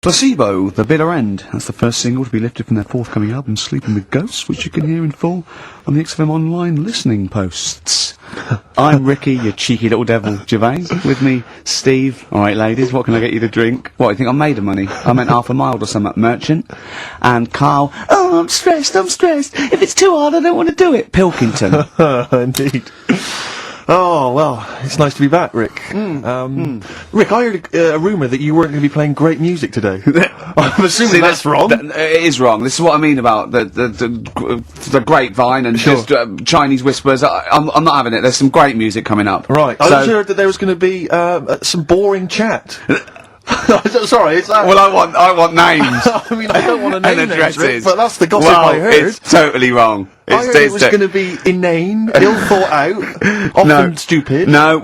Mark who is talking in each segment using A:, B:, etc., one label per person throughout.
A: Placebo, The Bitter End. That's the first single to be lifted from their forthcoming album, Sleeping with Ghosts, which you can hear in full on the XFM online listening posts. I'm Ricky, you cheeky little devil, Gervais. With me, Steve. Alright, ladies, what can I get you to drink? What, you think I'm made of money? I meant half a mile or something, merchant. And Karl, oh, I'm stressed. If it's too hard, I don't want to do it. Pilkington.
B: Indeed. Oh, well, it's nice to be back, Rick. Rick, I heard a rumour that you weren't going to be playing great music today. I'm assuming that's wrong.
A: It is wrong. This is what I mean about the grapevine and just Chinese whispers. I'm not having it. There's some great music coming up.
B: Right. I heard that there was going to be some boring chat. Sorry, it's that.
A: Well, I want names.
B: I mean, I don't want to name
A: and
B: names, Rick,
A: addresses.
B: but that's the gossip I heard.
A: It's totally wrong.
B: I heard it was going to be inane, ill thought out, often stupid.
A: No,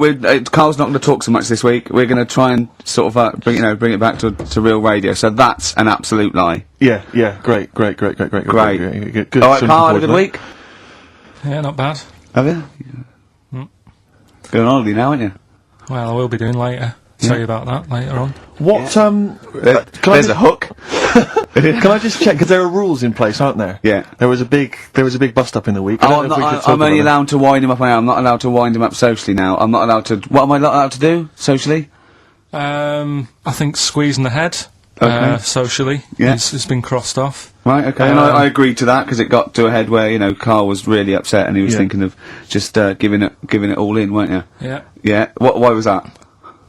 A: Carl's not going to talk so much this week. We're going to try and sort of bring it back to real radio. So that's an absolute lie.
B: Yeah, great. Good.
A: All right, Carl, had a good week.
C: Yeah, not bad.
A: Have you? Going on holiday now, aren't you?
C: Well, I will be doing later. Tell you about that later on.
B: What,
A: there's a hook.
B: Can I just check, because there are rules in place, aren't there?
A: Yeah.
B: There was a big bust up in the week.
A: I'm only allowed to wind him up. I'm not allowed to wind him up socially now. I'm not allowed to. What am I not allowed to do socially?
C: I think squeezing the head. Socially, it's been crossed off.
A: Right, okay, and I agreed to that because it got to a head where Carl was really upset and he was thinking of just giving it all in, weren't you?
C: Yeah.
A: Yeah. Why was that?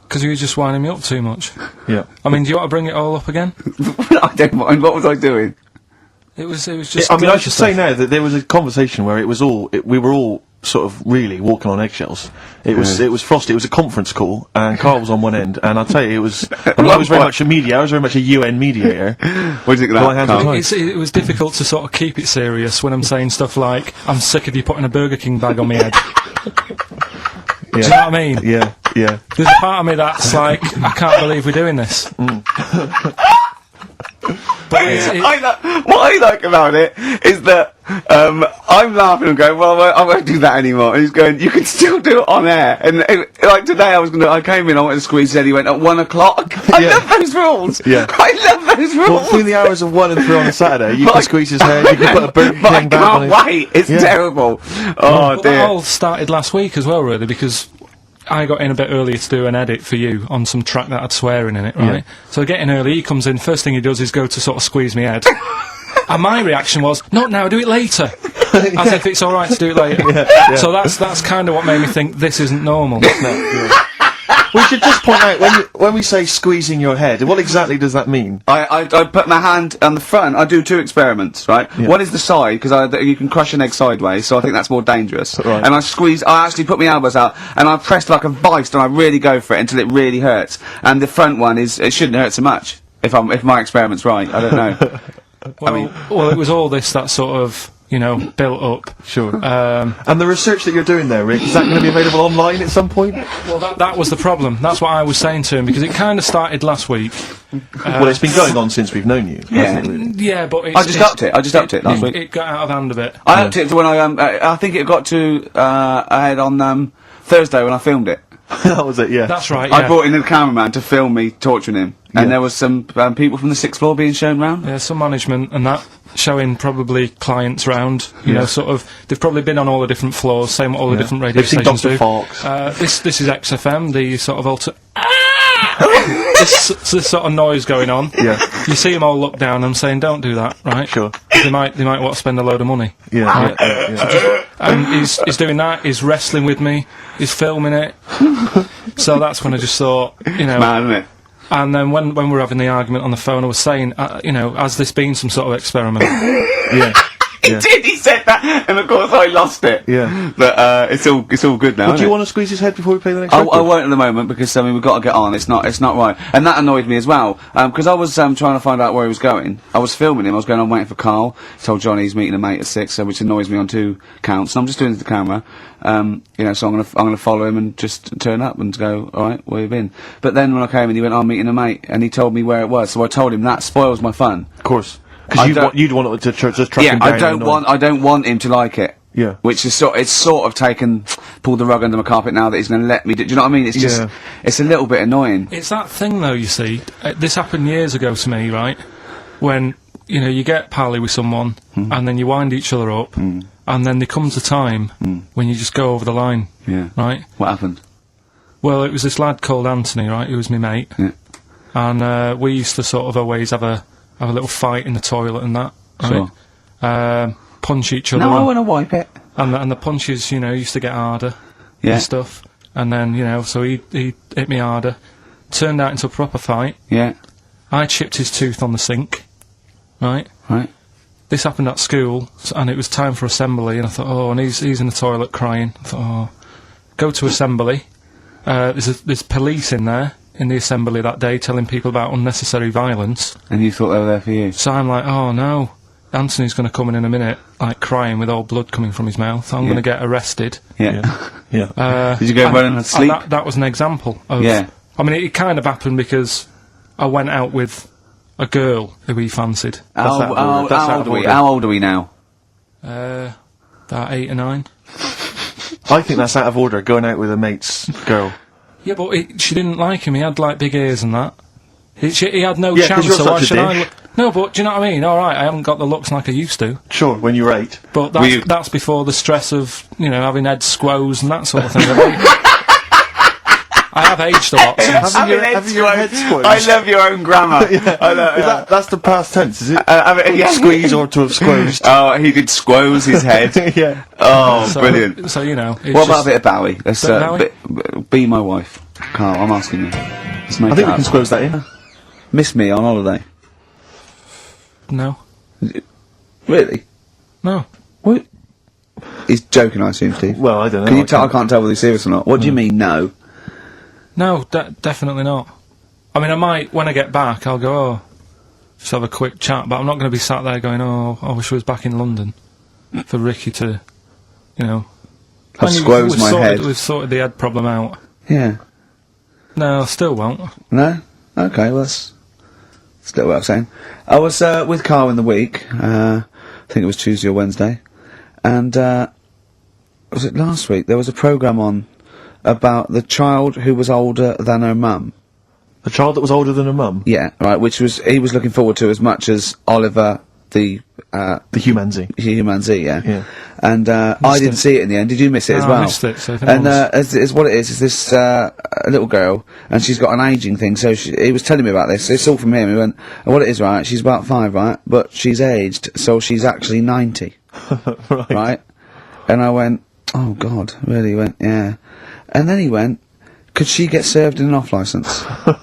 C: Because you were just winding me up too much.
B: Yeah.
C: I mean, do you want to bring it all up again?
A: I don't mind. What was I doing?
C: It was just.
B: I mean, I should say now that there was a conversation where we were all sort of really walking on eggshells. It was frosty. It was a conference call, and Carl was on one end, and I'll tell you, it was. I mean, I was very much a mediator. I was very much a UN mediator.
A: What do you think of that, Carl?
C: It was difficult to sort of keep it serious when I'm saying stuff like, "I'm sick of you putting a Burger King bag on my head." Do you know what I mean?
B: Yeah.
C: There's a part of me that's like, I can't believe we're doing this.
A: But what I like about it is that I'm laughing and going, well, I won't do that anymore. And he's going, you can still do it on air. And like today, I came in, I went to squeeze his head. He went at 1 o'clock. I love those rules.
B: Yeah,
A: I love those rules.
B: Well, between the hours of 1 and 3 on a Saturday, you can squeeze his head. You can put a Burger King bag on it.
A: I can't wait. It's terrible. Oh dear.
C: That all started last week as well, really, because I got in a bit earlier to do an edit for you on some track that had swearing in it, right? So I get in early, he comes in, first thing he does is go to sort of squeeze me head. And my reaction was, not now, do it later. As if it's alright to do it later. So that's kind of what made me think this isn't normal.
B: We should just point out, when we say squeezing your head, what exactly does that mean?
A: I put my hand on the front. I do two experiments, right? Yeah. One is the side, because you can crush an egg sideways, so I think that's more dangerous. Right. And I actually put my elbows out, and I press like a vice, and I really go for it until it really hurts. And the front one it shouldn't hurt so much, if my experiment's right. I don't know.
C: Well, it was all this that sort of, built up.
B: Sure. And the research that you're doing there, Rick, is that going to be available online at some point?
C: Well, that was the problem. That's what I was saying to him, because it kind of started last week.
B: Well, it's been going on since we've known you.
C: Yeah, but
A: I just upped it last week.
C: It got out of hand a bit.
A: I upped it to when I think it got to ahead on Thursday when I filmed it.
B: That was it, yeah.
C: That's right,
A: I brought in a cameraman to film me torturing him. And there was some people from the 6th floor being shown round.
C: Yeah, some management and that, showing probably clients round. Sort of, they've probably been on all the different floors, same what all the different radio stations do. This is XFM, the sort of this sort of noise going on.
B: Yeah.
C: You see them all look down and saying, don't do that, right?
B: Sure.
C: They might want to spend a load of money.
B: Yeah.
C: Right?
B: Yeah.
C: And he's doing that, he's wrestling with me, he's filming it. So that's when I just thought,
A: Man, isn't it?
C: And then when we were having the argument on the phone, I was saying, has this been some sort of experiment?
B: Yeah.
A: He did. He said that, and of course I lost it.
B: Yeah.
A: But it's all good now.
B: Would you want to squeeze his head before we play the next record?
A: I won't at the moment because we've got to get on. It's not right, and that annoyed me as well because I was trying to find out where he was going. I was filming him. I was going on waiting for Karl. He told Johnny he's meeting a mate at 6, which annoys me on 2 counts. And I'm just doing it to the camera. So I'm gonna follow him and just turn up and go, all right, where you been? But then when I came in, he went, I'm meeting a mate, and he told me where it was. So I told him that spoils my fun.
B: Of course. Because you'd want to just track him down.
A: I don't want him to like it.
B: Yeah.
A: Which is it's sort of taken pulled the rug under my carpet now that he's going to let me do you know what I mean? It's just, it's a little bit annoying.
C: It's that thing, though, you see. This happened years ago to me, right? When, you know, you get pally with someone, and then you wind each other up, and then there comes a time when you just go over the line, right?
A: What happened?
C: Well, it was this lad called Anthony, right, who was my mate, and we used to sort of always have a little fight in the toilet and that, right?
A: Sure.
C: Punch each other.
A: No, I want to wipe it.
C: And the punches, you know, used to get harder and stuff. And then, you know, so he hit me harder. Turned out into a proper fight.
A: Yeah.
C: I chipped his tooth on the sink. Right?
A: Right.
C: This happened at school, and it was time for assembly, and I thought, oh, and he's in the toilet crying. I thought, oh, go to assembly. There's police in there, in the assembly that day, telling people about unnecessary violence.
A: And you thought they were there for you?
C: So I'm like, oh, no. Anthony's going to come in a minute, like crying with all blood coming from his mouth. I'm going to get arrested.
A: Yeah.
B: Yeah.
A: Did you go running and sleep?
C: That was an example of...
A: Yeah.
C: I mean, it kind of happened because I went out with a girl who he fancied.
A: How old are we now?
C: About 8 or 9.
B: I think that's out of order, going out with a mate's girl.
C: Yeah, but she didn't like him. He had, like, big ears and that. He had no
B: Yeah, 'cause
C: chance,
B: you're
C: so why
B: such a
C: should I...
B: dick.
C: No, but do you know what I mean? All right, I haven't got the looks like I used to.
B: Sure, when you were 8.
C: But that's before the stress of, you know, having head squoze and that sort of thing. I have aged a lot since.
B: Having your head squoze.
A: I love your own grammar. I love,
B: That's the past tense, is it?
A: yeah.
B: Squeeze or to have squozed.
A: Oh, he did squoze his head.
B: Yeah.
A: Oh,
C: So-
A: brilliant.
C: So, you know...
A: What about a bit of Bowie? Let's
C: Bit of Bowie?
A: be my wife. Carl, I'm asking you. Let's make
B: I
A: it
B: think we
A: happen.
B: can squoze that in.
A: Miss me on holiday.
C: No.
A: Really?
C: No.
A: What? He's joking, I assume, Steve.
B: Well, I don't know.
A: Can you tell? I can't tell whether he's serious or not. What do you mean, no?
C: No, definitely not. I mean, I might, when I get back, I'll go, oh, just have a quick chat, but I'm not going to be sat there going, oh, I wish I was back in London for Ricky to, you know...
A: I've squozed my head.
C: We've sorted the head problem out.
A: Yeah.
C: No, I still won't.
A: No? Okay, well, that's still what I'm saying. I was with Carl in the week, I think it was Tuesday or Wednesday, and was it last week? There was a programme on about the child who was older than her mum.
B: A child that was older than her mum?
A: Yeah, right, which he was looking forward to as much as Oliver, the
B: humanzee.
A: Humanzee, yeah. And I didn't see it in the end. Did you miss it as
C: No,
A: well?
C: I missed it, so if
A: and
C: anyone's-
A: as what it is this a little girl, and she's got an ageing thing. So he was telling me about this. It's all from him. He went, and what it is, right? She's about 5, right? But she's aged, so she's actually 90, right? And I went, oh God, really? He went, yeah. And then he went, could she get served in an off licence? I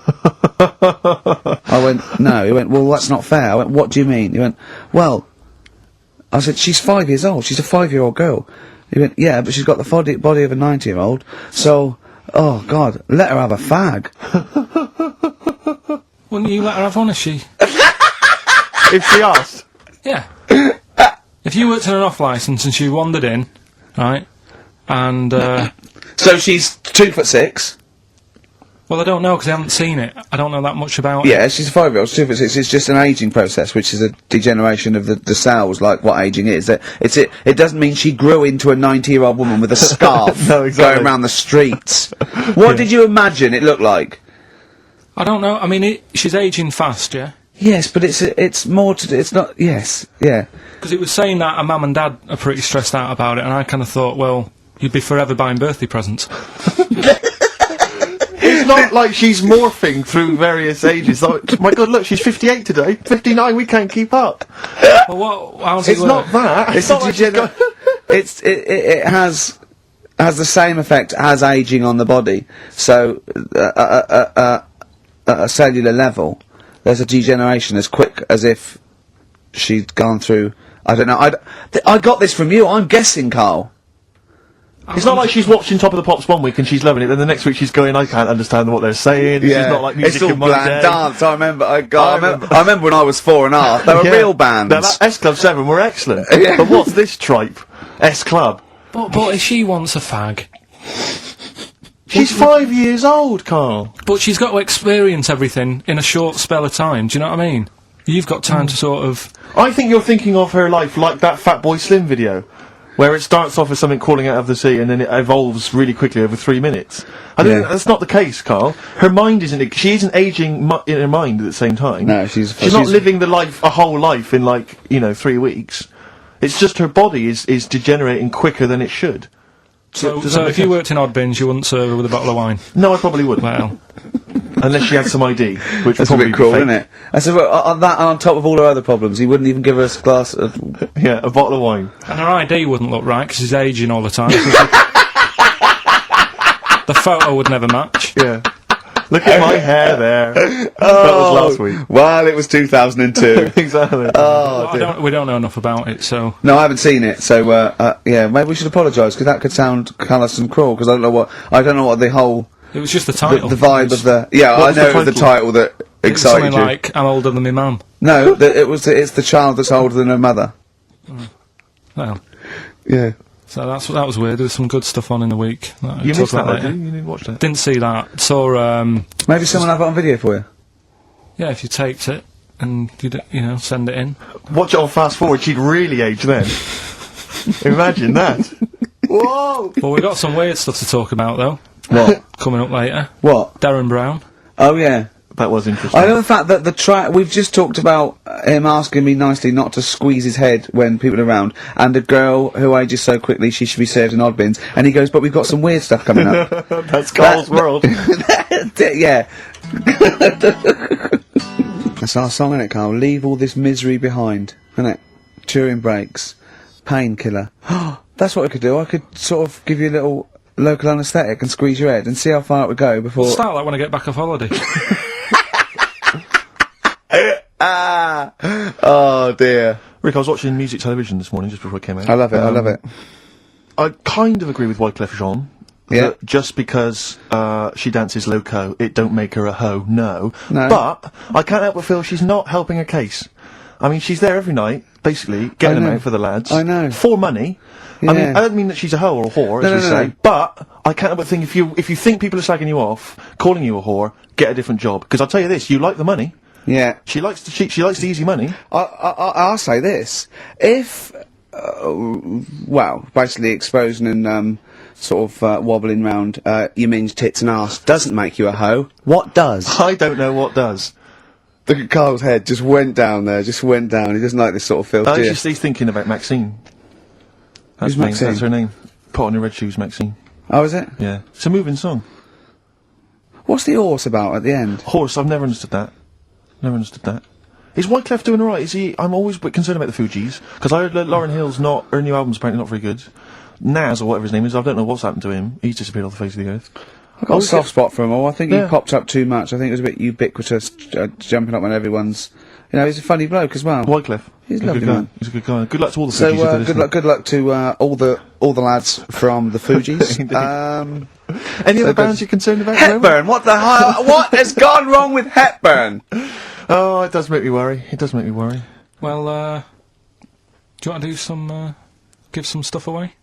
A: went, no. He went, well, that's not fair. I went, what do you mean? He went, well, I said, she's 5 years old. She's a 5-year-old girl. He went, yeah, but she's got the body of a 90-year-old. So, oh God, let her have a fag.
C: Wouldn't you let her have one if she...
B: If she asked.
C: Yeah. If you worked in an off licence and she wandered in, right, and,
A: So she's 2'6".
C: well, I don't know, because I haven't seen it. I don't know that much about it.
A: Yeah, she's a 5-year-old. She's 2'6". It's just an ageing process, which is a degeneration of the cells, like what ageing is. It doesn't mean she grew into a 90-year-old woman with a scarf
B: No, exactly.
A: going around the streets. What did you imagine it looked like?
C: I don't know. I mean, she's ageing fast, yeah?
A: Yes, but it's more to do. It's not. Yes, yeah.
C: Because it was saying that her mum and dad are pretty stressed out about it, and I kind of thought, well, you'd be forever buying birthday presents.
B: It's not like she's morphing through various ages. Like, my God, look, she's 58 today. 59, we can't keep up.
C: Well, how's it
B: It's
C: work?
B: not that.
A: It's
B: not like she's got-
A: it has the same effect as aging on the body. So at a cellular level, there's a degeneration as quick as if she'd gone through. I don't know. I got this from you. I'm guessing, Carl.
B: It's not like she's watching Top of the Pops one week and she's loving it, then the next week she's going, I can't understand what they're saying. She's not like music
A: it's all
B: in my
A: bland
B: day.
A: dance. I remember. I remember when I was 4.5. They were
B: Yeah.
A: real bands.
B: Now, that S Club 7 were excellent.
A: Yeah.
B: But what's this tripe? S Club.
C: But if she wants a fag,
B: She's 5 years old, Carl.
C: but she's got to experience everything in a short spell of time, do you know what I mean? You've got time to sort of...
B: I think you're thinking of her life like that Fatboy Slim video. where it starts off as something crawling out of the sea and then it evolves really quickly over 3 minutes. I think that's not the case, Carl. Her mind isn't. She isn't aging in her mind at the same time.
A: No, she's
B: not living a whole life in 3 weeks. It's just her body is degenerating quicker than it should.
C: So if you worked in odd bins, you wouldn't serve her with a bottle of wine?
B: No, I probably wouldn't.
C: Well,
B: unless she had some ID, which
A: That's
B: would
A: a
B: probably
A: bit cruel,
B: be fake.
A: isn't it? I said, well, on that, and on top of all her other problems, he wouldn't even give her a glass of...
B: Yeah, a bottle of wine.
C: and her ID wouldn't look right because she's aging all the time. The photo would never match.
B: Yeah. Look at my hair there. That was last week.
A: Well, it was 2002.
B: Exactly.
C: Well, we don't know enough about it, so...
A: No, I haven't seen it, so, yeah, maybe we should apologise, because that could sound callous and cruel, because I don't know what the whole...
C: It was just the title.
A: The vibe of the... Yeah,
B: What
A: I
B: was
A: know
B: the
A: it was the title that
C: It was
A: excited
C: something
A: you.
C: like, I'm older than my mum.
A: No, it's the child that's older than her mother.
C: Well,
A: Yeah.
C: so that was weird. There was some good stuff on in the week.
B: You missed that, didn't you? You didn't watch that.
C: Didn't see that. Saw,
A: Maybe someone have it on video for you.
C: yeah, if you taped it and you send it in.
B: Watch it on fast forward, she'd really age then. Imagine that.
A: Whoa!
C: Well, we got some weird stuff to talk about though.
A: What?
C: Coming up later.
A: What?
C: Darren Brown.
A: Oh, yeah.
B: That was interesting.
A: I know the fact that we've just talked about him asking me nicely not to squeeze his head when people are around, and a girl who ages so quickly she should be served in odd bins, and he goes, but we've got some weird stuff coming up.
B: That's Carl's world.
A: Yeah. That's our song, isn't it, Carl? Leave all this misery behind, isn't it? Turing breaks. Painkiller. That's what I could do. I could sort of give you a little local anaesthetic and squeeze your head and see how far it would go before...
C: Start that when I get back off holiday.
A: Oh, dear.
B: Rick, I was watching music television this morning just before I came out.
A: I love it, I love it.
B: I kind of agree with Wyclef Jean.
A: Yeah.
B: That just because she dances loco, it don't make her a hoe. No.
A: No.
B: But I can't help but feel she's not helping her case. I mean, she's there every night, basically, getting them
A: know.
B: out for the lads.
A: I know.
B: For money. I mean,
A: Yeah.
B: I don't mean that she's a hoe or a whore, as
A: No,
B: we
A: no,
B: say,
A: no.
B: but I can't help but think if you think people are slagging you off, calling you a whore, get a different job. Because I'll tell you this, you like the money.
A: Yeah.
B: She likes the easy money.
A: I'll say this. If, basically exposing and, sort of, wobbling round, your minge tits and arse doesn't make you a hoe, what does?
B: I don't know what does.
A: Look at Carl's head, just went down there, just went down. He doesn't like this sort of filth, do you?
B: He's thinking about Maxine.
A: Who's
B: Her name,
A: Maxine?
B: That's her name. Put on your red shoes, Maxine.
A: Oh, is it?
B: Yeah. It's a moving song.
A: What's the horse about at the end?
B: Horse, I've never understood that. Never understood that. Is Wyclef doing alright? Is he? I'm always a bit concerned about the Fugees, because I heard that Lauryn Hill's her new album's apparently not very good. Nas, or whatever his name is, I don't know what's happened to him. He's disappeared off the face of the earth.
A: I've got a soft spot for him all. I think he
B: Yeah.
A: popped up too much. I think it was a bit ubiquitous, jumping up on everyone's... he's a funny bloke as well.
B: Wyclef.
A: He's a
B: good
A: lovely
B: guy.
A: man.
B: He's a good guy. Good luck to all the
A: So,
B: Fugees. if they're listening.
A: good luck to all the lads from the Fugees.
B: Indeed. Any other bands you're concerned about? at the moment?
A: Hepburn, what the hell? What has gone wrong with Hepburn?
B: Oh, it does make me worry. It does make me worry.
C: Well, do you want to do some, give some stuff away?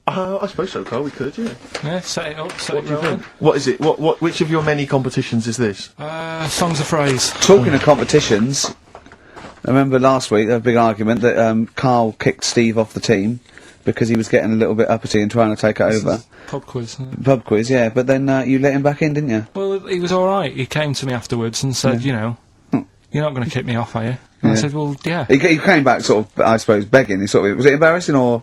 B: I suppose so, Carl. We could, yeah.
C: Yeah, set it up, set
B: What
C: it
B: do you
C: rolling.
B: think? What is it? Which of your many competitions is this?
C: Songs of phrase.
A: Talking of competitions, I remember last week there was a big argument that Carl kicked Steve off the team because he was getting a little bit uppity and trying to take it over.
C: Pub quiz. Isn't it?
A: Pub quiz, yeah, but then you let him back in, didn't you?
C: Well, he was alright. He came to me afterwards and said, you're not going to kick me off, are you? And I said, well, yeah.
A: He came back sort of, I suppose, begging. Was it embarrassing or...?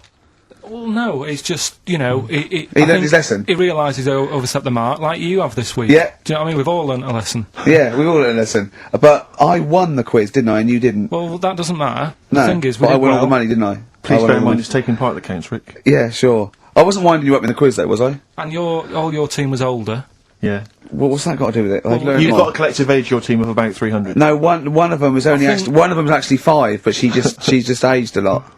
C: Well, no, it's just, he
A: learned his lesson?
C: He realised he's overstepped the mark, like you have this week.
A: Yeah.
C: Do you know what I mean? We've all learnt a lesson.
A: Yeah, we all learned a lesson. But I won the quiz, didn't I? And you didn't.
C: Well, that doesn't matter.
A: No,
C: The thing is, we
A: but I
C: did
A: won all
C: well.
A: the money, didn't I?
B: Please
A: I won
B: bear
A: all
B: in
A: the
B: mind
A: money.
B: it's taking part that counts, Rick.
A: Yeah, sure. I wasn't winding you up in the quiz, though, was I?
C: And all your team was older.
B: Yeah.
A: What's that got to do with it? I've learned
B: You've
A: more.
B: got a collective age, your team, of about 300.
A: No, one of them was only
C: think-
A: one of them's actually 5, but she's just aged a lot.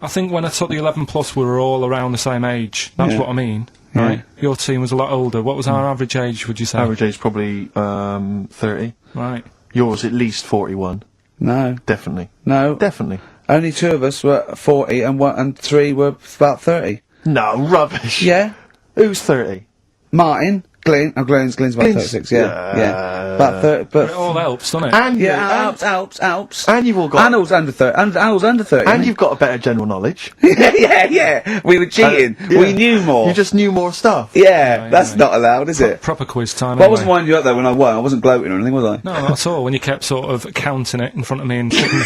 C: I think when I took the 11 plus, we were all around the same age. That's
A: Yeah.
C: what I mean,
A: Yeah.
C: right? Your team was a lot older. What was our average age, would you say?
B: Average age probably 30.
C: Right.
B: Yours at least 41.
A: No,
B: Definitely.
A: no.
B: Definitely.
A: Only 2 of us were 40, and 3 were about 30.
B: No, rubbish.
A: Yeah.
B: Who's 30?
A: Martin, Glenn's about
B: Glenn's-
A: 36. Yeah, yeah. About 30,
C: But
A: but
C: it all helps, doesn't it?
B: And
A: yeah, Alps.
B: and you've all got.
A: And I was under 30. And I was under 30.
B: And you've got a better general knowledge.
A: yeah. We were cheating.
B: Yeah.
A: We knew more.
B: You just knew more stuff.
A: Yeah, that's not allowed, is it?
C: Proper quiz time.
A: But I
C: anyway.
A: wasn't winding you up though when I won. I wasn't gloating or anything, was I?
C: No, not at all. When you kept sort of counting it in front of me and checking.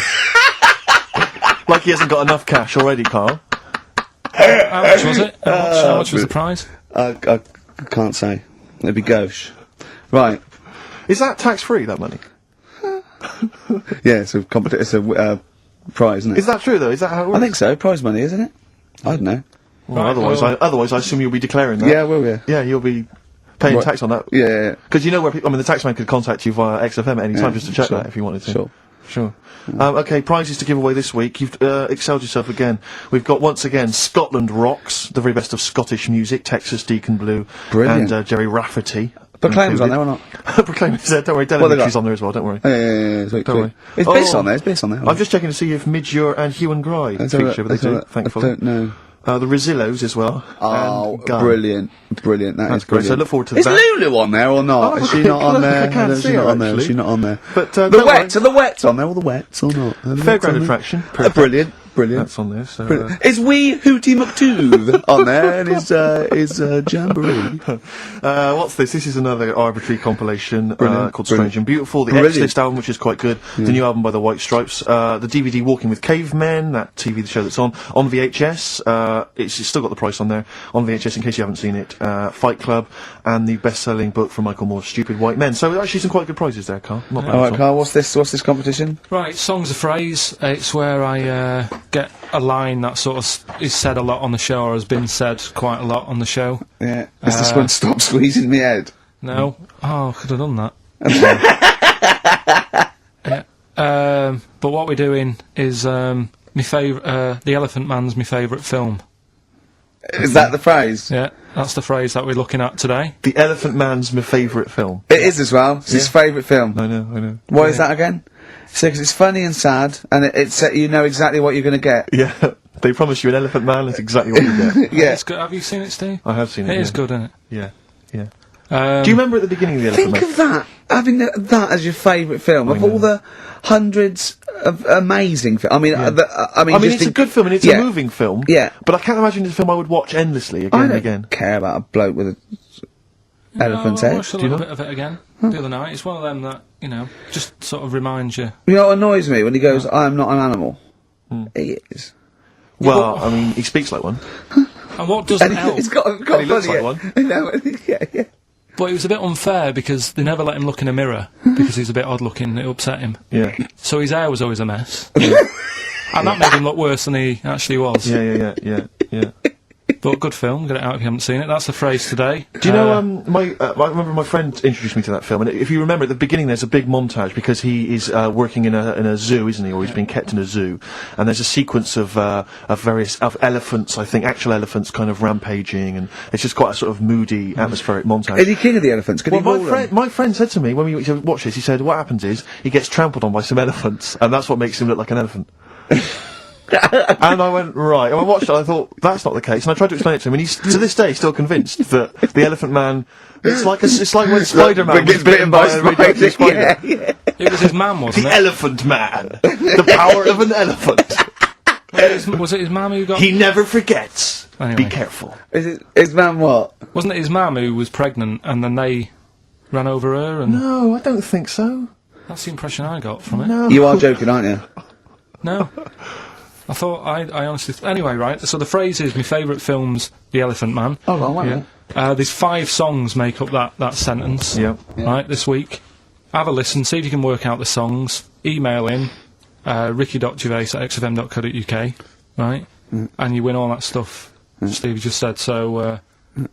B: Like he hasn't got enough cash already, Carl.
C: How much was it? How much was the prize?
A: I can't say. It'd be gauche. Right.
B: Is that tax-free, that money?
A: Yeah, it's a prize, isn't it?
B: Is that true, though? Is that how it works?
A: I think so. Prize money, isn't it? I don't know.
B: Well,
C: Right,
B: otherwise, I assume you'll be declaring that.
A: Yeah, I will, yeah.
B: Yeah, you'll be paying tax on that.
A: Yeah.
B: Because you know where people... I mean, the taxman could contact you via XFM at any time just to check
A: sure,
B: that if you wanted to.
A: Sure.
B: Okay, prizes to give away this week. You've excelled yourself again. We've got, once again, Scotland Rocks, the very best of Scottish music, Texas Deacon Blue,
A: Brilliant.
B: and Jerry Rafferty.
A: Proclaim's on there or not?
B: Proclaim's there, don't worry. Delegate's on there as well, don't worry.
A: Yeah. Sweet.
B: Don't worry.
A: It's Biss on there. It's Biss on there.
B: I'm just checking to see if Midgure and Hugh and Gry feature, but they do, thankfully.
A: I don't know.
B: The Rosillos as well.
A: Oh,
B: and Gunn.
A: brilliant. That's
B: That's great.
A: brilliant.
B: So look forward to
A: Is
B: that.
A: Lulu on there or not?
B: Oh,
A: Is she not on there?
B: I can't
A: Is
B: see
A: she
B: her,
A: not on there?
B: actually.
A: Is she not on there?
B: But
A: The
B: don't
A: wets, are the wets on there? All the wets or not? Are the wets
B: Fairground
A: on there?
B: attraction.
A: Brilliant.
B: That's on there. So,
A: Brilliant. Is Wee Hootie McTooth on there and is Jamboree?
B: what's this? This is another arbitrary compilation
A: Brilliant.
B: called
A: Brilliant.
B: Strange and Beautiful. The
A: Brilliant.
B: X-List album, which is quite good. The new album by the White Stripes. The DVD Walking with Cavemen, that TV show that's on VHS. It's still got the price on there. On VHS, in case you haven't seen it. Fight Club, and the best-selling book from Michael Moore's Stupid White Men. So actually some quite good prizes there, Carl. Not bad
A: All
B: at
A: right,
B: all.
A: Carl. What's this competition?
C: Right, song's a phrase. It's where I get a line that sort of is said a lot on the show, or has been said quite a lot on the show.
A: Yeah. Is this one Stop Squeezing Me Head?
C: No. Oh, I could have done that. Yeah. But what we're doing is my favourite. The Elephant Man's my favourite film.
A: Is that the phrase?
C: Yeah, that's the phrase that we're looking at today.
B: The Elephant Man's my favourite film.
A: It is as well. It's his favourite film.
B: I know.
A: Why is that again? So, 'cause it's funny and sad, and it's you know exactly what you're going to get.
B: Yeah, they promise you an Elephant Man, that's exactly what you get.
A: Yeah.
C: It's good. Have you seen it, Steve?
B: I have seen it.
C: It is
B: yeah.
C: good, isn't it?
B: Yeah.
C: Um,
B: Do you remember at the beginning of the Elephant
A: Think
B: Man?
A: of that, having that as your favourite film of all the hundreds of amazing films. I mean, I mean,
B: it's a good film and it's a moving film.
A: Yeah.
B: But I can't imagine it's a film I would watch endlessly again
A: I
B: and
A: don't
B: again.
A: care about a bloke with a elephant's
C: I
A: head.
C: watched a little bit of it again the other night. It's one of them that, you know, just sort of reminds you.
A: You know what annoys me when he goes, "I am not an animal." He is.
B: Well, I mean, he speaks like one.
C: And what doesn't help,
A: It's got
B: And he looks
A: funny,
B: like
A: yeah.
B: one.
A: No, yeah.
C: but it was a bit unfair because they never let him look in a mirror because he's a bit odd looking and it upset him.
B: Yeah.
C: So his hair was always a mess. And that made him look worse than he actually was.
B: Yeah.
C: But good film, get it out if you haven't seen it. That's the phrase today.
B: Do you know, I remember my friend introduced me to that film, and if you remember at the beginning there's a big montage because he is working in a zoo, isn't he, or he's being kept in a zoo, and there's a sequence of various elephants, I think, actual elephants kind of rampaging, and it's just quite a sort of moody, atmospheric montage.
A: Is he king of the elephants? Could
B: Well,
A: he rule them?
B: my friend said to me when we watched this, he said, what happens is, he gets trampled on by some elephants, and that's what makes him look like an elephant. And I went, right, and I watched it, and I thought, that's not the case, and I tried to explain it to him, and he's, to this day, still convinced that the Elephant Man, it's like when Spider-Man
A: gets bitten by a
B: radioactive
A: spider.
B: spider.
A: Yeah.
C: It was his mum, wasn't
B: The
C: it?
B: Elephant Man! The power of an elephant!
C: Was it his mum who got...
B: He never forgets.
C: Anyway.
B: Be careful.
A: Is man what?
C: Wasn't it his mum who was pregnant and then they ran over her and...
B: No, I don't think so.
C: That's the impression I got from it.
B: No.
A: You are joking, aren't you?
C: No. I thought, I honestly... Anyway, right, so the phrase is, my favourite film's The Elephant Man.
A: Oh, well, wait a minute.
C: There's 5 songs make up that sentence.
B: Yeah.
C: Right, this week. Have a listen, see if you can work out the songs. Email in, ricky.gervais@xfm.co.uk, right? And you win all that stuff Steve just said, so,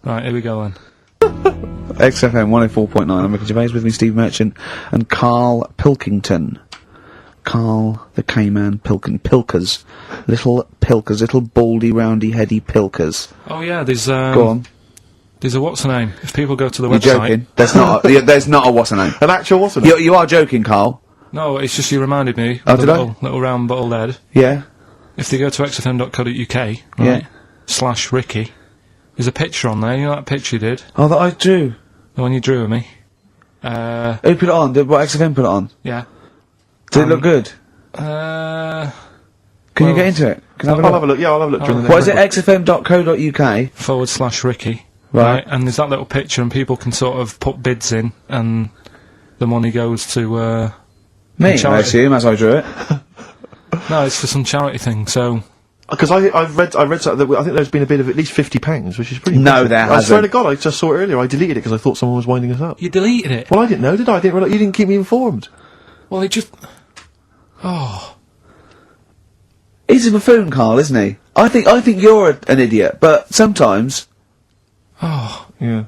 C: right, here we go then.
A: XFM 104.9, I'm Ricky Gervais, with me Steve Merchant and Karl Pilkington. Karl the K-Man Pilkers. Little Pilkers, little baldy, roundy, heady Pilkers.
C: Oh yeah, there's,
A: Go on.
C: There's a what's her name? If people go to the
A: You're
C: website...
A: joking? There's not a what's her name.
B: An actual what's it?
A: You are joking, Karl.
C: No, it's just you reminded me.
A: Oh,
C: of the
A: did I?
C: little round bottled head.
A: Yeah?
C: If they go to xfm.co.uk, right,
A: Yeah.
C: /Ricky, there's a picture on there, you know that picture you did?
A: Oh, that I drew.
C: The one you drew of me?
A: Who put it on? Did what XFM put it on?
C: Yeah.
A: Did it look good?
C: Uh,
A: Can you
C: well,
A: get into it? Can I
B: I'll have a look. Yeah, I'll have a look during the
A: What is
B: next
A: it? xfm.co.uk.
C: /Ricky.
A: Right.
C: And there's that little picture, and people can sort of put bids in, and the money goes to,
A: Me, I
C: charity.
A: assume, as I drew it.
C: No, it's for some charity thing, so...
B: Because I've read something that I think there's been a bid of at least £50, which is pretty.
A: No,
B: impressive.
A: there
B: I swear
A: hasn't.
B: to God, I just saw it earlier. I deleted it because I thought someone was winding us up.
C: You deleted it?
B: Well, I didn't know, did I? I didn't realise you didn't keep me informed.
C: Well, it just... Oh.
A: He's a buffoon, Carl, isn't he? I think you're an idiot, but sometimes...
C: Oh.
B: Yeah.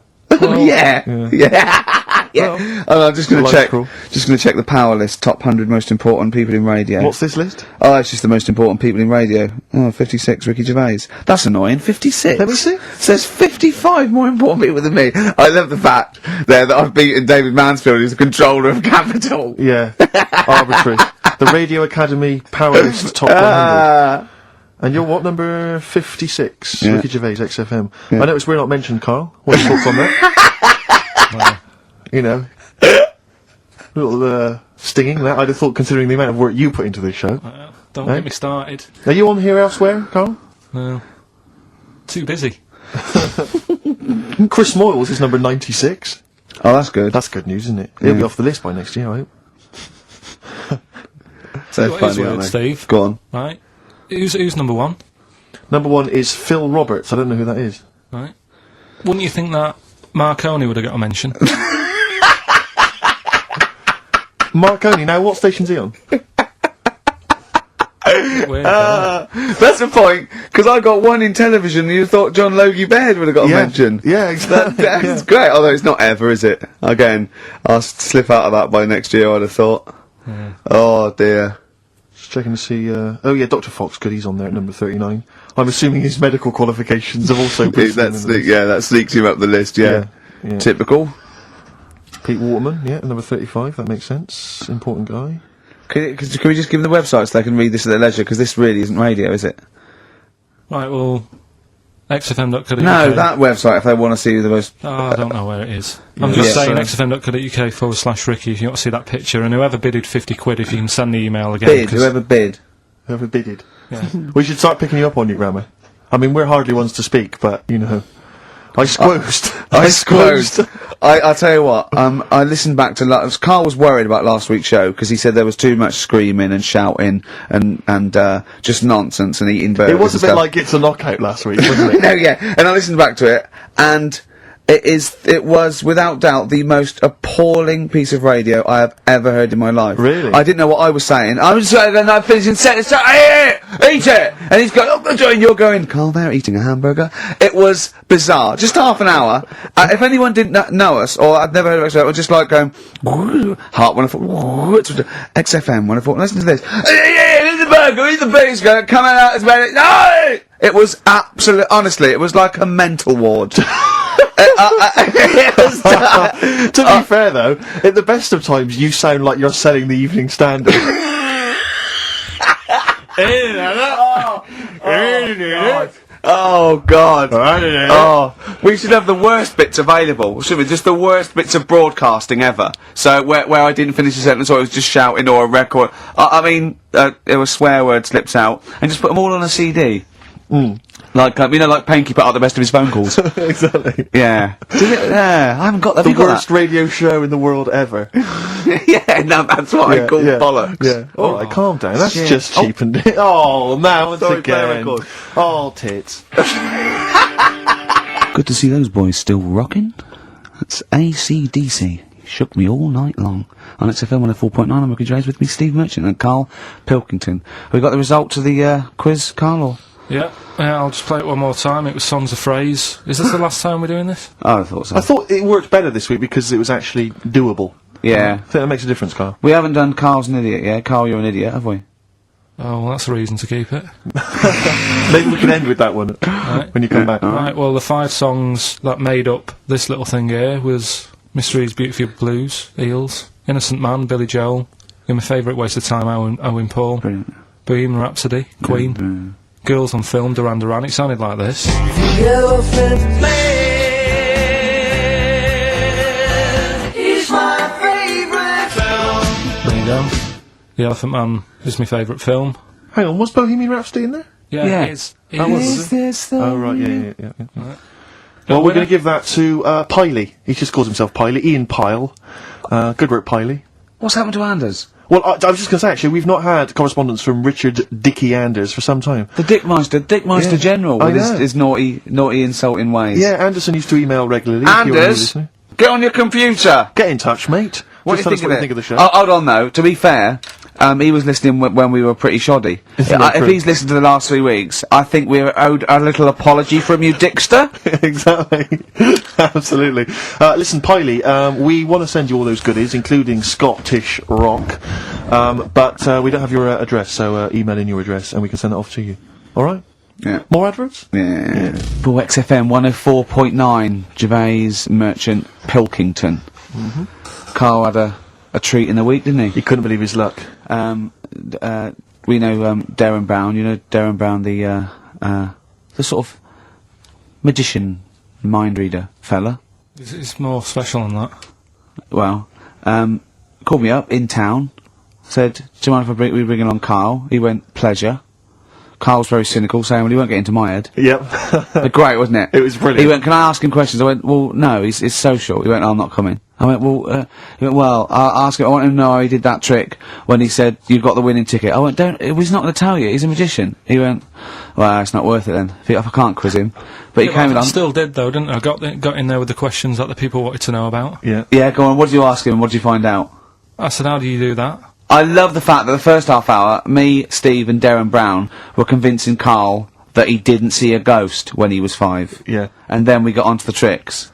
A: Yeah. Oh, I'm just going to
B: life's
A: check.
B: cruel.
A: Just going to check the power list. Top 100 most important people in radio.
B: What's this list?
A: Oh, it's just the most important people in radio. Oh, 56, Ricky Gervais. That's annoying. 56.
B: Let me see.
A: Says 55 more important people than me. I love the fact there that I've beaten David Mansfield, who's the controller of Capital.
B: Yeah. Arbitrary. The Radio Academy Power List Top 100. And you're what, number 56?
A: Yeah.
B: Ricky Gervais, XFM.
A: Yeah.
B: I noticed we're not mentioned, Carl. What's your thoughts on that?
C: Well,
B: You know. Little, stinging that. I'd have thought, considering the amount of work you put into this show.
C: don't
B: Right.
C: get me started.
B: Are you on here elsewhere, Carl?
C: No. Too busy.
B: Chris Moyles is number 96.
A: Oh, that's good.
B: That's good news, isn't it? He'll be off the list by next year, I hope.
A: So
C: What is
A: funny,
C: word,
A: aren't they?
C: Steve?
A: Go on.
C: Right. Who's number one?
B: Number 1 is Phil Roberts. I don't know who that is.
C: Right. Wouldn't you think that Marconi would have got a mention?
B: Marconi, now what station's he on?
C: Weird,
A: That's the point, because I got one in television and you thought John Logie Baird would have got a mention.
B: Yeah, exactly.
A: That's great, although it's not ever, is it? Again, I'll slip out of that by next year, I'd have thought. Oh dear.
B: Just checking to see, oh yeah, Dr. Fox, good, he's on there at number 39. I'm assuming his medical qualifications have also put him in the list.
A: That sneaks him up the list, yeah.
B: Yeah.
A: Typical.
B: Pete Waterman, yeah, number 35, that makes sense. Important guy.
A: Can we just give them the website so they can read this at their leisure, because this really isn't radio, is it?
C: Right, well, xfm.co.uk.
A: No, that website, if they want to see the most...
C: Oh, I don't know where it is. I'm just
A: Yeah,
C: saying
A: sorry.
C: xfm.co.uk/Ricky if you want to see that picture, and whoever bidded 50 quid, if you can send the email again.
A: Bid,
C: 'cause-
A: whoever bid.
B: Whoever bidded.
C: Yeah.
B: We should start picking you up on your grammar. I mean, we're hardly ones to speak, but, you know. I squoosed.
A: I'll tell you what, I listened back to Carl was worried about last week's show because he said there was too much screaming and shouting and just nonsense and eating burgers.
B: It was a
A: and
B: bit
A: stuff.
B: like It's a Knockout last week, wasn't it?
A: No, yeah, and I listened back to it, and it was without doubt the most appalling piece of radio I have ever heard in my life.
B: Really?
A: I didn't know what I was saying. I was saying, and I'm finishing sentence, eat it! And he's going, oh, and you're going, Carl, they're eating a hamburger. It was bizarre. Just half an hour. If anyone didn't know us, or I'd never heard of XFM, it was just like going, Heart 104, XFM 104, listen to this. Eat the burger, eat the beef, coming out as well. No! It was honestly, it was like a mental ward.
B: To be fair, though, at the best of times, you sound like you're selling the Evening Standard.
A: Oh God! Oh, we should have the worst bits available, should we? Just the worst bits of broadcasting ever. So where I didn't finish a sentence, or it was just shouting, or a record. I mean, there was swear word slips out, and just put them all on a CD. Like like Panky put out the best of his phone calls.
B: Exactly.
A: Yeah. Yeah, I haven't got that.
B: The
A: Have you got
B: worst radio show in the world ever.
A: that? Yeah, no, that's what I call bollocks.
B: Yeah. All right, calm down. That's
A: shit.
B: just cheapened it. Oh, now once
A: Sorry, play a
B: again.
A: record.
B: Oh, tits.
A: Good to see those boys still rocking. That's AC/DC. Shook me all night long. On XFM 104.9, I'm Ricky Gervais, with me, Steve Merchant and Karl Pilkington. Have we got the result of the quiz, Karl? Or?
C: Yeah, I'll just play it one more time. It was Songs of Phrase. Is this the last time we're doing this?
A: Oh, I thought so.
B: I thought it worked better this week because it was actually doable.
A: Yeah.
B: I think that makes a difference, Carl.
A: We haven't done Carl's an idiot yet. Carl, you're an idiot, have we?
C: Oh, well, that's a reason to keep it.
B: Maybe we can end with that one when you come back.
C: Right, well, the 5 songs that made up this little thing here was Mystery's Beautiful Blues, Eels, Innocent Man, Billy Joel, and my favourite Waste of Time, Owen Paul,
A: Brilliant.
C: Bohemian Rhapsody, Queen, Girls on Film, Duran Duran. It sounded like this.
D: He's my
C: you go. The Elephant Man is my favourite film.
B: Hang on, was Bohemian Rhapsody in there?
C: Yeah, it is. It
B: Oh,
C: is.
B: was it? Oh, right, yeah. Right. Well, we're going to give that to Piley. He just calls himself Piley. Ian Pyle. Good work, Piley.
A: What's happened to Anders?
B: Well, I was just going to say, actually, we've not had correspondence from Richard Dickie Anders for some time.
A: The Dickmeister
B: Yeah,
A: General,
B: I
A: with
B: know.
A: his naughty, insulting ways.
B: Yeah, Anderson used to email regularly. if you're a new
A: Anders,
B: listener.
A: get on your computer!
B: Get in touch, mate.
A: What
B: Just
A: do you
B: tell us
A: think of
B: the show.
A: Oh, hold on though, to be fair, he was listening when we were pretty shoddy.
B: Isn't that
A: If
B: true?
A: he's listened to the last 3 weeks, I think we're owed a little apology from you, Dickster.
B: Exactly. Absolutely. Listen, Piley, we want to send you all those goodies, including Scottish rock, but we don't have your address, so email in your address and we can send it off to you. All right?
A: Yeah.
B: More adverts?
A: Yeah. For XFM 104.9, Gervais, Merchant, Pilkington. Carl had a treat in the week, didn't he?
B: He couldn't believe his luck.
A: We know Darren Brown. You know Darren Brown, the sort of magician, mind reader fella.
C: It's more special than that.
A: Well, called me up in town. Said, "Do you mind if we bring along Carl?" He went, "Pleasure." Carl's very cynical, saying, "Well, he won't get into my head."
B: Yep.
A: But great, wasn't it?
B: It was brilliant.
A: He went, "Can I ask him questions?" I went, "Well, no, it's social." He went, "Oh, I'm not coming." I went, "Well," he went, "Well, I'll ask him. I want him to know how he did that trick when he said you've got the winning ticket." I went, "He's not going to tell you. He's a magician." He went, "Well, it's not worth it then. If I can't quiz him." But he came
C: I
A: along.
C: still did though, didn't I? Got in there with the questions that the people wanted to know about.
B: Yeah.
A: Yeah, go on. What did you ask him? What did you find out?
C: I said, how do you do that?
A: I love the fact that the first half hour, me, Steve, and Darren Brown were convincing Carl that he didn't see a ghost when he was 5.
B: Yeah.
A: And then we got onto the tricks.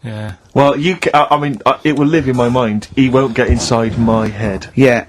C: Yeah.
B: Well, I mean, it will live in my mind. He won't get inside my head.
A: Yeah.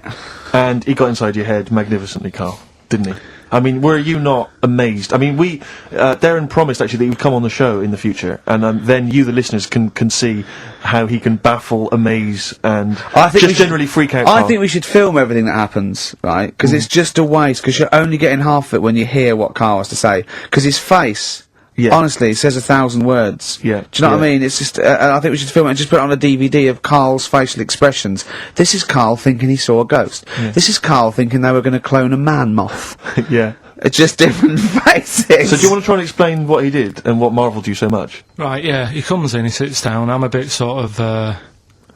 B: And he got inside your head magnificently, Carl, didn't he? I mean, were you not amazed? I mean, Darren promised actually that he would come on the show in the future, and then you, the listeners, can see how he can baffle, amaze, and just generally freak out.
A: I
B: Carl.
A: think we should film everything that happens, right? Because it's just a waste, because you're only getting half of it when you hear what Carl has to say. Because his face, honestly, he says 1,000 words.
B: Yeah.
A: Do you know what I mean? It's just, I think we should film it and just put it on a DVD of Carl's facial expressions. This is Carl thinking he saw a ghost.
B: Yeah.
A: This is Carl thinking they were going to clone a man moth.
B: Yeah.
A: It's just different faces.
B: So do you want to try and explain what he did and what marvelled you so much?
C: Right, yeah, he comes in, he sits down, I'm a bit sort of,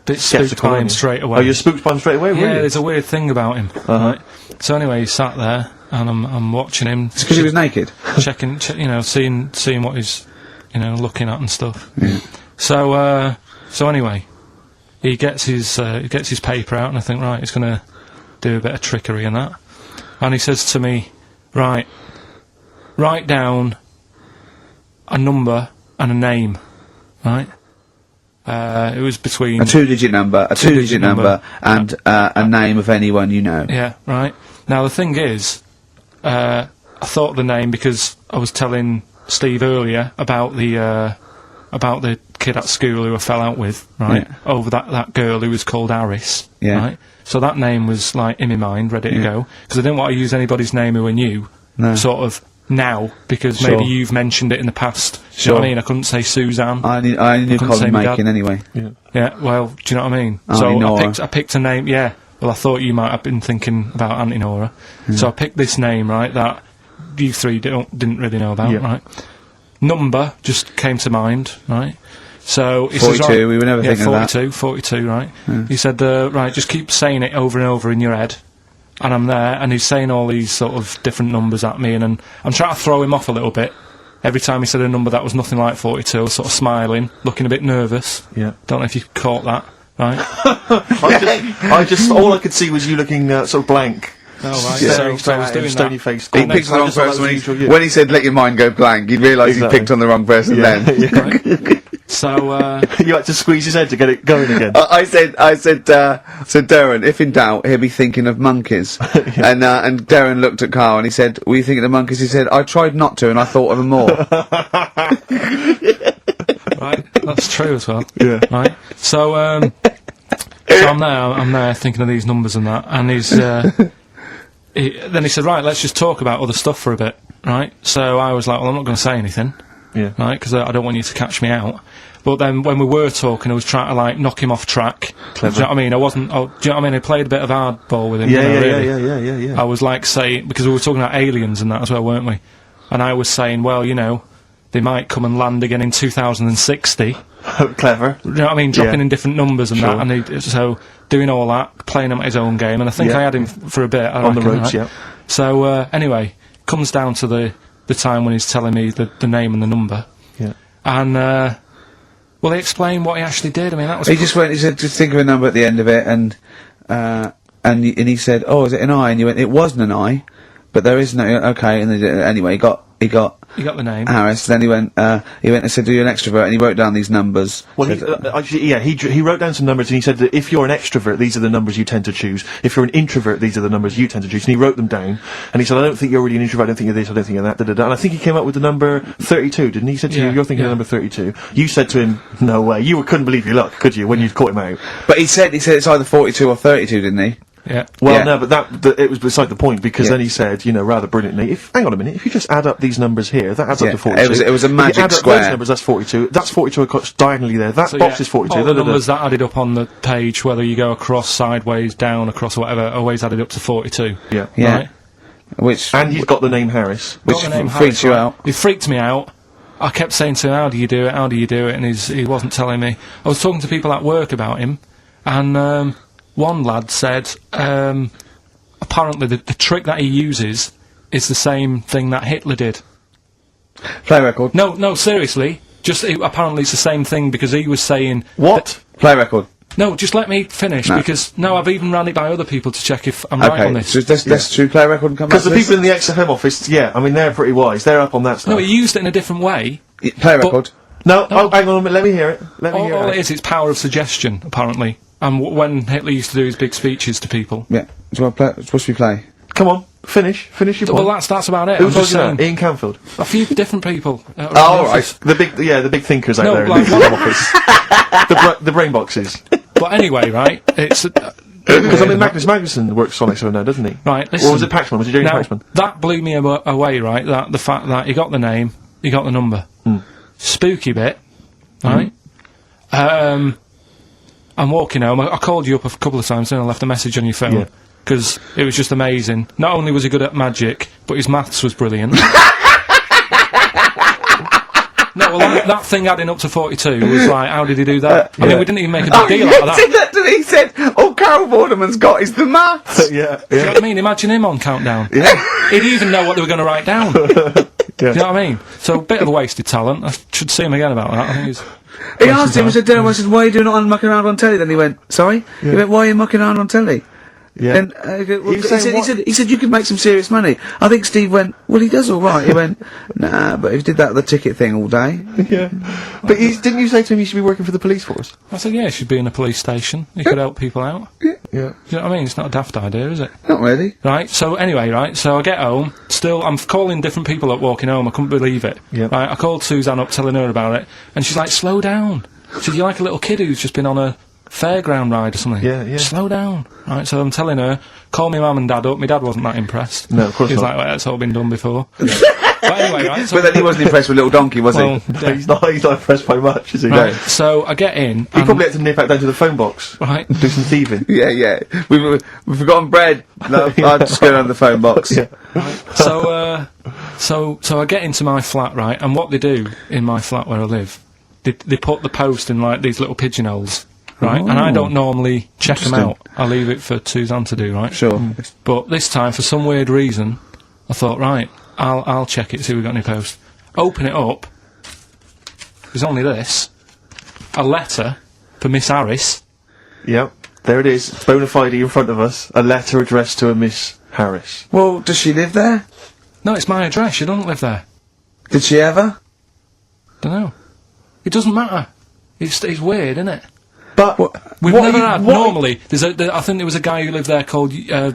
C: bit spooked
B: Sceptical,
C: by him
B: aren't you?
C: straight away.
B: Oh, you're spooked by him straight away,
C: Yeah,
B: really?
C: there's a weird thing about him, right? So anyway, he sat there, and I'm watching him.
A: It's because he was naked.
C: Checking, seeing what he's, looking at and stuff. Yeah. So anyway, he gets his paper out, and I think, right, he's gonna do a bit of trickery and that. And he says to me, right, write down a number and a name, right? It was between...
A: A 2-digit number, a 2-digit number, and a name of anyone you know.
C: Yeah, right. Now, the thing is, I thought of the name because I was telling Steve earlier about the kid at school who I fell out with, right?
A: Yeah.
C: Over that girl who was called Aris,
A: Yeah.
C: right? So that name was, like, in my mind, ready to go. Because I didn't want to use anybody's name who I knew, sort of, now, because maybe you've mentioned it in the past. Do you know what I mean? I couldn't say Suzanne.
A: I knew
C: couldn't say
A: Colin
C: my
A: Makin
C: dad.
A: anyway.
C: Yeah, well, do you know what I mean?
A: Auntie
C: So
A: Nora.
C: I picked a name, yeah. Well, I thought you might have been thinking about Auntie Nora. So I picked this name, right, that you three didn't really know about, right? Number just came to mind, right? So he
A: 42,
C: says, right,
A: we were never thinking of that.
C: 42, right? He said, right, just keep saying it over and over in your head. And I'm there, and he's saying all these sort of different numbers at me, and I'm trying to throw him off a little bit. Every time he said a number that was nothing like 42, I was sort of smiling, looking a bit nervous.
B: Yeah.
C: Don't know if you caught that, right?
B: All I could see was you looking sort of blank.
C: Oh, right.
B: Staring
C: So I was
B: straight at him,
C: doing
B: stony
C: that.
B: faced.
A: He picked the wrong person when he said let your mind go blank. You'd realise
B: Exactly.
A: he picked on the wrong person then.
C: Right. So,
B: You had to squeeze his head to get it going again.
A: I said, Darren, if in doubt, he'll be thinking of monkeys. And Darren looked at Carl and he said, were you thinking of monkeys? He said, I tried not to and I thought of them more.
C: right, that's true as well.
B: Yeah.
C: Right. So I'm there thinking of these numbers and that, and then he said, right, let's just talk about other stuff for a bit, right? So I was like, well, I'm not going to say anything,
B: Yeah.
C: right, because I don't want you to catch me out. But then when we were talking, I was trying to like knock him off track.
B: Clever.
C: Do you know what I mean? I wasn't. Oh, do you know what I mean? I played a bit of hardball with him.
B: Yeah,
C: you know,
B: yeah,
C: really.
B: yeah.
C: I was like saying, because we were talking about aliens and that as well, weren't we? And I was saying, well, you know, they might come and land again in 2060.
B: Clever.
C: You know what I mean? Dropping in different numbers and
B: Sure.
C: that. And so doing all that, playing him at his own game. And I think I had him for a bit.
B: On the ropes, yeah.
C: So anyway, comes down to the time when he's telling me the name and the number.
B: Yeah.
C: And well, he explained what he actually did. I mean, that was.
D: He just went. He said, "Just think of a number at the end of it," and he said, "Oh, is it an I?" And you went, "It wasn't an I, but there is no." Okay, and then, anyway, he got
C: the name.
D: Harris. Then he went and said, "Do you an extrovert?" And he wrote down these numbers.
B: Well, he wrote down some numbers and he said that if you're an extrovert, these are the numbers you tend to choose. If you're an introvert, these are the numbers you tend to choose. And he wrote them down. And he said, I don't think you're really an introvert, I don't think you're this, I don't think you're that, da-da-da. And I think he came up with the number 32, didn't he? He said to you, you're thinking of number 32. You said to him, no way. You couldn't believe your luck, could you, when you'd caught him out?
D: But he said it's either 42 or 32, didn't he?
C: Yeah.
B: Well, no, but it was beside the point, because then he said, you know, rather brilliantly, hang on a minute, if you just add up these numbers here, that adds up to 42.
D: It was a magic
B: if you add
D: square.
B: Up those numbers, that's 42. That's 42 across diagonally there. That
C: So,
B: box is 42.
C: All the numbers that added up on the page, whether you go across, sideways, down, across, or whatever, always added up to 42.
B: Yeah.
C: Right?
B: And he's got the name Harris.
D: Which
C: Got the name
D: freaks
C: Harris,
D: you
C: right?
D: out.
C: It freaked me out. I kept saying to him, how do you do it, how do you do it, and he wasn't telling me. I was talking to people at work about him, and one lad said, apparently the trick that he uses is the same thing that Hitler did.
D: Play record.
C: No, seriously. Apparently it's the same thing, because he was saying...
B: What?
D: Play record.
C: No, just let me finish, because... No, I've even ran it by other people to check if I'm right on this.
D: So let's do play record and come back
B: Because
D: to
B: the
D: this.
B: people in the XFM office, I mean, they're pretty wise. They're up on that stuff.
C: No, he used it in a different way.
D: Play record.
B: No, oh, hang on a minute, let me hear it.
C: All it is, it's power of suggestion, apparently. And when Hitler used to do his big speeches to people.
D: Yeah. Do you want to play? It's supposed to be play.
B: Come on, finish your point.
C: Well, that's about it.
B: Who
C: I'm
B: told
C: just
B: you
C: saying.
B: that? Ian Canfield.
C: A few different people.
D: Oh, right.
B: The big thinkers out
C: No,
B: there in
C: like
B: the XFM office. The brain boxes.
C: But anyway, right, it's...
B: Because I mean, Magnus Magnuson works on XFM now, doesn't he?
C: Right, listen.
B: Or was it Paxman? Was it Jerry
C: Now,
B: Paxman?
C: that blew me away, right, that the fact that he got the name, he got the number. Spooky bit, right? I'm walking home. I called you up a couple of times and I left a message on your phone. Because it was just amazing. Not only was he good at magic, but his maths was brilliant. No, well, that thing adding up to 42 was like, how did he do that? I mean, we didn't even make a big deal out of that.
D: He said, "Oh, Carol Vorderman's got is the maths."
C: Do you know what I mean? Imagine him on Countdown. He'd even know what they were going to write down. Do you know what I mean? So, a bit of a wasted talent. I should see him again about that. I think he's...
D: He asked him, he said, "I said, why are you doing it on mucking around on telly?" Then he went, "Sorry?" He went, "Why are you mucking around on telly?" And he said, "You could make some serious money." I think Steve went, "Well, he does all right." He went, "Nah, but he did that the ticket thing all day."
B: But didn't you say to him you should be working for the police force?
C: I said, yeah, he should be in a police station. He could help people out.
D: Yeah.
C: Do you know what I mean? It's not a daft idea, is it?
D: Not really.
C: Right, so anyway, right, so I get home, still, I'm calling different people up walking home, I couldn't believe it.
B: Yep.
C: Right, I called Suzanne up telling her about it, and she's like, slow down. She said, you're like a little kid who's just been on a fairground ride or something.
B: Yeah.
C: Slow down. Right, so I'm telling her, call my mum and dad up. My dad wasn't that impressed.
B: No, of course
C: He was
B: not.
C: like, well, that's all been done before. But anyway, right, so...
D: But then he wasn't impressed with Little Donkey, was
C: well,
D: he?
B: No, he's not impressed by much, is he?
C: right, so I get in,
B: He probably had to nip out down to the phone box.
C: right,
B: Do some thieving.
D: Yeah. We've forgotten bread. No, I'm just going on the phone box.
C: so I get into my flat, right, and what they do in my flat where I live, they put the post in like these little pigeonholes, right, and I don't normally check them out. I leave it for Suzanne to do, right?
D: Sure.
C: But this time, for some weird reason, I thought, right, I'll check it, see if we've got any post. Open it up. There's only this. A letter for Miss Harris.
B: Yep, there it is. Bona fide in front of us. A letter addressed to a Miss Harris.
D: Well, does she live there?
C: No, it's my address. She doesn't live there.
D: Did she ever?
C: Dunno. It doesn't matter. It's weird, isn't it?
B: But
C: We've never had. Normally, I think there was a guy who lived there called Yaki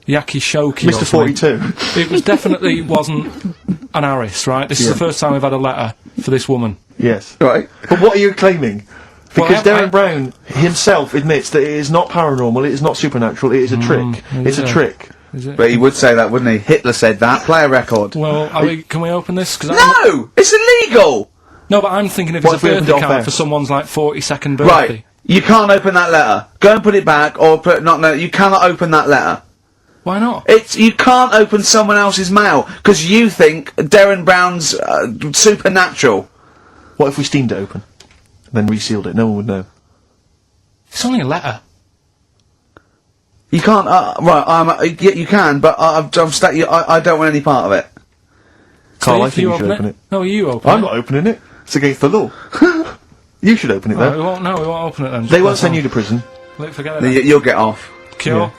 C: Shoki.
B: Mr. 42.
C: It was definitely wasn't an Harris, right? This is the first time we've had a letter for this woman.
B: Yes.
D: Right.
B: But what are you claiming? Because
C: Well,
B: Darren Brown himself admits that it is not paranormal, it is not supernatural, it is a trick. It's a trick.
C: Is it?
D: But he would say that, wouldn't he? Hitler said that. Play a record.
C: Well, can we open this? 'Cause
D: No! It's illegal!
C: No, but I'm thinking if
B: What
C: it's
B: if
C: a
B: we opened
C: birthday
B: it off
C: card
B: air?
C: for someone's, like, 42nd birthday.
D: Right. You can't open that letter. Go and put it back, or put no. You cannot open that letter.
C: Why not?
D: You can't open someone else's mail because you think Darren Brown's supernatural.
B: What if we steamed it open? And then resealed it? No one would know.
C: It's only a letter.
D: You can't. Right. Yeah, you can, but I don't want any part of it.
B: Carl, I
C: Steve,
B: think you should open it.
C: No, you open
B: I'm
C: it.
B: not opening it. It's against the law. You should open it,
C: No,
B: though.
C: we won't open it then.
B: They won't send you to prison.
C: Look, forget it.
D: You'll get off.
C: Cure?
B: Yeah.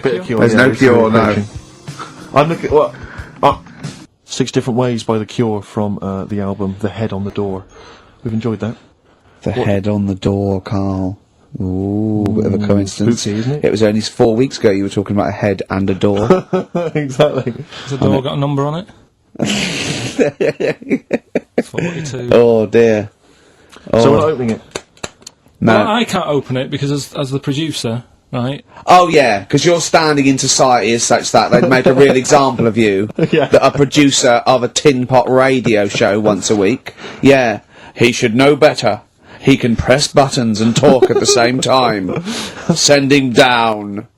C: Bit of cure?
D: There's no
B: it's
D: cure,
B: really
D: no.
B: approaching. I'm looking. What? 6 Different Ways by The Cure from the album The Head on the Door. We've enjoyed that.
D: The head on the door, Carl. Ooh, bit of a coincidence.
B: spooky, isn't it?
D: It was only 4 weeks ago you were talking about a head and a door.
B: Exactly.
C: Has the door got a number on it? 42.
D: Oh dear. Oh.
B: So we're not opening it.
D: No.
C: Well, I can't open it because as the producer, right?
D: Oh yeah, because your standing in society is such that they'd make a real example of you.
B: Yeah.
D: That a producer of a tin pot radio show once a week. Yeah, he should know better. He can press buttons and talk at the same time. Send him down.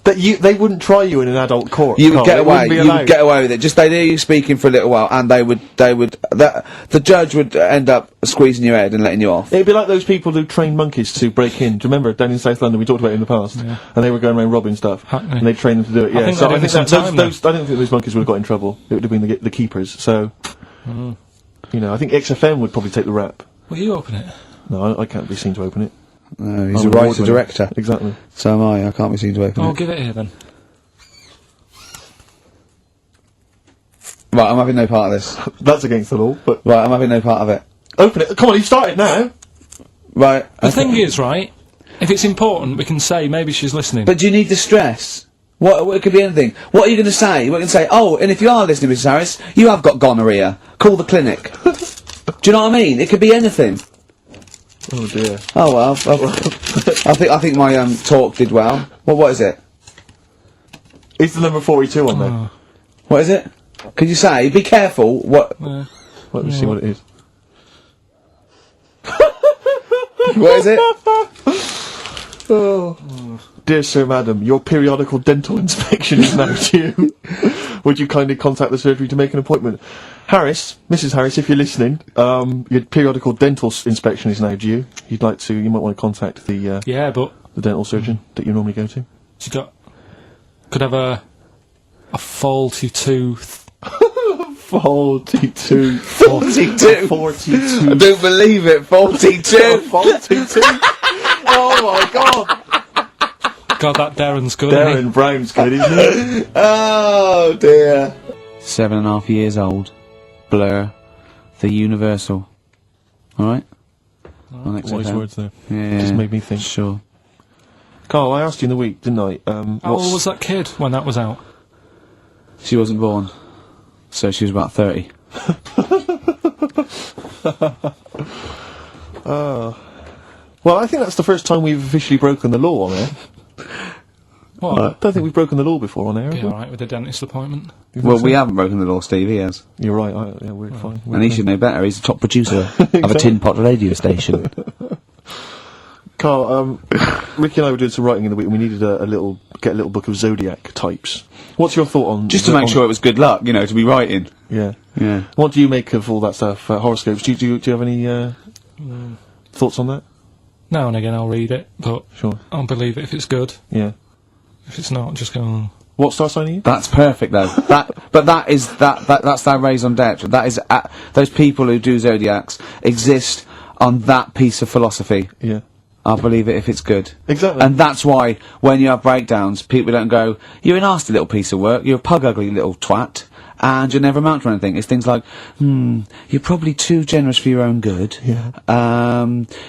B: They wouldn't try you in an adult court.
D: You would
B: Carl.
D: get
B: It
D: away.
B: wouldn't be
D: You
B: allowed.
D: would get away with it. Just they'd hear you speaking for a little while, and the judge would end up squeezing your head and letting you off.
B: It'd be like those people who train monkeys to break in. Do you remember down in South London? We talked about it in the past, and they were going around robbing stuff,
C: Hackney.
B: and they trained them to do it. Yeah,
C: think
B: so
C: they're
B: I think
C: doing some time
B: those I don't think those monkeys would have got in trouble. It would have been the keepers. So, you know, I think XFM would probably take the rap.
C: Will you open it?
B: No, I can't be seen to open it.
D: No, he's
B: I'm
D: a
B: an
D: writer
B: award-winner.
D: director.
B: Exactly.
D: So am I. I can't be seen to open
C: Oh,
D: it.
C: give it here then.
D: Right, I'm having no part of this.
B: That's against the law, but
D: Right, I'm having no part of it.
B: open it. Come on, you started now.
D: Right.
C: The thing is, right, if it's important, we can say maybe she's listening.
D: But do you need the stress? What it could be anything. What are you going to say? What are you going to say? Oh, and if you are listening, Mrs. Harris, you have got gonorrhea. Call the clinic. Do you know what I mean? It could be anything.
B: Oh dear.
D: Oh well. I think my talk did well. What is it?
B: Is the number 42 on there?
D: What is it? Could you say? Be careful. What?
B: Let me see what it is.
D: What is it?
B: Dear Sir, Madam, your periodical dental inspection is now due. Would you kindly contact the surgery to make an appointment? Harris, Mrs. Harris, if you're listening, your periodical dental inspection is now due. You might want to contact the
C: yeah, but
B: dental surgeon that you normally go to.
C: she could have a faulty tooth.
B: 42.
D: 42.
B: 42.
D: I don't believe it. 42.
B: 42. Oh my god.
C: God, that Darren's good. isn't he?
B: Darren Brown's good, isn't he?
D: Oh dear. 7.5 years old. Blur. The Universal. Alright? On
B: Wise
D: XFM.
B: words there.
D: Yeah.
B: Just made me think.
D: Sure.
B: Carl, I asked you in the week, didn't I?
C: How old was that kid when that was out?
D: She wasn't born. So she was about 30.
B: Well, I think that's the first time we've officially broken the law on air.
C: What?
B: I don't think we've broken the law before on air.
C: Be
B: have we?
C: alright with the dentist appointment.
D: Well, we haven't broken the law, Steve, he has.
B: You're right. Yeah, we're fine.
D: And he should know better. He's the top producer of a tin pot radio station.
B: Carl, Ricky and I were doing some writing in the week, and we needed get a little book of zodiac types. What's your thought on
D: Just to make sure it was good luck, you know, to be writing.
B: Yeah.
D: Yeah.
B: What do you make of all that stuff? Horoscopes. Do you have any thoughts on that?
C: Now and again I'll read it, but
B: Sure.
C: I'll believe it if it's good.
B: Yeah.
C: If it's not, just go, oh.
B: What star sign are you?
D: That's perfect, though. That's their raison d'etre. That is, those people who do zodiacs exist on that piece of philosophy.
B: Yeah.
D: I'll believe it if it's good.
B: Exactly.
D: And that's why, when you have breakdowns, people don't go, you're a nasty little piece of work, you're a pug-ugly little twat, and you never amount to anything. It's things like, you're probably too generous for your own good.
B: Yeah.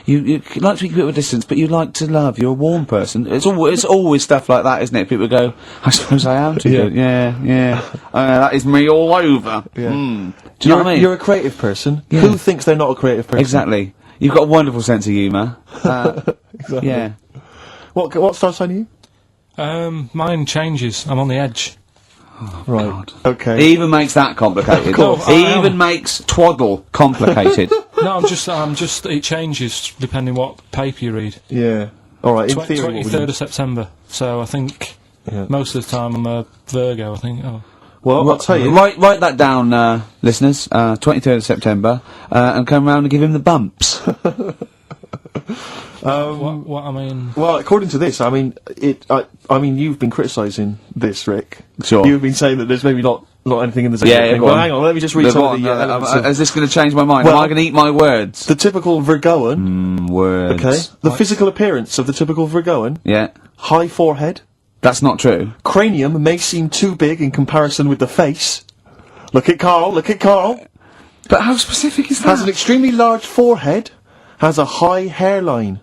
D: You like to keep people at a distance, but you like to love. You're a warm person. It's always stuff like that, isn't it? People go, I suppose I am too good. Yeah. That is me all over.
B: Yeah.
D: Do you know what I mean?
B: You're a creative person.
D: Yeah.
B: Who thinks they're not a creative person?
D: Exactly. You've got a wonderful sense of humour.
B: Exactly.
D: Yeah.
B: What star sign are you?
C: Mine changes. I'm on the edge.
B: Right.
A: God.
B: Okay.
A: He even makes that complicated.
C: Of course.
A: He
C: I
A: even
C: am.
A: makes twaddle complicated.
C: No, I'm just. It changes depending what paper you read.
B: Yeah. All right. In theory, what we
C: 23rd
B: do-
C: of September. So I think
B: Yeah.
C: most of the time I'm a Virgo. I think. Oh.
B: Well, I'll tell you.
A: Write that down, listeners. 23rd of September, and come round and give him the bumps.
C: What I mean.
B: Well, according to this, I mean, I mean, you've been criticising this, Rick.
A: Sure.
B: You've been saying that there's maybe not anything in the
A: Yeah,
B: thing.
A: go
B: Well,
A: on.
B: hang on, let me just read some of the elements of
A: is this going to change my mind?
B: Well,
A: Am I going to eat my words?
B: the typical Virgoan.
A: Words.
B: Okay. The physical appearance of the typical Virgoan:
A: Yeah.
B: high forehead,
A: That's not true.
B: cranium may seem too big in comparison with the face. Look at Carl. Look at Carl.
A: But how specific is
B: Has an extremely large forehead. Has a high hairline.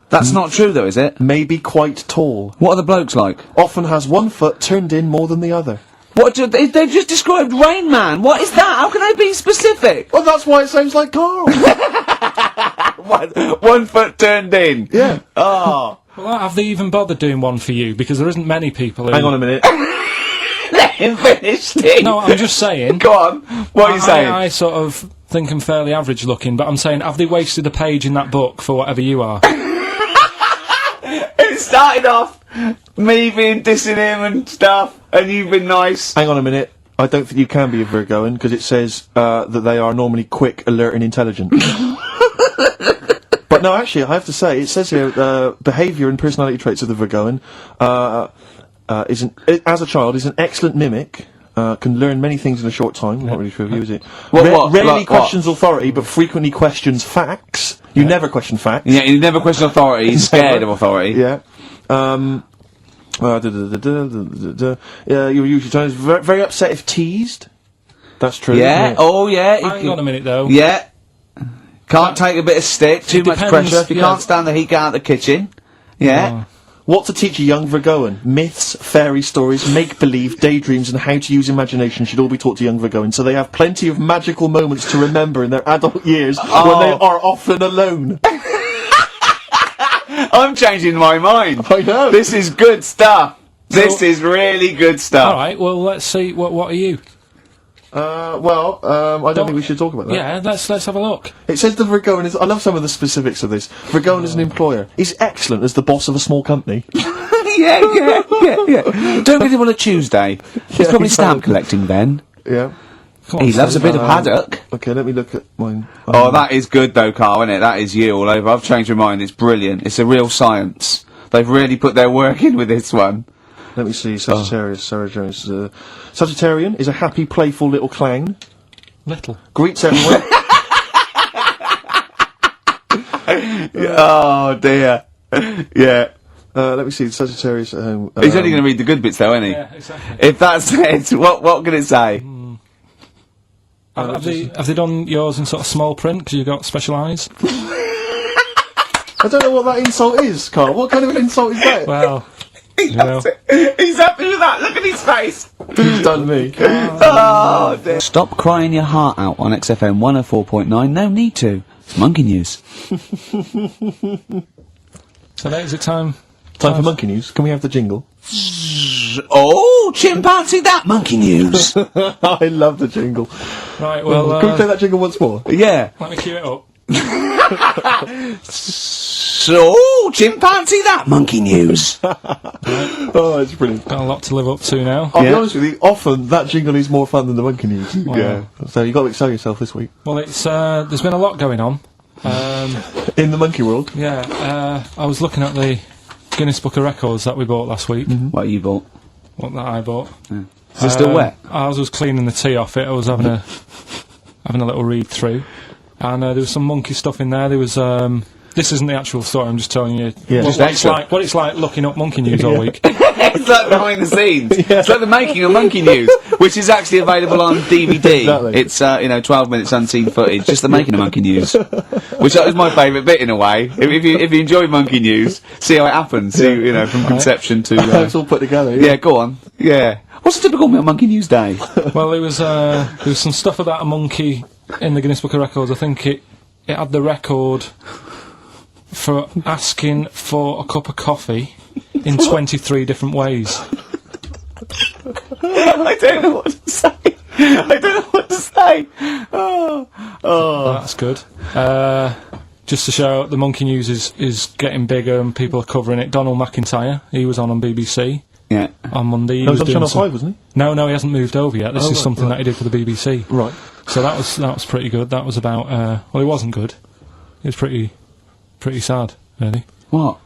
A: That's not true, though, is it?
B: May be quite tall.
A: What are the blokes like?
B: Often has one foot turned in more than the other.
A: They've just described Rain Man. What is that? How can they be specific?
B: Well, that's why it sounds like Carl.
A: 1 foot turned in.
B: Yeah.
A: Oh.
C: Well, have they even bothered doing one for you? Because there isn't many people who...
B: Hang on a minute.
A: Let him finish, Steve.
C: No, I'm just saying...
A: Go on. What are you saying?
C: I sort of think I'm fairly average looking, but I'm saying, have they wasted a page in that book for whatever you are?
A: It started off me being dissing him and stuff, and you've been nice.
B: Hang on a minute. I don't think you can be a Virgoan, because it says that they are normally quick, alert and intelligent. But no, actually, I have to say, it says here, behaviour and personality traits of the Virgoan, as a child, is an excellent mimic, can learn many things in a short time. Not really sure of you, is it?
A: What?
B: Rarely
A: Like what?
B: questions authority, but frequently questions facts. You never question facts.
A: Yeah, he never questions authority. He's scared of authority.
B: Yeah. Yeah, you're usually trying very, very upset if teased. That's true.
A: Yeah.
B: isn't it?
A: Oh, yeah.
C: Hang on a minute, though.
A: Yeah. Can't take a bit of stick. Too much
C: depends,
A: pressure. If you
C: yeah.
A: can't stand the heat, get out the kitchen. Yeah.
B: What to teach a young Virgoan? Myths, fairy stories, make-believe, daydreams, and how to use imagination should all be taught to young Virgoans, so they have plenty of magical moments to remember in their adult years when they are often alone.
A: I'm changing my mind.
B: I know.
A: This is good stuff. This is really good stuff.
C: Alright, well, let's see, what are you?
B: I don't think we should talk about that.
C: Yeah, let's have a look.
B: It says the Virgoan is... I love some of the specifics of this. Virgoan is an employer. He's excellent as the boss of a small company.
A: yeah. Don't get him on a Tuesday. He's probably stamp collecting then.
B: Yeah.
C: Come on,
A: He loves a
C: Steve.
A: bit of haddock.
B: Okay, let me look at mine.
A: Oh, that is good though, Carl, isn't it? That is you all over. I've changed my mind. It's brilliant. It's a real science. They've really put their work in with this one.
B: Let me see. Sagittarius. Sarah Jones. Sagittarian is a happy, playful little clown.
C: Little.
B: Greets everyone.
A: Oh dear. Yeah.
B: Let me see. Sagittarius.
A: He's only going to read the good bits though, isn't he?
C: Yeah, exactly.
A: If that's it, what can it say?
C: Have they done yours in sort of small print because you've got special eyes?
B: I don't know what that insult is, Carl. What kind of an insult is that?
C: Well,
A: He loves it. He's happy with that. Look at his face.
B: He's done me.
A: Oh, dear. Stop crying your heart out on XFM 104.9. No need to. It's monkey news.
C: so is it time?
B: Time for monkey news. Can we have the jingle?
A: Oh, chimpanzee, that monkey news.
B: I love the jingle.
C: Right, well,
B: Can we play that jingle once more?
A: Yeah.
C: let me cue it up.
A: So, chimpanzee, that monkey news.
B: Oh, it's brilliant.
C: Got a lot to live up to now.
B: I'll be
A: Yeah.
B: honest with you, often that jingle is more fun than the monkey news.
A: Yeah.
B: So you've got to excel yourself this week.
C: Well, it's there's been a lot going on.
B: In the monkey world.
C: Yeah, I was looking at the Guinness Book of Records that we bought last week.
A: What you bought?
C: What that I bought.
A: Is it still wet?
C: I was cleaning the tea off it. I was having a little read through, and there was some monkey stuff in there. There was this isn't the actual story. I'm just telling you
B: Yeah.
C: what,
B: Just
C: what it's like looking up monkey news all week.
A: It's like behind the scenes. It's like the making of Monkey News, which is actually available on DVD.
B: Exactly.
A: It's 12 minutes unseen footage, just the making of Monkey News, which is my favourite bit in a way. If you enjoy Monkey News, see how it happens. See, from conception to.
B: It's all put together.
A: Yeah, go on. Yeah. What's a typical Monkey News day?
C: Well, there was some stuff about a monkey in the Guinness Book of Records. I think it had the record for asking for a cup of coffee in 23 different ways.
A: I don't know what to say. I don't know what to say.
C: That's good. Just to show the Monkey News is getting bigger and people are covering it. Donald McIntyre, he was on BBC.
A: Yeah.
C: On Monday.
B: He was on Channel 5, wasn't he?
C: No, he hasn't moved over yet. This is something that he did for the BBC.
B: Right.
C: So that was pretty good. That was about, well, it wasn't good. It was pretty sad, really.
A: What?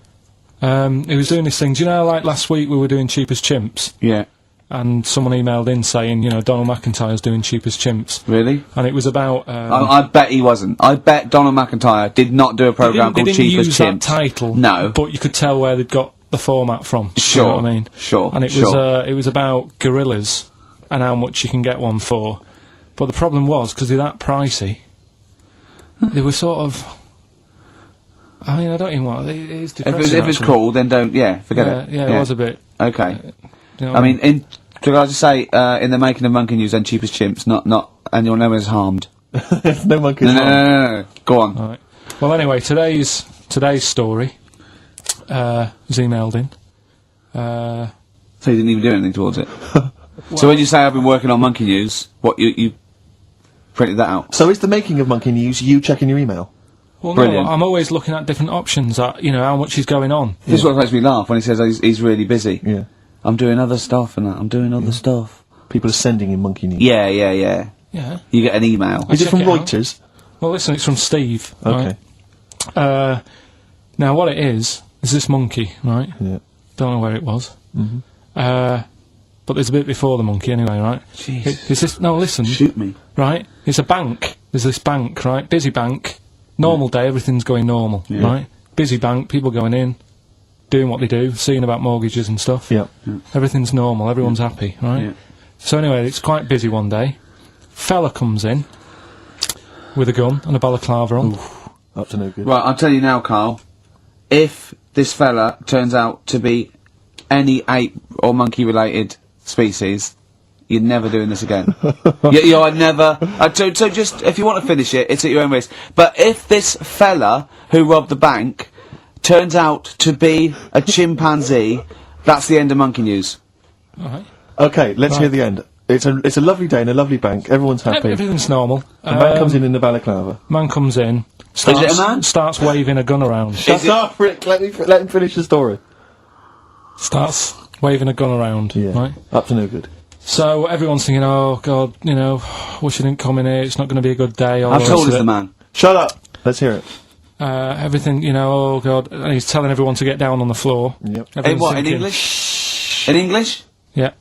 C: He was doing this thing. Do you know, like last week we were doing Cheap as Chimps?
A: Yeah.
C: And someone emailed in saying, Donald McIntyre's doing Cheap as Chimps.
A: Really?
C: And it was about...
A: I bet he wasn't. I bet Donald McIntyre did not do a programme called Cheap as Chimps.
C: They didn't use that title.
A: No.
C: But you could tell where they'd got the format from.
A: Sure.
C: You know what I mean?
A: Sure.
C: And it was about gorillas and how much you can get one for. But the problem was, because they're that pricey, they were sort of... I mean, I don't even want... It is depressing,
A: if it's cool, then don't... Yeah, forget it.
C: Yeah, it was a bit...
A: Okay.
C: You know
A: I mean, could I just say, in the making of Monkey News and Cheap as Chimps, not... And your name is harmed.
B: No monkeys harmed.
A: No. Go on.
C: All right. Well, anyway, today's story was emailed in.
A: So you didn't even do anything towards it? So when you say I've been working on Monkey News, what, you printed that out?
B: So is the making of Monkey News you checking your email?
C: Well,
A: Brilliant.
C: no, I'm always looking at different options, how much is going on.
A: This is what makes me laugh, when he says he's really busy.
B: Yeah.
A: I'm doing other stuff and that, I'm doing other stuff.
B: People are sending in Monkey News.
A: Yeah.
C: Yeah.
A: You get an email.
B: Is it
C: check
B: from
C: it out.
B: Reuters?
C: Well, listen, it's from Steve.
B: Okay.
C: Right? Now, what it is this monkey, right?
B: Yeah.
C: Don't know where it was. But there's a bit before the monkey anyway, right?
A: Jeez.
C: No, listen.
A: Shoot me.
C: Right? It's a bank. There's this bank, right? Busy bank. Normal day, everything's going normal, right? Busy bank, people going in, doing what they do, seeing about mortgages and stuff.
B: Yeah.
C: Everything's normal, everyone's happy, right?
A: Yeah.
C: So anyway, it's quite busy one day. Fella comes in with a gun and a balaclava on.
B: Up to no good.
A: Right, I'll tell you now, Carl. If this fella turns out to be any ape or monkey-related species, you're never doing this again. I'd never... so just, if you want to finish it, it's at your own risk. But if this fella who robbed the bank turns out to be a chimpanzee, that's the end of Monkey News.
C: Alright.
B: Okay, let's hear the end. It's a lovely day in a lovely bank. Everyone's happy.
C: Everything's normal.
B: A man comes in the balaclava.
C: Man comes in,
A: Is it a man?
C: starts waving a gun around.
B: Shut up, Rick. Let him finish the story.
C: Starts waving a gun around,
B: Yeah.
C: right?
B: Up to no good.
C: So everyone's thinking, oh God, wish he didn't come in here, it's not going to be a good day.
A: How tall is the man?
B: Shut up. Let's hear it.
C: Everything, oh God, and he's telling everyone to get down on the floor.
B: Yep.
A: In
C: Everyone's
A: what, in
C: thinking-
A: English? In English?
C: Yeah.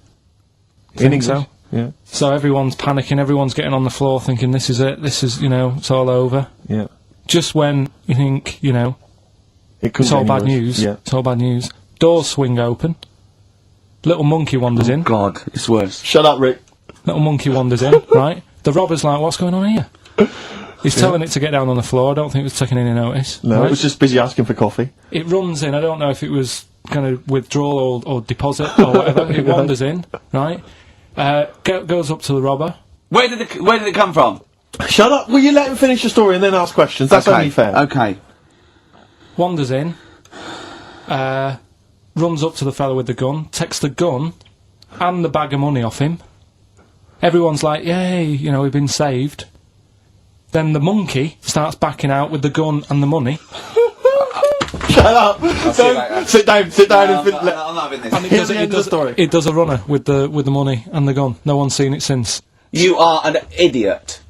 B: In
C: Think
B: English.
C: so.
B: Yeah.
C: So everyone's panicking, everyone's getting on the floor thinking, this is it, it's all over.
B: Yeah.
C: Just when you think,
B: It could
C: it's all bad news,
B: Yeah.
C: it's all bad news, doors swing open, little monkey wanders in,
A: God, it's worse.
B: Shut up, Rick.
C: little monkey wanders in, right? The robber's like, what's going on here? He's telling it to get down on the floor, I don't think it was taking any notice.
B: No,
C: right?
B: it was just busy asking for coffee.
C: It runs in, I don't know if it was kind of withdrawal or deposit or whatever, it wanders in, right? Goes up to the robber.
A: Where did it come from?
B: Shut up. Will you let him finish the story and then ask questions? That's only fair.
A: Okay.
C: Wanders in, runs up to the fellow with the gun, takes the gun and the bag of money off him. Everyone's like, yay, we've been saved. Then the monkey starts backing out with the gun and the money.
B: Shut up. Don't. Sit down and
A: I'm not having this.
C: And
B: Here's the end of the story.
C: It does a runner with the money and the gun. No one's seen it since.
A: You are an idiot.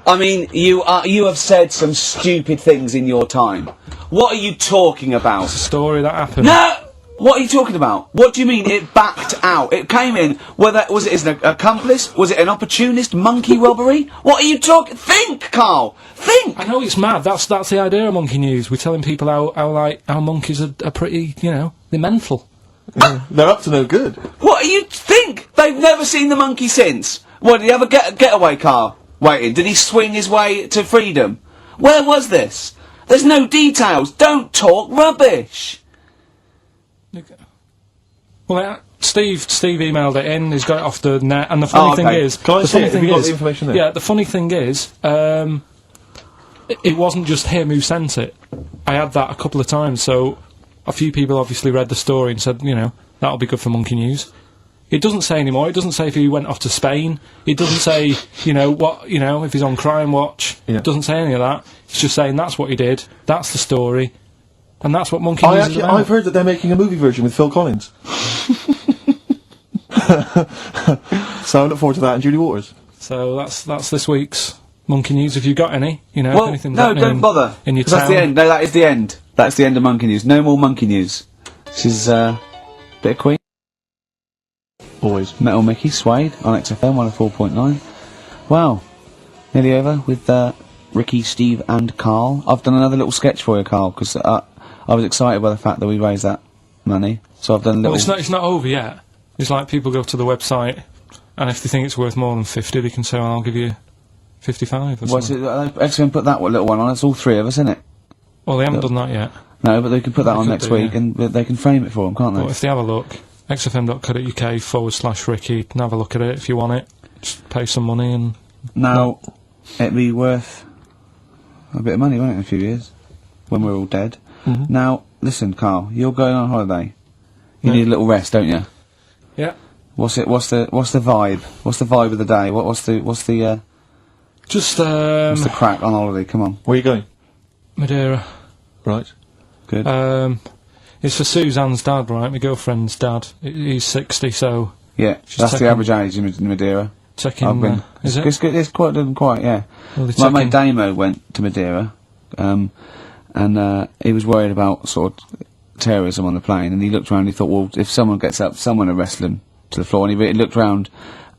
A: I mean, you have said some stupid things in your time. What are you talking about?
C: It's a story that happened.
A: No! What are you talking about? What do you mean it backed out? It came in, was it an accomplice? Was it an opportunist monkey robbery? What are you talking? Think, Carl! Think!
C: I know it's mad. That's the idea of Monkey News. We're telling people how monkeys are pretty, they're mental.
B: Yeah. They're up to no good.
A: What do you think? They've never seen the monkey since. What, did he have a getaway car waiting? Did he swing his way to freedom? Where was this? There's no details. Don't talk rubbish.
C: Well, Steve emailed it in. He's got it off the net, and the funny thing is,
B: Can I
C: the
B: see
C: funny
B: it? Have
C: thing
B: you got
C: is,
B: the information there?
C: yeah, the funny thing is, it wasn't just him who sent it. I had that a couple of times, so a few people obviously read the story and said, that'll be good for Monkey News. It doesn't say anymore. It doesn't say if he went off to Spain. It doesn't say, if he's on Crime Watch.
B: Yeah.
C: It doesn't say any of that. It's just saying that's what he did. That's the story. And that's what Monkey News is about.
B: I've heard that they're making a movie version with Phil Collins. So I look forward to that and Julie Waters.
C: So that's this week's Monkey News. If you've got any,
D: Well,
C: anything
D: no, don't bother.
C: in your
D: 'Cause that's
C: town.
D: the end. No, that is the end. That's the end of Monkey News. No more Monkey News. This is, bit of Queen.
B: Always.
D: Metal Mickey, Suede, on XFM 104.9. Wow. Nearly over with, Ricky, Steve and Karl. I've done another little sketch for you, Karl, because, I was excited by the fact that we raised that money. So I've done a little...
C: Well, it's not over yet. It's like people go to the website, and if they think it's worth more than 50, they can say, I'll give you 55 or
D: What's
C: something.
D: it? XFM put that little one on. It's all three of us, isn't it?
C: Well, they haven't done that yet.
D: No, but they can put that on
C: could
D: next
C: do,
D: week,
C: yeah.
D: and they can frame it for them, can't they?
C: But if they have a look, xfm.co.uk/Ricky, and have a look at it if you want it. Just pay some money and...
D: Now, it'd be worth a bit of money, won't it, in a few years? When we're all dead.
B: Mhm.
D: Now, listen, Karl, you're going on holiday. You
C: Yeah.
D: need a little rest, don't you?
C: Yeah.
D: What's the vibe? What's the vibe of the day? What's the
C: Just,
D: crack on holiday? Come on.
B: Where are you going?
C: Madeira.
B: Right.
D: Good.
C: It's for Suzanne's dad, right? My girlfriend's dad. He's 60, so
D: yeah,
C: she's
D: that's the
C: taking-
D: average age in Madeira.
C: taking...
D: I've been.
C: is it?
D: It's quite, yeah.
C: Well, they're
D: My mate
C: taking-
D: Damo went to Madeira, and he was worried about sort of terrorism on the plane, and he looked around and he thought, well, if someone gets up, someone will wrestle him to the floor, and he looked round,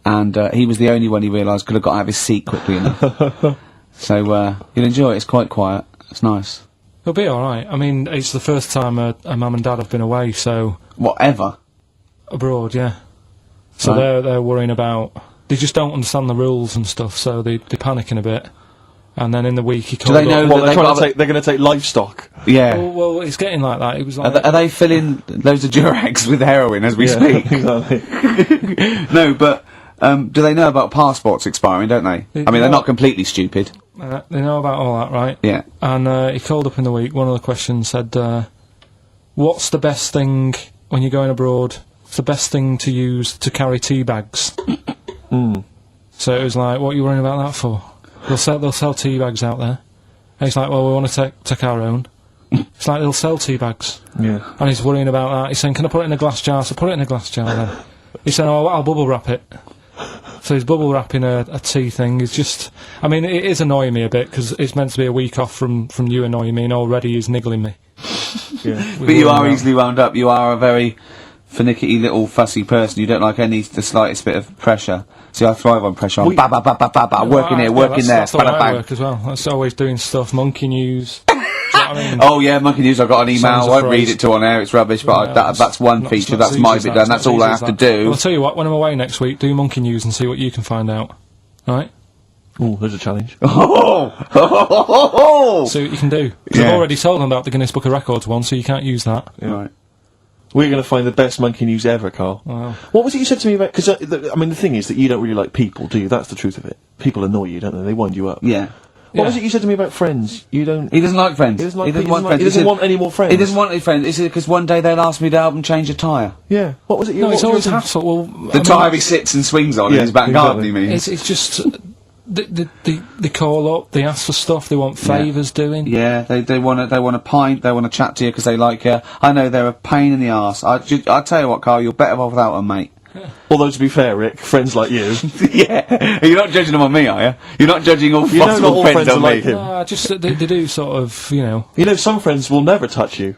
D: and he was the only one he realised could have got out of his seat quickly enough. So, you'll enjoy it, it's quite quiet, it's nice.
C: It'll be alright. I mean, it's the first time a mum and dad have been away, so...
D: Whatever.
C: Abroad, yeah. So
D: Right.
C: they're worrying about... They just don't understand the rules and stuff, so they're panicking a bit. And then in the week he called
D: they know
C: up...
D: that
B: Well,
D: they've got
B: they're going to take livestock.
D: Yeah.
C: Well, it's getting like that. It was like...
D: Are they filling loads of Durags with heroin as we speak?
B: Exactly.
D: No, but do they know about passports expiring, don't they? I mean, they're not completely stupid.
C: they know about all that, right?
D: Yeah.
C: And he called up in the week. One of the questions said, what's the best thing when you're going abroad? What's the best thing to use to carry tea bags? So it was like, what are you worrying about that for? They'll sell tea bags out there. And he's like, well, we want to take our own. It's like they'll sell tea bags.
B: Yeah.
C: And he's worrying about that. He's saying, can I put it in a glass jar? So put it in a glass jar then. He's saying, oh, I'll bubble wrap it. So he's bubble wrapping a tea thing. It's just... I mean, it is annoying me a bit, because it's meant to be a week off from you annoying me, and already he's niggling me.
B: Yeah.
D: But you are easily wound up. You are a very finicky little fussy person. You don't like the slightest bit of pressure. See, I thrive on pressure. I'm working here, working there.
C: That's the way I
D: bang.
C: work as well. That's always doing stuff. Monkey news. Do you know what I mean?
D: Oh yeah, Monkey News. I got an email.
C: Sounds
D: I won't
C: a
D: read
C: phrase.
D: it to on air. It's rubbish. But
C: Well,
D: that's one
C: not-
D: feature.
C: it's not
D: That's
C: as
D: my
C: easy
D: bit
C: as
D: done.
C: that.
D: That's
C: It's not
D: all
C: as
D: I
C: easy
D: have
C: as
D: to
C: that.
D: do.
C: Well, I'll tell you what. When I'm away next week, do Monkey News and see what you can find out. Right?
B: Oh, there's a challenge.
D: Oh!
C: See what you can do. 'Cause
D: Yeah.
C: I've already told them about the Guinness Book of Records one, so you can't use that.
D: Right.
B: We're going to find the best Monkey News ever, Carl.
C: Wow.
B: What was it you said to me about... Because, I mean, the thing is that you don't really like people, do you? That's the truth of it. People annoy you, don't they? They wind you up.
D: Yeah.
B: What
C: Yeah.
B: was it you said to me about friends? You don't...
D: He doesn't like friends.
B: He doesn't like-
D: want friends.
B: he doesn't want any more friends.
D: He doesn't want any friends. It's because one day they'll ask me to help them change a tyre.
B: Yeah. What was it you...
C: No,
B: what
C: it's
B: was
C: always
B: your-
C: hassle. Well,
D: The tyre he sits and swings on in
B: Yeah,
D: his back garden,
B: exactly.
D: he means.
C: It's just... They call up, they ask for stuff, they want favours doing.
D: Yeah, they want a pint, they want to chat to you because they like you. I know they're a pain in the arse. I tell you what, Carl, you're better off without them, mate.
B: Although, to be fair, Rick, friends like you...
D: Yeah, you're not judging them on me, are you? You're not judging all
B: You know not
D: possible
B: all
D: friends
B: friends are
D: on
B: like
D: me.
B: him.
C: Just they do sort of, you know...
B: You know, some friends will never touch you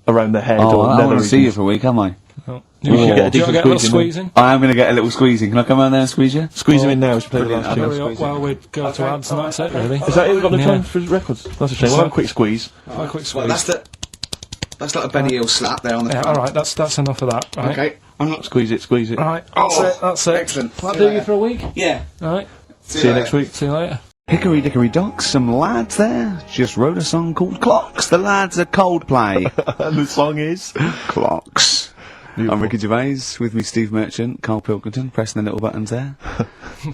B: around the head
D: Oh,
B: or
D: I
B: nether
D: want to see you
B: regions.
D: for a week, am I?
C: Oh.
B: You should get a
C: Do you want to
B: decent
C: get a little
B: squeeze in
C: squeezing?
D: I am going to get a little squeezing. Can I come around there and squeeze you?
B: Squeeze him in now as we play the
D: Brilliant.
B: last tune.
C: Hurry up while we go to ads and that's it, really.
B: Is that it? We've got no
C: Yeah.
B: time for records. That's a shame. We'll have a quick squeeze.
C: A quick squeeze.
D: That's like a Benny Hill slap there on the
C: Yeah, alright, that's enough of that, right?
D: Okay, I'm not...
B: Squeeze it, squeeze it.
C: Right,
D: Oh,
C: that's it.
D: excellent.
C: That'll do you for a week?
D: Yeah.
C: Alright,
B: See you next week.
C: see you later.
A: Hickory dickory dock, some lads there just wrote a song called Clocks. The lads are Coldplay.
B: And the song is...
A: Clocks. I'm Ricky Gervais, with me Steve Merchant, Karl Pilkington, pressing the little buttons there.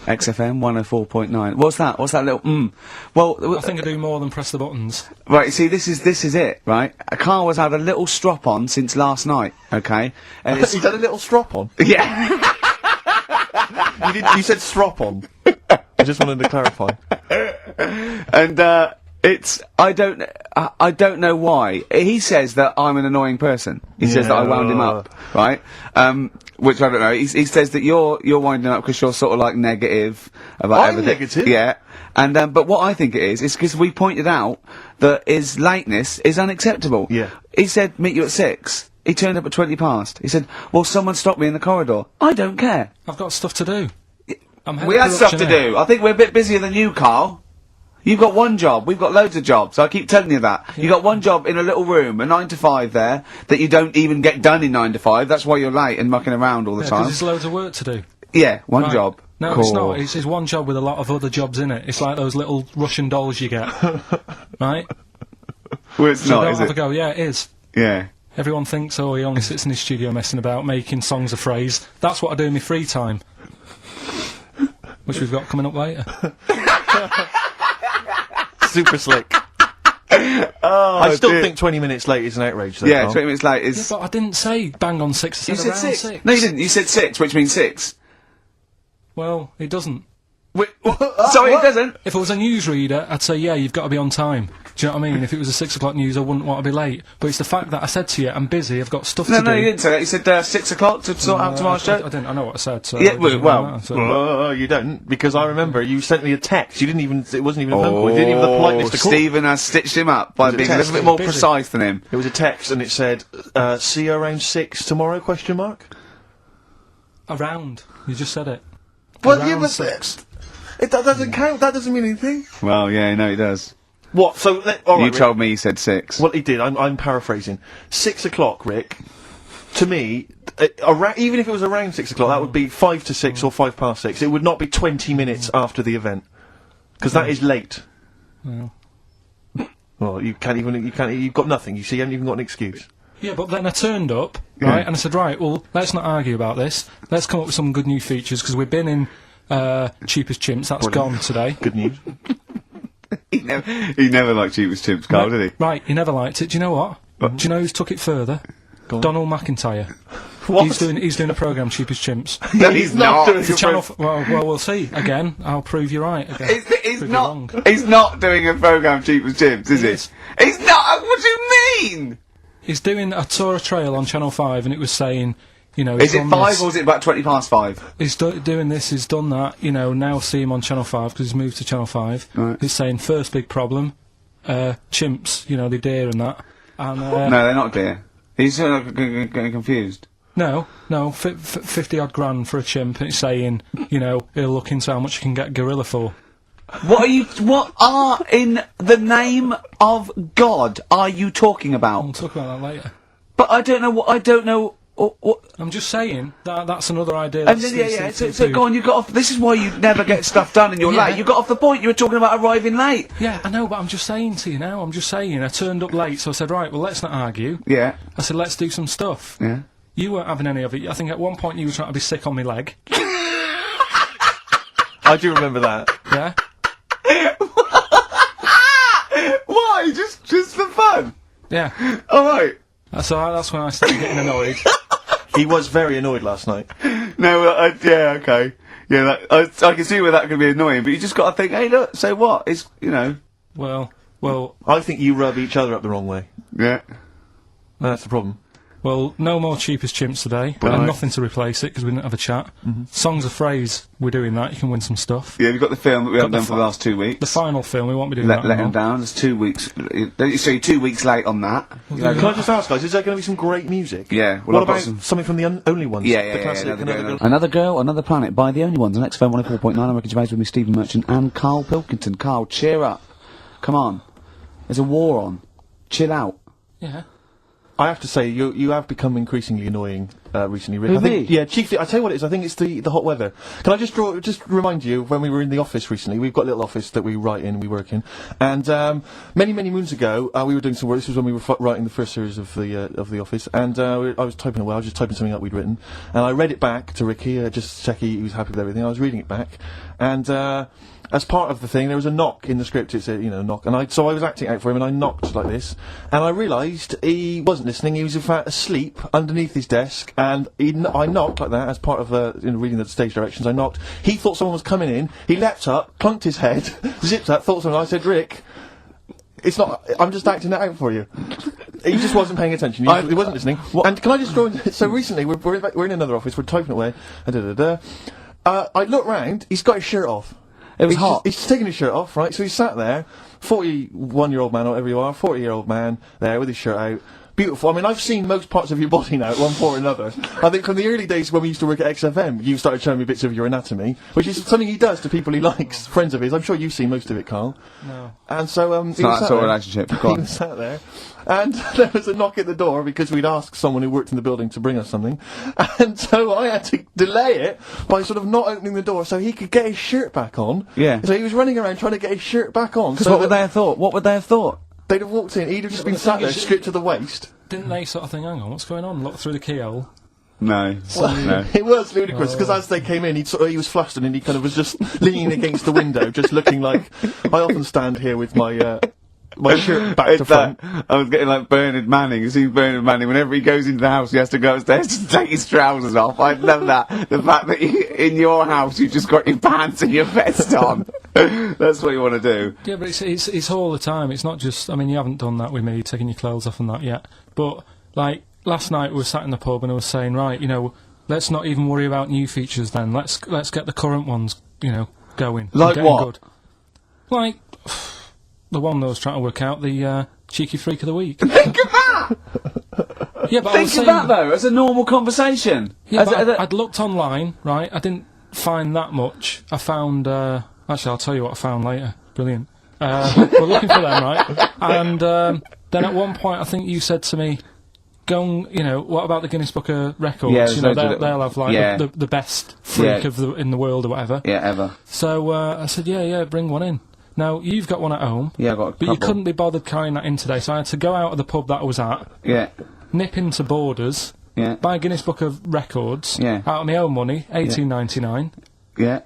A: XFM 104.9. What's that? What's that little Well,
C: I think I do more than press the buttons.
A: right, see, this is it, right? Karl has had a little strop on since last night, okay? And it's...
B: He's had a little strop on.
A: yeah.
B: You said strop on. I just wanted to clarify.
A: And, I don't know why. He says that I'm an annoying person. He says that I wound him up, right? Which I don't know. He says that you're winding up because you're sort of like negative about
B: I'm
A: everything.
B: negative?
A: Yeah. And, but what I think it is because we pointed out that his lateness is unacceptable.
B: Yeah.
A: He said, meet you at 6. He turned up at 20 past. He said, well, someone stopped me in the corridor. I don't care.
C: I've got stuff to do.
A: We had stuff to do. I think we're a bit busier than you, Karl. You've got one job, we've got loads of jobs, I keep telling you that. You've got one job in a little room, a 9 to 5 there, that you don't even get done in 9 to 5, that's why you're late and mucking around all the
C: Because
A: time.
C: there's loads of work to do.
A: Yeah, one
C: Right.
A: job.
C: No,
A: Cool.
C: it's not. It's one job with a lot of other jobs in it. It's like those little Russian dolls you get. Right?
A: Well, it's
C: So
A: not,
C: don't
A: is
C: have a
A: it?
C: go. Yeah, it is.
A: Yeah.
C: Everyone thinks, oh, he only sits in his studio messing about, making songs a phrase. That's what I do in my free time. Which we've got coming up later.
B: Super slick. I still think 20 minutes late is an outrage, though.
A: Yeah,
B: Karl.
A: 20 minutes late
C: Yeah,
A: is...
C: but I didn't say bang on 6, I
A: You
C: said
A: said
C: around
A: 6.
C: 6.
A: No, you didn't, you said 6, which means 6.
C: Well, it doesn't.
A: Wait, sorry, it doesn't.
C: If I was a newsreader, I'd say, yeah, you've got to be on time. Do you know what I mean? If it was a 6 o'clock news, I wouldn't want to be late. But it's the fact that I said to you, I'm busy, I've got stuff to do.
A: No, you didn't say that, you said 6 o'clock to sort out tomorrow's
C: I
A: show.
C: didn't, I know what I said, so...
A: Yeah,
C: it doesn't
A: well,
C: matter, so-
B: You don't, because I remember you sent me a text. You didn't even. It wasn't even a phone call. You didn't even have the politeness to call.
A: Stephen has stitched him up by
B: Was it
A: being a
B: text?
A: little bit more
C: Busy.
A: precise than him.
B: It was a text, and it said, "See you around 6 tomorrow?" Question mark.
C: Around. You just said it.
B: Well,
C: Around
B: yeah, but
C: 6.
B: that doesn't count. That doesn't mean anything.
A: Well, yeah, no, he does.
B: What? So, all right,
A: You
B: Rick.
A: told me you said 6.
B: Well, he did. I'm paraphrasing. 6 o'clock, Rick. To me, even if it was around 6 o'clock, that would be 5 to 6 or 5 past 6. It would not be 20 minutes after the event, because that is late.
C: Well.
B: Well, you can't even. You've got nothing. You see, you haven't even got an excuse.
C: Yeah, but then I turned up, right, and I said, right, well, let's not argue about this. Let's come up with some good new features, because we've been in Cheap as Chimps. That's gone today.
B: Good news.
A: He never liked Cheap as Chimps, Karl, did he?
C: Right, he never liked it. Do you know what? Do you know who's took it further?
B: on.
C: Donald McIntyre.
B: What?
C: He's doing a programme, Cheap as Chimps.
A: No, he's not.
B: doing
C: The
B: a
C: channel. Well, we'll see. Again, I'll prove you right. Again.
A: He's
C: Prove you
A: not.
C: wrong.
A: He's not doing a program Cheap as Chimps, is
C: He
A: he?
C: is.
A: He's not. What do you mean?
C: He's doing a tour of trail on Channel 5, and it was saying, you know,
A: Is
C: he's
A: it
C: done
A: 5
C: this,
A: or is it about 20 past 5?
C: he's doing this, he's done that, you know, now see him on Channel 5 because he's moved to Channel 5.
A: Right.
C: He's saying first big problem, chimps, you know, they deer and that. And,
A: No, they're not dear. He's getting confused.
C: No, 50 odd grand for a chimp, and it's saying, you know, he'll look into how much you can get gorilla for.
A: What are in the name of God are you talking about?
C: We'll talk about that later.
A: But I don't know what.
C: I'm just saying that that's another idea.
A: And
C: that's
A: then,
C: the
A: yeah.
C: thing
A: So
C: to
A: go
C: do.
A: on. You got off. This is why you never get stuff done and you're
C: Yeah.
A: late. You got off the point. You were talking about arriving late.
C: Yeah, I know, but I'm just saying to you now. I'm just saying. I turned up late, so I said, right, well, let's not argue.
A: Yeah.
C: I said, let's do some stuff.
A: Yeah.
C: You weren't having any of it. I think at one point you were trying to be sick on my leg.
B: I do remember that.
C: Yeah.
A: Why? Just for fun.
C: Yeah.
A: All right.
C: So that's when I started getting annoyed.
B: He was very annoyed last night.
A: No. Yeah. Okay. Yeah. I can see where that could be annoying, but you just got to think. Hey, look. So what? It's
C: Well,
B: I think you rub each other up the wrong way.
A: Yeah.
B: That's the problem.
C: no more Cheap as Chimps today.
A: Right.
C: And nothing to replace it because we didn't have a chat. Songs of phrase, we're doing that. You can win some stuff.
A: Yeah. We've got the film that we haven't
C: the
A: done for the last 2 weeks.
C: The final film, we won't be doing
A: Let
C: that
A: him
C: anymore.
A: down. It's 2 weeks. So you're 2 weeks late on that.
B: Can I just ask, guys, is there going to be some great music?
A: Yeah, well,
B: What
A: I've got
B: about
A: some-
B: something from the Only Ones?
A: Yeah,
B: The classic,
A: Another Girl, Another Planet by The Only Ones on XFM 104.9. I'm Ricky Gervais with me, Stephen Merchant and Karl Pilkington. Karl, cheer up. Come on. There's a war on. Chill out.
C: Yeah.
B: I have to say, you have become increasingly annoying recently, Rick.
A: Who,
B: I think,
A: me?
B: yeah, chiefly. I tell you what it is. I think it's the hot weather. Can I just remind you of when we were in the office recently? We've got a little office that we write in, we work in, and many moons ago, we were doing some work. This was when we were writing the first series of the office, and I was typing away. I was just typing something up we'd written, and I read it back to Ricky just to check he was happy with everything. I was reading it back, and. As part of the thing, there was a knock in the script. It said, knock, and so I was acting out for him, and I knocked like this, and I realised he wasn't listening. He was in fact asleep underneath his desk, and I knocked like that as part of reading the stage directions. I knocked. He thought someone was coming in. He leapt up, clunked his head, zipped up, thought someone. I said, Rick, it's not. I'm just acting it out for you. He just wasn't paying attention. He wasn't listening. And can I just throw in? So recently, we're in another office. We're typing away. I look round. He's got his shirt off.
A: It was hot.
B: He's taking his shirt off, right? So he's sat there, 41-year-old man, or whatever you are, 40-year-old man, there with his shirt out. Beautiful. I mean, I've seen most parts of your body now, at one point or another. I think from the early days when we used to work at XFM, you started showing me bits of your anatomy, which is something he does to people he likes, friends of his. I'm sure you've seen most of it, Carl.
C: No.
B: And so,
A: It's not that sort of relationship. Go
B: he
A: on.
B: was sat there, and there was a knock at the door because we'd asked someone who worked in the building to bring us something, and so I had to delay it by sort of not opening the door so he could get his shirt back on.
A: Yeah.
B: So he was running around trying to get his shirt back on.
A: Because
B: So
A: what would they have thought? What would they have thought?
B: they'd have walked in, he'd have just been
C: the
B: sat
C: thing
B: there,
C: is-
B: stripped to the waist.
C: Didn't they sort of think, hang on, what's going on? Look through the keyhole.
A: No. No.
B: It was ludicrous because as they came in, he was flustered and he kind of was just leaning against the window, just looking like I often stand here with my shirt back to front.
A: I was getting like Bernard Manning. You see Bernard Manning, whenever he goes into the house, he has to go upstairs to take his trousers off. I love that. The fact that in your house, you've just got your pants and your vest on. That's what you want to do.
C: Yeah, but it's all the time. It's not just. I mean, you haven't done that with me, taking your clothes off and that yet. But like last night, we were sat in the pub and I was saying, right, let's not even worry about new features. Then let's get the current ones, going.
A: Like
C: and getting
A: what?
C: Good. Like the one that I was trying to work out, the cheeky freak of the week.
A: Think of that!
C: Yeah, but I was
A: Think of
C: saying,
A: that, though, as a normal conversation.
C: Yeah,
A: As
C: but
A: a-
C: I'd looked online, right? I didn't find that much. I found. Actually, I'll tell you what I found later. Brilliant. We're looking for them, right? And then at one point, I think you said to me, "Go and, what about the Guinness Book of Records?
A: Yeah, there's loads of
C: they'll have like
A: yeah.
C: the best freak
A: Yeah.
C: in the world or whatever."
A: Yeah, ever.
C: So I said, "Yeah, bring one in." Now you've got one at home.
A: Yeah, I've got a
C: But you
A: couple.
C: couldn't be bothered carrying that in today, so I had to go out of the pub that I was at,
A: Yeah.
C: nip into Borders,
A: Yeah.
C: buy a Guinness Book of Records,
A: Yeah.
C: out of my own money, $18.99.
A: Yeah.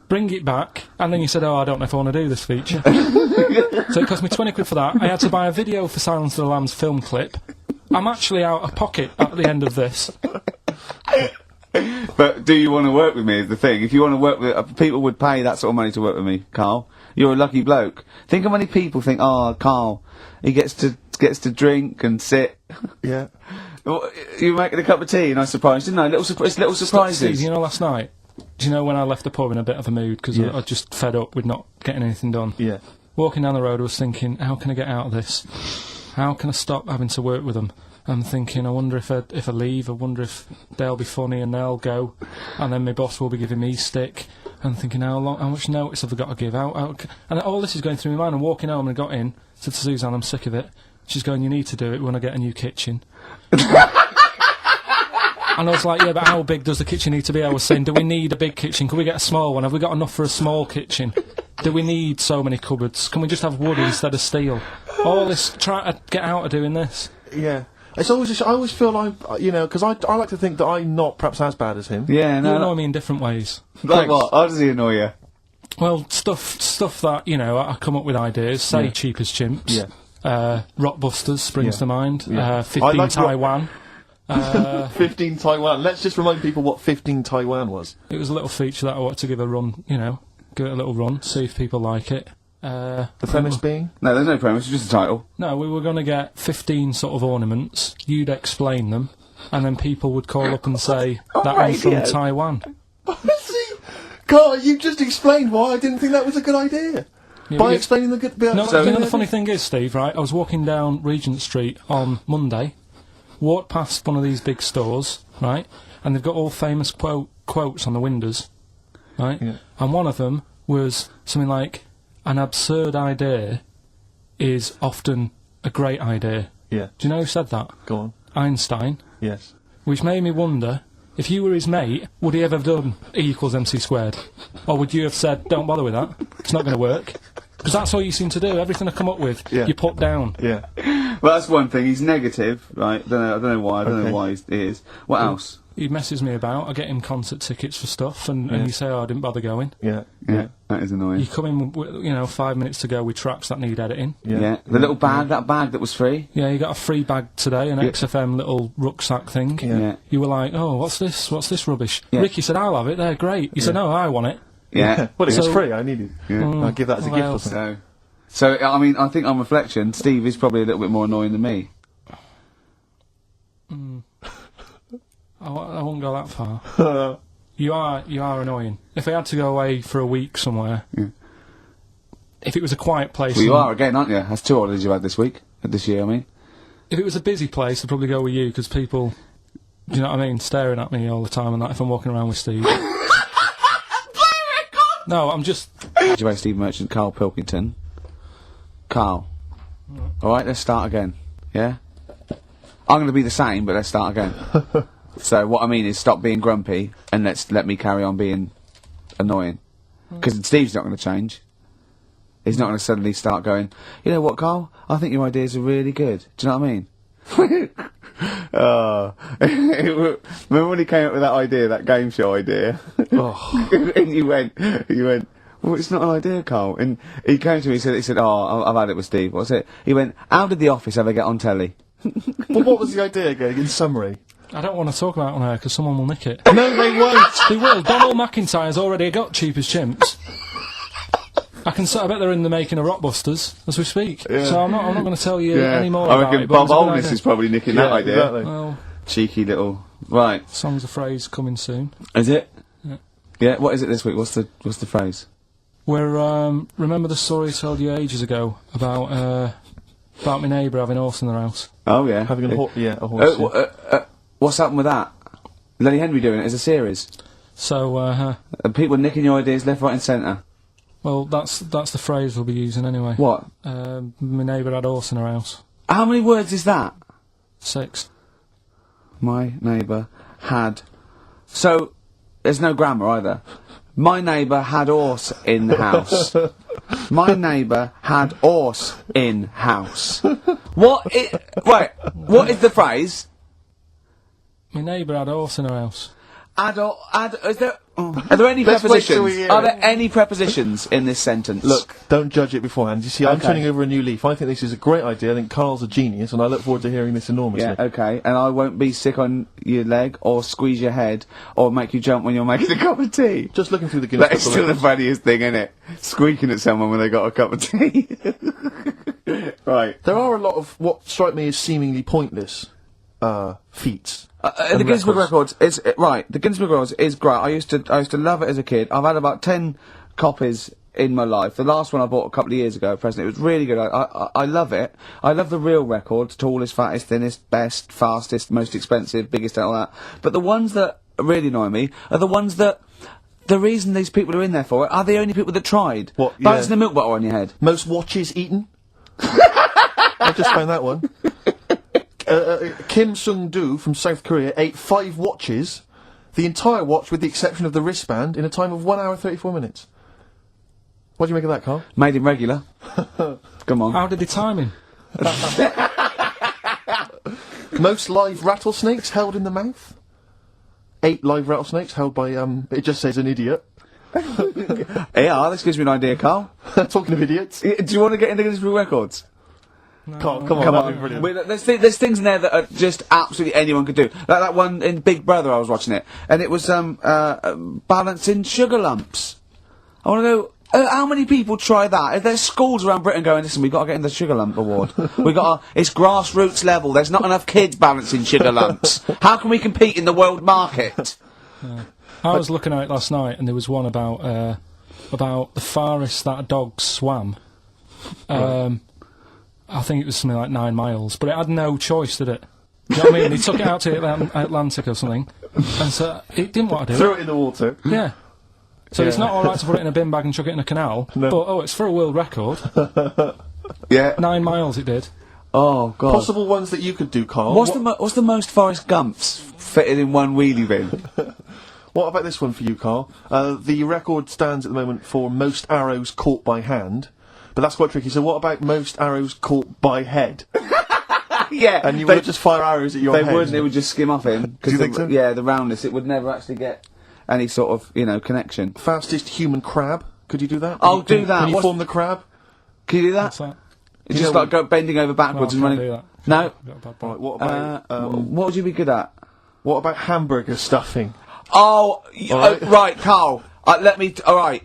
C: Bring it back, and then you said, "Oh, I don't know if I want to do this feature." So it cost me 20 quid for that. I had to buy a video for Silence of the Lambs film clip. I'm actually out of pocket at the end of this.
A: But do you want to work with me is the thing. If you want to work with... people would pay that sort of money to work with me, Carl. You're a lucky bloke. Think how many people think, oh, Carl, he gets to drink and sit.
B: Yeah.
A: Well, you were making a cup of tea and I surprised, didn't I? Little surprises.
C: Steve, last night, do you know when I left the pub in a bit of a mood, because I just fed up with not getting anything done?
B: Yeah.
C: Walking down the road, I was thinking, how can I get out of this? How can I stop having to work with them? I'm thinking, I wonder if I leave, I wonder if they'll be funny and they'll go, and then my boss will be giving me stick. I'm thinking, how much notice have I got to give out? And all this is going through my mind. I'm walking home and I got in, said to Suzanne, I'm sick of it. She's going, you need to do it when I get a new kitchen. And I was like, yeah, but how big does the kitchen need to be? I was saying, do we need a big kitchen? Can we get a small one? Have we got enough for a small kitchen? Do we need so many cupboards? Can we just have wood instead of steel? All this, try to get out of doing this.
B: Yeah. It's always just, I always feel like, because I like to think that I'm not perhaps as bad as him.
A: Yeah,
C: You
A: no.
C: annoy me in different ways.
A: Like what? How does he annoy you?
C: Well, stuff that, I come up with ideas, say Cheap as Chimps.
B: Yeah.
C: Rockbusters springs
B: Yeah.
C: to mind.
B: Yeah.
C: 15
B: I like
C: Taiwan.
B: 15 Taiwan. Let's just remind people what 15 Taiwan was.
C: It was a little feature that I wanted to give a run, give it a little run, see if people like it.
B: The premise being?
A: No, there's no premise, it's just a title.
C: No, we were going to get 15 sort of ornaments, you'd explain them, and then people would call up and say, that one's from
A: radio.
C: Taiwan.
B: See? God, you just explained why I didn't think that was a good idea.
C: Yeah,
B: By
C: yeah.
B: explaining the good...
C: No, the funny thing is, Steve, right, I was walking down Regent Street on Monday, walked past one of these big stores, right, and they've got all famous quotes on the windows, right,
B: Yeah.
C: and one of them was something like, an absurd idea is often a great idea.
B: Yeah.
C: Do you know who said that?
B: Go on.
C: Einstein.
B: Yes.
C: Which made me wonder, if you were his mate, would he ever have done E equals MC squared? Or would you have said, don't bother with that, it's not going to work? Because that's all you seem to do. Everything I come up with,
B: Yeah.
C: you put down.
B: Yeah.
A: Well, that's one thing. He's negative, right? I don't know why. I don't know why he is. What else?
C: He messes me about. I get him concert tickets for stuff, and you say, oh, I didn't bother going.
B: Yeah.
A: Yeah, that is annoying.
C: You come in, you know, 5 minutes to go with tracks that need editing.
A: Yeah. The little bag, that bag that was free.
C: Yeah, you got a free bag today, an XFM little rucksack thing.
A: Yeah.
C: You were like, oh, what's this? What's this rubbish?
A: Yeah.
C: Ricky said, I'll have it, they're great. You said, no, I want it.
A: Yeah.
B: Well, it was
C: So-
B: free. I needed.
A: Yeah.
B: I'll give that as a gift or something.
A: So, I mean, I think on reflection, Steve is probably a little bit more annoying than me.
C: I won't go that far. You are annoying. If I had to go away for a week somewhere, if it was a quiet place,
A: Well, you
C: and-
A: are again, aren't you? That's 2 holidays you've had this year, I mean.
C: if it was a busy place, I'd probably go with you, because people, do you know what I mean, staring at me all the time and that if I'm walking around with Steve. No, I'm just...
A: Gervais, Steve Merchant, Karl Pilkington. Karl. Alright, let's start again. Yeah? I'm going to be the same, but let's start again. So what I mean is stop being grumpy and let me carry on being annoying. Because Steve's not going to change. He's not going to suddenly start going, you know what, Karl? I think your ideas are really good. Do you know what I mean? Remember when he came up with that idea, that game show idea? And you went, well, it's not an idea, Karl. And he came to me, he said, oh, I've had it with Steve. What's it? He went, how did The Office ever get on telly?
B: Well, what was the idea again, in summary?
C: I don't want to talk about it on air because someone will nick it.
B: No, they won't!
C: They will. Donald McIntyre's already got Cheap as Chimps. I bet they're in the making of Rockbusters as we speak. So I'm not going to tell you any more
A: I
C: about
A: reckon
C: it. but
A: Bob
C: it's a good
A: Holness
C: idea.
A: is probably nicking that idea.
B: Exactly.
C: Well,
A: Cheeky little... Right.
C: songs of phrase coming soon.
A: Is it?
C: Yeah.
A: Yeah, what is it this week? What's the phrase?
C: We're remember the story I told you ages ago about my neighbour having a horse in their house.
A: Oh, yeah.
B: Having a horse. Yeah.
A: What's happened with that? Lenny Henry doing it as a series.
C: So
A: And people nicking your ideas left, right and centre.
C: well, that's the phrase we'll be using anyway.
A: What?
C: My neighbour had a horse in her house.
A: How many words is that?
C: 6.
A: My neighbour had... So, there's no grammar either. My neighbour had horse in the house. My neighbour had horse in house. What is the phrase?
C: My neighbour had a horse in her house.
A: Are there any
B: Let's wait till
A: prepositions?
B: we hear
A: Are
B: it.
A: there any prepositions in this sentence?
B: Look, don't judge it beforehand. You see, I'm
A: Okay.
B: turning over a new leaf. I think this is a great idea. I think Carl's a genius, and I look forward to hearing this enormously.
A: Yeah, okay. And I won't be sick on your leg, or squeeze your head, or make you jump when you're making a cup of tea.
B: Just looking through the Guinness
A: That is
B: Book of
A: still the
B: Records.
A: funniest thing, isn't it? Squeaking at someone when they got a cup of tea. Right.
B: There are a lot of what strike me as seemingly pointless feats.
A: The Guinness Book of Records is right. The Guinness Book of Records is great. I used to love it as a kid. I've had about 10 copies in my life. The last one I bought a couple of years ago, present. It was really good. I love it. I love the real records: tallest, fattest, thinnest, best, fastest, most expensive, biggest, and all that. But the ones that really annoy me are the ones that. The reason these people are in there for it are the only people that tried.
B: What,
A: Balancing
B: yeah.
A: the milk bottle on your head.
B: Most watches eaten. I just found that one. Kim Sung-do from South Korea ate 5 watches, the entire watch with the exception of the wristband, in a time of 1 hour 34 minutes. What do you make of that, Carl?
A: Made him regular. Come on.
C: How did they time him?
B: Most live rattlesnakes held in the mouth. 8 live rattlesnakes held by, it just says an idiot.
A: Yeah, this gives me an idea, Carl.
B: Talking of idiots.
A: Do you want to get into Guinness Book of Records?
B: Come on,
A: Come
B: that'd
A: on.
B: be brilliant.
A: Wait, there's things in there that are just absolutely anyone could do. Like that one in Big Brother, I was watching it, and it was balancing sugar lumps. I want to know how many people try that. If there's schools around Britain going, listen, we've got to get in the sugar lump award. It's grassroots level. There's not enough kids balancing sugar lumps. How can we compete in the world market?
C: I was looking at it last night, and there was one about the farthest that a dog swam. I think it was something like 9 miles, but it had no choice, did it? You know what I mean? He took it out to the Atlantic or something, and so it didn't want to do
B: Throw
C: it.
B: it in the water.
C: Yeah. So it's
B: Yeah.
C: not alright to put it in a bin bag and chuck it in a canal,
B: No.
C: but, it's for a world record.
A: Yeah.
C: 9 miles it did.
D: Oh God.
B: Possible ones that you could do, Carl.
D: What's the most Forrest Gumps fitted in one wheelie bin?
B: What about this one for you, Carl? The record stands at the moment for most arrows caught by hand, but that's quite tricky. So what about most arrows caught by head?
D: Yeah.
B: And you would just fire arrows at your head.
D: They wouldn't. It would just skim off him.
B: Do you think so?
D: Yeah, the roundness. It would never actually get any sort of connection.
B: Fastest human crab. Could you do that?
D: I'll do that.
B: Can you form the crab?
D: Can you do that?
C: What's that?
D: It's just like bending over backwards
C: No, I
D: and
C: can't
D: running.
C: do that.
D: No.
C: I've got a bad back.
B: Right, what about
D: What would you be good at?
B: what about hamburger stuffing?
D: Oh,
B: Alright.
D: right, Carl. Let me. All right.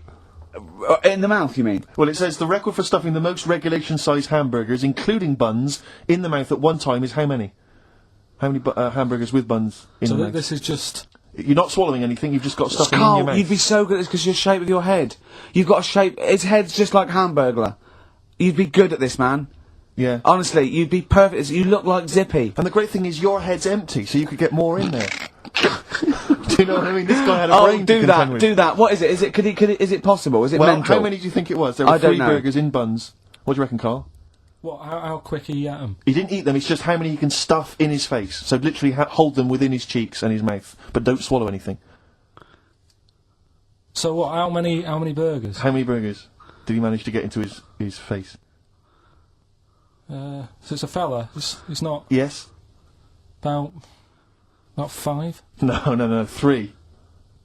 D: In the mouth, you mean?
B: Well, it says the record for stuffing the most regulation-sized hamburgers, including buns, in the mouth at one time is how many? How many hamburgers with buns in
C: So
B: the mouth?
C: this is just...
B: You're not swallowing anything, you've just got stuffing in your
D: Carl,
B: mouth.
D: you'd be so good at this because your shape of your head. You've got a shape. Its head's just like Hamburglar. You'd be good at this, man.
B: Yeah.
D: Honestly, you'd be perfect. You look like Zippy.
B: And the great thing is your head's empty, so you could get more in there. Do you know what I mean? This guy had a brain to
D: do
B: contend
D: that.
B: with.
D: Do that. What is it? Is it? Is it possible? Is it
B: Well,
D: mental?
B: how many do you think it was? There were
D: I don't
B: 3
D: know.
B: burgers in buns. What do you reckon, Carl?
C: What? How quick he at them?
B: He didn't eat them, it's just how many he can stuff in his face. So literally hold them within his cheeks and his mouth, but don't swallow anything.
C: So what? How many burgers?
B: How many burgers did he manage to get into his face?
C: So it's a fella. It's not
B: Yes?
C: about 5.
B: No, 3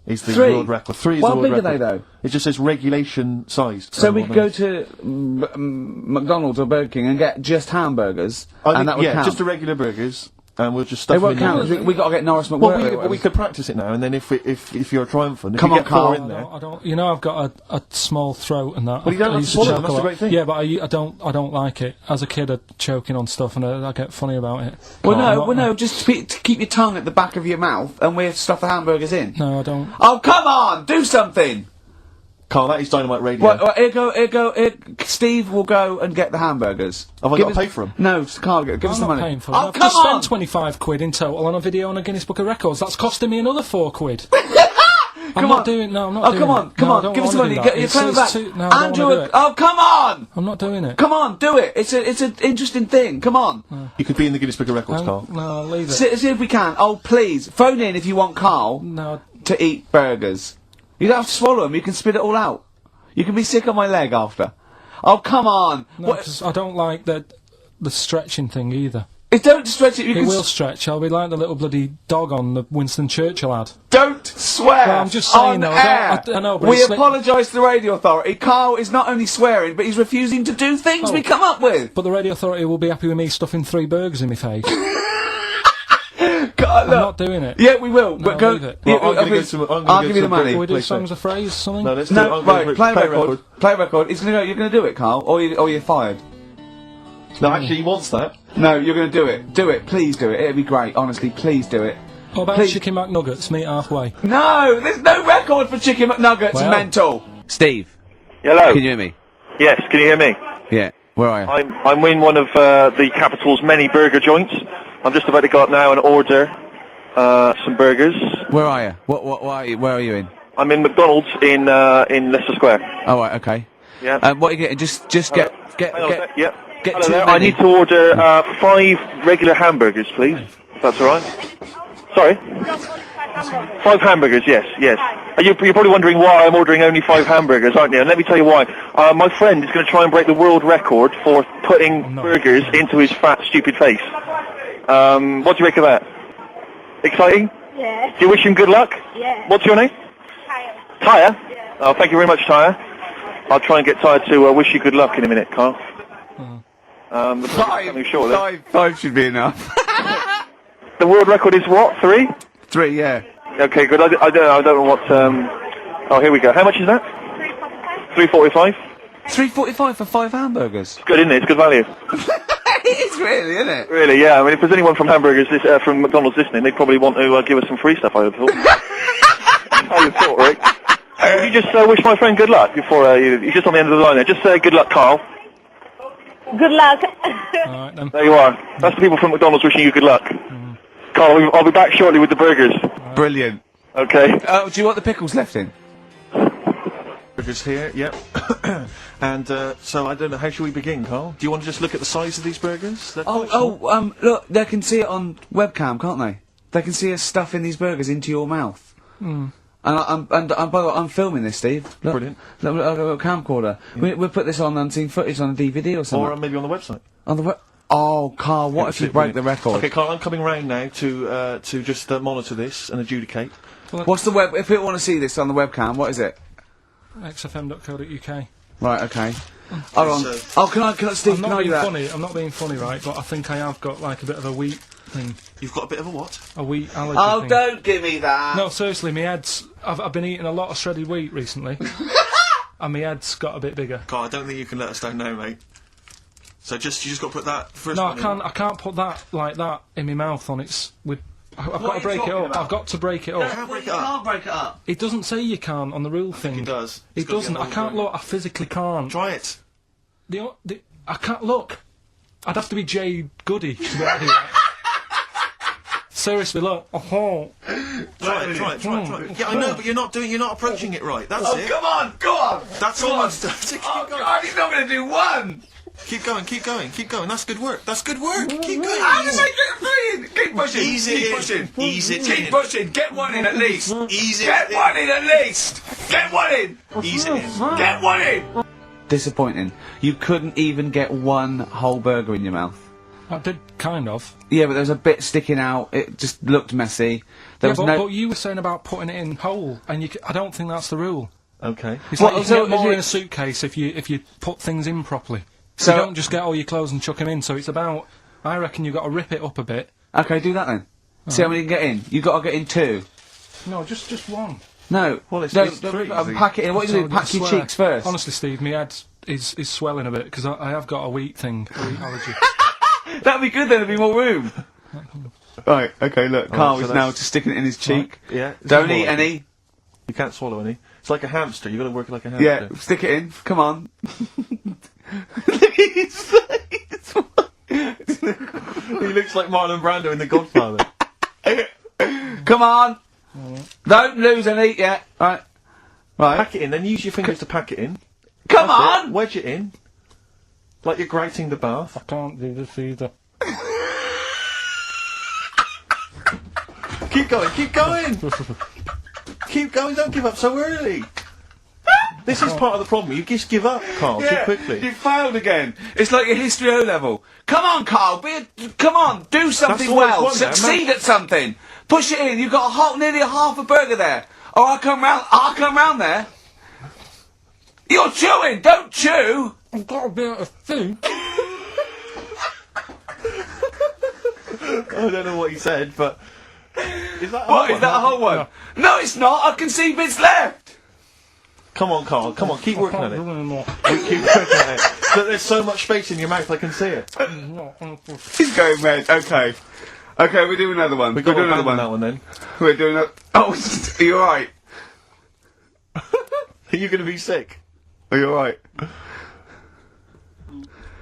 B: is the
D: 3?
B: world record. 3 is
D: How
B: the world
D: big are
B: record.
D: they, though?
B: It just says regulation sized.
D: So we could go to McDonald's or Burger King and get just hamburgers, and that would count.
B: just the regular burgers, and we'll just
D: They
B: stuff them
D: won't
B: in
D: count.
B: there.
D: 'Cause we got to get Norris McWhirter.
B: Well, we could practice it now, and then if you're triumphant, if
D: Come
B: you
D: on,
B: get 4
D: Carl.
B: in there.
C: I don't. You know, I've got a small throat and that.
B: Well, you don't
C: I
B: have
C: used
B: to swallow
C: choke
B: them, that's
C: a
B: the
C: lot.
B: great thing.
C: Yeah, but I don't like it. As a kid, I'd choking on stuff, and I get funny about it.
D: No, just to keep your tongue at the back of your mouth, and we'll stuff the hamburgers in.
C: No, I don't.
D: Oh, come on! Do something!
B: Carl, that is Dynamite Radio.
D: Well, Steve will go and get the hamburgers.
B: Have I got to pay for 'em?
D: No, Carl, give us
C: I'm
D: the
C: not
D: money.
C: paying for it.
D: Oh,
C: I've
D: come
C: just
D: on!
C: spent 25 quid in total on a video on a Guinness Book of Records. That's costing me another 4 quid. I'm not doing. No, I'm not doing
D: come on,
C: it.
D: come
C: No, I
D: on,
C: don't
D: give us the
C: wanna
D: money.
C: do that.
D: You're
C: It's-
D: coming
C: it's
D: back.
C: too- no, I don't
D: Andrew,
C: wanna do it.
D: oh, come on!
C: I'm not doing it.
D: Come on, do it. It's an interesting thing. Come on.
B: You could be in the Guinness Book of Records, Carl.
C: No, leave it.
D: See if we can. Oh, please, phone in if you want Carl
C: No,
D: to eat burgers. You don't have to swallow them. You can spit it all out. You can be sick on my leg after. Oh, come on.
C: no, 'cause I don't like the stretching thing either.
D: Don't stretch it. You
C: It
D: can
C: will stretch. I'll be like the little bloody dog on the Winston Churchill ad.
D: Don't swear.
C: Well, I'm just saying,
D: on
C: though,
D: air.
C: I know, but
D: we
C: it's like-
D: apologise to the radio authority. Carl is not only swearing, but he's refusing to do things we come up with.
C: But the radio authority will be happy with me stuffing 3 burgers in my face.
D: God,
C: I'm
D: look.
C: not doing it.
D: Yeah, we will. but go.
C: leave it.
D: Yeah,
B: Well, I'm gonna
D: okay,
B: go to- I'm gonna
D: I'll
B: go
D: give you
B: to
D: the money.
C: Can we do
B: Play
C: songs of phrase, something?
B: No, let's do
D: No,
B: I'm gonna
D: right. Play
B: play
D: record. Play record. He's gonna go. You're gonna do it, Carl, or you're fired.
B: No, actually, he wants that.
D: No, you're gonna do it. Do it. Please do it. It'd be great. Honestly, please do it.
C: What about
D: Please.
C: Chicken McNuggets? Meet halfway.
D: No, there's no record for Chicken McNuggets.
C: Well.
D: Mental. Steve,
E: Hello.
D: can you hear me?
E: Yes, can you hear me?
D: Yeah. Where are you?
E: I'm in one of the capital's many burger joints. I'm just about to go up now and order some burgers.
D: Where are you? Where are you in?
E: I'm in McDonald's in Leicester Square.
D: Oh, right. Okay.
E: Yeah.
D: What are you getting? Just get.
E: Hang on a sec, yeah.
D: get
E: Hello
D: too
E: there.
D: many.
E: I need to order 5 regular hamburgers, please. If that's all right. Sorry. 5 hamburgers, yes. You're probably wondering why I'm ordering only 5 hamburgers, aren't you? And let me tell you why. My friend is going to try and break the world record for putting burgers into his fat, stupid face. What do you make of that? Exciting?
F: Yeah.
E: Do you wish him good luck?
F: Yeah.
E: What's your name?
F: Kyle.
E: Tyre?
F: Yeah.
E: Oh, thank you very much, Tyre. I'll try and get Tyre to wish you good luck in a minute, Carl. Coming shortly.
D: Five should be enough.
E: The world record is what? 3?
D: 3, yeah.
E: Okay, good. I don't know what. Oh, here we go. How much is that? 3.45.
D: $3.45 for 5 hamburgers.
E: Good, isn't it? It's good value.
D: It is really, isn't it?
E: Really, yeah. I mean, if there's anyone from from McDonald's listening, they'd probably want to give us some free stuff. I would have thought. I would have thought, Rick. Would you just wish my friend good luck before you're just on the end of the line there? Just say good luck, Carl.
F: Good luck.
C: Alright then.
E: There you are. That's the people from McDonald's wishing you good luck. Carl, I'll be back shortly with the burgers.
D: Brilliant.
E: Okay.
D: Do you want the pickles left in?
B: Burgers here, yep. And so I don't know. How should we begin, Carl? Do you want to just look at the size of these burgers? They're quite small.
D: Look, they can see it on webcam, can't they? They can see us stuffing these burgers into your mouth. And by the way, I'm filming this, Steve. Look,
B: Brilliant.
D: Look, I've got a camcorder. We'll put this on unseen footage on a DVD or something.
B: Or maybe on the website.
D: On the Oh, Carl, what if you break the record?
B: Okay, Carl, I'm coming round now to just monitor this and adjudicate.
D: What's the web? If people want to see this on the webcam, what is it?
C: XFM.co.uk.
D: Right, okay. Hold on. Oh, can I, Steve,
C: I'm
D: can
C: not
D: I do
C: being
D: that?
C: funny. I'm not being funny, right? But I think I have got like a bit of a wheat thing.
B: You've got a bit of a what?
C: A wheat allergy
D: Oh,
C: thing.
D: don't give me that!
C: No, seriously, my head's... I've been eating a lot of shredded wheat recently. And my head's got a bit bigger.
B: Carl, I don't think you can let us down now, mate. So you just got to put that first
C: No,
B: one
C: I can't put that like that in my mouth on its... I've got to break it up. I've got to break it up.
B: Can't break it
D: You
B: up.
D: can't break it up.
C: It doesn't say you can on the rule thing.
B: It does.
C: It
B: It's got to be
C: doesn't.
B: a
C: I
B: whole
C: can't
B: burger.
C: look. I physically can't.
B: Try it.
C: I can't look. I'd have to be Jay Goody to be able to do that. Seriously, look. Oh.
B: Try it. Yeah, I know, but you're not approaching it right. That's it.
D: Come on, go on!
B: That's all I've done. Keep
D: Oh,
B: going.
D: God, he's not going to do one!
B: Keep going. That's good work. Keep going.
D: How did I get three in? Keep pushing!
B: Ease
D: Keep
B: it in.
D: pushing!
B: Ease it
D: Keep
B: in.
D: pushing! Get one in at least!
B: Ease it
D: Get
B: in.
D: one in at least! Get one in!
B: Ease it in.
D: Get one in! Disappointing. You couldn't even get one whole burger in your mouth.
C: I did kind of.
D: Yeah, but there was a bit sticking out. It just looked messy. There was
C: But you were saying about putting it in whole, and I don't think that's the rule.
B: Okay.
C: It's
D: Well,
C: like you
D: so
C: can get more
D: is
C: in
D: it-
C: a suitcase if you put things in properly.
D: So-
C: you don't just get all your clothes and chuck them in. So it's about. I reckon you've got to rip it up a bit.
D: Okay, do that then. See how many you can get in. You got to get in two.
C: No, just one.
D: No.
B: Well, it's
D: don't,
B: three.
D: pack it in. What do you do?
C: I
D: Pack your
C: swear.
D: cheeks first.
C: Honestly, Steve, my head is swelling a bit because I have got a wheat thing, a wheat allergy.
D: That'd be good then. There'd be more room. Right. Okay. Look, Carl
B: so
D: is now
B: that's-
D: just sticking it in his cheek.
B: Yeah.
D: Don't eat any.
B: You can't swallow any. It's like a hamster. You've got to work like a hamster.
D: Yeah. Stick it in. Come on. Look at his face.
B: He looks like Marlon Brando in The Godfather.
D: Come on. Don't lose any yet. Right. Right.
B: Pack it in, then use your fingers to pack it in.
D: Come
B: That's it.
D: on.
B: Wedge it in. Like you're grating the bath.
C: I can't do this either.
B: Keep going. Keep going, don't give up so early. This is part of the problem. You just give up, Carl, too quickly.
D: You failed again. It's like your history O level. Come on, Carl. Come on. Do something
B: all it's
D: well.
B: one there,
D: Succeed at something. Push it in. You've got nearly a half a burger there. Oh, I'll come round there. You're chewing. Don't chew.
C: I've got a bit of food.
B: I don't know what he said, but... Is that
D: What, is that a whole one? No, it's not. I can see bits left.
B: Come on, Carl, come on, keep working
C: I
B: at
C: can't
B: it.
C: do anymore.
B: Keep working at it. Look, there's so much space in your mouth, I can see it.
D: He's going red. Okay. Okay, we'll do another one.
B: We've got to
D: do another
B: abandon
D: one.
B: that one then.
D: We're doing that. Oh, are you alright?
B: Are you going to be sick?
D: Are you alright?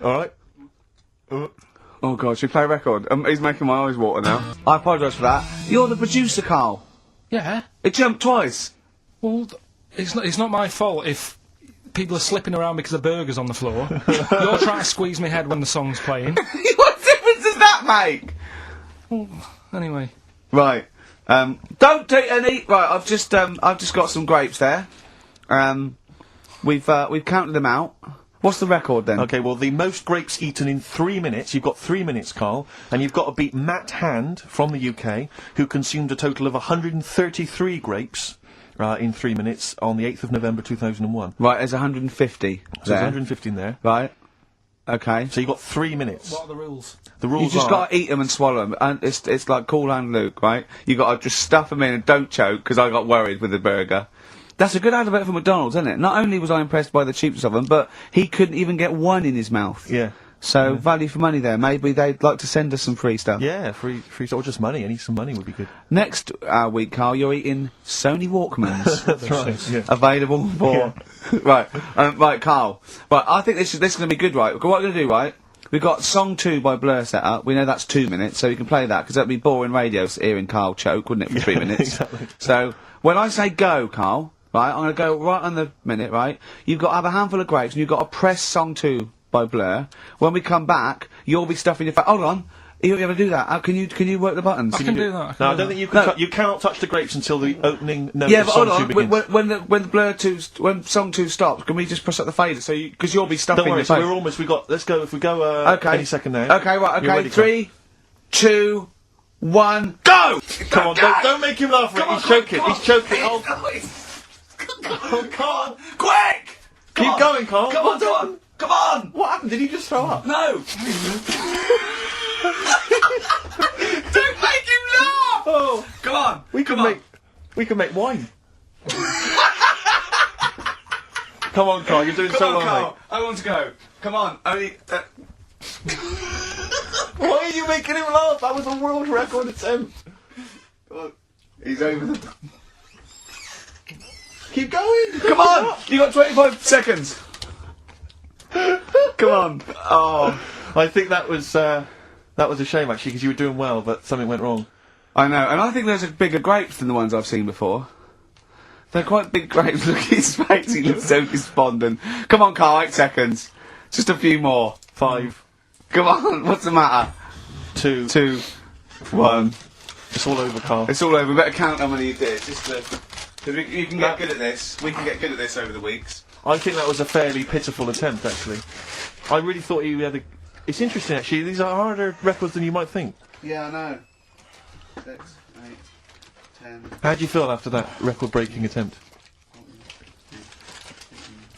B: Alright?
D: Oh god, should we play a record? He's making my eyes water now. I apologise for that. You're the producer, Carl.
C: Yeah.
D: It jumped twice.
C: Well, it's not my fault if people are slipping around because of burgers on the floor. You're trying to squeeze my head when the song's playing.
D: What difference does that make?
C: Anyway.
D: Right. Don't take any. Right. I've just got some grapes there. We've counted them out. What's the record then?
B: Okay, well, the most grapes eaten in 3 minutes. You've got 3 minutes, Carl, and you've got to beat Matt Hand from the UK, who consumed a total of 133 grapes in 3 minutes on the 8th of November 2001.
D: Right. There's 150.
B: So there's 150 in there.
D: Right. Okay.
B: So you've got 3 minutes.
C: What are the rules?
B: The
D: You
B: rules
D: just
B: are...
D: got to eat them and swallow them, and it's like Cool Hand Luke, right? You got to just stuff them in and don't choke, because I got worried with the burger. That's a good advert for McDonald's, isn't it? Not only was I impressed by the cheapness of them, but he couldn't even get one in his mouth.
B: Yeah.
D: So value for money there. Maybe they'd like to send us some free stuff.
B: Yeah, free or just money. Any some money would be good.
D: Next week, Carl, you're eating Sony Walkmans.
B: That's right. Yeah.
D: Available for right, Carl. Right, I think this is going to be good, right? What we're going to do, right? We've got Song 2 by Blur set up. We know that's 2 minutes, so you can play that, because that'd be boring radio hearing Carl choke, wouldn't it, for 3 minutes?
B: Exactly.
D: So, when I say go, Carl, right? I'm gonna go right on the minute, right? You've got to have a handful of grapes, and you've got to press song 2 by Blur. When we come back, you'll be stuffing your face. Hold on. You ever do that? Can you work the buttons?
C: I can do that.
B: No, I don't think you can. You cannot touch the grapes until the opening note
D: Yeah,
B: of
D: but
B: song
D: hold
B: 2
D: on.
B: begins.
D: When the Blur 2, when song 2 stops, can we just press up the fader? So because you'll be stuffing
B: Don't worry,
D: your
B: so
D: face.
B: we're almost, let's go, if we go,
D: Okay.
B: any second now.
D: Okay, right,
B: You're
D: okay.
B: ready,
D: 3, 2, 1, go!
B: Come on, don't make him laugh, Rick. He's choking, he's choking. Oh, Carl!
D: Quick!
B: Keep going, Carl.
D: Come on! Come on!
B: What happened? Did he just throw up?
D: No! Don't make him laugh!
B: Oh,
D: Come on!
B: we can make wine. Come on, Carl, you're doing so
D: Come on,
B: well,
D: Carl.
B: mate.
D: I want to go. Come on. Only.
B: Why are you making him laugh? That was a world record attempt.
D: Come on. He's over the.
B: Keep going.
D: Come on! You got 25 seconds. Come on. Oh.
B: I think that was a shame, actually, because you were doing well, but something went wrong.
D: I know, and I think those are bigger grapes than the ones I've seen before. They're quite big grapes. Look at his face, he looks so despondent. Come on, Carl, 8 seconds. Just a few more.
B: 5,
D: Come on, what's the matter?
B: 2,
D: 2, 1.
B: It's all over, Carl.
D: It's all over. We better count how many you did. Just because you can get good at this. We can get good at this over the weeks.
B: I think that was a fairly pitiful attempt, actually. I really thought you had a... It's interesting, actually. These are harder records than you might think.
D: Yeah, I know. 6, 8, 10.
B: How do you feel after that record-breaking attempt?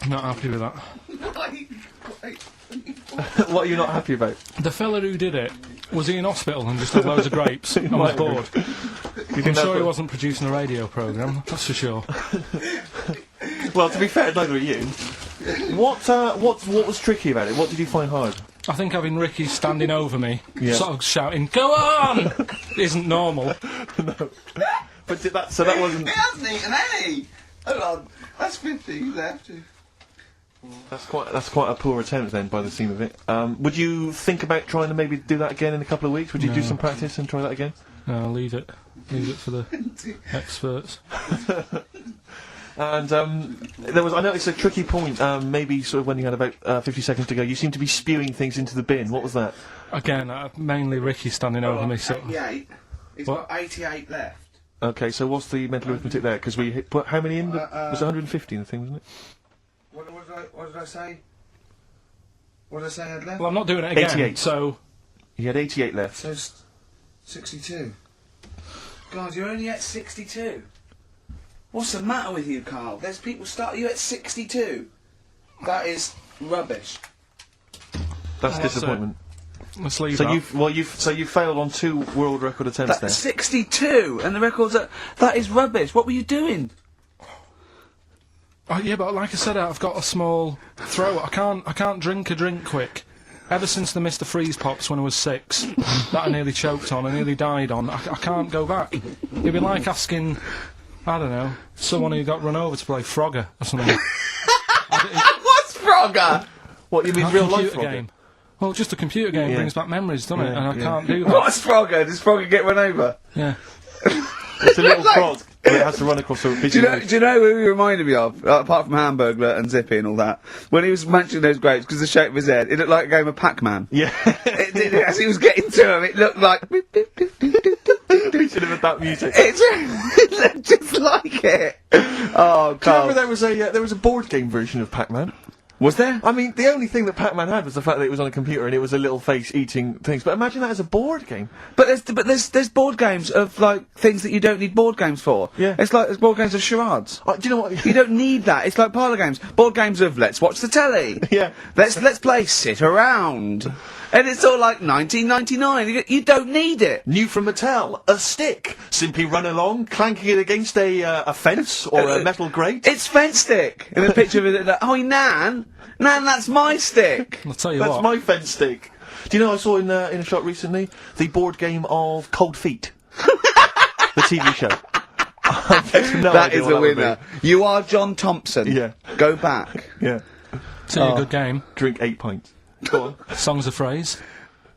C: I'm not happy with that.
B: What are you not happy about?
C: The fella who did it, was he in hospital and just had loads of grapes and was bored? I'm sure he wasn't producing a radio programme, that's for sure.
B: Well, to be fair, neither are you. What was tricky about it? What did you find hard?
C: I think having Ricky standing over me,
B: Yeah.
C: sort of shouting, "Go on!" isn't normal.
B: No. But that wasn't...
D: He hasn't eaten any! Hold on. That's 50 left.
B: That's quite a poor attempt then, by the seam of it. Would you think about trying to maybe do that again in a couple of weeks? Would you do some practice and try that again?
C: No, leave it for the experts.
B: And I noticed a tricky point, maybe sort of when you had about 50 seconds to go, you seemed to be spewing things into the bin. What was that?
C: Again, mainly Ricky standing over me. So
D: 88. He's
C: What?
D: got 88 left.
B: Okay, so what's the mental arithmetic there? Because we put how many in? Was it 150 in the thing, wasn't it?
D: What did I say? What did I say I had left?
C: well, I'm not doing it again.
B: 88.
C: So
B: He had 88 left.
D: So 62. God, you're only at 62. What's the matter with you, Carl? There's people start you at 62. That is rubbish.
B: That's
C: Oh,
B: disappointment.
C: let's leave
B: So
C: that.
B: you failed on 2 world record attempts there.
D: That's 62, and the record's at... That is rubbish. What were you doing?
C: Oh, yeah, but like I said, I've got a small throat. I can't drink a drink quick. Ever since the Mr. Freeze Pops when I was 6, that I nearly choked on, I nearly died on, I can't go back. It'd be like asking, I don't know, someone who got run over to play Frogger or something.
D: What's Frogger?
B: What, you mean
C: A
B: real life
C: computer game. Well, just a computer game
B: Yeah.
C: brings back memories, doesn't it?
B: Yeah,
C: And I
B: yeah.
C: can't do that.
D: What's Frogger? Does Frogger get run over?
C: Yeah.
B: It's a little frog, but it has to run across a busy road.
D: Do you know who he reminded me of? Apart from Hamburglar and Zippy and all that. When he was mentioning those grapes, because the shape of his head, it looked like a game of Pac-Man.
B: Yeah.
D: As he was getting to him, it looked like...
B: We should have had that music.
D: it looked just like it. Oh,
B: Do you remember
D: Carl.
B: there was a board game version of Pac-Man?
D: Was there?
B: I mean, the only thing that Pac-Man had was the fact that it was on a computer and it was a little face eating things. But imagine that as a board game.
D: But there's board games of, like, things that you don't need board games for.
B: Yeah.
D: It's like, there's board games of charades.
B: Do you know what?
D: You don't need that. It's like parlour games. Board games of let's watch the telly.
B: Yeah.
D: Let's play sit around. And it's all like 1999. You don't need it.
B: New from Mattel, a stick. Simply run along, clanking it against a fence or a metal grate.
D: It's fence stick. And a picture of it. Like, oh, Nan, that's my stick.
C: I'll tell you
B: That's
C: what.
B: my fence stick. Do you know I saw in a shop recently the board game of Cold Feet, the TV show.
D: That is a winner. You are John Thompson.
B: Yeah.
D: Go back.
B: Yeah.
C: Tell you a good game.
B: Drink 8 pints. Go on.
C: Songs of phrase.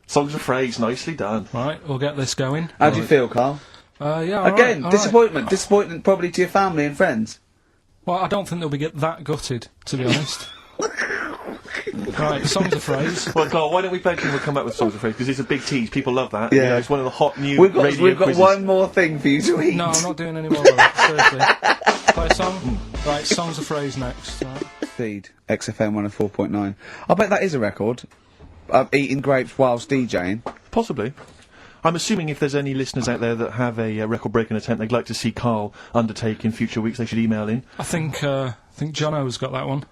B: Songs of phrase, nicely done.
C: Right, we'll get this going.
D: How do you feel, Carl?
C: Yeah, all
D: Again,
C: right.
D: disappointment. Disappointment probably to your family and friends.
C: Well, I don't think they'll be that gutted, to be honest. Right, songs of phrase.
B: Well, Carl, why don't we play a tune? We'll come back with songs of phrase because it's a big tease. People love that.
D: Yeah.
B: You know, it's one of the hot new
D: We've got
B: radio quizzes.
D: one more thing for you to eat.
C: No, I'm not doing any more of that, seriously. Play a song? Right, songs of phrase next. Right.
D: Feed XFM 104.9. I bet that is a record. Eating grapes whilst DJing.
B: Possibly. I'm assuming if there's any listeners out there that have a record-breaking attempt they'd like to see Carl undertake in future weeks, they should email in.
C: I think Jono's got that one.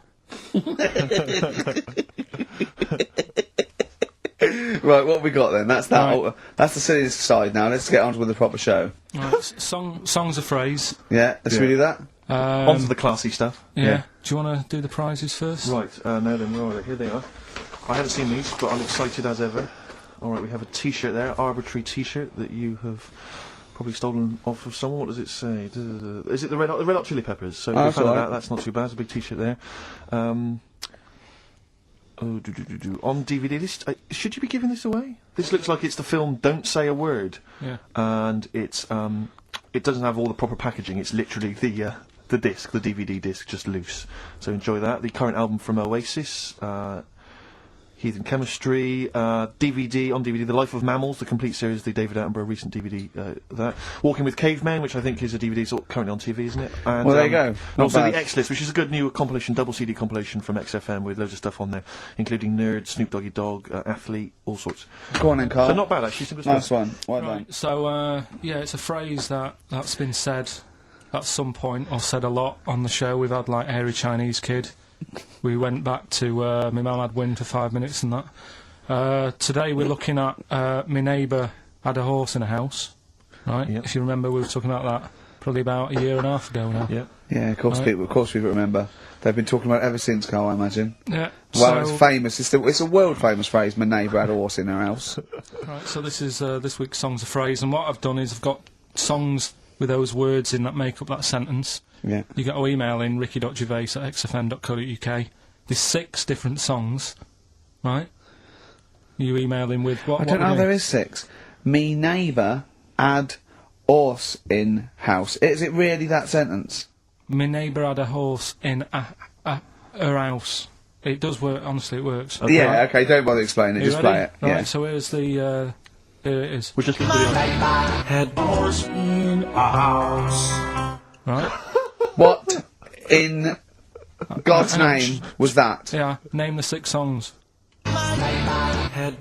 D: Right, what have we got then? That's that.
C: Right.
D: That's the silliest side now. Let's get on with the proper show.
C: Right, songs of phrase.
D: Yeah, let's we do that.
B: On to the classy stuff.
C: Yeah. Do you want to do the prizes first?
B: Right, now then, where are they? Here they are. I haven't seen these, but I'm excited as ever. Alright, we have a t-shirt there, arbitrary t-shirt that you have probably stolen off of someone. What does it say? Is it the Red Hot Chili Peppers? So if you found that, that's not too bad. There's a big t-shirt there. On DVD, this should you be giving this away? This looks like it's the film Don't Say a Word.
C: Yeah.
B: And it's it doesn't have all the proper packaging. It's literally the disc, the DVD disc, just loose. So enjoy that. The current album from Oasis. Heathen Chemistry, DVD, on DVD, The Life of Mammals, the complete series, the David Attenborough recent DVD, that. Walking with Cavemen, which I think is a DVD, sort of currently on TV, isn't it? And,
D: Well, there you go.
B: And
D: Not
B: also
D: bad.
B: the X-List, which is a good new compilation, double CD compilation from XFM with loads of stuff on there, including Nerd, Snoop Doggy Dogg, Athlete, all sorts.
D: Go on then, Carl.
B: So not bad, actually, simple
D: Nice
B: stuff.
D: one. Well done.
C: Right, so, yeah, it's a phrase that's been said at some point, or said a lot on the show. We've had, like, Hairy Chinese Kid. We went back to, my mum had wind for 5 minutes and that. Today we're looking at, my neighbour had a horse in a house, right?
B: Yep.
C: If you remember, we were talking about that probably about a year and a half ago now.
B: Yeah.
D: Yeah, of course,
C: Right.
D: of course we remember. They've been talking about it ever since, Carl, I imagine.
C: Yeah.
D: Well,
C: so,
D: it's famous. It's a world famous phrase. My neighbour had a horse in her house.
C: right, so this is this week's songs of phrase, and what I've done is I've got songs with those words in that make up that sentence.
D: Yeah.
C: You got to email in ricky.gervais@xfm.co.uk. There's 6 different songs, right? You email in with what?
D: I don't know. There is 6. Me neighbour had horse in house. Is it really that sentence?
C: My neighbour had a horse in her house. It does work. Honestly, it works.
B: Okay.
D: Yeah. Okay. Don't bother explaining it.
C: Are you
D: Just
C: ready?
D: play it.
C: Right,
D: Yeah.
C: so here's the. Here it is.
B: We're just listening to the head.
C: Right.
D: What in God's name was that?
C: Yeah. Name the 6 songs. Yeah.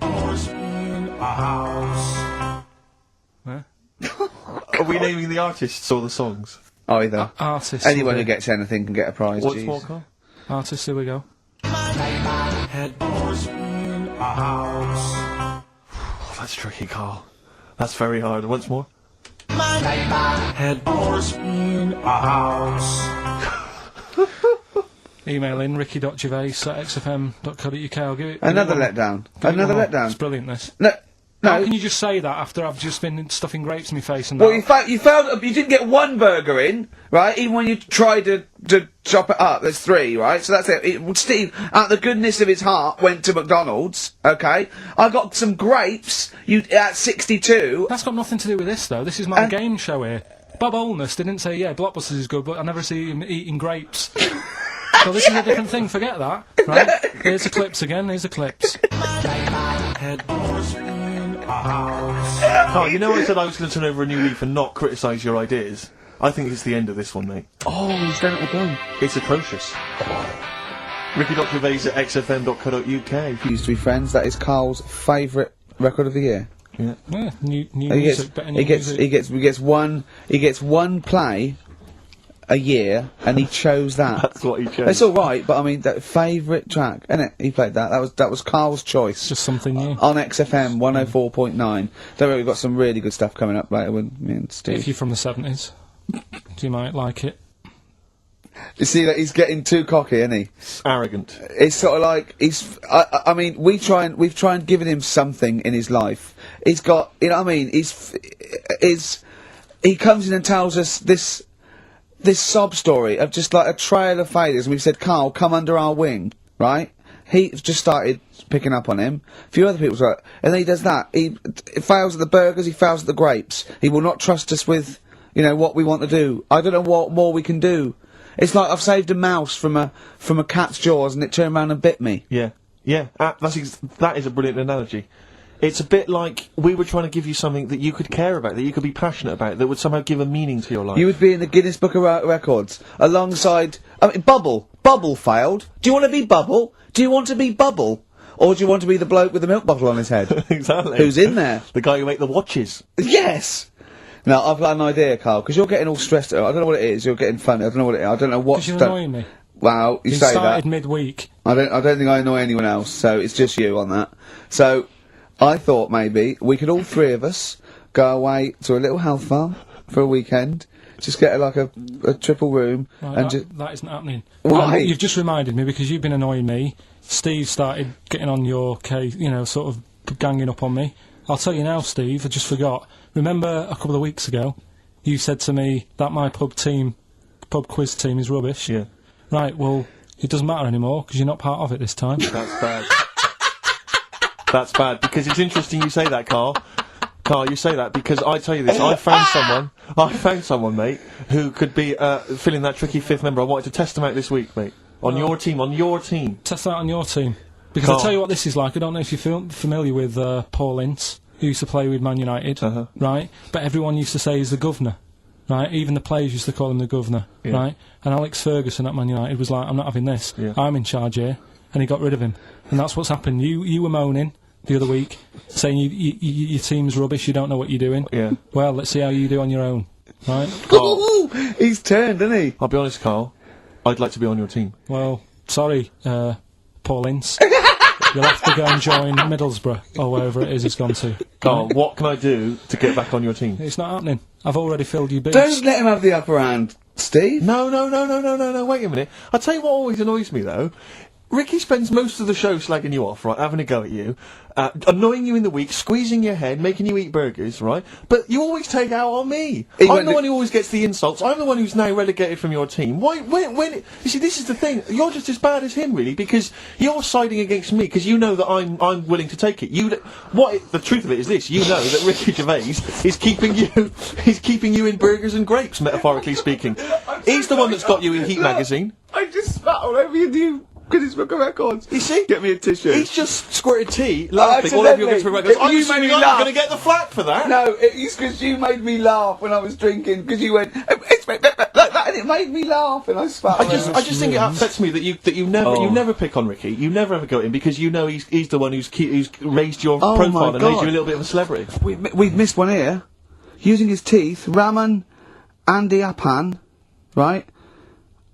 B: Are we naming the artists or the songs?
D: Either.
C: Artists.
D: Anyone
C: will
D: who
C: be-
D: gets anything can get a prize.
B: What's
D: jeez.
B: more, Carl?
C: Artists. Here we go.
B: Oh, that's tricky, Carl. That's very hard. Once more.
C: Email in ricky.gervais@xfm.co.uk. I'll give it.
D: Another
C: give it
D: letdown.
C: give it
D: Another
C: one more.
D: letdown.
C: It's brilliant. This.
D: No.
C: How
D: No.
C: can you just say that after I've just been stuffing grapes in my face and
D: Well,
C: that?
D: you failed. You didn't get one burger in, right? Even when you tried to chop it up, there's 3, right? So that's it. Steve, out of the goodness of his heart, went to McDonald's. Okay, I got some grapes. You at 62.
C: That's got nothing to do with this, though. This is my game show here. Bob Holness didn't say, yeah, Blockbusters is good, but I never see him eating grapes. So this is a different thing. Forget that. Right? Here's the clips again. Here's the clips.
B: Carl, you know I said I was going to turn over a new leaf and not criticise your ideas? I think it's the end of this one, mate.
D: Oh, he's done it again.
B: It's atrocious. Ricky.gervais@xfm.co.uk.
D: Used to be friends. That is Carl's favourite record of the year.
C: Yeah, new
D: He
C: music. Better new music.
D: He gets one play a year, and he chose that.
B: That's what he chose.
D: It's all right, but I mean, that favourite track, isn't it? He played that. That was Carl's choice.
C: Just something new.
D: On XFM 104.9. Don't worry, we've got some really good stuff coming up later with me and Steve.
C: If you're from the 70s, you might like it.
D: You see that he's getting too cocky, isn't he?
B: Arrogant.
D: It's sort of like I mean, we've tried giving him something in his life. He's got, you know what I mean? He comes in and tells us this sob story of just like a trail of failures, and we've said, Carl, come under our wing, right? He just started picking up on him. A few other people's like, and then he does that. He fails at the burgers, he fails at the grapes. He will not trust us with, you know, what we want to do. I don't know what more we can do. It's like I've saved a mouse from a cat's jaws and it turned around and bit me.
B: Yeah. Yeah. That is a brilliant analogy. It's a bit like we were trying to give you something that you could care about, that you could be passionate about, that would somehow give a meaning to your life.
D: You would be in the Guinness Book of Records alongside. I mean, Bubble. Bubble failed. Do you want to be Bubble? Do you want to be Bubble? Or do you want to be the bloke with the milk bottle on his head?
B: Exactly.
D: Who's in there?
B: The guy who ate the watches.
D: Yes! Now, I've got an idea, Carl, because you're getting all stressed out. I don't know what it is. You're getting funny. I don't know what it is. I don't know what...
C: Because you're annoying me.
D: Wow, you say
C: started
D: that.
C: midweek.
D: I don't think I annoy anyone else, so it's just you on that. So, I thought maybe we could all three of us go away to a little health farm for a weekend. Just get a triple room
C: Right,
D: and just...
C: that isn't happening.
D: Why?
C: You've just reminded me, because you've been annoying me. Steve started getting on your case, you know, sort of ganging up on me. I'll tell you now, Steve, I just forgot. Remember a couple of weeks ago, you said to me that my pub quiz team is rubbish?
B: Yeah.
C: Right, well, it doesn't matter anymore, because you're not part of it this time.
B: That's bad. That's bad, because it's interesting you say that, Carl. Carl, you say that because I tell you this, I found someone, mate, who could be filling that tricky fifth member. I wanted to test him out this week, mate. On your team.
C: Test that on your team. Because
B: Carl.
C: I'll tell you what this is like. I don't know if you're familiar with Paul Ince, who used to play with Man United, right? But everyone used to say he's the governor, right? Even the players used to call him the governor, right? And Alex Ferguson at Man United was like, I'm not having this.
B: Yeah.
C: I'm in charge here. And he got rid of him. And that's what's happened. You were moaning the other week, saying your team's rubbish, you don't know what you're doing.
B: Yeah.
C: Well, let's see how you do on your own, right?
D: Ooh, he's turned, isn't he?
B: I'll be honest, Carl. I'd like to be on your team.
C: Well, sorry, Paul Ince. You'll have to go and join Middlesbrough, or wherever it is he's gone to.
B: Carl, what can I do to get back on your team?
C: It's not happening. I've already filled your boots.
D: Don't let him have the upper hand, Steve.
B: No, wait a minute. I'll tell you what always annoys me, though. Ricky spends most of the show slagging you off, right, having a go at you, annoying you in the week, squeezing your head, making you eat burgers, right? But you always take out on me. I'm the one who always gets the insults. I'm the one who's now relegated from your team. Why? When? You see, this is the thing. You're just as bad as him, really, because you're siding against me because you know that I'm willing to take it. The truth of it is this: you know that Ricky Gervais is keeping you in burgers and grapes, metaphorically speaking. He's the one that's got you in Heat magazine.
D: I just spat all over your new Guinness Book of Records.
B: You see?
D: Get me a tissue.
B: He's just squirted tea, laughing all over your Guinness Book of Records.
D: You made me laugh.
B: I'm going to get the flak for that.
D: No, it's because you made me laugh when I was drinking, because you went, it's like that, and it made me laugh, and I spat.
B: I just think it upsets me that you never pick on Ricky. You never ever go at him because you know he's the one who's raised your profile and made you a little bit of a celebrity.
D: We've missed one here. Using his teeth, Raman Andiapan, right?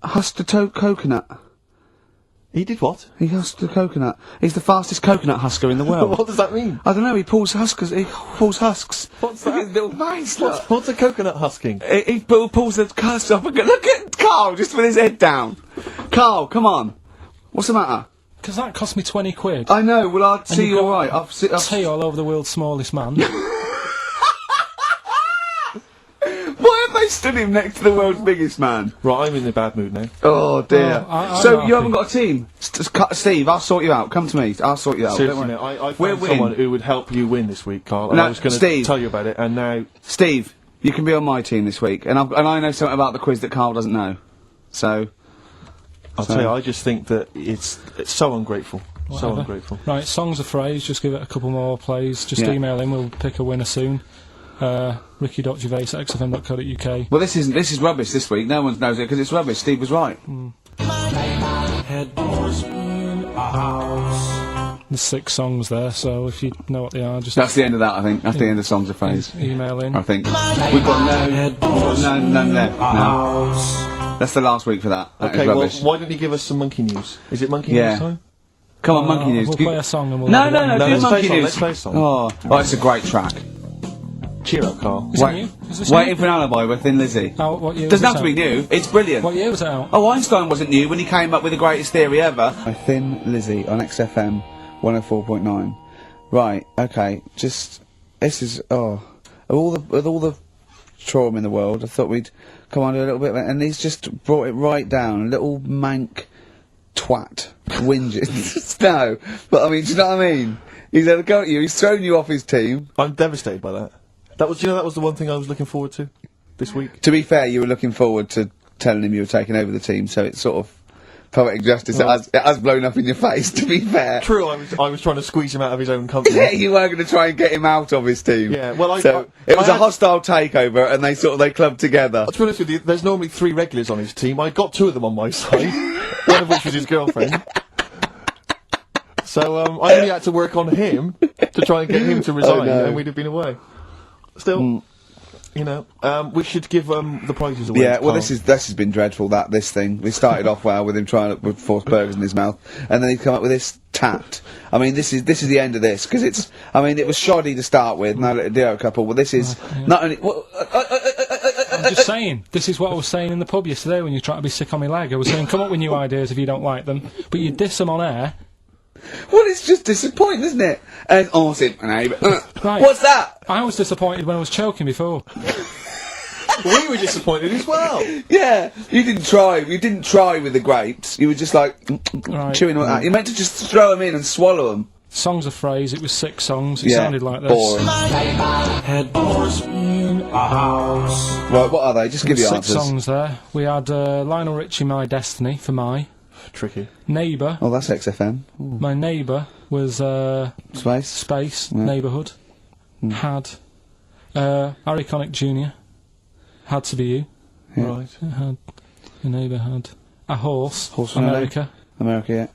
D: Husked a coconut.
B: He did what?
D: He husked a coconut. He's the fastest coconut husker in the world.
B: What does that mean?
D: I don't know. He pulls husks.
B: What's that?
D: His little mice.
B: What's a coconut husking?
D: He pulls the husks up and look at Carl just with his head down. Carl, come on. What's the matter?
C: Because that cost me 20 quid.
D: I know. Well, I'll see you all right. I've
C: tea all over the world's smallest man.
D: Why have they stood him next to the world's biggest man?
B: Right, I'm in a bad mood now.
D: Oh dear.
C: I'm
D: you haven't got a team, Steve? I'll sort you out. Come to me. I'll sort you out.
B: Seriously,
D: Don't worry.
B: I found someone who would help you win this week, Carl. And
D: No,
B: I was going to
D: Steve.
B: tell you about it, and now
D: Steve, you can be on my team this week, and I know something about the quiz that Carl doesn't know. So
B: I'll tell you, I just think that it's so ungrateful. So
C: Whatever.
B: ungrateful.
C: Right, songs of phrase, just give it a couple more plays. Just
D: Yeah.
C: email in, we'll pick a winner soon. Ricky.gervais@xfm.co.uk.
D: well, this is rubbish this week. No one knows it because it's rubbish. Steve was right.
C: There's 6 songs there, so if you know what they are, just
D: That's the end of that. I think that's the end of songs of phrase.
C: email in.
D: I think we've got none left. No. That's the last week for that. That is
B: Okay, well,
D: rubbish.
B: why don't you give us some monkey news? Is it monkey
D: Yeah.
B: news time?
D: Come on, monkey news.
C: We'll play a song and we'll...
D: No,
C: have it
D: no,
C: on.
D: no.
B: No,
D: Do
B: let's play
D: monkey
B: a song,
D: news.
B: let's play a song.
D: Oh, it's a great track.
B: Cheer up, Carl.
C: Is it new? Is this
D: Waiting
C: new?
D: for an alibi with Thin Lizzy.
C: What year
D: Doesn't
C: was
D: have to
C: it
D: be
C: out?
D: new. It's brilliant.
C: What year was it out?
D: Oh, Einstein wasn't new when he came up with the greatest theory ever. By Thin Lizzy on XFM 104.9. Right, okay, this is, with all the trauma in the world, I thought we'd come on to a little bit, and he's just brought it right down, little mank twat, whinges. No, but I mean, do you know what I mean? He's had a go at you, he's thrown you off his team.
B: I'm devastated by that. That was the one thing I was looking forward to this week.
D: To be fair, you were looking forward to telling him you were taking over the team, so it's sort of poetic justice. It has blown up in your face, to be fair.
B: True, I was trying to squeeze him out of his own company.
D: Yeah, you were going to try and get him out of his team.
B: Yeah, well,
D: it was a hostile takeover, and they clubbed together.
B: To be honest with you, there's normally 3 regulars on his team. I got 2 of them on my side, one of which was his girlfriend. So I only had to work on him to try and get him to resign, and we'd have been away. Still, you know, we should give the prizes away.
D: Yeah, well, this has been dreadful. This thing. We started off well with him trying to force burgers in his mouth, and then he'd come up with this tat. I mean, this is the end of this, because it's. I mean, it was shoddy to start with, no little duo couple, but this is not only.
C: I'm just saying, this is what I was saying in the pub yesterday when you tried to be sick on my leg. I was saying, come up with new ideas if you don't like them, but you diss them on air.
D: Well, it's just disappointing, isn't it? And awesome.
C: Right.
D: What's that?
C: I was disappointed when I was choking before.
B: We were disappointed as well.
D: Yeah, you didn't try. You didn't try with the grapes. You were just like chewing on that. You meant to just throw them in and swallow them.
C: Songs of phrase. It was 6 songs. It sounded like this.
D: Boring.
G: Had doors in a house.
D: Right, what are they? Just give you
C: 6
D: answers.
C: songs there. We had Lionel Richie, My Destiny, for My.
B: Tricky.
C: Neighbour.
D: Oh, that's XFM. Ooh.
C: My Neighbour was
D: Space.
C: Neighbourhood. Had Harry Connick Jr. Had to Be You.
D: Yeah.
B: Right.
C: Had your neighbour had a horse.
D: From
C: America.
D: America,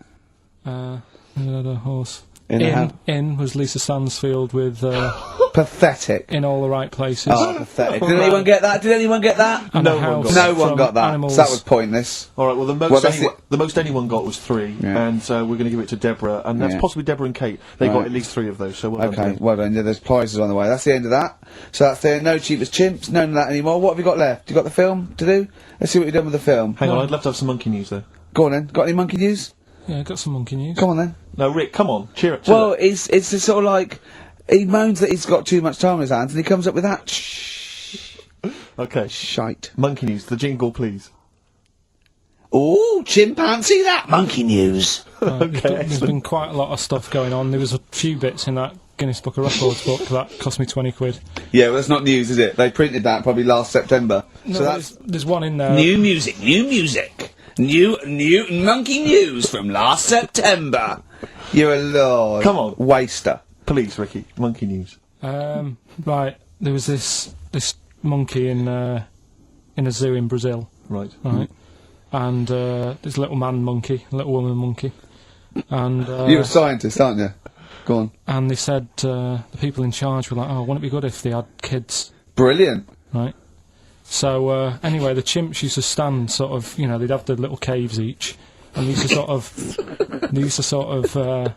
D: yeah.
C: Had a horse.
D: In
C: was Lisa Stansfield with
D: pathetic.
C: In All the Right Places.
D: Oh, pathetic. Did anyone get that?
C: And
B: No
C: a
B: one
C: house
B: got
D: No one
C: from
D: got that.
C: Animals.
D: So that was pointless.
B: All right. Well, the most anyone got was 3,
D: Yeah.
B: and we're going to give it to Deborah, and that's
D: Yeah.
B: possibly Deborah and Kate. They got at least 3 of those. So well done.
D: Okay, well done. Yeah, there's prizes on the way. That's the end of that. So that's the no cheapest chimps, none of that anymore. What have you got left? You got the film to do? Let's see what you've done with the film.
B: Hang on, I'd love to have some monkey news though.
D: Go on then. Got any monkey news?
C: Yeah, got some monkey news.
D: Come on then.
B: No, Rick, come on, cheer up.
D: Well, it's a sort of like he moans that he's got too much time on his hands, and he comes up with that
B: Okay,
D: shite.
B: monkey news. The jingle, please.
D: Ooh, chimpanzee, that monkey news.
C: There's been quite a lot of stuff going on. There was a few bits in that Guinness Book of Records book that cost me 20 quid.
D: Yeah, well, that's not news, is it? They printed that probably last September.
C: No,
D: so that's
C: there's one in there.
D: new music. New monkey news from last September. You're a lord.
B: Come on.
D: Waster.
B: Please, Ricky, monkey news.
C: Right, there was this monkey in a zoo in Brazil,
B: Right.
C: and this little man monkey, little woman monkey, and
D: You're a scientist, aren't you? Go on.
C: and they said the people in charge were like, oh, wouldn't it be good if they had kids,
D: Brilliant.
C: right? So anyway, the chimps used to stand sort of, they'd have their little caves each, and they used to sort of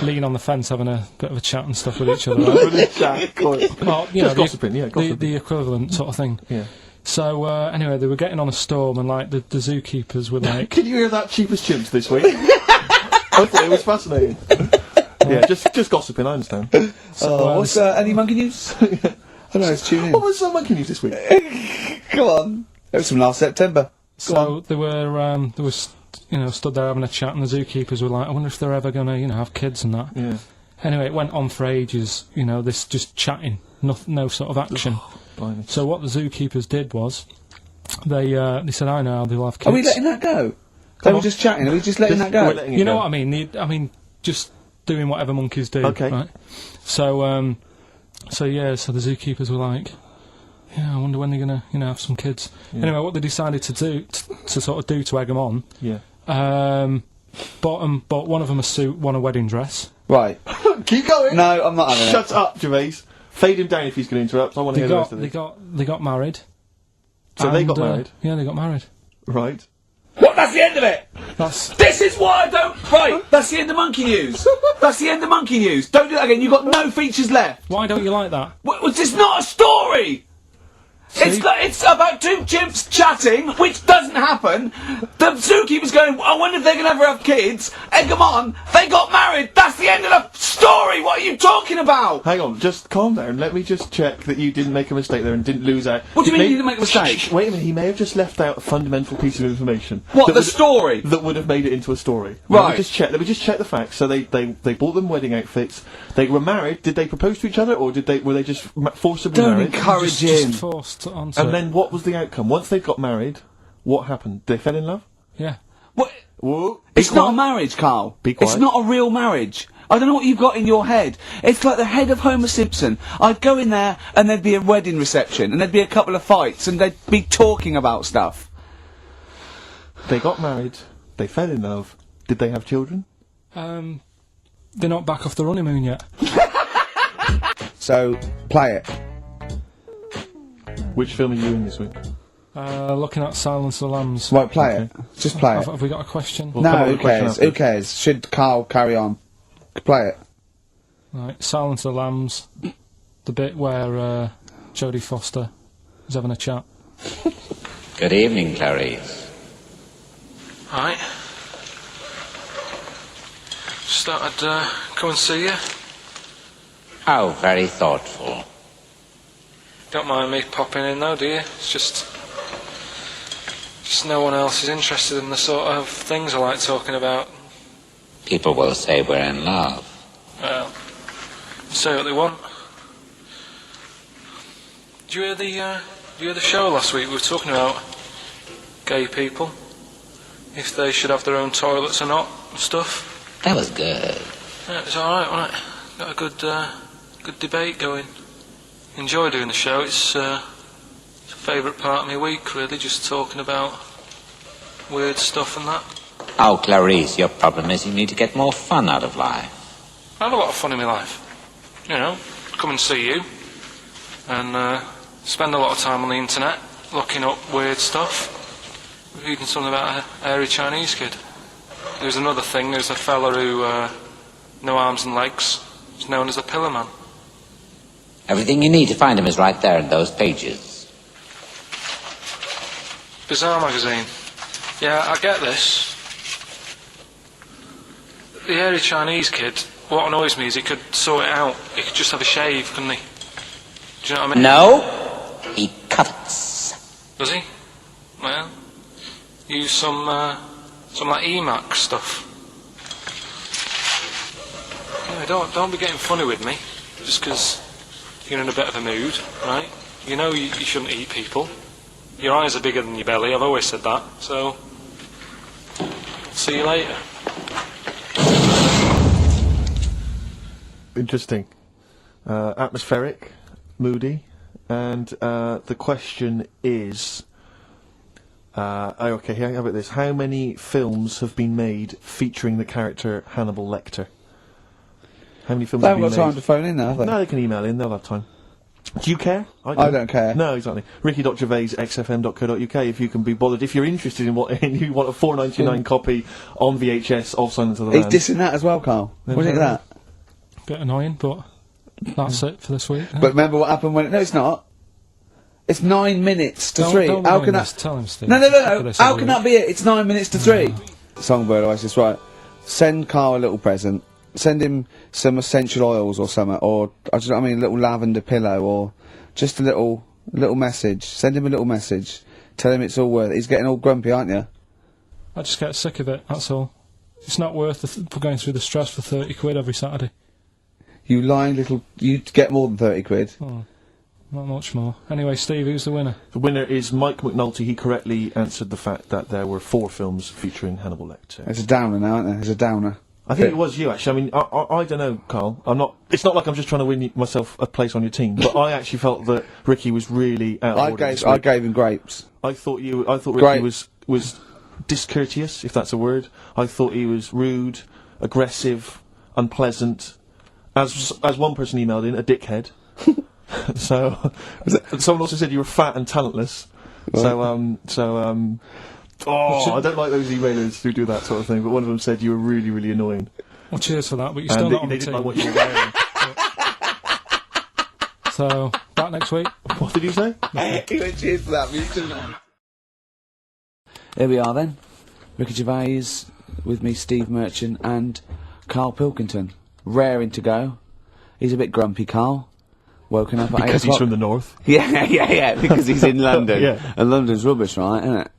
C: lean on the fence having a bit of a chat and stuff with each other. Right? Well,
B: Just gossiping, yeah, gossiping.
C: The equivalent sort of thing.
B: Yeah.
C: So anyway, they were getting on a storm, and like the zookeepers were like,
B: Can you hear that cheapest chimps this week? I thought it was fascinating. Yeah, just gossiping. I understand.
D: What's any monkey news? I don't know, let's tune in.
B: What was monkey news this week?
D: Come on. It was from last September.
C: so they were stood there having a chat, and the zookeepers were like, I wonder if they're ever gonna have kids and that.
B: Yeah.
C: Anyway, it went on for ages. This just chatting, no sort of action.
B: Blimey.
C: So what the zookeepers did was, they said, I know how they'll have kids.
D: Are we letting that go? They were just chatting. Are we just letting that go?
B: We're letting it
C: You know
B: go.
C: what I mean? Just doing whatever monkeys do.
B: Okay.
C: Right? So the zookeepers were like, yeah, I wonder when they're gonna, have some kids.
B: Yeah.
C: Anyway, what they decided to do, to sort of do to egg them on,
B: Yeah.
C: bought one of them a suit, one a wedding dress.
D: Right.
B: Keep going.
D: No, I'm not having it.
B: Shut up, Gervais. Fade him down if he's going to interrupt. I want to hear the rest of
C: They
B: this.
C: got married.
B: So they
C: And,
B: got married.
C: Yeah, they got married.
B: Right.
D: What? That's the end of it!
C: That's
D: This is why I don't... Right, that's the end of monkey news. That's the end of monkey news. Don't do that again. You've got no features left.
C: why don't you like that?
D: It's not a story! It's about 2 chimps chatting, which doesn't happen. The zookeeper's going, I wonder if they're going to ever have kids. Egg them on. They got married. That's the end of the story. What are you talking about?
B: Hang on, just calm down. Let me just check that you didn't make a mistake there and didn't lose out.
D: What do you mean you didn't make a mistake?
B: Shh, wait a minute, he may have just left out a fundamental piece of information.
D: What,
B: that
D: the
B: would-
D: story?
B: That would have made it into a story.
D: Right.
B: Let me just check the facts. So they bought them wedding outfits. They were married. Did they propose to each other, or were they just forcibly
D: Don't
B: married?
D: encourage him.
C: Just forced onto
B: And
C: it.
B: then what was the outcome? Once they got married, What happened? They fell in love?
C: Yeah.
D: What?
B: Whoa.
D: It's not a marriage, Carl.
B: Be
D: It's
B: quiet.
D: not a real marriage. I don't know what you've got in your head. It's like the head of Homer Simpson. I'd go in there and there'd be a wedding reception and there'd be a couple of fights and they'd be talking about stuff.
B: They got married. They fell in love. Did they have children?
C: They're not back off the honeymoon yet.
D: So, play it.
B: Which film are you in this week?
C: Looking at Silence of the Lambs.
D: Right, play it. Just play it.
C: Have we got a question?
B: Well, come
D: No,
B: up
D: who
B: with a question
D: cares? Who
B: afterwards.
D: cares? Should Carl carry on? Play it.
C: Right, Silence of the Lambs. The bit where Jodie Foster is having a chat.
H: Good evening, Clarice.
C: Right. Just thought I'd come and see you.
H: How very thoughtful.
C: Don't mind me popping in though, do you? It's just no one else is interested in the sort of things I like talking about.
H: People will say we're in love.
C: Well, say what they want. Did you hear the show last week? We were talking about gay people, if they should have their own toilets or not, and stuff.
H: That was good.
C: Yeah, it was alright, wasn't it? Got a good debate going. Enjoy doing the show. It's a favourite part of my week, really, just talking about weird stuff and that.
H: Oh, Clarice, your problem is you need to get more fun out of life.
C: I have a lot of fun in my life. You know, come and see you, and spend a lot of time on the internet, looking up weird stuff, reading something about a hairy Chinese kid. There's another thing, there's a fella who, no arms and legs, is known as a pillar man.
H: Everything you need to find him is right there in those pages.
C: Bizarre magazine. Yeah, I get this. The hairy Chinese kid, what annoys me is he could sort it out. He could just have a shave, couldn't he? Do you know what I mean?
H: No, he covets.
C: Does he? Well, use some like Emacs stuff. Yeah, don't be getting funny with me, just 'cause you're in a bit of a mood, right? You know you shouldn't eat people. Your eyes are bigger than your belly, I've always said that, so... See you later.
B: Interesting. Atmospheric, moody, and the question is... okay, how about this? How many films have been made featuring the character Hannibal Lecter? How many films
D: They
B: have
D: haven't
B: been
D: got
B: made?
D: time to phone in now, have they?
B: No, they can email in, they'll have time. Do you care?
D: I don't care.
B: No, exactly. Ricky.Gervais, xfm.co.uk, if you can be bothered. If you're interested in what, and you want a £4.99 copy on VHS of Silence of the
D: He's
B: Lambs.
D: dissing that as well, Carl. What do you think of that?
C: Bit annoying, but that's it for this week.
D: But remember what happened when... No, it's not. It's 9 minutes to 3.
C: Don't
D: How
C: annoy
D: can
C: this.
D: that...
C: Tell him, Steve.
D: No.
C: For this
D: How
C: every
D: can
C: week.
D: that be it? It's 9 minutes to 3. Songbird Oasis, right. Send Carl a little present. Send him some essential oils or something, or, I just, I mean, a little lavender pillow, or just a little message. Send him a little message. Tell him it's all worth it. He's getting all grumpy, aren't you?
C: I just get sick of it, that's all. It's not worth going through the stress for 30 quid every Saturday.
D: You lying little... You get more than 30 quid.
C: Oh, not much more. Anyway, Steve, who's the winner?
B: The winner is Mike McNulty. He correctly answered the fact that there were 4 films featuring Hannibal Lecter.
D: There's a downer now, isn't there? There's a downer.
B: I think it was you, actually. I mean, I don't know, Carl. I'm not... It's not like I'm just trying to win myself a place on your team, but I actually felt that Ricky was really out of order this
D: I
B: week.
D: gave him grapes.
B: I thought Ricky
D: Great.
B: was discourteous, if that's a word. I thought he was rude, aggressive, unpleasant. As one person emailed in, a dickhead. So, someone also said you were fat and talentless. I don't like those emailers who do that sort of thing, but one of them said you were really, really annoying.
C: Well, cheers for that, but you're still not on
B: they
C: the
B: didn't
C: team.
B: like what you were wearing.
C: So, back next week.
B: What did you say?
D: He went, cheers for that, but you still not. Here we are then. Ricky Gervais, with me, Steve Merchant, and Karl Pilkington. Raring to go. He's a bit grumpy, Karl. Woken up at 8
B: Because he's
D: o'clock.
B: from the north.
D: Yeah, because he's in London.
B: Yeah.
D: And London's rubbish, right, isn't it?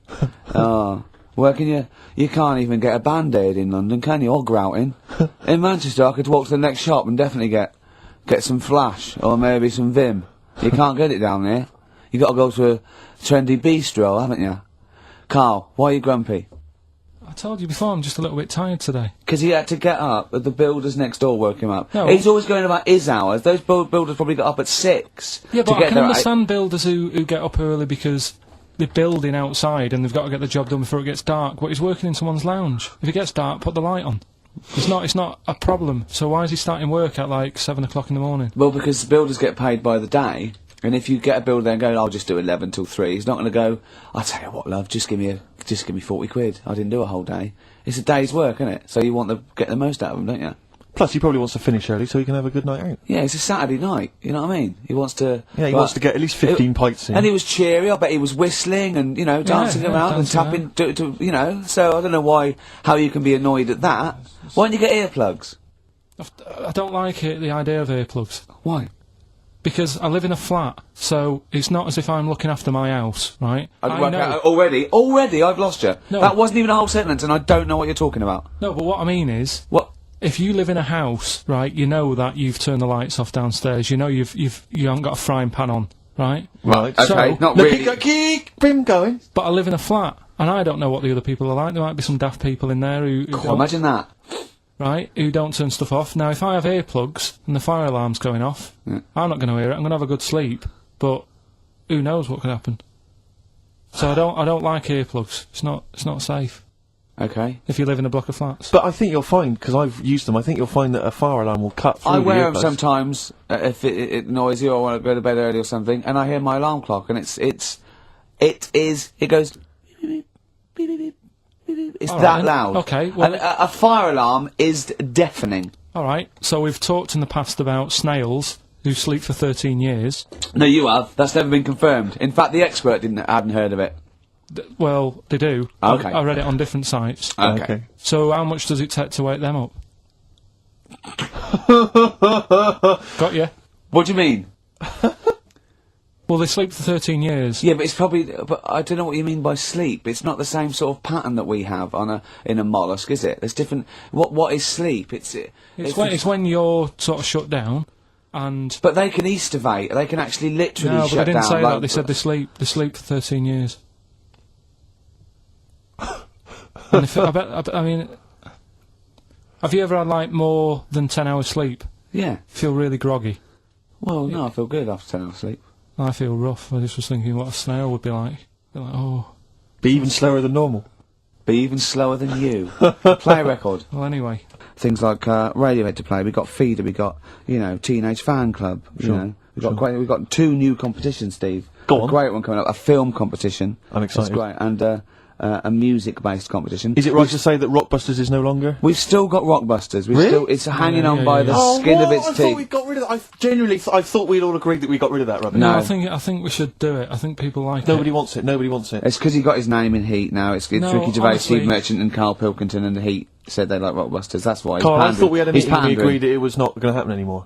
D: Oh. Where can you can't even get a Band-Aid in London, can you? Or grouting. In Manchester, I could walk to the next shop and definitely get some Flash, or maybe some Vim. You can't get it down there. You got to go to a trendy bistro, haven't you? Carl, why are you grumpy?
C: I told you before, I'm just a little bit tired today.
D: Because he had to get up, the builders next door woke him up.
C: No.
D: He's always going about his hours. Those builders probably got up at 6.
C: Yeah,
D: to
C: but I
D: get
C: can
D: there at
C: understand builders who get up early because they're building outside and they've got to get the job done before it gets dark. But he's working in someone's lounge. If it gets dark, put the light on. It's not a problem. So why is he starting work at like 7 o'clock in the morning?
D: Well, because builders get paid by the day, and if you get a builder there and go, I'll just do 11 till 3, he's not going to go, I'll tell you what, love, just give me 40 quid. I didn't do a whole day. It's a day's work, isn't it? So you want to get the most out of them, don't you?
B: Plus, he probably wants to finish early so he can have a good night out.
D: Yeah, it's a Saturday night, you know what I mean? He wants to...
B: Yeah, he wants to get at least 15 pints in.
D: And he was cheery, I bet he was whistling and, you know, dancing around and tapping, you know, so I don't know how you can be annoyed at that. Why don't you get earplugs?
C: I don't like it, the idea of earplugs.
D: Why?
C: Because I live in a flat, so it's not as if I'm looking after my house, right? I know.
D: Already, I've lost you.
C: No.
D: That wasn't even a whole sentence and I don't know what you're talking about.
C: No, but what I mean is...
D: What?
C: If you live in a house, right, you know that you've turned the lights off downstairs, you know you haven't got a frying pan on, right?
B: Right.
D: Okay,
C: So,
D: not really.
B: Keep him going.
C: But I live in a flat, and I don't know what the other people are like. There might be some daft people in there who
D: God,
C: don't,
D: imagine that.
C: right, who don't turn stuff off. Now, if I have earplugs and the fire alarm's going off, I'm not going to hear it. I'm going to have a good sleep, but who knows what could happen? So I don't like earplugs. It's not safe.
D: Okay.
C: If you live in a block of flats.
B: But I think you'll find, because I've used them, I think you'll find that a fire alarm will cut through
D: I
B: the
D: wear them
B: earplugs.
D: sometimes if it's noisy or I want to go to bed early or something, and I hear my alarm clock, and it goes. Beep, beep, beep, beep, beep, beep. It's
C: All
D: that
C: right.
D: loud.
C: Okay, well-
D: And a fire alarm is deafening.
C: Alright, so we've talked in the past about snails who sleep for 13 years.
D: No, you have. That's never been confirmed. In fact, the expert hadn't heard of it.
C: Well, they do.
D: Okay.
C: I read it on different sites.
D: Okay.
C: So how much does it take to wake them up? Got you?
D: What do you mean?
C: Well, they sleep for 13 years.
D: Yeah, but it's probably. But I don't know what you mean by sleep. It's not the same sort of pattern that we have in a mollusk, is it? There's different. What is sleep? It's
C: when you're sort of shut down, and
D: But they can estivate. They can actually literally
C: no,
D: shut
C: but they didn't
D: down.
C: say
D: like,
C: that. They said they sleep for 13 years. And I mean, have you ever had like more than 10 hours sleep?
D: Yeah.
C: Feel really groggy?
D: Well, no, I feel good after 10 hours sleep.
C: I feel rough. I just was thinking what a snail would be like. Be like, oh.
B: Be even slower than normal.
D: Be even slower than you. Play a record.
C: Well, anyway.
D: Things like Radiohead to play. We got Feeder. We got Teenage Fan Club.
B: Sure.
D: You know, we've got 2 new competitions, Steve.
B: Go
D: A
B: on.
D: great one coming up. A film competition.
B: I'm excited.
D: That's great. And a music-based competition.
B: Is it right to say that Rockbusters is no longer?
D: We've still got Rockbusters. It's hanging on
C: yeah,
D: by
C: yeah.
D: the skin of its
B: I
D: teeth.
B: thought we got rid of that. I genuinely I thought we'd all agreed that we got rid of that rubbish.
D: No.
C: I think we should do it. I think people like
B: Nobody
C: it.
B: wants it. Nobody wants it.
D: It's because he got his name in Heat now. It's
C: No,
D: Ricky Gervais,
C: honestly-
D: Steve Merchant, and Karl Pilkington, and the Heat said they like Rockbusters. That's why.
B: Carl, I thought we had a
D: He's
B: meeting and we
D: pandering.
B: agreed that it was not going to happen anymore.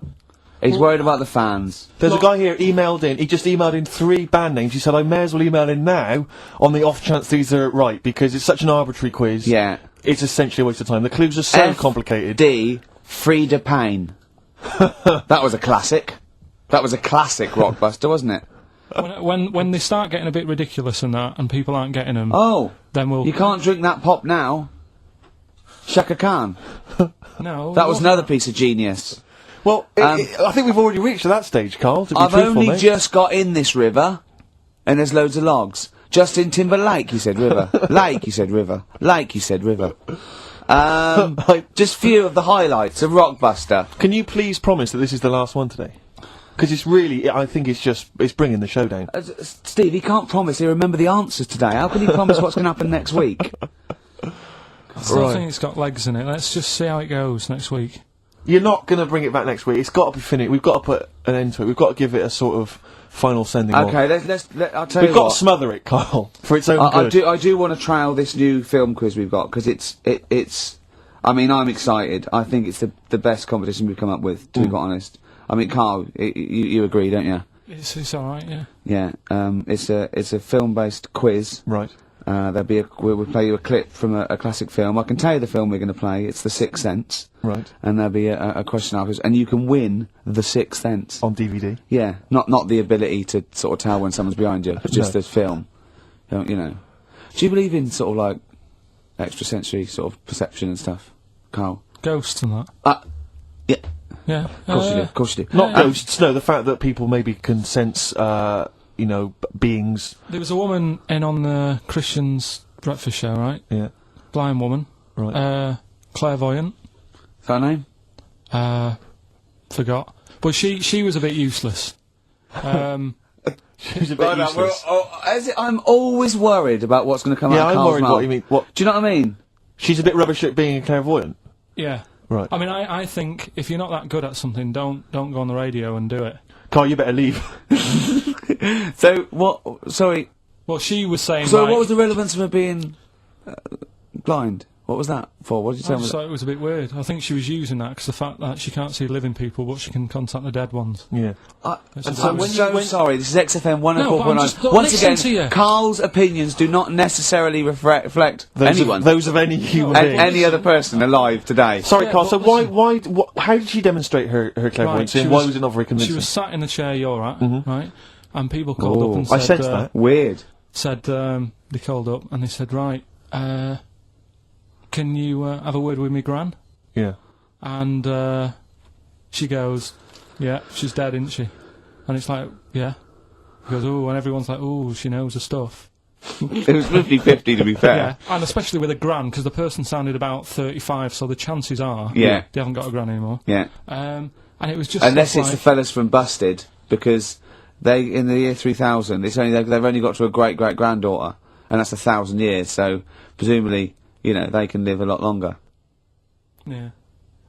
D: He's worried about the fans.
B: There's a guy here emailed in. He just emailed in 3 band names. He said, "I may as well email in now on the off chance these are right because it's such an arbitrary quiz.
D: Yeah.
B: It's essentially a waste of time. The clues are so complicated."
D: D. Frida Payne. That was a classic. That was a classic Rockbuster, wasn't it?
C: When they start getting a bit ridiculous and that, and people aren't getting them,
D: Oh.
C: then we'll.
D: You can't drink that pop now. Shaka Khan.
C: No.
D: That was another piece of genius.
B: Well, I think we've already reached that stage, Carl. To be
D: I've
B: truthful,
D: only
B: mate.
D: just got in this river, and there's loads of logs. Justin Timberlake, he said river. Lake, he said river. Lake, he said river. Just few of the highlights of Rockbuster.
B: Can you please promise that this is the last one today? Because it's really, I think it's bringing the show down.
D: Steve, he can't promise he'll remember the answers today. How can he promise what's going to happen next week?
C: I still think it's got legs in it. Let's just see how it goes next week.
B: You're not going to bring it back next week. It's got to be finished. We've got to put an end to it. We've got to give it a sort of final sending off.
D: Okay, I'll tell
B: We've
D: you
B: got
D: what.
B: to smother it, Carl, for its own good.
D: I do want to trial this new film quiz we've got, because it's I mean, I'm excited. I think it's the best competition we've come up with, to be quite honest. I mean, Carl, you agree, don't you?
C: It's alright, yeah.
D: Yeah, it's a film-based quiz.
B: Right.
D: We'll play you a clip from a classic film. I can tell you the film we're going to play. It's The Sixth Sense.
B: Right.
D: And there'll be a question afterwards, and you can win The Sixth Sense.
B: On DVD.
D: Yeah, not the ability to sort of tell when someone's behind you, but just
B: No.
D: the film. You know. Do you believe in sort of like extrasensory sort of perception and stuff, Carl?
C: Ghosts and that.
D: Yeah.
C: Yeah.
D: Of course you do. Of course you do.
B: Not ghosts, no, the fact that people maybe can sense, beings.
C: There was a woman in on the Christian's breakfast show, right?
B: Yeah.
C: Blind woman.
B: Right.
C: Clairvoyant.
D: Is that her name?
C: Forgot. But she was a bit useless.
B: She's a bit useless.
D: I'm always worried about what's going to come out of
B: I'm
D: Carl's
B: worried
D: mouth.
B: what you mean. What?
D: Do you know what I mean?
B: She's a bit rubbish at being a clairvoyant.
C: Yeah.
B: Right.
C: I mean, I think if you're not that good at something, don't go on the radio and do it.
B: Carl, you better leave.
D: So, what... Sorry.
C: Well, she was saying,
D: So
C: like,
D: what was the relevance of her being blind? What was that for? What did you
C: I
D: tell
C: just
D: me?
C: thought it was a bit weird. I think she was using that because the fact that she can't see living people, but she can contact the dead ones.
B: Yeah.
D: I'm
B: when
D: so
B: you-
D: sorry, this is XFM 104.9.
C: look,
D: Once
C: listen
D: again,
C: to you.
D: Carl's opinions do not necessarily reflect
B: Those
D: anyone.
B: Of any human being.
D: Any other person alive today.
B: Sorry,
C: Yeah,
B: Carl,
C: but
B: so
C: listen.
B: how did she demonstrate her clairvoyance, and why was it not very convincing?
C: She was sat in the chair you're at, right? And people called up and said...
B: I sensed that.
D: Weird.
C: They called up and they said, right, can you have a word with me gran?
B: Yeah.
C: And she goes, yeah, she's dead, isn't she? And it's like, yeah. He goes, oh, and everyone's like, oh, she knows her stuff.
D: It was 50-50 to be fair.
C: Yeah, and especially with a gran, because the person sounded about 35, so the chances are
D: Yeah.
C: they haven't got a gran anymore.
D: Yeah.
C: And it was just
D: Unless
C: stuff
D: it's the
C: like,
D: fellas from Busted, because they, in the year 3000, they've only got to a great-great-granddaughter, and that's 1,000 years, so presumably, they can live a lot longer.
C: yeah.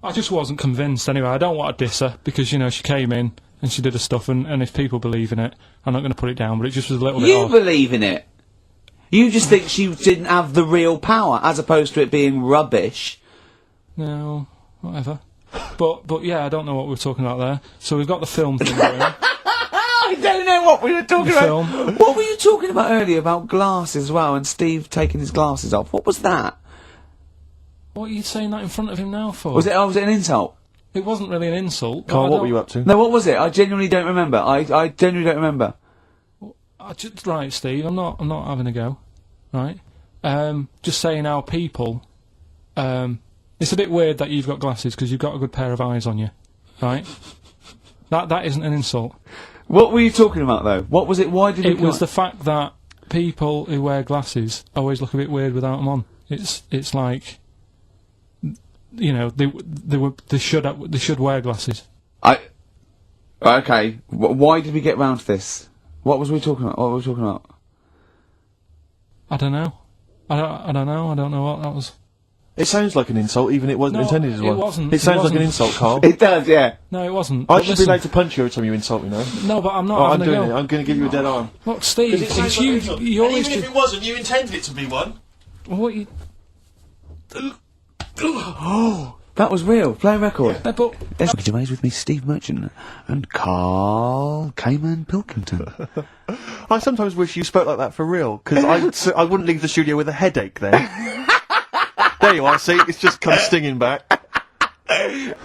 C: I just wasn't convinced anyway. I don't want to diss her, because, she came in and she did her stuff, and if people believe in it, I'm not going to put it down, but it just was a little bit
D: You
C: odd.
D: believe in it! You just think she didn't have the real power, as opposed to it being rubbish.
C: No, whatever. But yeah, I don't know what we were talking about there. So we've got the film thing going.
D: I don't know what we were talking
C: The
D: about.
C: film.
D: What were you talking about earlier about glasses as well, and Steve taking his glasses off? What was that?
C: What are you saying that in front of him now for?
D: Was it an insult?
C: It wasn't really an insult. but
B: Carl,
C: I
B: what
C: don't-
B: were you up to?
D: No, what was it? I genuinely don't remember. I genuinely don't remember.
C: Right, Steve. I'm not having a go. Right. Just saying how people. It's a bit weird that you've got glasses because you've got a good pair of eyes on you. Right. That isn't an insult.
D: What were you talking about, though? What was it? Why did
C: It was the fact that people who wear glasses always look a bit weird without them on. It's like, they should wear glasses.
D: Okay. Why did we get round to this? What was we talking about? What were we talking about?
C: I don't know. I don't know. I don't know what that was.
B: It sounds like an insult, even it wasn't
C: No,
B: intended as
C: it
B: one.
C: wasn't.
B: It sounds
C: It
B: like an
C: wasn't.
B: insult, Carl.
D: It does, yeah.
C: No, it wasn't.
B: I
C: But
B: should be
C: listen-
B: allowed to punch you every time you insult me now.
C: No, but I'm not
B: Oh, I'm
C: having a
B: doing
C: go.
B: it. I'm going to give you a dead arm.
C: Look, Steve, it's you. You always
B: even if
C: do.
B: it wasn't, you intended it to be one.
C: What you?
D: That was real. Play a record.
C: But
D: Yes, Gervais with me, Steve Merchant, and Karl Pilkington.
B: I sometimes wish you spoke like that for real, because I wouldn't leave the studio with a headache then. There you are, see, it's just come stinging back.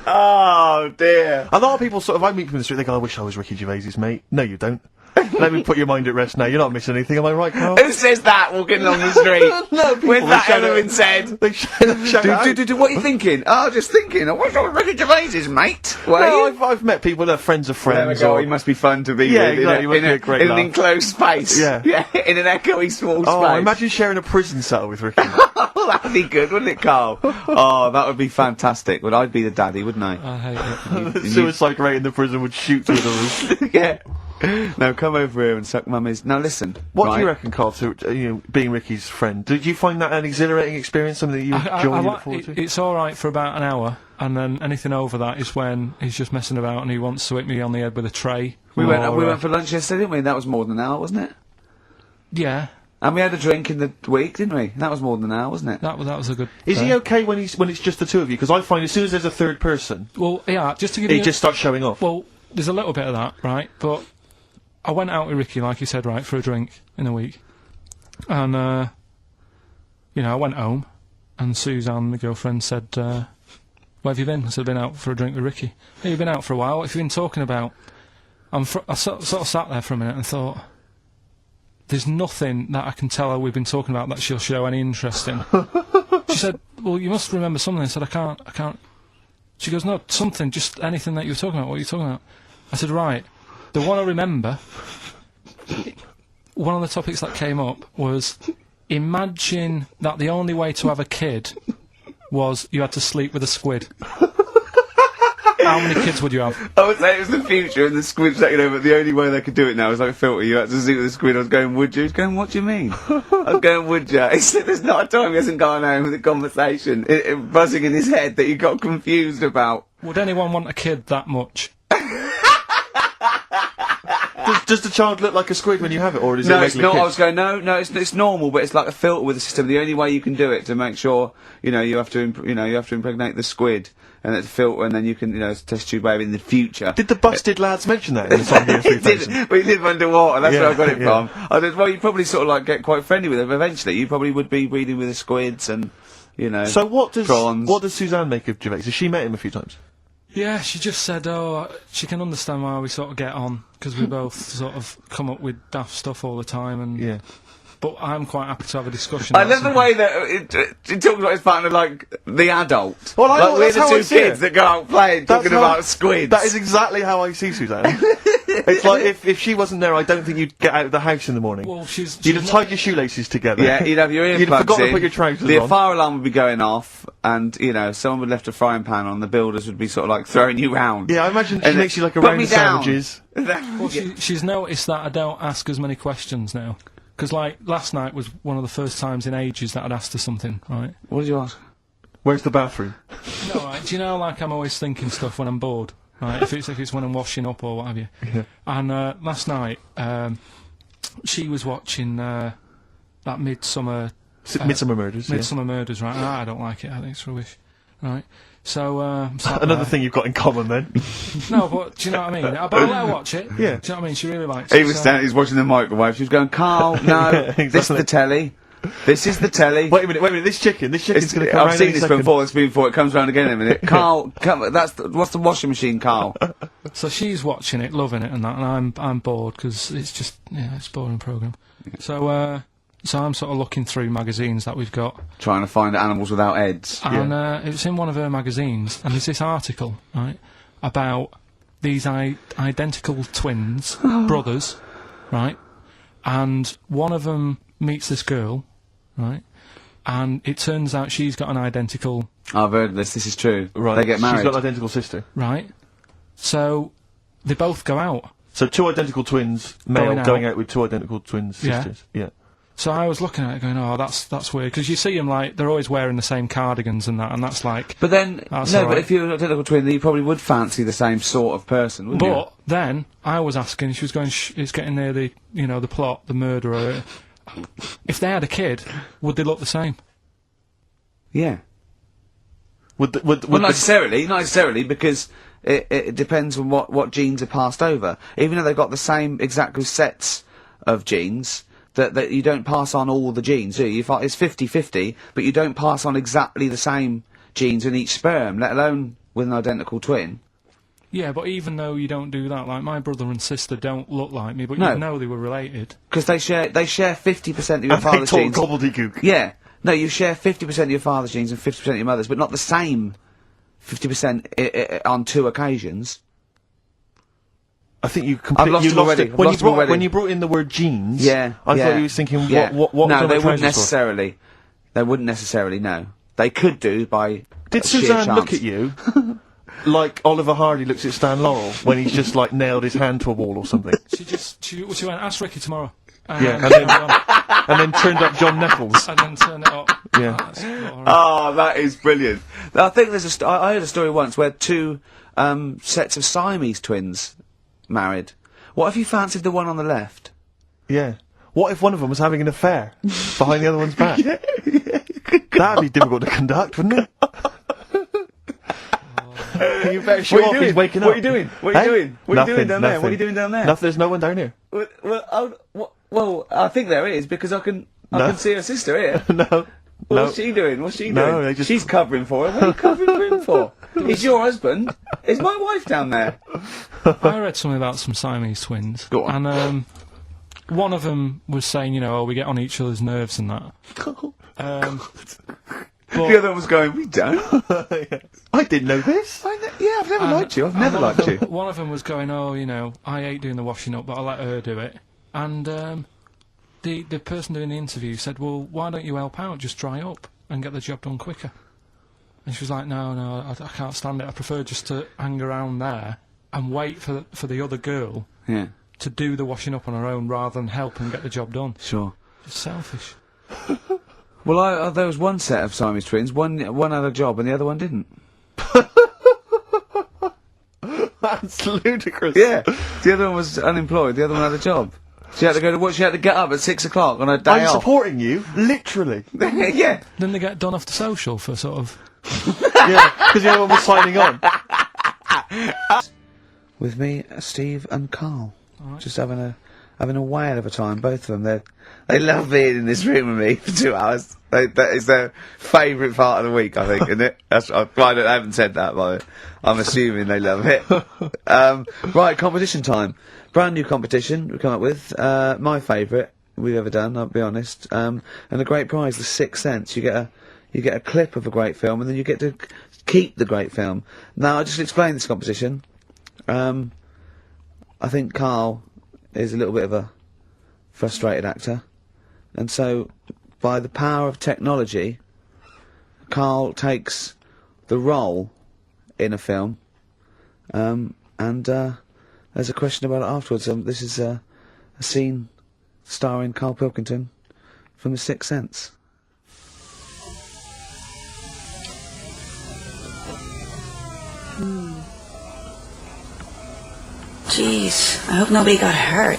D: Oh dear.
B: A lot of people I meet them in the street, they go, I wish I was Ricky Gervais's mate. No, you don't. Let me put your mind at rest now, you're not missing anything, am I right, Carl?
D: Who says that walking along the street?
B: No, people,
D: With that
B: they shout
D: element
B: it-
D: said.
B: They shout out.
D: What are you thinking? Oh, just thinking. I wish I was Ricky Gervais's mate. Were
B: No,
D: you?
B: I've met people that are friends of
D: There we
B: friends.
D: go.
B: or-
D: He must be fun to be
B: Yeah,
D: with.
B: exactly, he must be a great
D: in an
B: laugh.
D: enclosed space.
B: Yeah.
D: Yeah, in an echoey small space.
B: Oh, imagine sharing a prison cell with Ricky.
D: Oh, that'd be good, wouldn't it, Carl? Oh, that would be fantastic. Well, I'd be the daddy, wouldn't I?
C: I hate it.
B: The suicide rate in the prison would shoot through the roof.
D: Yeah. Now come over here and suck mummy's. Now listen.
B: What do
D: right?
B: you reckon, Carl, to being Ricky's friend? Did you find that an exhilarating experience, something that you enjoy and look forward to?
C: It's all right for about an hour, and then anything over that is when he's just messing about and he wants to hit me on the head with a tray.
D: We
C: or,
D: went for lunch yesterday, didn't we? That was more than an hour, wasn't it?
C: Yeah,
D: And we had a drink in the week, didn't we? That was more than an hour, wasn't it?
C: that was a good.
B: Is he okay when it's just the two of you? Because I find as soon as there's a third person,
C: Well, yeah. Just to give
B: he
C: you.
B: just starts showing off.
C: Well, there's a little bit of that, right? But I went out with Ricky, like you said, right, for a drink in a week, and I went home, and Suzanne, the girlfriend, said, "Where have you been?" I said, "I've been out for a drink with Ricky." "Hey, you've been out for a while. What have you been talking about?" I sort of sat there for a minute and thought, there's nothing that I can tell her we've been talking about that she'll show any interest in. She said, well, you must remember something. I said, I can't. She goes, no, something, just anything that you were talking about. What are you talking about? I said, right, the one I remember, one of the topics that came up was, imagine that the only way to have a kid was you had to sleep with a squid. How many kids would you have?
D: I would say it was the future and the squid's taking over, but the only way they could do it now is like a filter. You had to sleep with the squid. I was going, would you? He's going, what do you mean? I was going, would you? He said, there's not a time he hasn't gone home with a conversation buzzing in his head that he got confused about.
C: Would anyone want a kid that much?
B: Does the child look like a squid when you have it, or is it
D: No,
B: a
D: it's
B: regular
D: not.
B: kid?
D: I was going, no, it's normal, but it's like a filter with the system. The only way you can do it to make sure, you have to impregnate the squid, and it's a filter, and then you can, test tube baby in the future.
B: Did the busted lads mention that in the song Year 3000?
D: We live underwater, that's where I got it
B: Yeah.
D: from. I said, well, you probably sort of like get quite friendly with them eventually. You probably would be breeding with the squids and,
B: So what
D: prawns.
B: does Suzanne make of Gervais? Has she met him a few times?
C: Yeah, she just said, she can understand why we sort of get on, because we both sort of come up with daft stuff all the time, and
B: Yeah.
C: but I'm quite happy to have a discussion.
D: I
C: about
D: love the
C: something.
D: way that it talks about his partner like the adult.
B: Well, I know,
D: like we're
B: that's
D: the
B: how I
D: two
B: see
D: kids
B: it.
D: that go out playing,
B: That's
D: talking
B: how-
D: about squids.
B: That is exactly how I see Suzanne. It's like, if she wasn't there, I don't think you'd get out of the house in the morning.
C: Well,
B: You'd have tied your shoelaces together.
D: Yeah, you'd have your earplugs
B: You'd have forgotten
D: in,
B: to put your trousers
D: the
B: on.
D: fire alarm would be going off, and, someone would have left a frying pan on, the builders would be sort of like throwing you round.
B: Yeah, I imagine she
D: And
B: makes you like a
D: put
B: round
D: me
B: of
D: down.
B: sandwiches.
C: Well, she's noticed that I don't ask as many questions now. Because, like, last night was one of the first times in ages that I'd asked her something, right?
D: What did you ask?
B: Where's the bathroom?
C: No, right, do you know, like, I'm always thinking stuff when I'm bored, right? If it's when I'm washing up or what have you.
B: Yeah.
C: And, last night, she was watching, that Midsummer...
B: Midsummer Murders. yeah.
C: Midsummer Murders, right? And I don't like it, I think it's rubbish. Right? So, I'm sat
B: Another
C: there.
B: thing you've got in common then.
C: No, but do you know what I mean? But I'll let her watch it.
B: Yeah.
C: Do you know what I mean? She really likes
D: He
C: it.
D: was
C: so-
D: standing, he's watching the microwave, she was going, Carl, no, this is
B: exactly.
D: the telly. This is the telly.
B: Wait a minute, this chicken's gonna come
D: I've
B: round
D: seen
B: any
D: this
B: second.
D: before, it's been before, it comes round again in a minute. Carl, what's the washing machine, Carl?
C: So she's watching it, loving it, and that, and I'm bored because it's just it's a boring program. So I'm sort of looking through magazines that we've got,
D: Trying to find animals without heads.
C: and it was in one of her magazines, and there's this article right about these identical twins, brothers, right, and one of them meets this girl, right, and it turns out she's got an identical,
D: I've heard this is true.
B: Right.
D: They get married.
B: She's got an identical sister.
C: right, so they both go out.
B: So two identical twins, male,
C: Going out.
B: out with two identical twin
C: Yeah.
B: sisters. Yeah.
C: So I was looking at it going, oh, that's weird, because you see them, like, they're always wearing the same cardigans and that, and that's like...
D: But then,
C: That's
D: no,
C: all
D: but
C: right.
D: if you're an identical twin, then you probably would fancy the same sort of person, wouldn't you?
C: But then, I was asking, she was going, it's getting near the, the plot, the murderer. If they had a kid, would they look the same?
D: Yeah.
B: Would
D: Well,
B: the-
D: not necessarily, because it depends on what genes are passed over. Even though they've got the same exact sets of genes, that you don't pass on all the genes, do you? It's 50-50, but you don't pass on exactly the same genes in each sperm, let alone with an identical twin.
C: Yeah, but even though you don't do that, like, my brother and sister don't look like me, but
D: No.
C: you know they were related.
D: Because they share 50% of your
B: and they
D: father's
B: talk
D: genes.
B: gobbledygook.
D: Yeah. No, you share 50% of your father's genes and 50% of your mother's, but not the same 50% on two occasions.
B: I think you
D: I've
B: completely
D: lost
B: you
D: them
B: lost
D: already.
B: it
D: I've
B: when
D: lost
B: you
D: them
B: brought
D: already.
B: when you brought in the word genes.
D: Yeah.
B: I
D: yeah,
B: thought you was thinking
D: yeah.
B: what
D: No,
B: was on
D: they
B: the
D: wouldn't
B: trousers for?
D: necessarily. They wouldn't necessarily. No, they could do by.
B: Did
D: sheer
B: Suzanne
D: chance.
B: look at you like Oliver Hardy looks at Stan Laurel when he's just like nailed his hand to a wall or something?
C: She went, ask Ricky tomorrow.
B: Yeah,
C: and
B: and then turned up John Nettles.
C: and then turn it up.
B: Yeah.
C: That's alright.
D: Oh, that is brilliant. I think there's I heard a story once where two sets of Siamese twins married. What if you fancied the one on the left?
B: Yeah. What if one of them was having an affair behind the other one's back? That'd be difficult to conduct, wouldn't it? You better show off. He's waking up.
D: What are you doing? What are you
B: Eh?
D: doing? What are you doing
B: Nothing,
D: down there? What are
B: nothing.
D: you doing down there?
B: Nothing, there's no one down here.
D: Well, I think there is because I can see her sister here.
B: No.
D: What's she doing? What's she
B: No,
D: doing?
B: they just-
D: She's covering for her. What are you covering for him for? He's your husband. Is my wife down there?
C: I read something about some Siamese twins.
D: Go on.
C: And one of them was saying, you know, oh, we get on each other's nerves and that.
D: The other one was going, we don't.
B: I didn't know this.
D: Yeah, I've never liked you. I've never liked you.
C: One of them was going, oh, you know, I hate doing the washing up, but I'll let her do it. And the person doing the interview said, well, why don't you help out? Just dry up and get the job done quicker. And she was like, no, I can't stand it. I prefer just to hang around there and wait for the other girl to do the washing up on her own rather than help and get the job done.
D: Sure.
C: It's selfish.
D: Well, there was one set of Siamese twins. One had a job and the other one didn't.
B: That's ludicrous.
D: Yeah. The other one was unemployed. The other one had a job. She had to go to work. She had to get up at 6 o'clock on her day
B: I'm
D: off.
B: supporting you, literally.
D: Yeah.
C: Then they get done off the social for sort of...
B: Yeah, because the other one was signing on.
D: With me, Steve and Karl. Just having a whale of a time, both of them. They love being in this room with me for 2 hours. That is their favourite part of the week, I think, isn't it? I haven't said that, but I'm assuming they love it. Right, competition time. Brand new competition we come up with. My favourite we've ever done, I'll be honest. And a great prize, the 6th Sense. You get a clip of a great film, and then you get to keep the great film. Now, I'll just explain this competition. I think Karl is a little bit of a frustrated actor, and so by the power of technology, Karl takes the role in a film, and there's a question about it afterwards. This is a scene starring Karl Pilkington from The Sixth Sense.
I: Jeez, I hope nobody got hurt.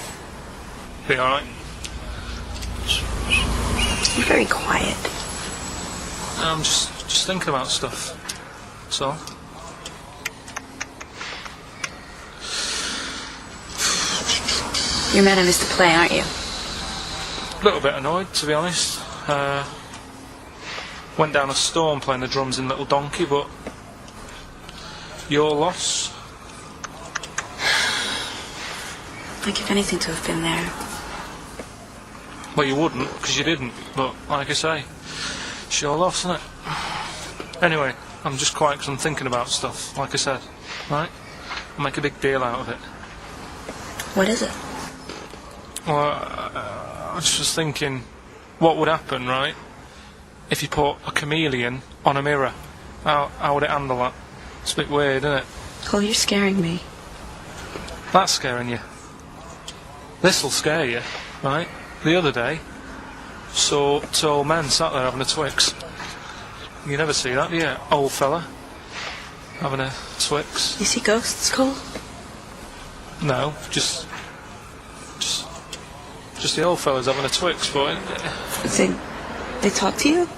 C: Be alright.
I: You're very quiet.
C: I'm just thinking about stuff. That's all.
I: You're mad I missed the play, aren't you?
C: A little bit annoyed, to be honest. Went down a storm playing the drums in Little Donkey, but your loss.
I: I'd give anything to have been there.
C: Well, you wouldn't, because you didn't. But, like I say, it's your loss, isn't it? Anyway, I'm just quiet because I'm thinking about stuff, like I said. Right? I'll make a big deal out of it.
I: What is it?
C: Well, I was just thinking, what would happen, right, if you put a chameleon on a mirror? How would it handle that? It's a bit weird, isn't it?
I: Oh, you're scaring me.
C: That's scaring you. This'll scare you, right? The other day, saw two old men sat there having a Twix. You never see that, do you? Old fella having a Twix.
I: You see ghosts, Cole?
C: No, just the old fella's having a Twix, boy.
I: They talk to you?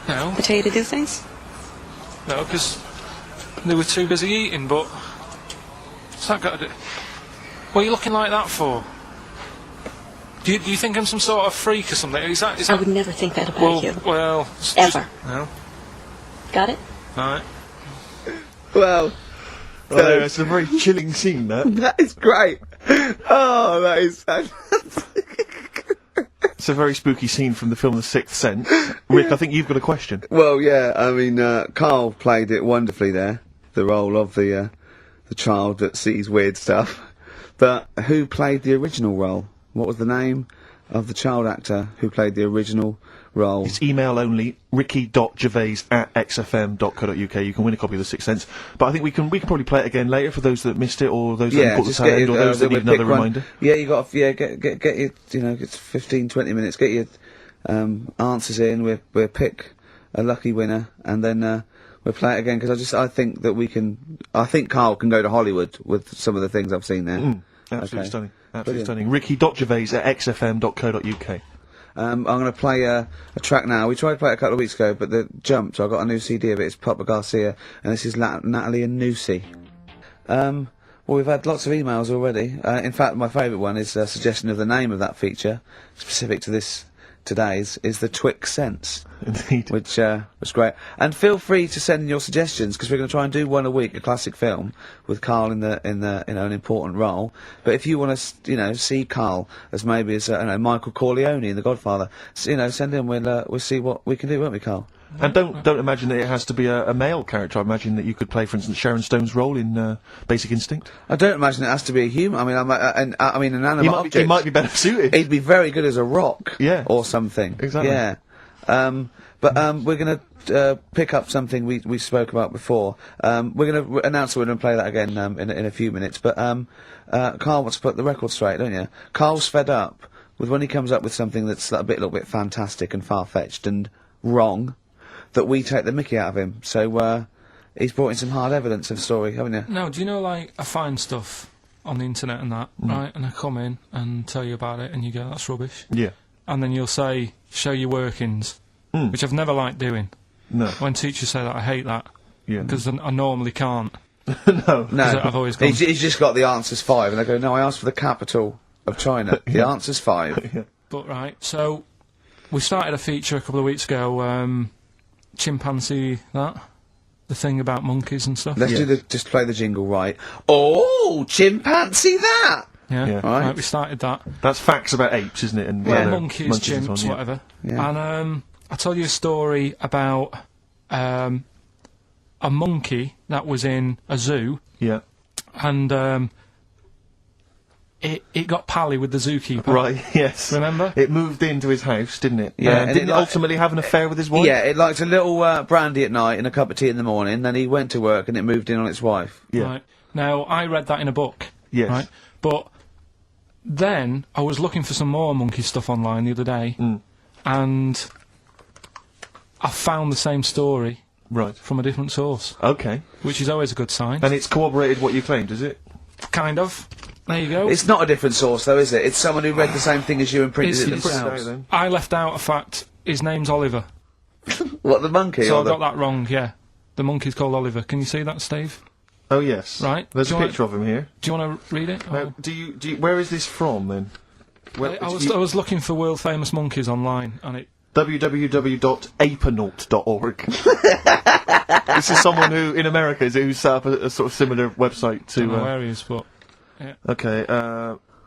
C: No.
I: They tell you to do things?
C: No, because they were too busy eating, but what's that got to do? What are you looking like that for? Do you think I'm some sort of freak or something? Is that
I: I would never think that about you.
C: Well...
I: Ever.
C: No.
I: Got it?
C: Alright.
D: Well...
B: it's a very chilling scene, that.
D: That is great. Oh, that is fantastic.
B: It's a very spooky scene from the film The Sixth Sense. Rick, I think you've got a question.
D: Well, yeah, I mean, Karl played it wonderfully there, the role of the child that sees weird stuff. But who played the original role? What was the name of the child actor who played the original role?
B: It's email only, ricky.gervais@xfm.co.uk. You can win a copy of The Sixth Sense. But I think we can probably play it again later for those that missed it, or those that haven't caught the tail end, or those that need another reminder.
D: Yeah, you got get your, it's 15, 20 minutes. Get your answers in. We'll pick a lucky winner, and then we'll play it again, because I think that we can. I think Karl can go to Hollywood with some of the things I've seen there.
B: Absolutely stunning. Absolutely stunning. ricky.gervais@xfm.co.uk.
D: I'm going to play a track now. We tried to play it a couple of weeks ago, but it jumped, so I got a new CD of it. It's Papa Garcia, and this is Natalie and Nusi. Well, we've had lots of emails already. In fact, my favourite one is a suggestion of the name of that feature, specific to this today is the Twix Sense.
B: Indeed.
D: Which was great. And feel free to send in your suggestions, because we're going to try and do one a week, a classic film with Karl in the an important role. But if you want to see Karl as maybe as Michael Corleone in The Godfather, send in. We'll see what we can do, won't we, Karl?
B: And don't imagine that it has to be a male character. I imagine that you could play, for instance, Sharon Stone's role in Basic Instinct.
D: I don't imagine it has to be a human. I mean, an animate object.
B: He might be better suited.
D: He'd be very good as a rock.
B: Yeah.
D: Or something.
B: Exactly.
D: Yeah. But we're going to pick up something we spoke about before. We're going to announce we're going to play that again in a few minutes. But Karl wants to put the record straight, don't you? Karl's fed up with when he comes up with something that's a little bit fantastic and far-fetched and wrong, that we take the mickey out of him. So he's brought in some hard evidence of the story, haven't you?
C: No, do you know, like, I find stuff on the internet and that, right? And I come in and tell you about it, and you go, that's rubbish.
B: Yeah.
C: And then you'll say, show your workings, which I've never liked doing.
B: No.
C: When teachers say that, I hate that.
B: Yeah.
C: Because I normally can't.
B: No.
C: I've always gone...
D: He's just got the answer's 5, and they go, no, I asked for the capital of China. The answer's 5.
B: Yeah.
C: But, right, so we started a feature a couple of weeks ago, chimpanzee that, the thing about monkeys and stuff.
D: Let's just play the jingle right. Oh, chimpanzee that!
C: Yeah,
B: Yeah.
C: right, we started that.
B: That's facts about apes, isn't it? And
C: Monkeys,
B: and
C: chimps,
B: so on,
C: whatever.
D: Yeah.
C: And I'll tell you a story about a monkey that was in a zoo,
B: Yeah.
C: and it got pally with the zookeeper.
B: Right, yes.
C: Remember?
B: It moved into his house, didn't it?
D: Yeah, and
B: didn't
D: it
B: it ultimately have an affair with his wife?
D: Yeah, it liked a little brandy at night and a cup of tea in the morning, then he went to work and it moved in on its wife.
B: Yeah.
C: Right. Now, I read that in a book.
B: Yes.
C: Right? But then I was looking for some more monkey stuff online the other day, and I found the same story
B: Right.
C: from a different source,
B: Okay.
C: which is always a good sign.
B: And it's corroborated what you claimed, is it?
C: Kind of. There you go.
D: It's not a different source, though, is it? It's someone who read the same thing as you and printed it
C: It's-
D: themselves.
B: then.
C: I left out a fact. His name's Oliver.
D: What, the monkey?
C: So
D: or
C: I
D: the...
C: got that wrong, yeah. The monkey's called Oliver. Can you see that, Steve?
B: Oh, yes.
C: Right.
B: There's
C: Do
B: a
C: you want-
B: picture of him here.
C: Do you want to read it?
B: Now, do you, where is this from, then?
C: I was looking for world famous monkeys online, and it...
B: www.apenaut.org. This is someone who, in America, who set up a sort of similar website to...
C: I don't know where he is, but... Yeah.
B: Okay,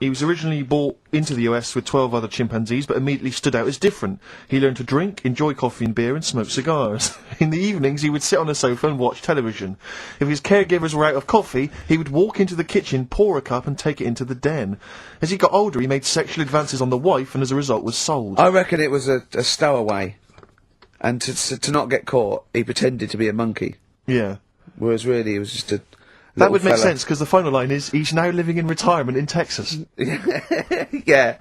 B: he was originally brought into the US with 12 other chimpanzees, but immediately stood out as different. He learned to drink, enjoy coffee and beer, and smoke cigars. In the evenings, he would sit on a sofa and watch television. If his caregivers were out of coffee, he would walk into the kitchen, pour a cup, and take it into the den. As he got older, he made sexual advances on the wife, and as a result was sold.
D: I reckon it was a stowaway. And to not get caught, he pretended to be a monkey.
B: Yeah.
D: Whereas really, it was just a...
B: That would make
D: fella.
B: sense, because the final line is, he's now living in retirement in Texas.
D: Yeah.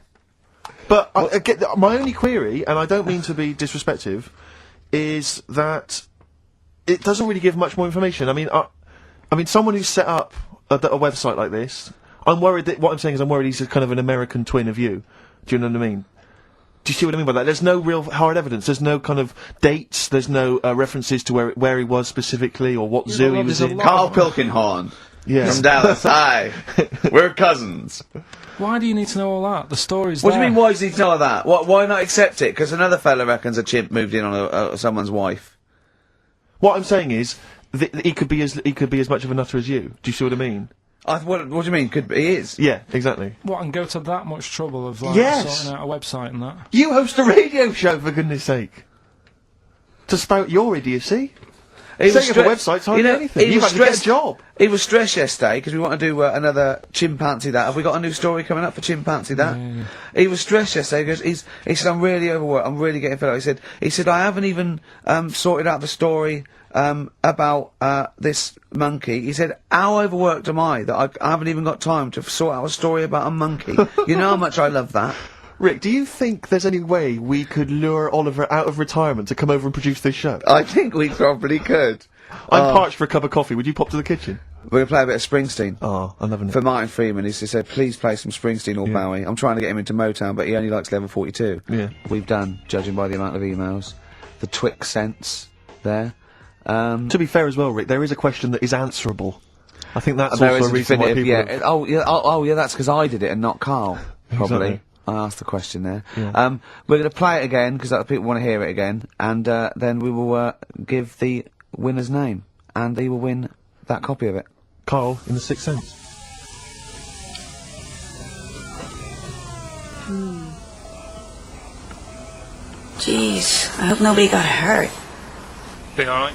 B: But my only query, and I don't mean to be disrespectful, is that it doesn't really give much more information. I mean, someone who's set up a website like this, I'm worried that what I'm saying is I'm worried he's kind of an American twin of you. Do you know what I mean? Do you see what I mean by that? There's no real hard evidence. There's no kind of dates. There's no references to where he was specifically or what zoo he was in.
D: Karl Pilkington.
B: Yes.
D: From Dallas. Hi. We're cousins.
C: Why do you need to know all that? The story's
D: What
C: there.
D: do you mean, why does he need to know that? Why not accept it? Because another fella reckons a chimp moved in on someone's wife.
B: What I'm saying is, he could be as much of a nutter as you. Do you see what I mean?
D: What do you mean? Could be, he is.
B: Yeah, exactly.
C: What, and go to that much trouble of, like,
B: Yes.
C: sorting out a website and that?
B: You host a radio show, for goodness sake. To spout your idiocy. Setting up a website's hardly anything. You've had to get a job.
D: He was stressed yesterday because we want to do another chimpanzee that. Have we got a new story coming up for chimpanzee that?
C: Yeah.
D: He was stressed yesterday because he said, I'm really overworked, I'm really getting fed up. He said, I haven't even sorted out the story about this monkey. He said, how overworked am I that I haven't even got time to sort out a story about a monkey? You know how much I love that.
B: Rick, do you think there's any way we could lure Oliver out of retirement to come over and produce this show?
D: I think we probably could.
B: I'm parched for a cup of coffee. Would you pop to the kitchen?
D: We're going to play a bit of Springsteen.
B: Oh, I'm loving it.
D: For Martin Freeman, he said, please play some Springsteen or Bowie. I'm trying to get him into Motown, but he only likes level 42.
B: Yeah.
D: We've done, judging by the amount of emails, the Twix sense there.
B: To be fair as well, Rick, there is a question that is answerable. I think that's
D: There
B: also
D: is
B: a reason why
D: definitive,
B: people...
D: yeah. Oh, yeah, that's because I did it and not Karl, probably.
B: Exactly.
D: I asked the question there.
B: Yeah.
D: We're going to play it again, because people want to hear it again, and then we will give the winner's name, and they will win that copy of it.
B: Carl in The Sixth Sense.
I: Jeez, I hope nobody got hurt.
C: Be alright.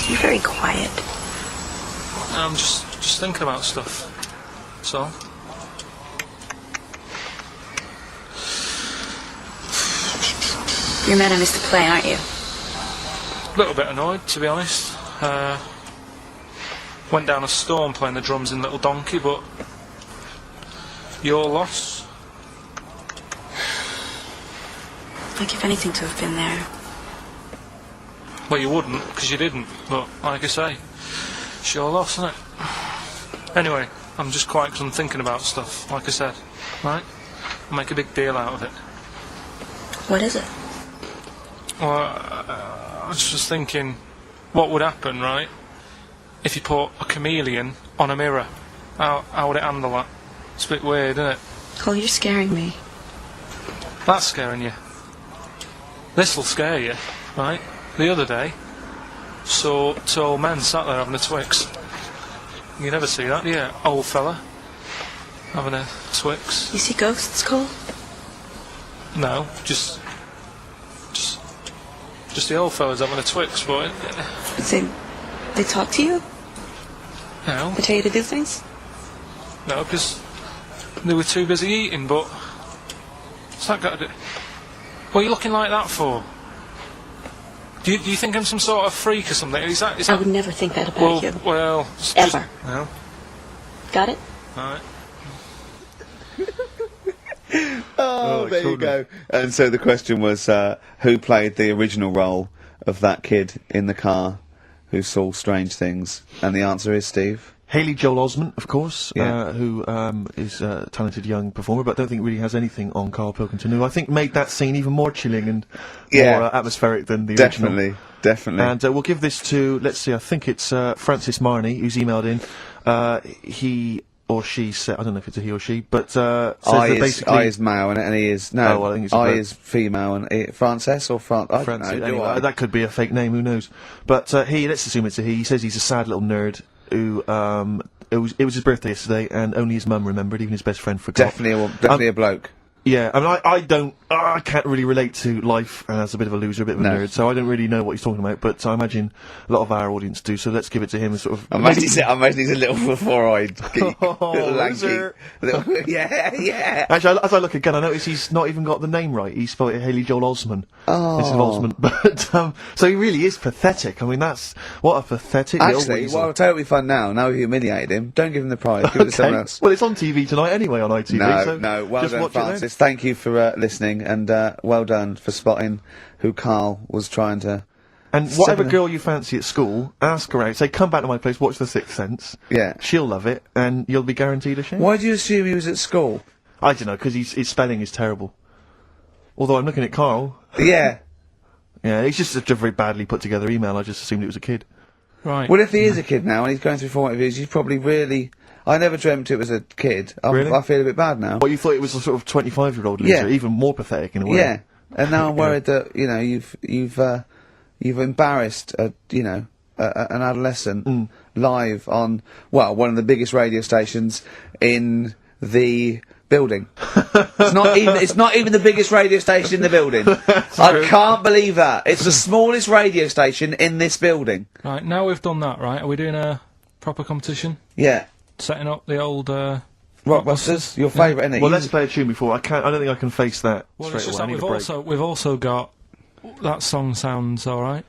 I: You're very quiet.
C: I'm just thinking about stuff. So.
I: You're mad I missed the play, aren't you?
C: A little bit annoyed, to be honest. Went down a storm playing the drums in Little Donkey, but your loss.
I: I'd give anything to have been there.
C: Well, you wouldn't, because you didn't. But like I say, it's your loss, isn't it? Anyway, I'm just quiet because I'm thinking about stuff. Like I said, right? I'll make a big deal out of it.
I: What is it?
C: Well, I was just thinking, what would happen, right, if you put a chameleon on a mirror? How would it handle that? It's a bit weird, isn't it?
I: Cole, you're scaring me.
C: That's scaring you. This'll scare you, right? The other day, saw two old men sat there having a Twix. You never see that, do you? Old fella having a Twix.
I: You see ghosts, Cole?
C: No, just the old fellas having a Twix, but
I: They talk to you?
C: no,
I: They tell you to do things?
C: no, because they were too busy eating. But what's that got to do? What are you looking like that for? Do you think I'm some sort of freak or something? Is that
I: I would never think that about you.
C: Well,
I: Ever.
C: No.
I: Got it?
C: Alright.
D: Oh, there you go. And so the question was, who played the original role of that kid in the car who saw strange things? And the answer is Steve.
B: Haley Joel Osment, of course,
D: Yeah.
B: who is a talented young performer, but I don't think really has anything on Karl Pilkington, who I think made that scene even more chilling and
D: Yeah.
B: more atmospheric than the original.
D: Definitely.
B: And we'll give this to, let's see, I think it's Francis Marnie, who's emailed in. He or she said, I don't know if it's a he or she, but says that basically...
D: I is male and he is... No,
B: Oh, well, I think it's a
D: I
B: bloke.
D: is female and Frances or I don't
B: Francis,
D: know, do
B: anyway,
D: I?
B: that could be a fake name, who knows. But let's assume it's a he. He says he's a sad little nerd who... It was his birthday yesterday, and only his mum remembered. Even his best friend forgot.
D: Definitely a bloke.
B: Yeah, I mean, I can't really relate to life as a bit of a loser, a bit of a nerd, so I don't really know what he's talking about, but I imagine a lot of our audience do, so let's give it to him as sort of...
D: I imagine he's a little four-eyed,
B: Oh,
D: little lanky.
B: loser.
D: Yeah.
B: Actually, as I look again, I notice he's not even got the name right. He spelled it Haley Joel Osment.
D: Oh.
B: Instead of Osment. But, so he really is pathetic. I mean, what a pathetic little
D: Actually,
B: weasel.
D: well, I'll tell you what we fun now. Now we've humiliated him. Don't give him the prize. Give it to someone else.
B: Well, it's on TV tonight anyway on ITV, so
D: No. Well
B: just
D: done,
B: watch it then.
D: Francis. Thank you for listening, and well done for spotting who Karl was trying to...
B: And whatever
D: Seven-
B: girl you fancy at school, ask her out. Say, come back to my place, watch The Sixth Sense.
D: Yeah.
B: She'll love it, and you'll be guaranteed a share.
D: Why do you assume he was at school?
B: I don't know, because his spelling is terrible. Although I'm looking at Carl.
D: Yeah.
B: Yeah, it's just a very badly put together email. I just assumed it was a kid.
C: Right.
D: Well, if he is a kid now and he's going through formative years, he's probably really... I never dreamt it was a kid.
B: Really?
D: I feel a bit bad now.
B: Well, you thought it was a sort of 25-year-old loser,
D: Yeah.
B: even more pathetic in a way.
D: Yeah. And now I'm worried that, you've embarrassed an adolescent live on, well, one of the biggest radio stations in the building. It's not even the biggest radio station in the building. I can't believe that. It's the smallest radio station in this building.
C: Right, now we've done that, right, are we doing a proper competition?
D: Yeah.
C: Setting up the old,
D: Rockbusters, your favourite, isn't it?
B: Well, let's play a tune before. I don't think I can face that
C: Well,
B: straight
C: it's just
B: away. I
C: that
B: need a break.
C: we've also got... That song sounds alright.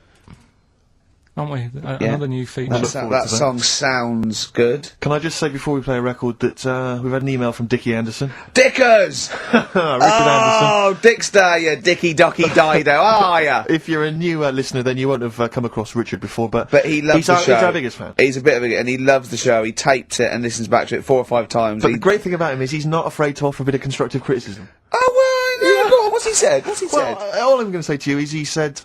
C: Haven't we? Another new feature.
B: Look forward
D: That
B: to that.
D: song sounds good.
B: Can I just say before we play a record that we've had an email from Dickie Anderson.
D: Dickers!
B: Richard Anderson.
D: Oh, Dickster, you Dicky Docky Dido, are ya?
B: If you're a new listener, then you won't have come across Richard before, but
D: He loves
B: he's
D: the show.
B: He's our biggest fan.
D: He's a bit of a... And he loves the show. He tapes it and listens back to it 4 or 5 times.
B: But the great thing about him is he's not afraid to offer a bit of constructive criticism.
D: Oh, well, yeah, go on, what's he said?
B: Well, all I'm going to say to you is he said,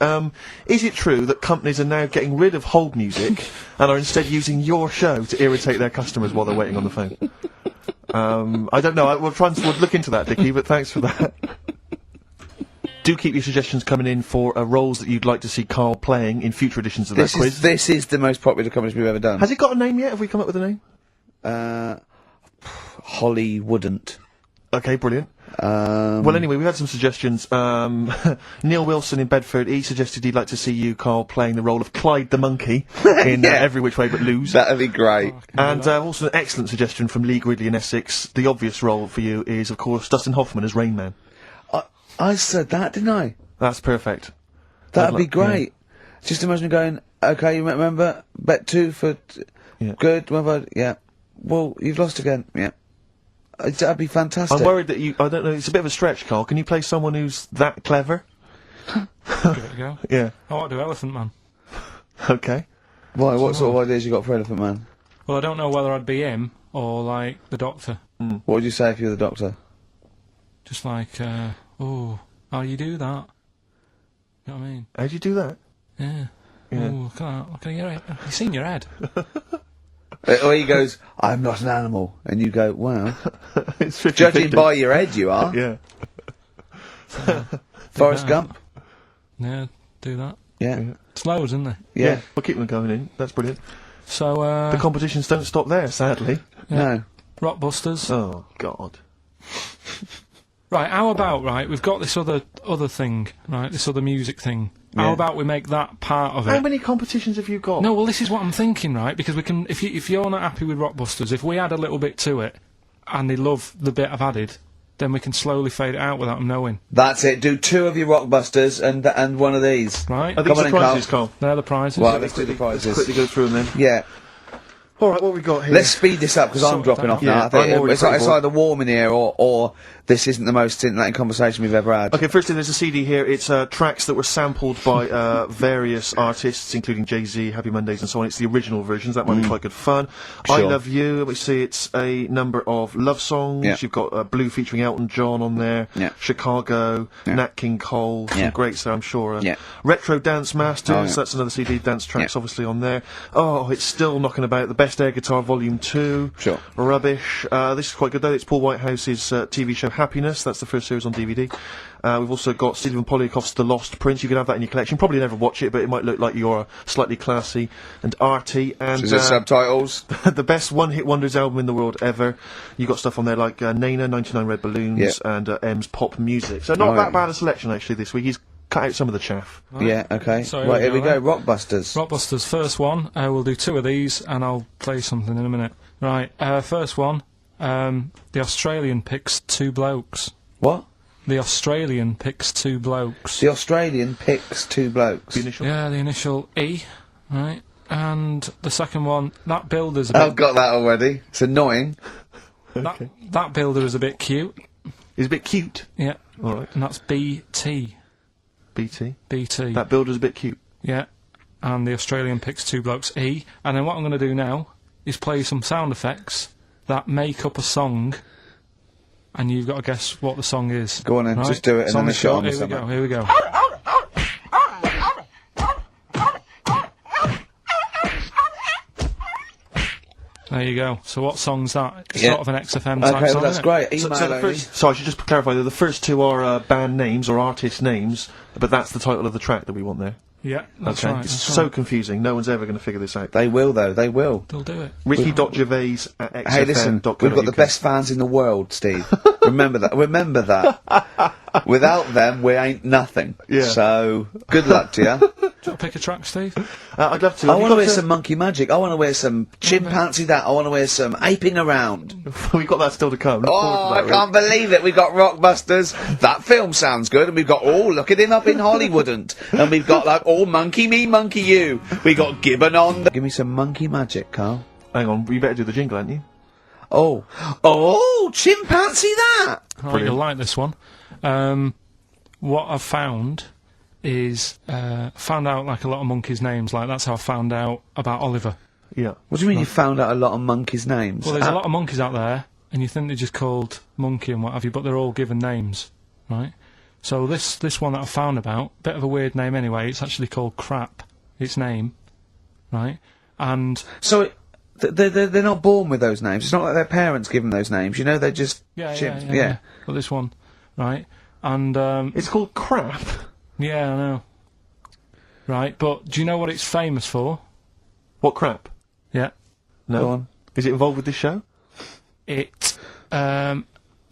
B: is it true that companies are now getting rid of hold music and are instead using your show to irritate their customers while they're waiting on the phone? I don't know. We'll look into that, Dickie. But thanks for that. Do keep your suggestions coming in for roles that you'd like to see Karl playing in future editions of that quiz.
D: This is the most popular competition we've ever done.
B: Has it got a name yet? Have we come up with a name?
D: Holly wouldn't.
B: Okay, brilliant. Well, anyway, we've had some suggestions. Neil Wilson in Bedford, he suggested he'd like to see you, Karl, playing the role of Clyde the Monkey in Every Which Way But Lose.
D: That'd be great.
B: And also an excellent suggestion from Lee Gridley in Essex. The obvious role for you is, of course, Dustin Hoffman as Rain Man.
D: I said that, didn't I?
B: That's perfect.
D: That'd be great. Yeah. Just imagine going, okay, you remember, bet 2 for, good, yeah. Well, you've lost again, yeah. That'd be fantastic.
B: I'm worried that I don't know, it's a bit of a stretch, Karl. Can you play someone who's that clever?
C: Give it a go.
B: Yeah.
C: I want to do Elephant Man.
B: Okay.
D: Why, what sort of ideas you got for Elephant Man?
C: Well, I don't know whether I'd be him or, like, the Doctor.
D: What would you say if you were the Doctor?
C: Just like, oh, how you do that? You know what I mean?
B: How'd you do that?
C: Yeah. Oh, look at your head. You seen your head?
D: Or he goes, I'm not an animal. And you go, wow.
B: It's 50-50.
D: Judging by your head, you are.
B: Yeah.
D: Forrest Gump?
C: Yeah, do that.
D: Yeah.
C: It's loads, isn't there?
D: Yeah.
B: We'll keep them going in. That's brilliant.
C: So,
B: the competitions don't stop there, sadly.
D: No.
C: Rockbusters.
B: Oh, God.
C: Right, how about, we've got this other thing, right, this other music thing. How about we make that part of it?
B: How many competitions have you got?
C: No, well, this is what I'm thinking, right, because we can, if you're not happy with Rockbusters, if we add a little bit to it, and they love the bit I've added, then we can slowly fade it out without them knowing.
D: That's it, do 2 of your Rockbusters and one of these.
C: Right.
B: Are these the prizes, Karl?
C: They're the prizes.
D: Well, let's do the prizes.
B: Quickly go through them then.
D: Yeah.
B: Alright, what have we got here?
D: Let's speed this up, because I'm dropping off now. I think it's either warm in here, or this isn't the most scintillating conversation we've ever had.
B: Okay, firstly, there's a CD here. It's tracks that were sampled by various artists, including Jay-Z, Happy Mondays, and so on. It's the original versions. That might be quite good fun.
D: Sure.
B: I Love You. We see it's a number of love songs.
D: Yeah.
B: You've got Blue featuring Elton John on there.
D: Yeah.
B: Chicago.
D: Yeah.
B: Nat King Cole. Some
D: Yeah.
B: greats there, I'm sure.
D: Yeah.
B: Retro Dance Masters.
D: Oh, yeah.
B: That's another CD. Dance tracks, obviously, on there. Oh, it's still knocking about. The Best Air Guitar Volume 2.
D: Sure.
B: Rubbish. This is quite good, though. It's Paul Whitehouse's TV show Happiness. That's the first series on DVD. We've also got Stephen Polyakoff's The Lost Prince. You can have that in your collection. Probably never watch it, but it might look like you're slightly classy and arty. And
D: Is it subtitles?
B: the best one-hit wonders album in the world ever. You got stuff on there like Nena, 99 Red Balloons, and M's Pop Music. So not that bad a selection actually this week. He's cut out some of the chaff.
D: Right. Yeah. Okay.
C: So
D: right, here we go. Rockbusters.
C: Rockbusters. First one. We'll do 2 of these, and I'll play something in a minute. Right. First one. The Australian picks 2 blokes.
D: What?
C: The Australian picks 2 blokes.
D: The Australian picks 2 blokes.
B: The initial?
C: Yeah, the initial E, right? And the second one, that builder's a bit...
D: I've got that already. It's annoying.
C: That builder is a bit cute.
B: He's a bit cute.
C: Yeah.
B: Alright.
C: And that's BT.
B: BT.
C: BT.
B: That builder's a bit cute.
C: Yeah. And the Australian picks 2 blokes, E. And then what I'm going to do now is play some sound effects that make up a song, and you've got to guess what the song is.
D: Go on then,
C: right?
D: just do it and then a shot on
C: Here we go, here we go. There you go. So what song's that? It's sort of an XFM type
D: okay,
C: song,
D: well, that's
C: isn't it?
D: great. Email
B: So the
D: only.
B: first, so I should just clarify that the first 2 are band names or artist names, but that's the title of the track that we want there.
C: Yeah, that's
B: Okay,
C: right.
B: it's
C: That's
B: so
C: right.
B: confusing. No one's ever going to figure this out.
D: They will, though. They will.
C: They'll do it.
B: Ricky.gervais@xfm.co.uk.
D: Hey, listen, we've got the best fans in the world, Steve. Remember that. Remember that. Without them, we ain't nothing.
B: Yeah.
D: So, good luck to you.
C: Do you want to pick a track, Steve?
B: I'd love to.
D: I
B: Have you
D: want to
B: got
D: wear some monkey magic. I want to wear some chimpanzee that. I want to wear some aping around.
B: We've got that still to come. Look
D: Oh,
B: forward to
D: I
B: that,
D: can't believe it. We've got Rockbusters. That film sounds good. And we've got, look at him up in Hollywood. And we've got, like, monkey me, monkey you. We got Gibbon on. Give me some monkey magic, Carl.
B: Hang on, you better do the jingle, hadn't you?
D: Oh, chimpanzee that.
C: Oh, you'll like this one. What I've found is, found out, like, a lot of monkeys' names. Like, that's how I found out about Oliver.
B: Yeah.
D: What do you mean you found out a lot of monkeys' names?
C: Well, there's a lot of monkeys out there, and you think they're just called Monkey and what have you, but they're all given names, right? So this one that I found about, bit of a weird name anyway, it's actually called Crap, its name, right? And...
D: So, they're not born with those names. It's not like their parents give them those names. You know, they're just chimps. Yeah.
C: Well, this one, right, and
B: It's called crap.
C: yeah, I know. Right, but do you know what it's famous for?
B: What crap?
C: Yeah,
B: No.
D: Go on.
B: Is it involved with this show?
C: it the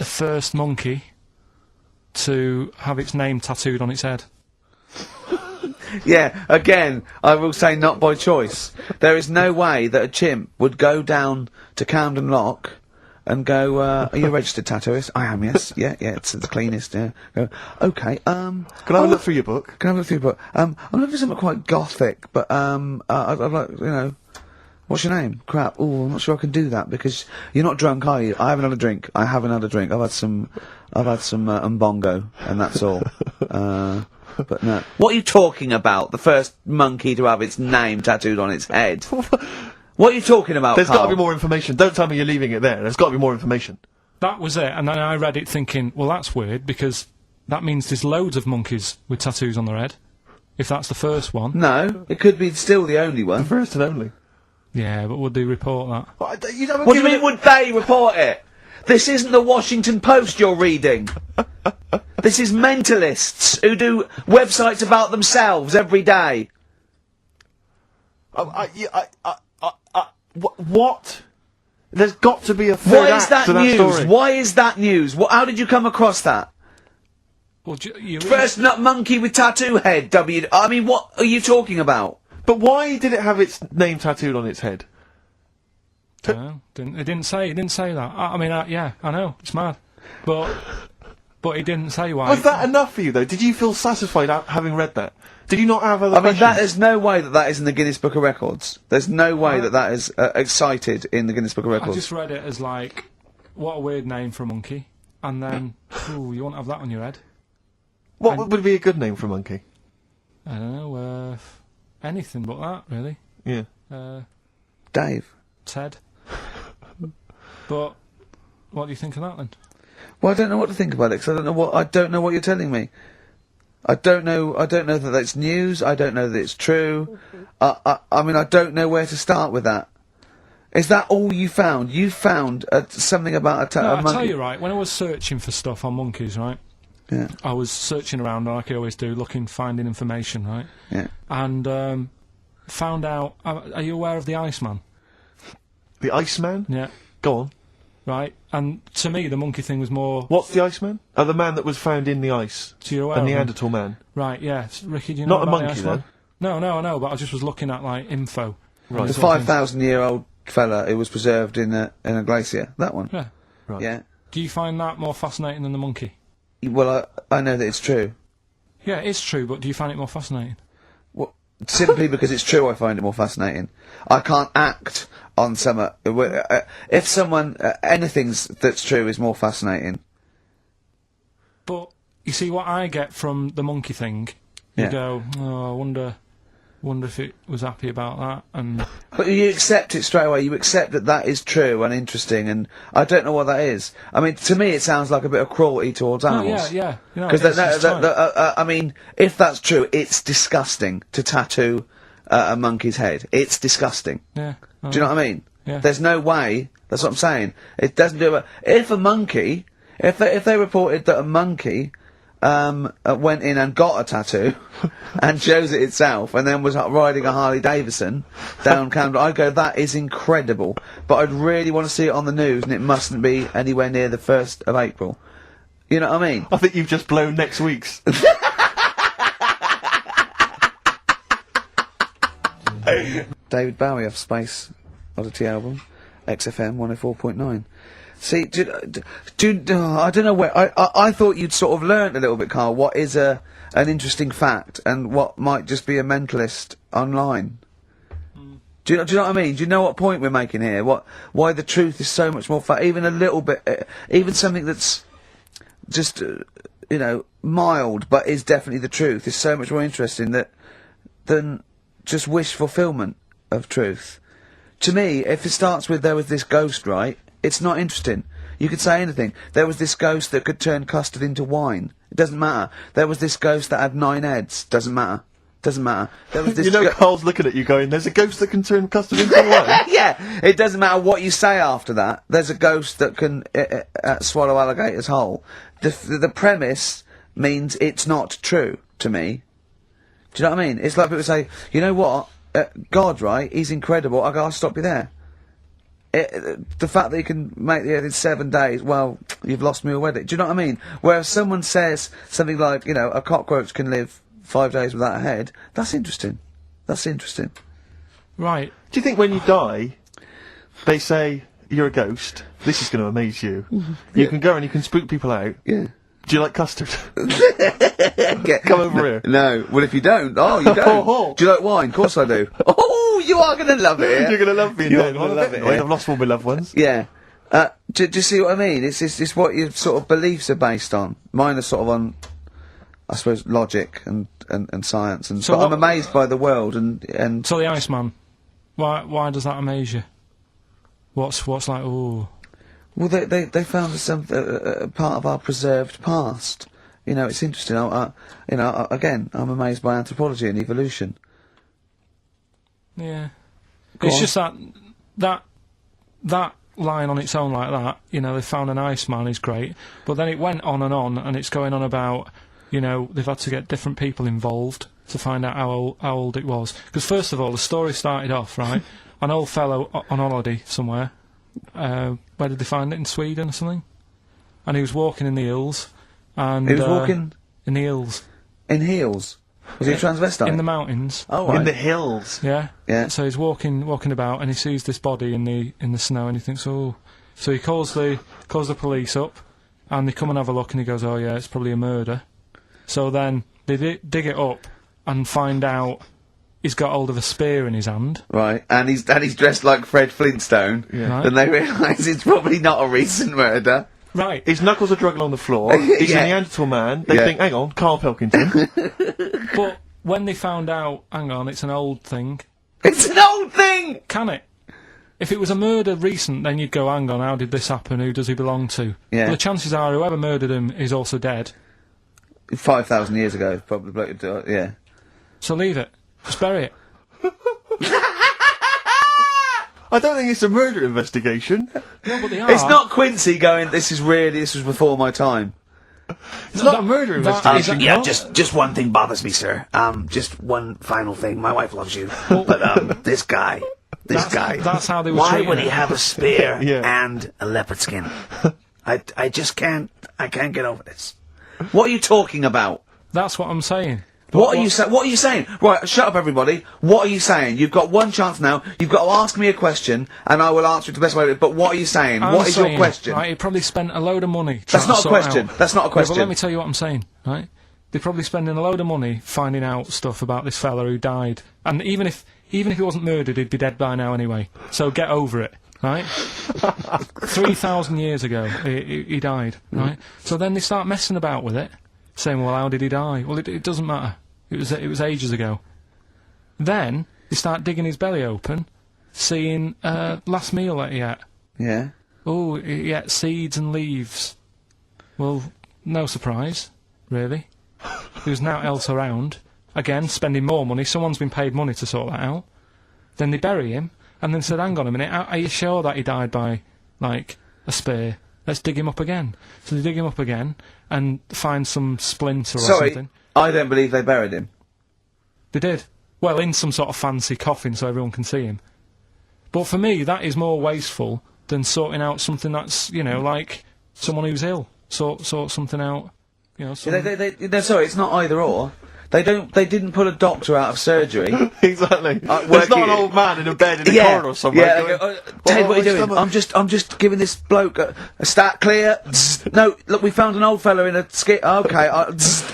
C: first monkey to have its name tattooed on its head.
D: Yeah, again, I will say not by choice. There is no way that a chimp would go down to Camden Lock and go, are you a registered tattooist? I am, yes. Yeah, it's the cleanest, yeah. Go, okay,
B: Can I have a look through your book?
D: Can I have a look through your book? I'm looking for something quite gothic, but, I'd like, you know, what's your name? Crap. Oh, I'm not sure I can do that because you're not drunk, are you? I haven't had a drink. I haven't had a drink. I've had some umbongo, and that's all. But no. What are you talking about? The first monkey to have its name tattooed on its head. What are you talking about,
B: There's got
D: Carl?
B: to be more information. Don't tell me you're leaving it there. There's got to be more information.
C: That was it, and then I read it thinking, well, that's weird because that means there's loads of monkeys with tattoos on their head. If that's the first one.
D: No, it could be still the only one.
B: First and only.
C: Yeah, but would they report that?
D: What do you mean, would they report it? This isn't the Washington Post you're reading. This is mentalists who do websites about themselves every day.
B: What? There's got to be a third
D: Why is
B: act
D: that
B: to that
D: news?
B: story.
D: Why is that news? How did you come across that?
C: Well, you
D: First nut monkey with tattoo head, I mean, what are you talking about?
B: But why did it have its name tattooed on its head?
C: No, it didn't say that. I mean, yeah, I know, it's mad. But it didn't say why.
B: Was that enough for you, though? Did you feel satisfied having read that? Did you not have other
D: I mean,
B: questions?
D: there's no way that is in the Guinness Book of Records. There's no way that is cited in the Guinness Book of
C: I
D: Records.
C: just read it as like, what a weird name for a monkey. And then, ooh, you won't have that on your head.
B: What would be a good name for a monkey?
C: I don't know, anything but that, really.
B: Yeah.
D: Dave.
C: Ted. But, what do you think of that, then?
D: Well, I don't know what to think about it, because I don't know what you're telling me. I don't know that that's news, I don't know that it's true. I mean, I don't know where to start with that. Is that all you found? You found something about a monkey?
C: I'll tell you, right, when I was searching for stuff on monkeys, right?
D: Yeah.
C: I was searching around, like I always do, finding information, right?
D: Yeah.
C: And, found out, are you aware of the Iceman?
B: The Iceman?
C: Yeah.
B: Go on.
C: Right, and to me the monkey thing was more...
B: What's the Iceman? Oh, the man that was found in the ice.
C: So you're aware
B: A
C: of him?
B: Neanderthal man.
C: Right, yeah. Ricky, do you know
B: Not a
C: about the
B: monkey,
C: Iceman?
B: though.
C: No, I know, but I just was looking at, like, info.
B: Right.
D: The 5,000-year-old fella who was preserved in a glacier. That one.
C: Yeah.
B: Right.
D: Yeah.
C: Do you find that more fascinating than the monkey?
D: Well, I know that it's true.
C: Yeah, it's true, but do you find it more fascinating?
D: Well, simply because it's true, I find it more fascinating. I can't act on some. If someone anything that's true is more fascinating.
C: But you see, what I get from the monkey thing, you
D: Yeah.
C: go, oh, I wonder if it was happy about that, and
D: But you accept it straight away. You accept that is true and interesting, and I don't know what that is. I mean, to me, it sounds like a bit of cruelty towards animals.
C: yeah. You know,
D: Because
C: it's just right.
D: I mean, if that's true, it's disgusting to tattoo a monkey's head. It's disgusting.
C: Yeah.
D: Do you know what I mean?
C: Yeah.
D: There's no way. That's what I'm saying. It doesn't do it. If a monkey, if they reported that a monkey went in and got a tattoo and chose it itself and then was riding a Harley Davidson down Camden, I'd go, that is incredible. But I'd really want to see it on the news, and it mustn't be anywhere near the 1st of April. You know what I mean?
B: I think you've just blown next week's.
D: David Bowie off Space Oddity album, XFM 104.9. See, I don't know where, I thought you'd sort of learnt a little bit, Carl, what is an interesting fact and what might just be a mentalist online. Do you know what I mean? Do you know what point we're making here? Why the truth is so much more even a little bit, even something that's just, mild, but is definitely the truth, is so much more interesting than just wish fulfillment of truth. To me, if it starts with there was this ghost, right, it's not interesting. You could say anything. There was this ghost that could turn custard into wine. It doesn't matter. There was this ghost that had 9 heads. Doesn't matter. Doesn't matter. There was this
B: You know, Carl's looking at you going, there's a ghost that can turn custard into wine.
D: yeah, it doesn't matter what you say after that. There's a ghost that can swallow alligators whole. The premise means it's not true to me. Do you know what I mean? It's like people say, you know what, God, right? He's incredible. I go, I'll stop you there. The fact that you can make the earth in 7 days, well, you've lost me already. Do you know what I mean? Whereas someone says something like, you know, a cockroach can live 5 days without a head, that's interesting. That's interesting.
C: Right.
B: Do you think when you die, they say, you're a ghost, this is going to amaze you. You can go and you can spook people out.
D: Yeah.
B: Do you like custard? Come over here.
D: No. Well, if you don't, you don't. Do you like wine? Of course I do. Oh, you are going to love it.
B: You're going to love me.
D: You're going to love it.
B: I've lost all my loved ones.
D: Yeah. Do you see what I mean? It's what your sort of beliefs are based on. Mine are sort of on, I suppose, logic and science. And
C: So
D: but I'm amazed by the world and.
C: So the Iceman, why does that amaze you? What's like, ooh.
D: Well, they found some part of our preserved past. You know, it's interesting. Again, I'm amazed by anthropology and evolution.
C: Yeah.
D: Go
C: It's
D: on.
C: just that line on its own like that, you know, they found an Iceman is great, but then it went on, and it's going on about, you know, they've had to get different people involved to find out how old it was. Because first of all, the story started off, right, an old fellow on holiday somewhere, where did they find it, in Sweden or something? And he was walking in the hills, and...
D: He was walking?
C: In the hills.
D: In heels? Was he a transvestite?
C: In the mountains.
D: Oh, right.
B: In the hills.
C: Yeah.
D: Yeah.
C: So he's walking about, and he sees this body in the snow, and he thinks, oh. So he calls the police up, and they come and have a look, and he goes, oh yeah, it's probably a murder. So then they dig it up and find out he's got hold of a spear in his hand.
D: Right, and he's dressed like Fred Flintstone.
C: Yeah. Right.
D: Then they realise it's probably not a recent murder.
C: Right.
B: His knuckles are dragging on the floor. He's
D: Yeah.
B: a Neanderthal man. They think, hang on, Karl Pilkington.
C: But when they found out, hang on, it's an old thing.
D: It's an old thing!
C: Can it? If it was a murder recent, then you'd go, hang on, how did this happen? Who does he belong to?
D: Yeah.
C: But the chances are whoever murdered him is also dead.
D: 5,000 years ago, probably, yeah.
C: So leave it. Just bury it.
B: I don't think it's a murder investigation.
C: No, but they are.
D: It's not Quincy going, this was before my time.
B: It's not a murder investigation.
D: Yeah, just one thing bothers me, sir. Just one final thing. My wife loves you, but this guy.
C: That's how they were
D: Why
C: treating
D: would
C: it.
D: he have a spear
B: Yeah.
D: and a leopard skin? I just can't. I can't get over this. What are you talking about?
C: That's what I'm saying.
D: What are you saying? Right, shut up, everybody. What are you saying? You've got one chance now. You've got to ask me a question, and I will answer it the best way. But what are you saying?
C: I'm
D: What is
C: saying,
D: your question?
C: Right, he probably spent a load of money.
D: That's
C: trying
D: not
C: to
D: a
C: sort it
D: question.
C: out.
D: That's not a
C: Yeah,
D: question.
C: but let me tell you what I'm saying, right? They're probably spending a load of money finding out stuff about this fella who died. And even if he wasn't murdered, he'd be dead by now anyway. So get over it, right? 3,000 years ago, he died, right? So then they start messing about with it, saying, well, how did he die? Well, it doesn't matter. It was ages ago. Then they start digging his belly open, seeing last meal that he ate.
D: Yeah.
C: Oh, he ate seeds and leaves. Well, no surprise, really. There's now else around. Again, spending more money. Someone's been paid money to sort that out. Then they bury him, and then said, hang on a minute, are you sure that he died by, like, a spear? Let's dig him up again. So they dig him up again, and find some splinter or something.
D: I don't believe they buried him.
C: They did. Well, in some sort of fancy coffin so everyone can see him. But for me, that is more wasteful than sorting out something that's, you know, like someone who's ill. Sort something out, you know.
D: No, sorry, it's not either or. They didn't pull a doctor out of surgery.
B: Exactly. There's not an old man in a bed in a corridor somewhere.
D: Yeah,
B: going,
D: they go, Ted, what are you doing? I'm just giving this bloke a stat clear. No, look, we found an old fellow in a skit. Okay,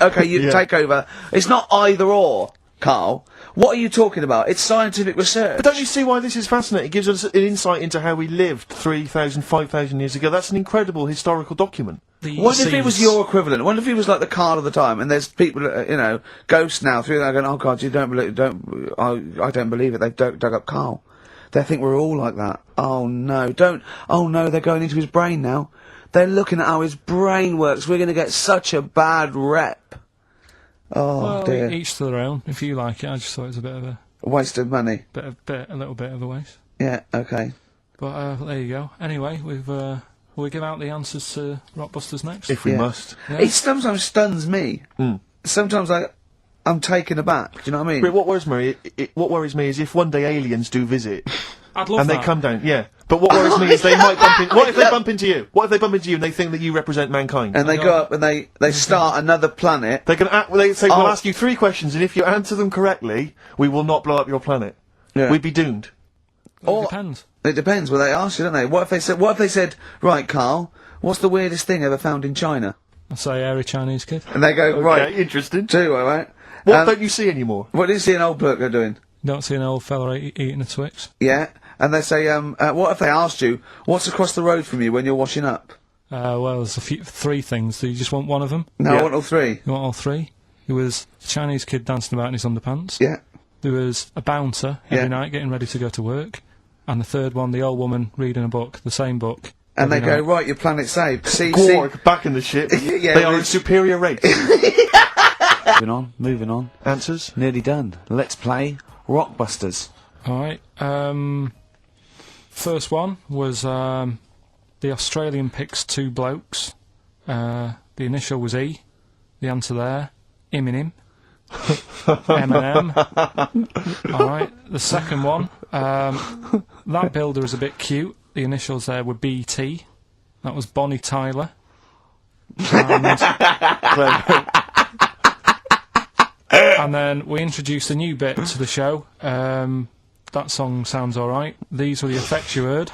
D: okay, you take over. It's not either or, Carl. What are you talking about? It's scientific research.
B: But don't you see why this is fascinating? It gives us an insight into how we lived 3,000, 5,000 years ago. That's an incredible historical document.
D: What if it was your equivalent? What if he was like the Carl of the time, and there's people, you know, ghosts now through there going, oh God, I don't believe it. They've dug up Carl. They think we're all like that. Oh no, oh no, they're going into his brain now. They're looking at how his brain works. We're going to get such a bad rep. Oh,
C: Well,
D: dear.
C: each to their own. If you like it, I just thought it was a bit of a
D: Waste of money.
C: a little bit of a waste.
D: Yeah, okay.
C: But there you go. Anyway, will we give out the answers to Rockbusters next?
B: If we
D: Yeah.
B: must.
C: Yeah.
D: It sometimes stuns me. Sometimes I'm taken aback. Do you know what I mean?
B: But what worries me is if one day aliens do visit
C: I'd love
B: and
C: that.
B: they come down. Yeah. But what worries me is they might bump in. What if they bump into you? What if they bump into you and they think that you represent mankind?
D: And they go up and they start another planet.
B: They say,
D: Oh.
B: we'll ask you 3 questions, and if you answer them correctly, we will not blow up your planet.
D: Yeah.
B: We'd be doomed.
C: It depends.
D: It depends what they ask you, don't they? What if they said, right, Carl, what's the weirdest thing ever found in China?
C: I say hairy Chinese kid.
D: And they go, right,
B: Okay, interesting.
D: 2, all right?
B: What don't you see anymore?
D: What do you see an old bloke doing?
C: Don't see an old fella eating a Twix.
D: Yeah. And they say, what if they asked you, what's across the road from you when you're washing up?
C: Well, there's 3 things. Do you just want one of them?
D: No,
B: Yeah.
D: I want all 3.
C: You want all 3? There was a Chinese kid dancing about in his underpants.
D: Yeah.
C: There was a bouncer every
D: Yeah.
C: night getting ready to go to work. And the third one, the old woman reading a book, the same book.
D: And they
C: every
D: go,
C: night.
D: right, your planet's saved. See,
B: Gorg, back in the ship.
D: Yeah,
B: they are
D: we-
B: a superior race.
A: Moving on.
B: Answers?
A: Nearly done. Let's play Rockbusters.
C: Alright, first one was, the Australian picks 2 blokes. The initial was E. The answer there, Eminem. Eminem. Alright, the second one, that builder is a bit cute. The initials there were BT. That was Bonnie Tyler. And then we introduced a new bit to the show. That song sounds alright. These were the effects you heard.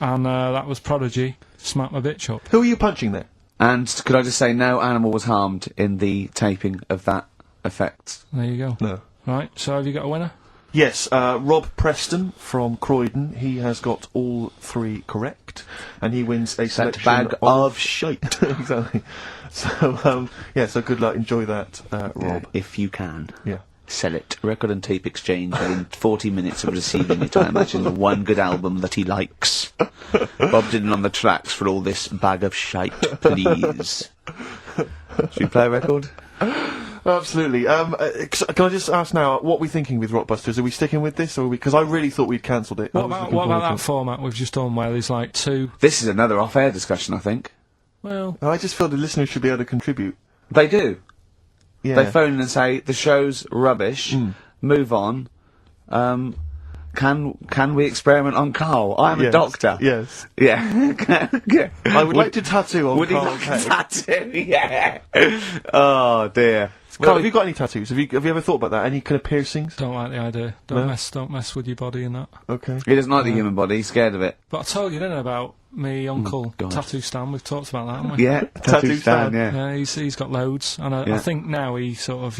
C: And that was Prodigy, Smack My Bitch Up.
B: Who are you punching there?
A: And could I just say, no animal was harmed in the taping of that effect.
C: There you go.
B: No.
C: Right, so have you got a winner?
B: Yes, Rob Preston from Croydon. He has got all 3 correct, and he wins a selection
A: bag
B: of shite. Exactly. So, so good luck. Enjoy that, Rob.
A: If you can.
B: Yeah.
A: Sell it. Record and tape exchange within 40 minutes of receiving it. I imagine one good album that he likes. Bob Dylan on the tracks for all this bag of shite, please. Should we play a record?
B: Absolutely. Can I just ask now, what are we thinking with Rockbusters? Are we sticking with this, or because I really thought we'd cancelled it?
C: What about that format we've just done where there's like 2...
A: This is another off-air discussion, I think.
C: Well...
B: I just feel the listeners should be able to contribute.
A: They do.
B: Yeah.
A: They phone in and say, the show's rubbish, move on. Can we experiment on Carl? I'm a
B: Yes.
A: doctor.
B: Yes.
A: Yeah. Yeah.
B: I would like to tattoo on
A: Would he
B: Carl's
A: like a
B: head.
A: tattoo? Yeah. Oh, dear.
B: Carl, have you got any tattoos? Have you ever thought about that? Any kind of piercings?
C: Don't like the idea. Don't mess with your body and that.
B: Okay.
A: He doesn't like the human body, he's scared of it.
C: But I told you, didn't I, about me uncle
A: God.
C: Tattoo Stan? We've talked about that, haven't we?
A: Yeah, tattoo stand, yeah.
C: Yeah, he's got loads, and I
A: Yeah.
C: think now he sort of,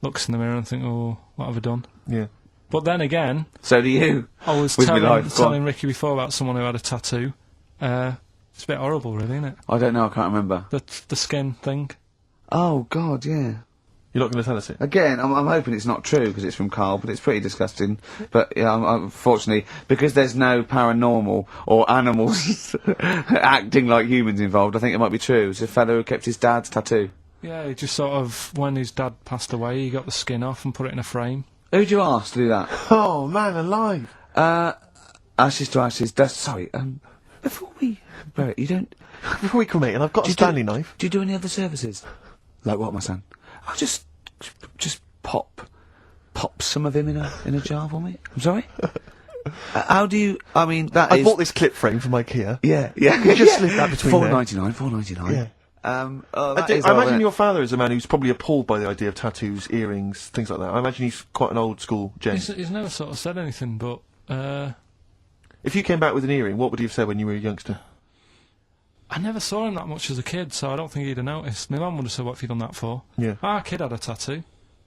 C: looks in the mirror and think, oh, what have I done?
B: Yeah.
C: But then again,
A: So do you.
C: I was
A: With me life, go
C: telling
A: on.
C: Ricky before about someone who had a tattoo. It's a bit horrible, really, isn't it?
A: I don't know, I can't remember.
C: The skin thing.
A: Oh, God, yeah.
B: You're not going to tell us it?
A: Again, I'm hoping it's not true because it's from Carl, but it's pretty disgusting. But yeah, unfortunately, because there's no paranormal or animals acting like humans involved, I think it might be true. It's a fellow who kept his dad's tattoo.
C: Yeah, he just sort of, when his dad passed away, he got the skin off and put it in a frame.
A: Who'd you ask to do that?
B: Oh, man alive.
A: Ashes to ashes, dust. Sorry, before we bury it, you don't.
B: Before we cremate, and I've got a Stanley knife.
A: Do you do any other services? Like what, my son? I'll just pop some of him in a jar for me. I'm sorry. How do you? I mean, that
B: I
A: is.
B: bought this clip frame from IKEA.
A: Yeah.
B: You just slip that between there.
A: $4.99.
B: Yeah.
A: Oh, that
B: I
A: is
B: imagine
A: horrible.
B: your father is a man who's probably appalled by the idea of tattoos, earrings, things like that. I imagine he's quite an old school gent.
C: He's never sort of said anything, but
B: If you came back with an earring, what would he have said when you were a youngster?
C: I never saw him that much as a kid, so I don't think he'd have noticed. My mum would have said, "What have you done that for?"
B: Yeah.
C: Our kid had a tattoo,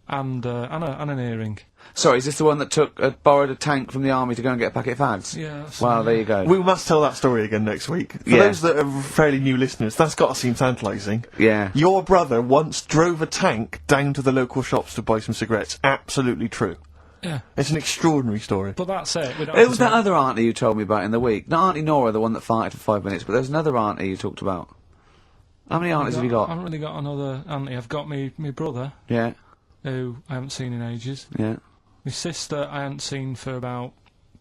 C: and an earring.
A: Sorry, is this the one that borrowed a tank from the army to go and get a packet of fags?
C: Yeah. That's
A: Well, there you go.
B: We must tell that story again next week. For
A: Yeah.
B: those that are fairly new listeners, that's got to seem tantalising.
A: Yeah.
B: Your brother once drove a tank down to the local shops to buy some cigarettes. Absolutely true.
C: Yeah.
B: It's an extraordinary story.
C: But that's it. We don't
D: It
C: have
D: was
C: to
D: that
C: say-
D: other auntie you told me about in the week. Not Auntie Nora, the one that farted for 5 minutes, but there's another auntie you talked about. How many aunties have you
C: I
D: got?
C: haven't really got another auntie. I've got me brother,
D: Yeah,
C: who I haven't seen in ages.
D: yeah.
C: My sister I hadn't seen for about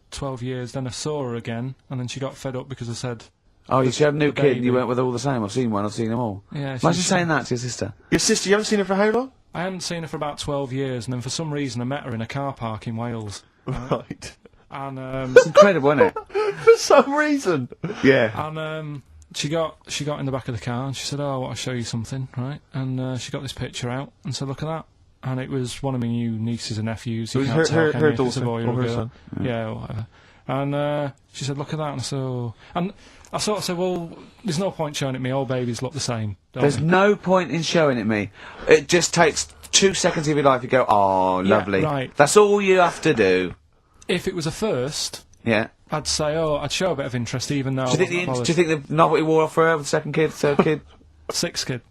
C: 12 years. Then I saw her again, and then she got fed up because I said,
D: Oh, she had a new
C: the
D: kid and you
C: baby.
D: went with all the same. I've seen one, I've seen them all.
C: "Yeah."
D: Imagine saying that to your sister.
B: Your sister, you haven't seen her for how long?
C: I hadn't seen her for about 12 years, and then for some reason I met her in a car park in Wales.
B: Right.
C: And
D: It's incredible, isn't it?
B: For some reason.
D: Yeah.
C: and she got in the back of the car and she said, "Oh, I want to show you something, right?" And she got this picture out and said, "Look at that." And it was one of my new nieces and nephews. You
B: It was
C: can't tell, can
B: her
C: you, if it's a
B: daughter
C: boy or
B: or
C: a
B: her
C: girl.
B: son?
C: Yeah, or whatever. And she said, "Look at that." And I said, "Oh." And I sort of said, "Well, there's no point showing it me. All babies look the same, don't
D: There's
C: they?"
D: no point in showing it me. It just takes 2 seconds of your life. You go, oh, lovely.
C: right.
D: That's all you have to do.
C: If it was a first,
D: Yeah.
C: I'd say, "Oh, I'd show a bit of interest, even though
D: Do you, think
C: I wasn't
D: do you think the novelty wore off for her with the second kid, third kid?
C: bothered." Sixth kid.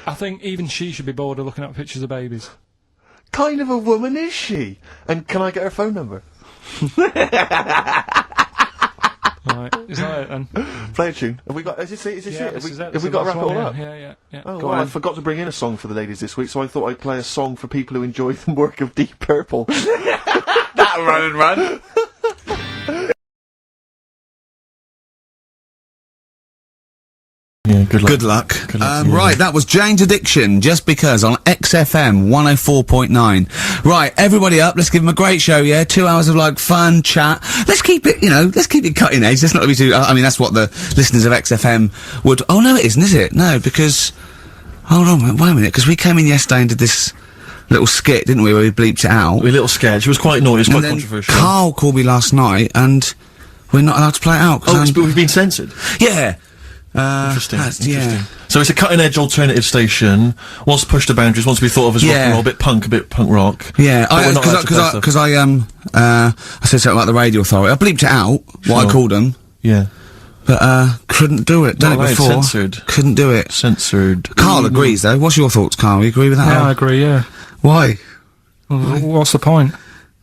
C: I think even she should be bored of looking at pictures of babies.
B: Kind of a woman is she? And can I get her phone number?
C: Right, is that it then?
B: Play a tune. Have we got? Is this it?
C: Yeah, this is it.
B: Have
C: This
B: we
C: is
B: got to
C: the
B: wrap it
C: last
B: all
C: one,
B: up?
C: Yeah.
B: Oh,
D: Go
B: well, I
D: on.
B: forgot to bring in a song for the ladies this week, so I thought I'd play a song for people who enjoy the work of Deep Purple.
D: That run and run.
B: Yeah, good luck.
A: Good luck.
B: Good luck to you.
A: Right, that was Jane's Addiction, Just Because, on XFM 104.9. Right, everybody up, let's give them a great show, yeah? 2 hours of, like, fun, chat. Let's keep it, let's keep it cutting edge. Let's not be too, I mean, that's what the listeners of XFM would, oh no it isn't, is it? No, because, hold on, wait a minute, because we came in yesterday and did this little skit, didn't we, where we bleeped it out.
B: A little sketch. It was quite naughty. It was
A: And
B: quite
A: then
B: controversial.
A: Carl called me last night, and we're not allowed to play it out. 'cause
B: Oh,
A: I'm-
B: we've been censored.
A: yeah.
B: Interesting.
A: Interesting.
B: Interesting. So it's a cutting-edge alternative station. Wants to push the boundaries. Wants to be thought of as rock and roll, a bit punk, a bit punk rock.
A: Yeah,
B: But we're not allowed to play stuff.
A: because I said something about the radio authority. I bleeped it out, what I
B: Sure.
A: called them,
B: Yeah.
A: but couldn't do it. Done
B: Not
A: it
B: allowed,
A: before.
B: censored.
A: Couldn't do it.
B: Censored.
A: Carl agrees though. What's your thoughts, Carl? You agree with that?
C: Yeah, I agree, yeah.
A: Why?
C: Well, what's the point?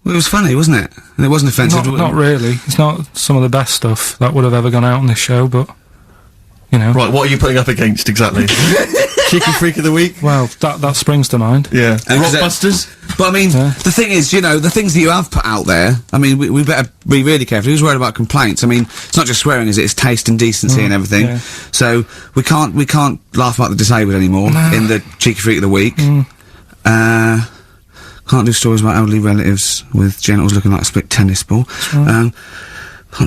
A: Well, it was funny, wasn't it? And it wasn't offensive.
C: Not really. It's not some of the best stuff that would have ever gone out on this show, but,
B: Right, what are you putting up against exactly? Cheeky Freak of the Week?
C: Well, that springs to mind.
B: Yeah.
A: And 'cause
B: Rockbusters?
A: But I mean, the thing is, the things that you have put out there, I mean, we better be really careful. Who's worried about complaints? I mean, it's not just swearing, is it? It's taste and decency and everything.
C: yeah.
A: So, we can't laugh about the disabled anymore in the Cheeky Freak of the Week. Can't do stories about elderly relatives with genitals looking like a split tennis ball. Can't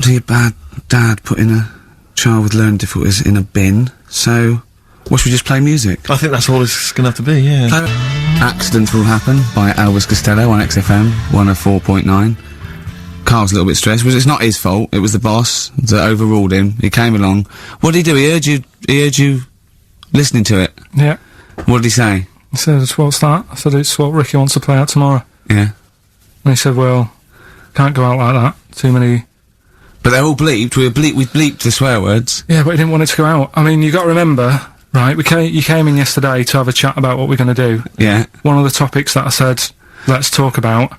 A: do your bad dad putting a child with learning difficulties in a bin. So, what should we just play music?
B: I think that's all it's gonna have to be, yeah.
A: Accidents Will Happen by Elvis Costello on XFM 104.9. Carl's a little bit stressed, but it's not his fault. It was the boss that overruled him. He came along. What did he do? He heard you listening to it.
C: Yeah.
A: What did he say?
C: He said, "What's that?" I said, "It's what Ricky wants to play out tomorrow."
A: Yeah.
C: And he said, "Well, can't go out like that. Too many..."
A: But they're all bleeped. We bleeped the swear words.
C: Yeah, but he didn't want it to go out. I mean, you got to remember, right, you came in yesterday to have a chat about what we're going to do.
A: Yeah.
C: One of the topics that I said, let's talk about,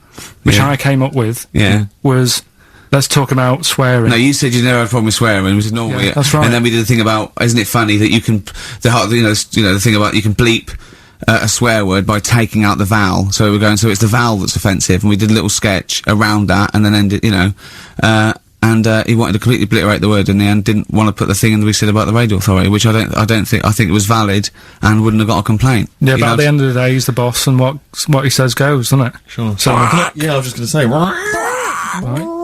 C: which
A: Yeah.
C: I came up with,
A: Yeah.
C: was, let's talk about swearing.
A: No, you said you never had a problem with swearing, which is normally
C: Yeah, that's right.
A: And then we did the thing about, isn't it funny that you can, the thing about you can bleep a swear word by taking out the vowel. So we're going, so it's the vowel that's offensive, and we did a little sketch around that, and then ended, and he wanted to completely obliterate the word in the end, didn't want to put the thing in that we said about the radio authority, which I think it was valid and wouldn't have got a complaint.
C: Yeah,
A: You
C: but
A: know,
C: at the end of the day, he's the boss, and what he says goes, doesn't it?
B: Sure.
C: So,
B: Yeah, I was just gonna say.
C: right.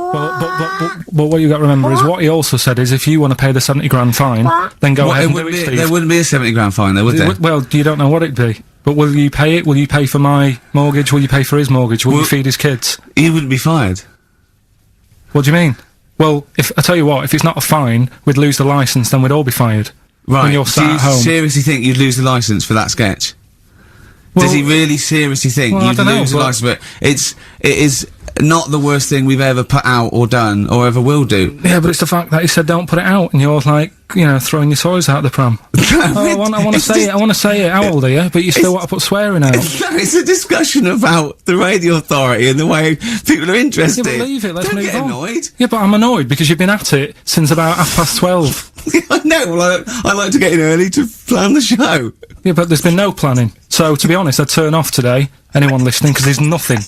C: But what you got to remember is what he also said is if you want to pay the 70 grand fine, then go ahead and do it, Steve.
A: there wouldn't be a 70 grand fine, though, would there?
C: Well, you don't know what it'd be. But will you pay it? Will you pay for my mortgage? Will you pay for his mortgage? Will you feed his kids?
A: He wouldn't be fired.
C: What do you mean? Well, if I tell you what, if it's not a fine, we'd lose the licence, then we'd all be fired.
A: Right.
C: When you're
A: Do
C: sat
A: you
C: at home.
A: seriously think you'd lose the licence for that sketch?
C: Well,
A: Does he really seriously think
C: well, I
A: you'd
C: don't know,
A: lose the
C: but-
A: licence? But it is not the worst thing we've ever put out or done or ever will do.
C: Yeah, but it's the fact that he said don't put it out, and you're like, throwing your toys out the pram. I want to say it. I want to say it. How old are you? But you still want to put swearing out.
D: No, it's a discussion about the radio authority and the way people are interested.
C: Yeah, but leave it. Let's
D: Don't
C: move
D: get
C: on.
D: annoyed.
C: Yeah, but I'm annoyed because you've been at it since about 12:30.
D: I know. Well, I like to get in early to plan the show.
C: Yeah, but there's been no planning. So, to be honest, I'd turn off today, anyone listening, because there's nothing.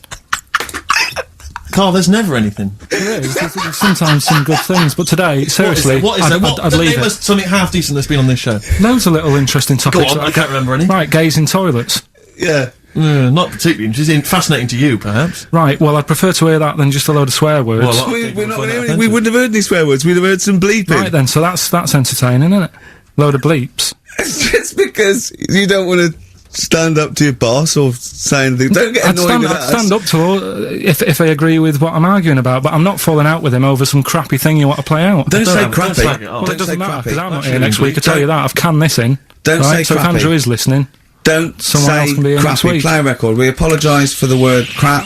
B: Carl, there's never anything.
C: There is. There's sometimes some good things, but today, seriously,
B: What is there?
C: I'd leave
B: name
C: it.
B: us something half decent that's been on this show.
C: Loads of little interesting
B: Go
C: topics.
B: on, I can't remember any.
C: Right, gays in toilets.
D: Yeah.
B: Not particularly interesting. Fascinating to you, perhaps.
C: Right, well, I'd prefer to hear that than just a load of swear words.
B: Well, a lot of
D: We
B: people find that
D: wouldn't have heard any swear words. We'd have heard some bleeping.
C: Right then, so that's entertaining, isn't it? Load of bleeps.
D: It's because you don't want to stand up to your boss or say anything. Don't get annoyed with
C: I'd
D: us.
C: stand up to all, if I agree with what I'm arguing about, but I'm not falling out with him over some crappy thing you want to play out.
D: Don't say
B: don't
D: crappy.
B: slag it off.
C: Well, it
D: Don't say
C: doesn't matter,
D: crappy.
C: because I'm not
B: That's
C: here next
B: really
C: week, I tell you that. I've canned this in.
D: Don't
C: right?
D: say
C: So if
D: crappy.
C: Andrew is listening,
D: Don't
C: Someone else
D: say
C: can be here next
D: crappy.
C: week.
D: Play a record. We apologise for the word crap.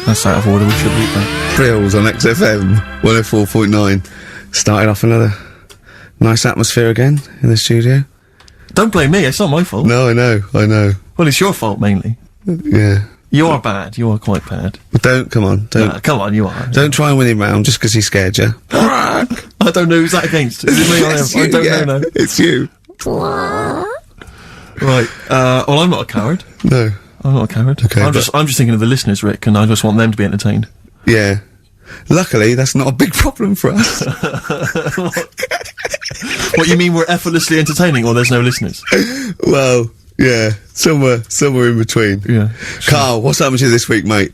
B: That's out of order. We should read that.
D: Prills on XFM 104.9. Started off another nice atmosphere again in the studio.
B: Don't blame me. It's not my fault.
D: No, I know.
B: Well, it's your fault mainly.
D: Yeah.
B: You are bad. You are quite bad.
D: But come on.
B: Come on, you are.
D: Don't try and win him round just because he scared you.
B: I don't know who's that against. Is it me or him?
D: It's
B: I
D: you,
B: don't
D: yeah.
B: know. No.
D: It's you.
B: Right. Well, I'm not a coward.
D: No.
B: I'm not a coward.
D: Okay,
B: I'm just thinking of the listeners, Rick, and I just want them to be entertained.
D: Yeah. Luckily, that's not a big problem for us.
B: What you mean? We're effortlessly entertaining, or there's no listeners?
D: Well, yeah. Somewhere in between.
B: Yeah.
D: Carl, what's happened to you this week, mate?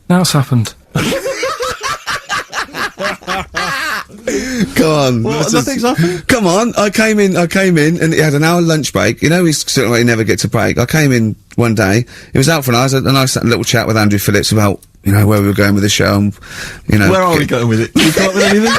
C: now it's happened.
D: Come on.
B: What? Nothing's happened?
D: Come on. I came in, and he had an hour lunch break. You know, he's sort of like he never gets a break. I came in one day. He was out for an hour. I had a nice little chat with Andrew Phillips about, where we were going with the show. And,
B: Where are we going with it? Did you come up with anything?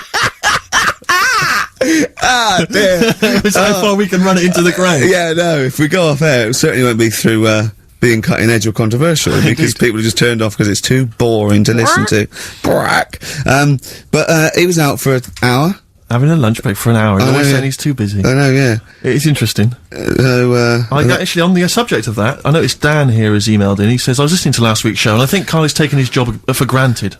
D: Ah, dear.
B: It's how far we can run it into the ground.
D: Yeah, no. If we go off air, it certainly won't be through being cutting edge or controversial because people are just turned off because it's too boring to listen to. Brack. But he was out for an hour.
B: Having a lunch break for an hour. And always saying he's too busy.
D: I know, yeah.
B: It's interesting.
D: So,
B: Actually, on the subject of that, I noticed Dan here has emailed in. He says, I was listening to last week's show, and I think Carl has taken his job for granted.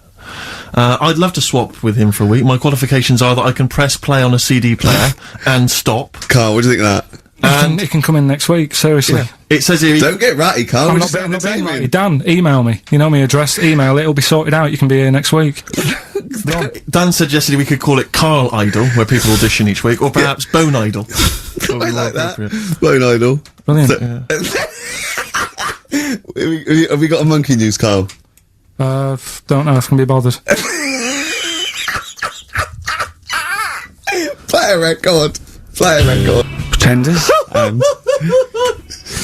B: I'd love to swap with him for a week. My qualifications are that I can press play on a CD player and stop.
D: Carl, what do you think of that?
C: It can come in next week, seriously.
B: It says here...
D: Don't get ratty, Carl.
C: I'm
D: We're
C: not
D: just
C: being
D: entertaining.
C: ratty. Dan, email me. You know my address, email it, it'll be sorted out, you can be here next week.
B: Dan suggested we could call it Carl Idol, where people audition each week, or perhaps Bone Idol.
D: I like that. Bone Idol.
C: Brilliant.
D: Have we got a monkey news, Carl?
C: Don't know if I can be bothered.
D: Play a record. Pretenders. And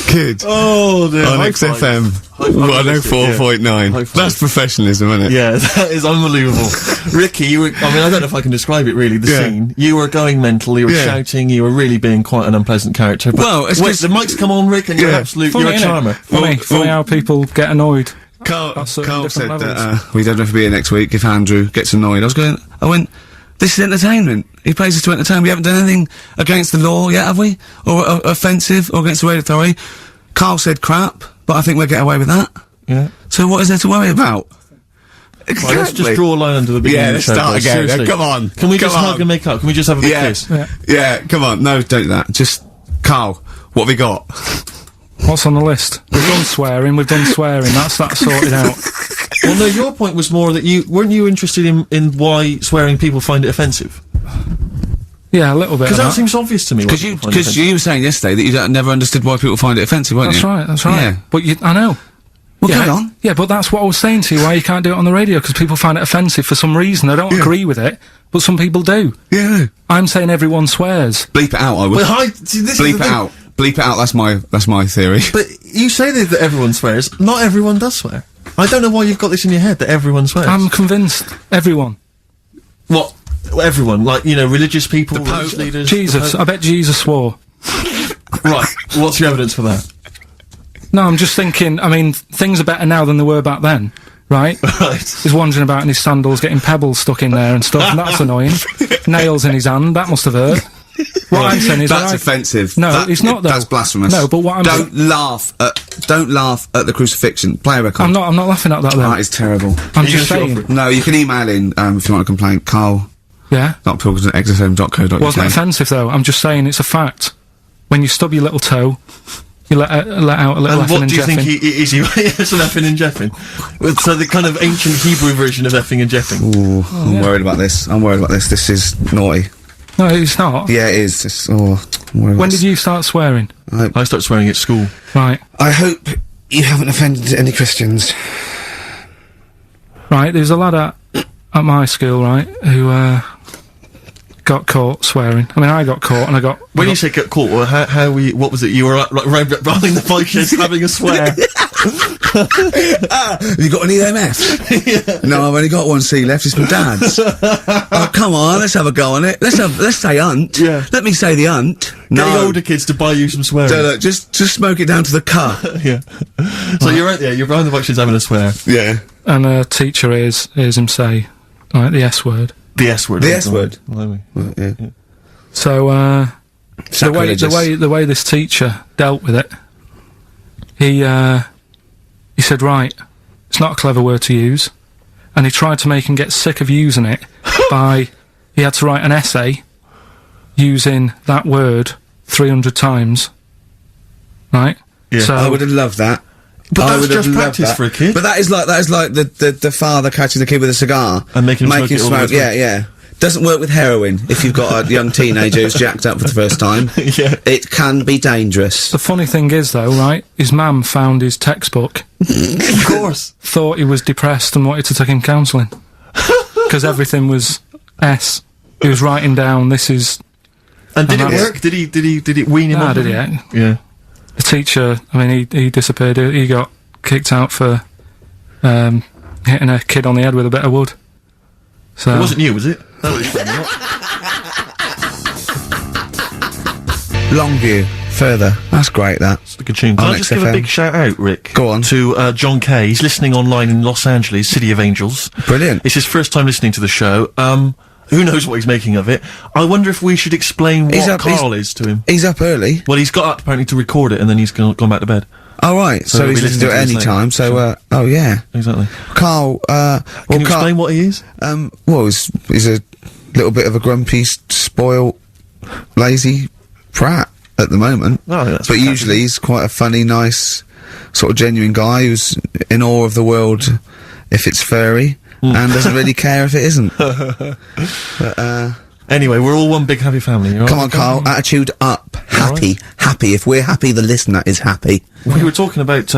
D: Kid.
B: Oh, dear.
D: On
B: High
D: XFM
B: five.
D: 104.9.
B: High five.
D: That's professionalism, isn't it?
B: Yeah, that is unbelievable. Ricky, I don't know if I can describe it really, the scene. You were going mental, you were shouting, you were really being quite an unpleasant character. But
D: Well, it's
B: wait,
D: 'cause-
B: the mic's come on, Rick, and you're
C: Funny,
B: you're a
C: innit?
B: charmer.
C: Funny how people get annoyed.
D: Carl
C: At certain
D: said
C: different
D: that
C: levels.
D: we don't have to be here next week if Andrew gets annoyed. I went, this is entertainment. He plays us to entertain. We haven't done anything against the law yet, have we? Or offensive, or against the radio authority. Carl said crap, but I think we'll get away with that.
B: Yeah.
D: So what is there to worry about?
B: Right, let's just draw a line under the beginning
D: Yeah,
B: of the
D: let's
B: show.
D: start
B: guys.
D: again.
B: Seriously.
D: Come on.
B: Can we
D: Come
B: just
D: on.
B: hug and make up? Can we just have a big kiss?
D: Yeah, come on. No, don't do that. Just, Carl, what have we got?
C: What's on the list? We've done swearing, that's sorted out.
B: Well, no, your point was more that weren't you interested in why swearing people find it offensive?
C: Yeah, a little bit.
B: Because
C: of
B: that seems obvious to me. why people find it
D: Because you were saying yesterday that you never understood why people find it offensive, weren't
C: That's
D: you?
C: right.
D: Yeah.
C: But I know.
D: Well,
C: yeah,
D: carry on.
C: Yeah, but that's what I was saying to you, why you can't do it on the radio, because people find it offensive for some reason. I don't agree with it, but some people do.
D: Yeah, no.
C: I'm saying everyone swears.
D: Bleep it out, I would.
B: Well, see, this is
D: Bleep
B: the
D: it
B: thing.
D: out. Bleep it out, that's my theory.
B: But you say that everyone swears. Not everyone does swear. I don't know why you've got this in your head that everyone swears.
C: I'm convinced. Everyone.
B: What? Everyone? Like, religious people, religious leaders?
C: Jesus. I bet Jesus swore.
B: Right. What's your evidence for that?
C: No, I'm just thinking, things are better now than they were back then, right?
B: Right.
C: He's wandering about in his sandals, getting pebbles stuck in there and stuff, and that's annoying. Nails in his hand, that must have hurt. What I'm saying is
A: that's offensive.
C: No, it's not. Though.
A: That's blasphemous.
C: No, but what I'm
A: don't laugh at the crucifixion. Play a record.
C: I'm not laughing at that. Though.
A: That is terrible.
C: I'm just saying.
A: No, you can email in if you want to complain. Carl.
C: Yeah.
A: .pilkington@xfm.co.uk.
C: Wasn't offensive though. I'm just saying it's a fact. When you stub your little toe, you let out a little effing and jeffing.
B: And what do you think is he? It's an effing and jeffing. So the kind of ancient Hebrew version of effing and jeffing.
A: Ooh, I'm worried about this. This is naughty.
C: No, it's not.
A: Yeah, it is.
C: When did you start swearing?
B: I started swearing at school.
C: Right.
A: I hope you haven't offended any Christians.
C: Right, there's a lad at my school, right, who got caught swearing. I mean, I got caught and I got...
B: When you say get caught, well, what was it? You were like behind the bike sheds having a swear.
A: Have you got any MF? Yeah. No, I've only got one C left, it's my dad's. Oh, come on, let's have a go on it. Let's say hunt.
B: Yeah.
A: Let me say the hunt.
B: Get the older kids to buy you some swearing.
A: So look, just smoke it down to the cut.
B: Yeah. So you're right there, you're behind the bike sheds having a swear.
A: Yeah.
C: And a teacher hears him say, right, the S word.
B: The S word.
A: The S word.
B: Well,
A: yeah.
C: So, the way this teacher dealt with it, he said, right, it's not a clever word to use, and he tried to make him get sick of using it he had to write an essay using that word 300 times, right?
B: Yeah.
A: So I would have loved that.
B: But that's just practice for a kid.
A: But that is like the father catching the kid with a cigar
B: and making him smoke.
A: Yeah. Doesn't work with heroin if you've got a young teenager who's jacked up for the first time.
B: Yeah.
A: It can be dangerous.
C: The funny thing is, though, right, his mum found his textbook.
B: Of course.
C: Thought he was depressed and wanted to take him counselling. Because everything was S. He was writing down, this is...
B: And did it work? Did it wean him
C: off?
B: Did
C: he?
B: Yeah.
C: The teacher, I mean, he disappeared. He got kicked out for hitting a kid on the head with a bit of wood. So
B: it wasn't you, was it? That was
A: Longview, further. That's great, that.
B: It's a good tune. Can I just give a big shout out, Rick?
A: Go on.
B: To John Kay. He's listening online in Los Angeles, City of Angels.
A: Brilliant.
B: It's his first time listening to the show. Who knows what he's making of it? I wonder if we should explain what Carl is to him.
A: He's up early.
B: Well, he's got up apparently to record it, and then he's gone back to bed.
A: Oh, right. So he's listening to it any time. So, oh, yeah.
B: Exactly.
A: Carl,
B: Can you explain what he is?
A: Well, he's a little bit of a grumpy, spoiled, lazy prat at the moment.
B: Oh, that's
A: but usually he's quite a funny, nice, sort of genuine guy who's in awe of the world if it's furry. And doesn't really care if it isn't. But,
B: anyway, we're all one big happy family.
A: Come on, Carl. Attitude up. Happy. Right. Happy. If we're happy, the listener is happy.
B: We were talking about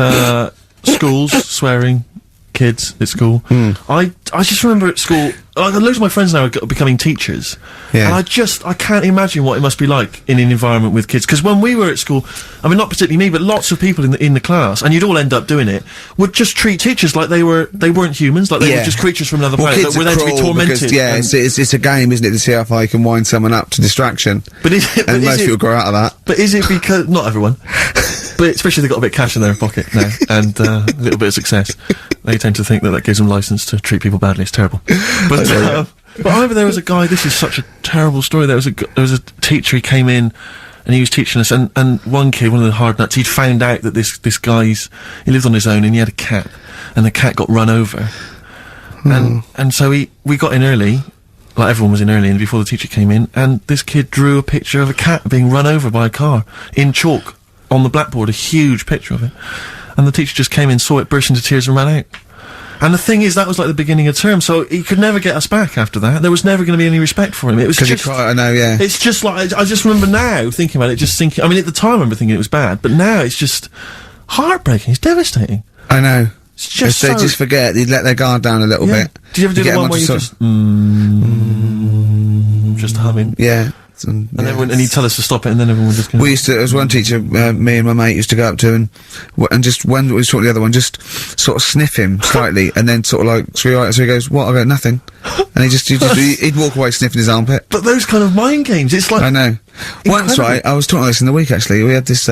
B: schools, swearing, kids at school. I just remember at school, loads of my friends now are becoming teachers.
A: Yeah.
B: And I can't imagine what it must be like in an environment with kids. Because when we were at school, I mean, not particularly me, but lots of people in the class, and you'd all end up doing it, would just treat teachers like they weren't humans, like they were just creatures from another planet, that were there to be tormented.
A: Because, it's a game, isn't it, to see how far you can wind someone up to distraction.
B: But
A: most people grow out of that.
B: But is it because, not everyone, but especially if they've got a bit of cash in their pocket now, and a little bit of success, they tend to think that gives them license to treat people badly. It's terrible. But I remember there was a guy, this is such a terrible story, there was a teacher, he came in, and he was teaching us, and one kid, one of the hard nuts, he'd found out that this he lived on his own, and he had a cat, and the cat got run over. And so we got in early, like everyone was in early, and before the teacher came in, and this kid drew a picture of a cat being run over by a car, in chalk, on the blackboard, a huge picture of it. And the teacher just came in, saw it, burst into tears, and ran out. And the thing is, that was like the beginning of term, so he could never get us back after that. There was never going to be any respect for him. It was just...
A: I know, yeah.
B: It's just like, I just remember now, thinking about it, just thinking, I mean, at the time I remember thinking it was bad, but now it's just heartbreaking, it's devastating.
A: I know.
B: It's just
A: they just forget, they'd let their guard down a little bit.
B: Did you ever do the one where you just humming?
A: Yeah.
B: And he'd tell us to stop it, and then everyone would just go...
A: We used to, there was one teacher, me and my mate used to go up to, and just, when we saw the other one, just sort of sniff him slightly, and then sort of like, so he goes, what? I go, nothing. And he'd walk away sniffing his armpit.
B: But those kind of mind games, it's like...
A: I know.
D: Once, right, I was talking about this in the week, actually. We had this,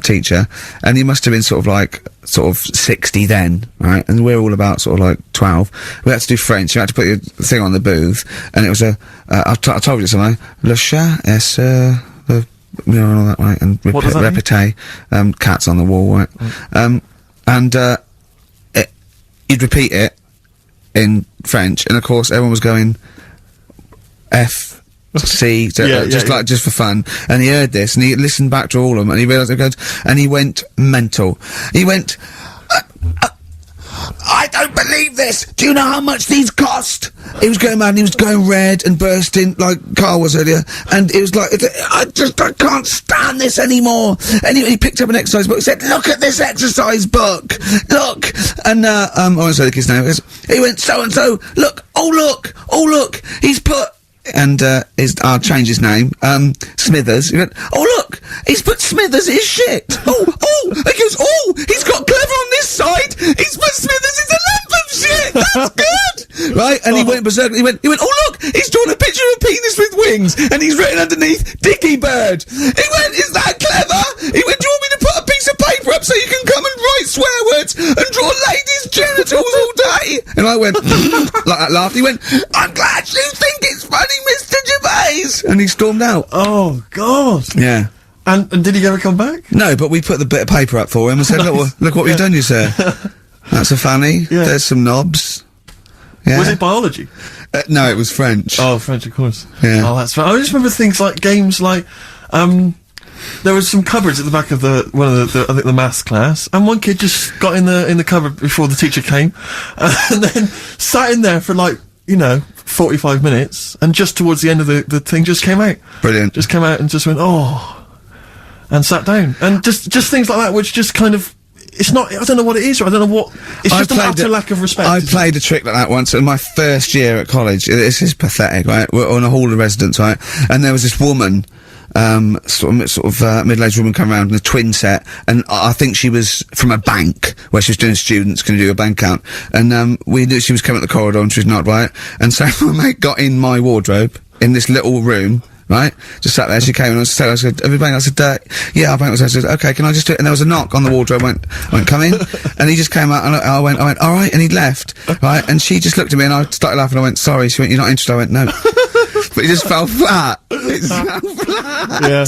D: teacher, and he must have been sort of 60 then, right? And we're all about sort of like 12. We had to do French. You had to put your thing on the booth, and it was I told you something. Le chat est you know, and all that, right? And répété, cats on the wall, right? You'd repeat it in French, and of course everyone was going F, C, just for fun. And he heard this, and he listened back to all of them, and he realised it goes, and he went mental. He went, I don't believe this! Do you know how much these cost? He was going mad, and he was going red and bursting, like Karl was earlier, and it was like, I can't stand this anymore! And he picked up an exercise book, and said, look at this exercise book! Look! And, I won't say the kid's name, he went, so-and-so, look, he's put, and I'll change his name, Smithers. He went, oh look, he's put Smithers is shit. He goes, he's got Clever on this side. He's put Smithers is a lump of shit. That's good, right? And he went berserk. He went, oh look, he's drawn a picture of a penis with wings, and he's written underneath Dicky Bird. He went, is that clever? He went, do you want me to put a piece of paper up so you can come and write swear words and draw ladies' genitals all day? And I went, like that laughed. He went, I'm glad you think it's funny, Mr. Gervais! And he stormed out.
B: Oh, God.
D: Yeah.
B: And did he ever come back?
D: No, but we put the bit of paper up for him and said, look what we've done, you sir. That's a fanny. Yeah. There's some knobs. Yeah.
B: Was it biology?
D: No, it was French.
B: Oh, French, of course.
D: Yeah.
B: Oh, that's fine. I just remember things like games like, there was some cupboards at the back of I think the maths class, and one kid just got in the cupboard before the teacher came, and then sat in there for like, 45 minutes, and just towards the end of the thing just came out.
D: Brilliant.
B: Just came out and just went, and sat down. And just things like that, which just kind of, it's not, I don't know what it is, or I don't know what, it's just an utter lack of respect.
D: I played a trick like that once in my first year at college. This is pathetic, right? We're on a hall of residence, right? And there was this woman, sort of middle-aged woman come around in a twin set, and I think she was from a bank where she was doing students going to do a bank account, and we knew she was coming up the corridor and she was not right, and so my mate got in my wardrobe in this little room, right, just sat there. She came and I said, have you banked? I said, yeah, I banked. I said, okay, can I just do it? And there was a knock on the wardrobe. I went, come in. And he just came out, and I went, all right, and he left, right, and she just looked at me, and I started laughing. I went, sorry. She went, you're not interested? I went, no. But he just fell flat. It fell flat.
B: Yeah.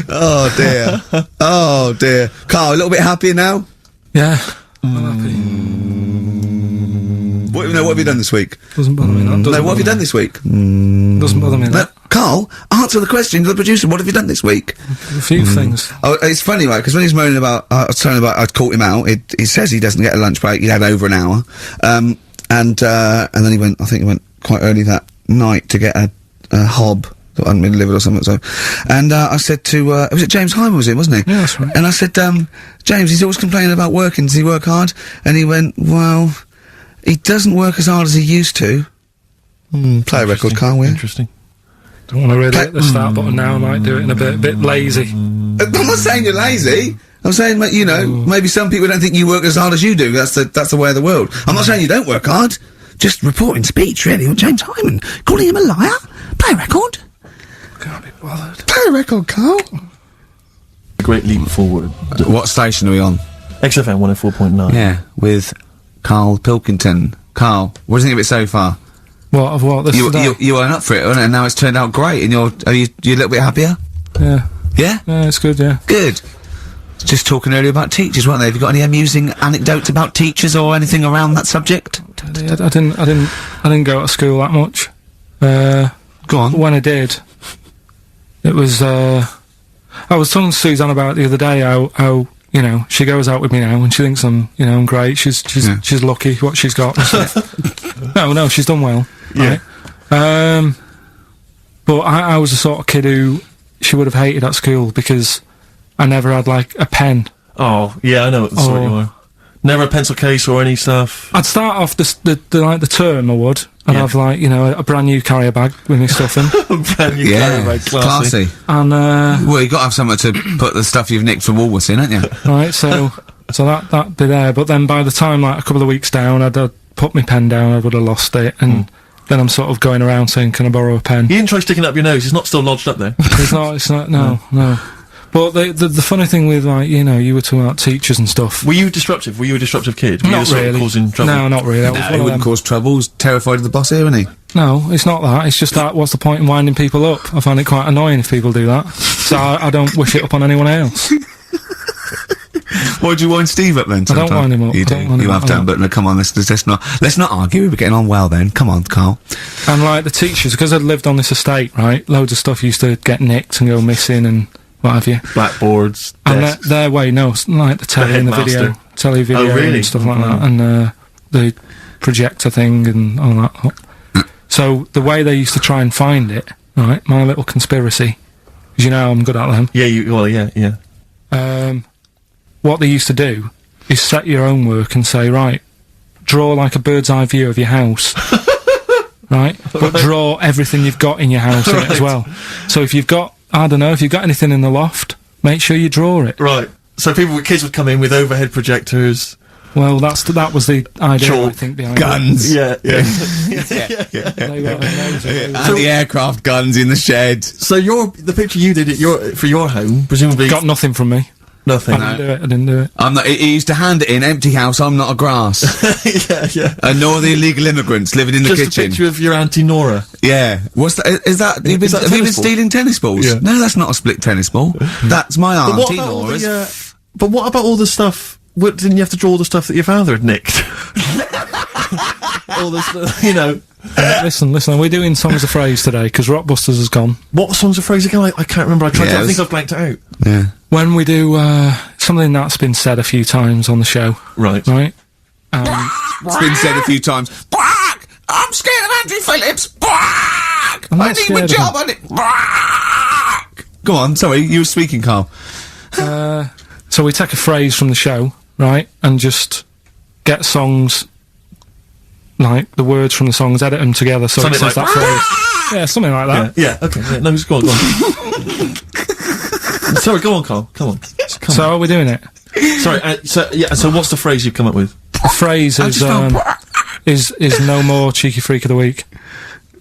D: Oh dear. Oh dear. Karl, a little bit happier now?
C: Yeah. I'm happy.
D: What have you done this week?
C: Doesn't bother me that.
D: What have you done this week?
C: Doesn't bother me that.
D: Karl, answer the question to the producer. What have you done this week?
C: A few things.
D: Oh, it's funny, right? Because when he's moaning about, I was telling about, I'd caught him out. He says he doesn't get a lunch break. He had over an hour, and then he went. I think he went quite early that night to get a hob that hadn't been delivered or something. So, and I said to, was it James Hyman? Was it? Wasn't he?
C: Yeah, that's right.
D: And I said, James, he's always complaining about working. Does he work hard? And he went, well, he doesn't work as hard as he used to. Play a record, Karl, will you?
B: Interesting.
C: Don't want to really hit the start button now. I might do it in a bit lazy.
D: I'm not saying you're lazy. I'm saying, maybe some people don't think you work as hard as you do. That's the way of the world. I'm not saying you don't work hard. Just reporting speech, really, on James Hyman. Calling him a liar. Play a record.
C: Can't be bothered.
D: Play a record, Karl.
B: Great leap forward.
D: What station are we on?
B: XFM 104.9.
D: Yeah, with Karl Pilkington. Karl, what do you think of it so far?
C: What, of what? This today?
D: You weren't up for it, and now it's turned out great, and are you a little bit happier?
C: Yeah.
D: Yeah?
C: Yeah, it's good, yeah.
D: Good. Just talking earlier about teachers, weren't they? Have you got any amusing anecdotes about teachers or anything around that subject?
C: I didn't go to school that much.
D: Go on.
C: When I did, it was, I was telling Suzanne about it the other day how she goes out with me now and she thinks I'm great. She's lucky what she's got. No, she's done well.
B: Yeah.
C: Right? But I was the sort of kid who she would have hated at school because I never had, like, a pen.
B: Oh, yeah, I know what the sort you are. Never a pencil case or any stuff?
C: I'd start off the term, I would. I'd have, like, a brand new carrier bag with my stuff in.
B: A brand new carrier bag, classy.
C: And,
D: well, you got to have somewhere to put the stuff you've nicked from Woolworths in, haven't you?
C: Right, so that'd be there. But then by the time, like, a couple of weeks down, I'd put my pen down, I would have lost it, and then I'm sort of going around saying, can I borrow a pen?
B: You didn't try sticking it up your nose, it's not still lodged up there.
C: It's not, no. But the funny thing with, like, you know, you were talking about teachers and stuff.
B: Were you disruptive? Were you a disruptive kid? Were
C: Not
B: you sort of
C: really.
B: causing trouble?
C: No, not really. That was
D: No,
C: one
D: he
C: of
D: wouldn't
C: them.
D: cause trouble. He's terrified of the boss here, isn't he?
C: No, it's not that. It's just that, what's the point in winding people up? I find it quite annoying if people do that. So I don't wish it upon anyone else.
A: Why'd you wind Steve up then?
C: I don't wind him up.
A: You
C: I
A: do.
C: don't wind
A: You
C: him
A: have
C: up.
A: done, but no, come on, let's not argue. We were getting on well then. Come on, Carl.
C: And, like, the teachers, because I'd lived on this estate, right, loads of stuff used to get nicked and go missing and what have you.
B: Blackboards,
C: And
B: desks.
C: their way, no, like the telly and the video.
B: headmaster.
C: Telly video
B: Oh, really?
C: and stuff like that. And, the projector thing and all that. So, the way they used to try and find it, right, my little conspiracy, 'cause you know I'm good at them.
B: Yeah,
C: What they used to do is set your own work and say, right, draw like a bird's eye view of your house. Right? But draw everything you've got in your house in it as well. So if you've got, I don't know, if you've got anything in the loft, make sure you draw it.
B: Right. So kids would come in with overhead projectors.
C: Well, that was the idea,
B: Chalk.
C: I think, behind
A: Guns.
B: Yeah.
C: it. They were amazing.
A: And the aircraft guns in the shed.
B: So the picture you did for your home, presumably
C: Got nothing from me.
B: nothing.
C: I didn't do it.
A: I'm not. He used to hand it in empty house. I'm not a grass.
B: yeah.
A: And nor the illegal immigrants living in the
B: Just a
A: kitchen.
B: picture of your Auntie Nora.
A: Yeah. What's that? Is that? Have you been,
B: that a
A: have you been
B: tennis ball?
A: stealing tennis balls?
B: Yeah.
A: No, that's not a split tennis ball. That's my
B: But what
A: auntie
B: about all
A: Nora's.
B: but what about all the stuff? Didn't you have to draw all the stuff that your father had nicked? all the stuff, you know.
C: Listen, we're doing Songs of Phrase today, because Rockbusters has gone.
B: What songs of phrase again? I can't remember. I tried to. I think I've blanked it out.
A: Yeah.
C: When we do, something that's been said a few times on the show.
B: Right.
C: Right?
A: It's been said a few times. Quack! I'm scared of Andrew Phillips. Quack!
C: I'm
A: I
C: not
A: need my
C: scared of
A: job. I need. Quack! Go on. Sorry, you were speaking, Carl.
C: So we take a phrase from the show, right, and just get songs, like the words from the songs, edit them together so
B: Something
C: it says
B: like-
C: that phrase. Yeah, something like that.
B: Yeah. Okay. Yeah, no, just go on. Sorry, go on, Carl. Come on.
C: So are we doing it?
B: Sorry. So what's the phrase you've come up with?
C: The phrase is no more cheeky freak of the week.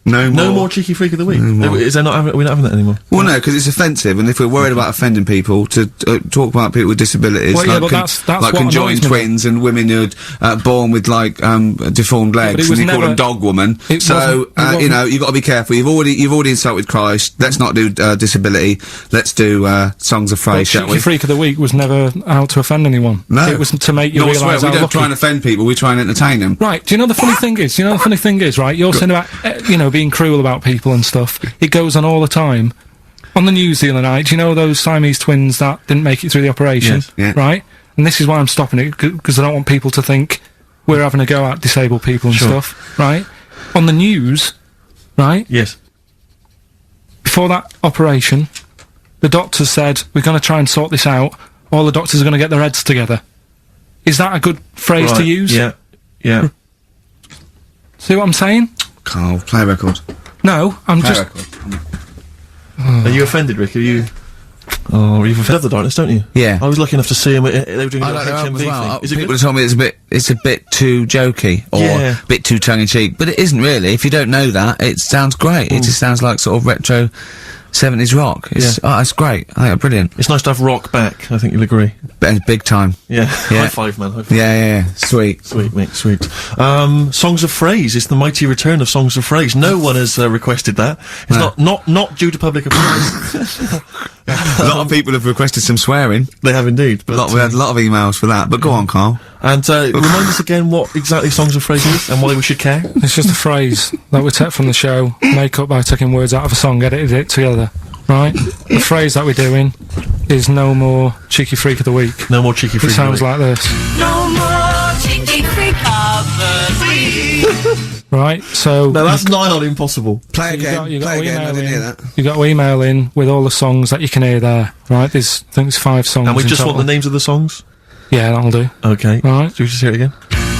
A: No
B: more cheeky freak of the week. Is there not? Are we not having that anymore?
A: Well, no, because it's offensive, and if we're worried about offending people, to talk about people with disabilities,
C: Well, yeah,
A: like,
C: but that's
A: like
C: what
A: conjoined
C: annoys me.
A: twins and women who are born with like deformed
C: but it
A: legs,
C: was
A: and you call
C: never-
A: them dog woman.
C: it
A: So
C: wasn't- it
A: you
C: wasn't-
A: know you've got to be careful. You've already insulted Christ. Let's not do disability. Let's do songs of
C: But
A: phrase, shall
C: cheeky
A: we?
C: freak of the week was never out to offend anyone.
A: No,
C: It was to make you
A: No, I swear,
C: realise
A: we
C: how
A: don't
C: lucky.
A: try and offend people. We try and entertain them.
C: Right, do you know the funny thing is? Right, you're saying about, being cruel about people and stuff. It goes on all the time. On the news the other night, do you know those Siamese twins that didn't make it through the operation?
B: Yes.
A: Yeah.
C: Right? And this is why I'm stopping it, because I don't want people to think we're having a go at disabled people and
B: Sure.
C: stuff. Right? On the news, right?
B: Yes.
C: Before that operation, the doctors said, we're going to try and sort this out. All the doctors are going to get their heads together. Is that a good phrase to
B: Right,
C: use?
B: Yeah.
C: See what I'm saying?
A: Carl, play a record.
C: No, I'm
A: Play a
C: just...
A: record.
B: Are you offended, Rick? Are you? Oh, you've offended the darkness, don't you?
A: Yeah.
B: I was lucky enough to see them. They were doing a
A: I
B: little
A: don't know
B: HMV
A: as well.
B: thing. Is it
A: People
B: good?
A: have told me it's a bit too jokey or
B: Yeah.
A: a bit too tongue in cheek, but it isn't really. If you don't know that, it sounds great. It just sounds like sort of retro 70s rock. It's it's great. I think it's brilliant.
B: It's nice to have rock back. I think you'll agree.
A: Big time.
B: Yeah.
A: Yeah.
B: High five, man. High five.
A: Yeah. Sweet.
B: Sweet, mate, sweet. Songs of Phrase. It's the mighty return of Songs of Phrase. No one has requested that. It's not due to public applause.
A: A lot of people have requested some swearing.
B: They have indeed. But,
A: We had a lot of emails for that. But go on, Carl.
B: and remind us again what exactly Songs of Phrase is and why we should care.
C: It's just a phrase that we take from the show, make up by taking words out of a song, edited it together. Right? The phrase that we're doing is no more cheeky freak of the week.
B: No more cheeky
C: It
B: freak.
C: sounds like this.
I: No more cheeky freak of the week.
C: Right? So
B: No, that's nigh on impossible.
A: Play
C: you
A: again.
C: got to
A: Play again. I
C: email
A: didn't hear
C: in.
A: that.
C: You got to email in with all the songs that you can hear there. Right? I think there's 5 songs.
B: And we
C: in
B: just want
C: total.
B: the names of the songs.
C: Yeah, that'll do.
B: Okay.
C: Right.
B: Do we just hear it again?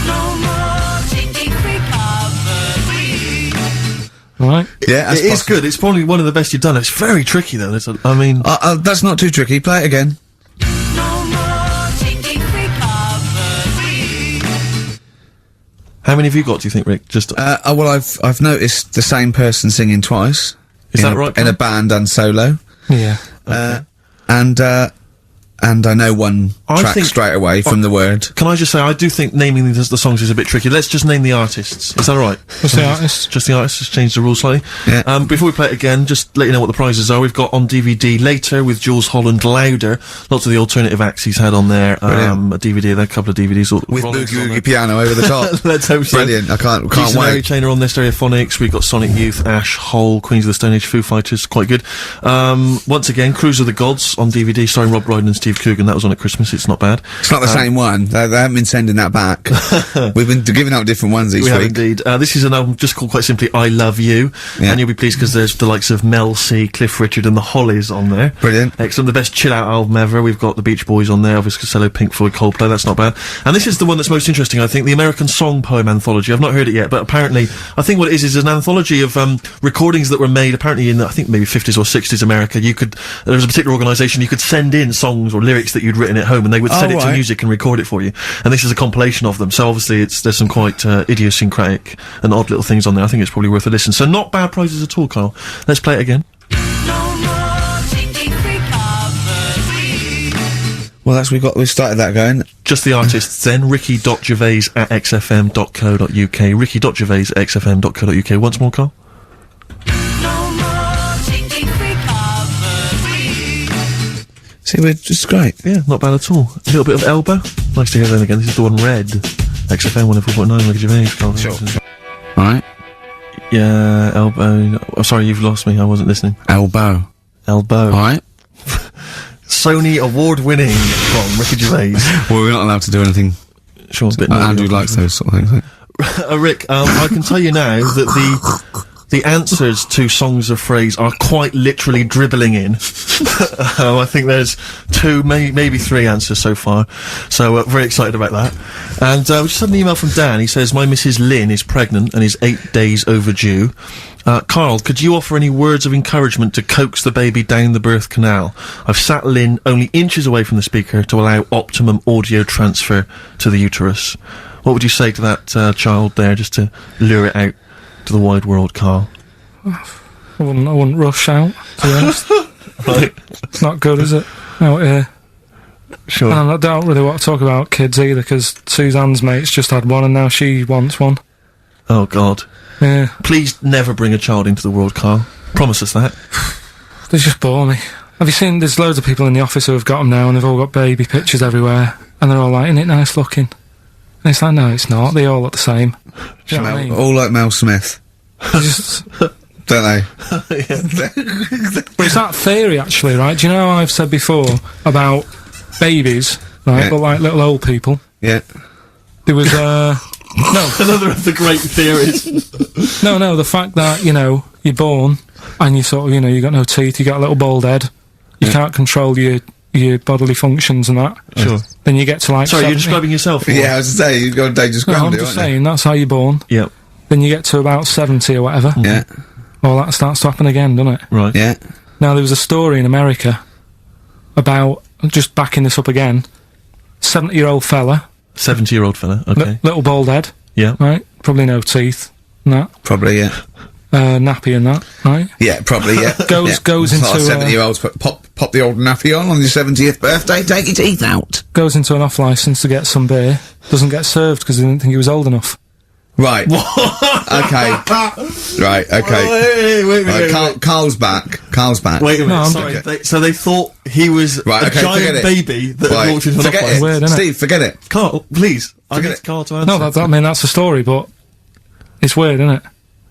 I: No more cheeky freak of the week.
C: Right?
A: Yeah, that's
B: It is
A: possible.
B: good. It's probably one of the best you've done. It's very tricky though.
A: That's not too tricky. Play it again.
I: No more cheeky freak of the week.
B: How many have you got, do you think, Rick? Just
D: well, I've noticed the same person singing twice.
B: Is that right,
D: In a
B: Carl?
D: band and solo.
C: Yeah.
D: And I know one
B: I
D: track
B: think-
D: straight away from the word.
B: Can I just say, I do think naming the songs is a bit tricky. Let's just name the artists. Is that all right?
C: What's the artist?
B: Just the artists, just change the rules slightly.
D: Yeah.
B: Before we play it again, just let you know what the prizes are. We've got on DVD Later with Jules Holland, Louder. Lots of the alternative acts he's had on there. A DVD, there, a couple of DVDs. All,
D: With
B: Rollins
D: Boogie
B: on there.
D: Woogie Piano over the top.
B: Let's hope so.
D: Brilliant. I can't
B: Jason Mary
D: wait.
B: Chain are on there, Stereophonics. We've got Sonic Youth, Ash, Hole, Queens of the Stone Age, Foo Fighters. Quite good. Once again, Cruise of the Gods on DVD, starring Rob Brydon and Steve Coogan. That was on at Christmas. It's not bad.
D: It's not the same one. They haven't been sending that back. We've been giving out different ones each
B: We have
D: week.
B: indeed. This is an album just called quite simply I Love You.
D: Yeah.
B: And you'll be pleased because there's the likes of Mel C, Cliff Richard and the Hollies on there.
D: Brilliant.
B: Excellent. The best chill out album ever. We've got the Beach Boys on there, Elvis Costello, Pink Floyd, Coldplay. That's not bad. And this is the one that's most interesting, I think, the American Song Poem Anthology. I've not heard it yet, but apparently, I think what it is an anthology of recordings that were made apparently in, I think, maybe 50s or 60s America. There was a particular organisation, you could send in songs or lyrics that you'd written at home and they would set it to
D: right.
B: music and record it for you. And this is a compilation of them. So obviously there's some quite idiosyncratic and odd little things on there. I think it's probably worth a listen. So not bad prizes at all, Carl. Let's play it again.
I: No more cheeky freak of the week.
D: Well, we started that going.
B: Just the artists then. Ricky.Gervais at xfm.co.uk. Ricky.Gervais@xfm.co.uk. Once more, Carl.
I: No more cheeky freak of the week.
D: See, we're just great.
B: Yeah, not bad at all. A little bit of Elbow. Nice to hear them again. This is the one Red. XFM 104.9, Ricky Gervais. Carl.
D: Sure. All right.
B: Yeah, Elbow. Oh, sorry, you've lost me. I wasn't listening.
D: Elbow.
B: Elbow.
D: All right.
B: Sony award-winning from Ricky Gervais.
D: Well, we're not allowed to do anything.
B: Sure, a bit
D: Andrew likes those sort of things.
B: Rick, I can tell you now that the answers to songs of phrase are quite literally dribbling in. I think there's two, maybe three answers so far. So, very excited about that. And, we just had an email from Dan. He says, my Mrs. Lynn is pregnant and is 8 days overdue. Carl, could you offer any words of encouragement to coax the baby down the birth canal? I've sat Lynn only inches away from the speaker to allow optimum audio transfer to the uterus. What would you say to that child there, just to lure it out to the wide world, Carl?
C: I wouldn't rush out, to be honest.
B: Right.
C: It's not good, is it? Out here.
B: Sure.
C: And I don't really want to talk about kids either, because Suzanne's mate's just had one and now she wants one.
B: Oh, God.
C: Yeah.
B: Please never bring a child into the world, Carl. Promise us that.
C: They just bore me. Have you seen, there's loads of people in the office who have got them now and they've all got baby pictures everywhere. And they're all like, isn't it nice looking? And it's like, no, it's not. They all look the same. Do you know what I mean?
D: All like Mel Smith,
C: They just,
D: don't they?
C: but it's that theory, actually, right? Do you know how I've said before about babies, right,
D: Yeah.
C: but like little old people?
D: Yeah.
C: There was, no,
B: Another of the great theories.
C: no, the fact that, you know, you're born and you sort of, you know, you got no teeth, you got a little bald head, you can't control your bodily functions and that.
B: Sure.
C: Then you get to like
B: Sorry,
C: 70.
B: you're describing yourself? or
D: Yeah,
B: what?
D: I was to say, you've got a dangerous
C: No, I'm
D: ground,
C: just
D: aren't you?
C: saying, that's how you're born.
B: Yep.
C: Then you get to about 70 or whatever.
D: Yeah.
C: Well, that starts to happen again, doesn't it?
B: Right.
D: Yeah.
C: Now, there was a story in America about, just backing this up again, 70-year-old fella,
B: 70-year-old fella. Okay.
C: little bald head,
B: Yeah.
C: right? Probably no teeth, and that.
D: Probably, yeah.
C: Nappy and that, right?
D: Yeah, probably, yeah.
C: Goes-
D: yeah.
C: goes
D: It's not
C: into,
D: 70-year-olds, but pop the old nappy on your 70th birthday, take your teeth out.
C: Goes into an off-licence to get some beer, doesn't get served because they didn't think he was old enough.
D: Right. Okay. Right, okay. Right, Carl's back. Carl's back.
B: Wait a minute,
C: No, I'm
B: sorry.
D: okay.
B: So they thought he was
D: Right,
B: a
D: okay, forget
B: giant
D: it.
B: baby that
D: Right.
B: had walked into an
D: Forget
B: office.
D: it.
C: Weird, innit?
D: Steve, forget it.
B: Carl, please. I
D: Forget
B: need
D: it.
B: Carl to answer.
C: No, I mean, that's the story, but it's weird, isn't it?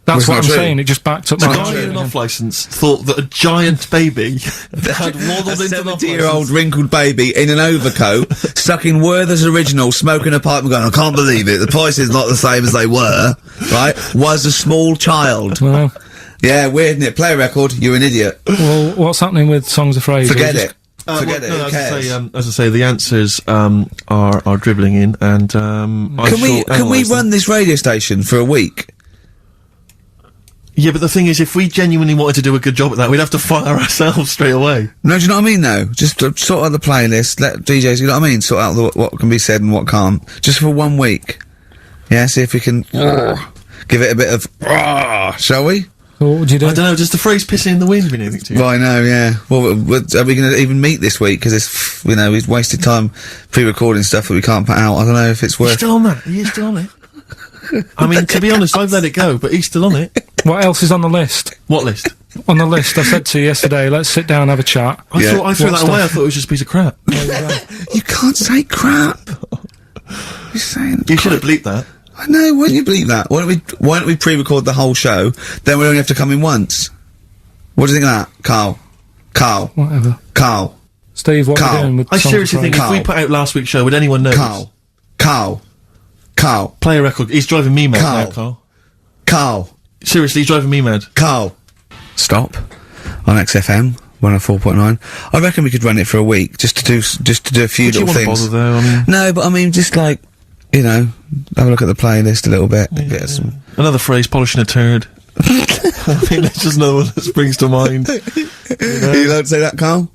C: That's
D: it's
C: what
D: not
C: I'm
D: true.
C: saying, it just backed up
B: The
C: my
B: guy
C: argument
B: in an
C: again.
B: off-licence thought that a giant baby had waddled
D: A
B: into an
D: 70-year-old wrinkled baby in an overcoat, stuck in Werther's Original, smoking a pipe and going, I can't believe it, the price is not the same as they were, right? Was a small child.
C: Well,
D: Yeah, weird, isn't it? Play a record, you're an idiot.
C: well, what's happening with Songs of Phrase?
D: Forget
C: Just-
D: it. Forget it, who
B: as,
D: cares?
B: as I say, the answers are dribbling in, and
D: Can we run this radio station for a week?
B: Yeah, but the thing is, if we genuinely wanted to do a good job at that, we'd have to fire ourselves straight away.
D: No, do you know what I mean, though? Just sort out the playlist, let DJs, you know what I mean? Sort out what can be said and what can't. Just for 1 week. Yeah, see if we can give it a bit of shall we?
C: What would you do?
B: I don't know, does the phrase pissing in the wind mean anything to you?
D: Well, I know, yeah. Well, are we going to even meet this week? Because it's, you know, we've wasted time pre-recording stuff that we can't put out. I don't know if it's
B: He's
D: worth...
B: still on that. He is still on it. I mean, to be honest, I've let it go, but he's still on it.
C: What else is on the list?
B: What list?
C: On the list, I said to you yesterday, let's sit down and have a chat.
B: I threw that away, I thought it was just a piece of crap.
D: You can't say crap. You're saying...
B: You should have bleeped that.
D: I know, why don't you believe that? Why don't we pre-record the whole show, then we only have to come in once? What do you think of that, Carl?
C: Whatever.
D: Carl.
C: Steve, what are you doing with
B: I
C: Songs
B: seriously
C: of
B: think
C: Praise?
B: if we put out last week's show, would anyone know?
D: Carl.
B: Play a record. He's driving me mad now, Carl.
D: Carl.
B: Seriously, he's driving me mad.
D: Carl. Stop. On XFM. 104.9. I reckon we could run it for a week, just to do a few
B: Would you
D: little
B: want to
D: things.
B: bother though? I mean,
D: No, but I mean, just like, you know, have a look at the playlist a little bit. Get some...
B: another phrase, polishing a turd. I mean, that's just another one that springs to mind.
D: You allowed to say that, Carl?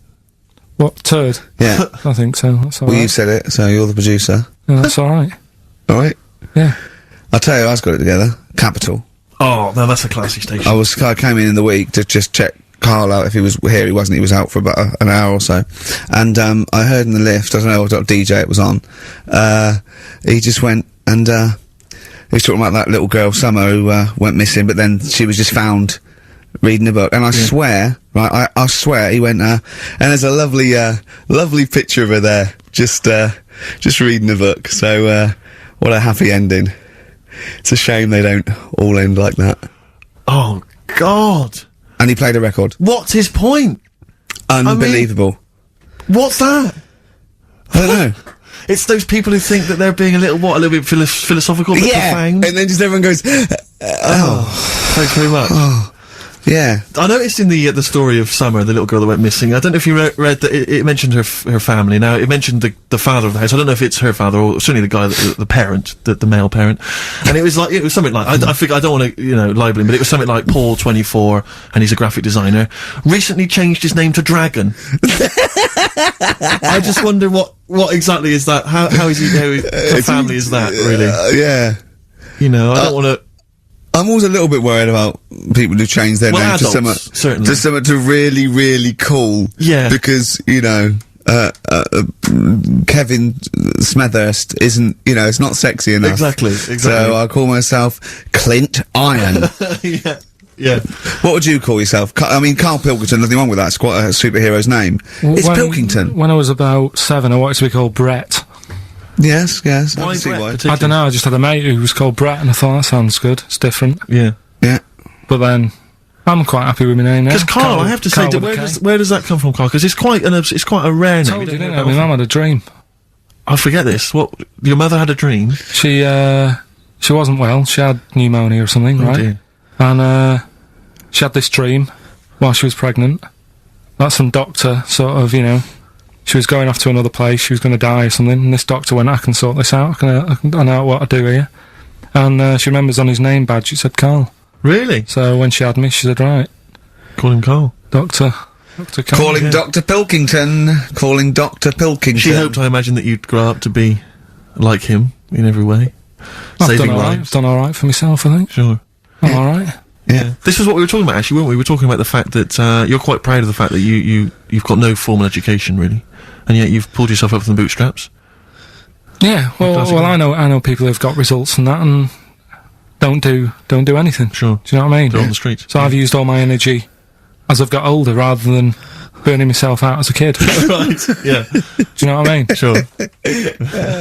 C: What, turd?
D: Yeah.
C: I think so, that's alright.
D: Well, you said it, so you're the producer.
C: Yeah, that's alright.
D: Alright?
C: Yeah.
D: I'll tell you, I got it together. Capital.
B: Oh, no, that's a classy station.
D: I came in the week to just check Carl out if he was here. He wasn't. He was out for about an hour or so. And, I heard in the lift, I don't know what DJ it was on, he just went and, he was talking about that little girl, Summer, who, went missing, but then she was just found reading a book. And I swear, right, I swear he went, and there's a lovely picture of her there, just reading a book. So, what a happy ending. It's a shame they don't all end like that.
B: Oh, God.
D: And he played a record.
B: What's his point?
D: Unbelievable.
B: What's that?
D: I don't know.
B: It's those people who think that they're being a little bit philosophical, a bit profound.
D: And then just everyone goes,
B: Thanks very much.
D: yeah.
B: I noticed in the story of Summer, the little girl that went missing, I don't know if you read that it mentioned her family. Now, it mentioned the father of the house. I don't know if it's her father or certainly the guy, the parent, the male parent. And it was something like, I think, I don't want to, libel him, but it was something like Paul, 24, and he's a graphic designer, recently changed his name to Dragon. I just wonder what exactly is that? How is he, how family is that, really?
D: Yeah.
B: I don't want to...
D: I'm always a little bit worried about people who change their name
B: adults,
D: to
B: certainly.
D: something to really, really cool.
B: Yeah.
D: Because, Kevin Smethurst isn't, it's not sexy enough.
B: Exactly.
D: So I call myself Clint Iron.
B: Yeah.
D: What would you call yourself? Karl Pilkington, nothing wrong with that. It's quite a superhero's name. It's Pilkington.
C: When I was about 7, I wanted to be called Brett.
D: Yes. I
B: Why
D: can see
B: Brett
D: why.
C: I don't know, I just had a mate who was called Brett, and I thought that sounds good. It's different.
B: Yeah.
D: Yeah.
C: But then, I'm quite happy with my name now.
B: Because Carl, I have to say,
C: Carl with a K.
B: where does that come from, Carl? Because it's quite a rare name.
C: Told you, didn't I? My mum had a dream.
B: I forget this. What? Your mother had a dream?
C: She wasn't well. She had pneumonia or something, right?
B: Dear.
C: And, she had this dream while she was pregnant. That some doctor sort of, she was going off to another place, she was going to die or something, and this doctor went, I can sort this out, I know what to do here. And, she remembers on his name badge, it said Carl.
B: Really?
C: So when she had me, she said, right.
B: Call him Carl.
C: Dr. Carl.
D: Calling Dr. Pilkington. Calling Dr. Pilkington.
B: She hoped, I imagine, that you'd grow up to be like him in every way. Saving lives.
C: I've done alright for myself, I think.
B: Sure.
C: I'm alright.
D: Yeah.
B: This is what we were talking about, actually, weren't we? We were talking about the fact that, you're quite proud of the fact that you've got no formal education, really. And yet you've pulled yourself up from the bootstraps.
C: Yeah, well, I know people who've got results from that and don't do anything.
B: Sure.
C: Do you know what I mean?
B: They're on the streets.
C: So I've used all my energy as I've got older rather than burning myself out as a kid.
B: Right, yeah.
C: Do you know what I mean?
B: Sure.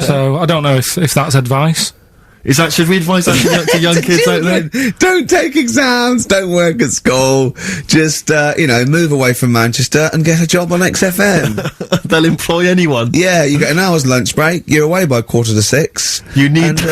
C: So I don't know if that's advice.
B: Should we advise that to young kids out there?
D: Don't take exams, don't work at school, just, move away from Manchester and get a job on XFM.
B: They'll employ anyone.
D: Yeah, you get an hour's lunch break, you're away by 5:45.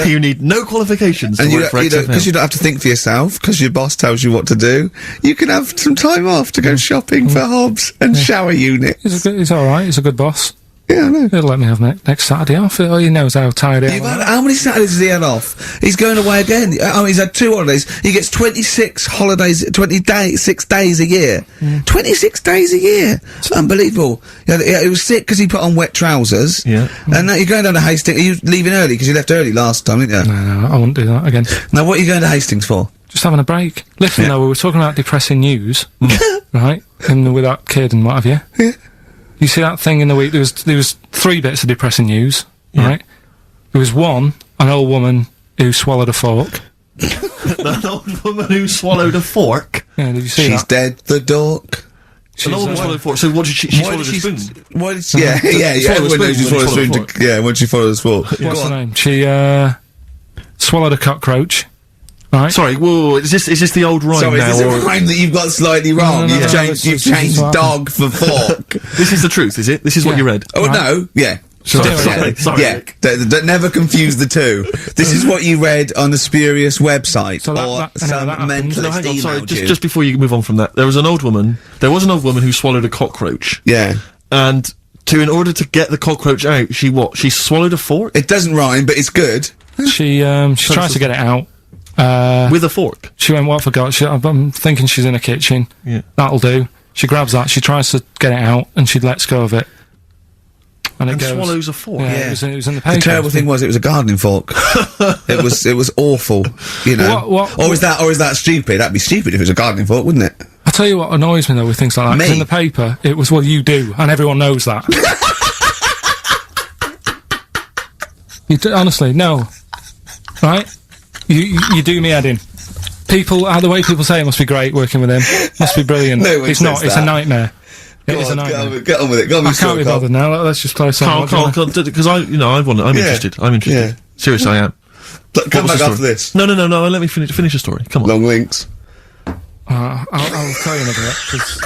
B: You need no qualifications to work for XFM.
D: Because you don't have to think for yourself, because your boss tells you what to do. You can have some time off to go shopping for hobs and shower units.
C: He's alright, he's a good boss.
D: Yeah, I know.
C: He'll let me have next Saturday off. Oh, he knows how tired I am.
D: How many Saturdays has he had off? He's going away again. Oh, he's had 2 holidays. He gets 26 holidays, 6 days a year. 26 days a year. It's unbelievable. He was sick because he put on wet trousers.
B: Yeah.
D: And now you're going down to Hastings. Are you leaving early? Because you left early last time, didn't you?
C: No, I won't do that again.
D: Now, what are you going to Hastings for?
C: Just having a break. Listen, though, we were talking about depressing news, right? And with that kid and what have you.
D: Yeah.
C: You see that thing in the week? There was 3 bits of depressing news, right? There was one, an old woman who swallowed a fork.
B: An old woman who swallowed a fork.
C: Yeah, did you see
D: She's
C: that?
D: dead, the dork.
B: An old woman swallowed a fork. So what did she swallowed a spoon?
D: Why did she, yeah, everyone knows she swallowed a spoon. When she swallowed a fork.
C: What's her name? She swallowed a cockroach. Right.
B: Sorry, whoa, is this the old rhyme
D: Sorry,
B: now?
D: is this a rhyme that you've got slightly wrong?
C: No,
D: You've changed
C: what
D: dog for fork.
B: This is the truth, is it? This is what you read?
D: Oh, no, yeah.
B: Sorry.
D: Yeah, never confuse the two. This is what you read on a spurious website,
C: So
D: or some
C: that happens.
D: mentalist
B: No, hang on, sorry,
D: emailed you.
B: just before you move on from that, there was an old woman who swallowed a cockroach.
D: Yeah.
B: And in order to get the cockroach out, she swallowed a fork?
D: It doesn't rhyme, but it's good.
C: She tries to get it out.
B: With a fork?
C: She went, what, forgot? I'm thinking she's in a kitchen.
B: Yeah.
C: That'll do. She grabs that, she tries to get it out, and she lets go of it. And it goes,
B: swallows a fork?
C: Yeah,
D: Yeah.
C: It was in the paper.
D: The terrible thing was, it was a gardening fork. it was awful, you know. Or is that stupid? That'd be stupid if it was a gardening fork, wouldn't it?
C: I'll tell you what annoys me, though, with things like that. 'Cause
D: Me?
C: in the paper, it was, well, you do, and everyone knows that. Honestly, no. Right? You do me head in. The way people say it must be great working with him. Must be brilliant.
D: No one
C: It's not,
D: says
C: it's a
D: that.
C: nightmare.
D: Go
C: It is a
D: on,
C: nightmare.
D: get on with it. Go on
C: I
D: with
C: can't be bothered now. Let's just play a song.
B: Carl, because I'm interested. I'm interested.
D: Yeah.
B: Seriously, I am.
D: Come
B: What was
D: back
B: the
D: after
B: story?
D: this.
B: No, let me finish the story. Come on.
D: Long links.
C: I'll tell you in a bit. 'Cause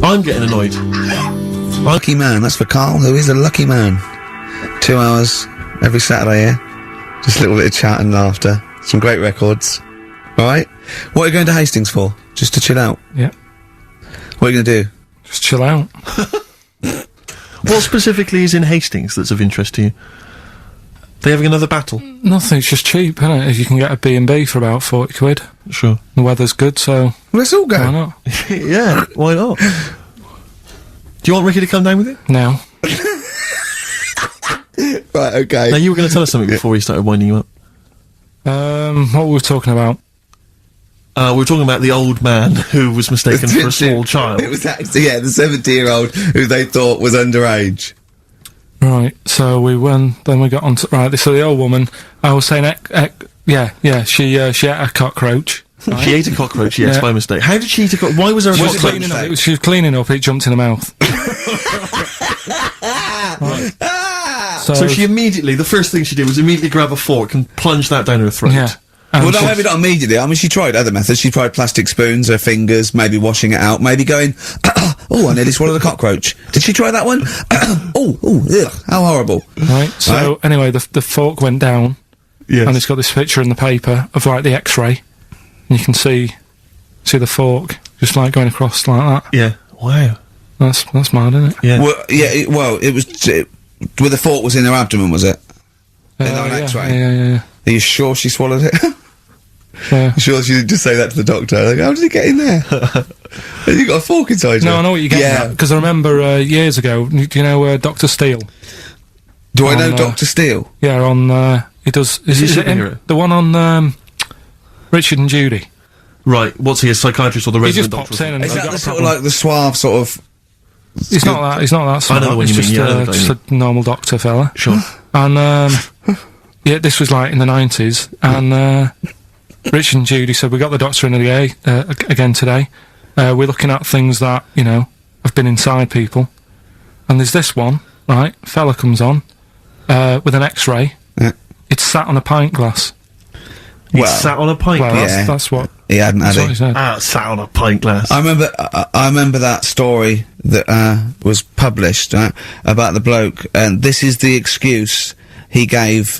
B: I'm getting annoyed.
D: Lucky man. That's for Carl, who is a lucky man. 2 hours every Saturday here. Just a little bit of chat and laughter. Some great records. Alright? What are you going to Hastings for? Just to chill out?
C: Yeah.
D: What are you going to do?
C: Just chill out.
B: What specifically is in Hastings that's of interest to you? They having another battle?
C: Nothing, it's just cheap, isn't it? If you can get a B&B for about 40 quid.
B: Sure.
C: The weather's good, so
D: Let's all go.
C: why not?
B: Yeah, why not? Do you want Ricky to come down with you?
C: Now.
D: Right, okay.
B: Now, you were going to tell us something before we started winding you up.
C: What were we talking about?
B: We were talking about the old man who was mistaken for a small child.
D: It was actually, the 70-year-old who they thought was underage.
C: Right, so then we got on to, right, so the old woman, I was saying, she ate a cockroach. Right?
B: She ate a cockroach, yes,
C: Yeah.
B: by mistake. How did she eat a cockroach? Why was there a
C: She was
B: cockroach?
C: cleaning up, she was cleaning up, it jumped in her mouth.
B: So she immediately, the first thing she did was immediately grab a fork and plunge that down her throat.
C: Yeah.
D: Well, no, maybe not immediately. I mean, she tried other methods. She tried plastic spoons, her fingers, maybe washing it out, maybe going, oh, I nearly swallowed a cockroach. Did she try that one? Ugh, how horrible.
C: Right, so anyway, the fork went down,
B: Yes.
C: and it's got this picture in the paper of, like, the X-ray, and you can see the fork just, like, going across like that.
B: Yeah. Wow.
C: That's mad, isn't it?
B: Yeah.
D: Well, it was, where the fork was in her abdomen, was it? In an X-ray?
C: Yeah.
D: Are you sure she swallowed it?
C: Yeah.
D: Sure she didn't just say that to the doctor? Like, how did it get in there? You got a fork inside you?
C: No, I know what you're getting at, because I remember years ago, do you know Dr. Steele?
D: Do I know Dr. Steele?
C: Yeah, on, he does...
B: Is he a
C: it him?
B: superhero?
C: The one on, Richard and Judy.
B: Right, what's he, a psychiatrist or the
C: He
B: resident
C: just
B: doctor?
C: pops in and
D: Is
C: he's
D: that
C: got
D: the
C: a
D: sort of
C: problem.
D: like the suave sort of...
C: He's not that smart.
B: I know the one
C: he's
B: you mean,
C: just,
B: yeah, I know the guy you
C: just a normal doctor fella.
B: Sure.
C: And, yeah, this was like in the 90s, and, Richard and Judy said, we got the doctor in again today. We're looking at things that, you know, have been inside people. And there's this one, right? Fella comes on, with an X-ray.
D: Yeah.
C: It's sat on a pint glass.
B: He
D: Well,
B: sat on a pint
C: Well,
B: glass.
D: yeah.
C: that's what...
D: He hadn't, had
C: That's what
D: he?
C: he said.
B: Sat on a pint glass.
D: I remember that story that was published about the bloke, and this is the excuse he gave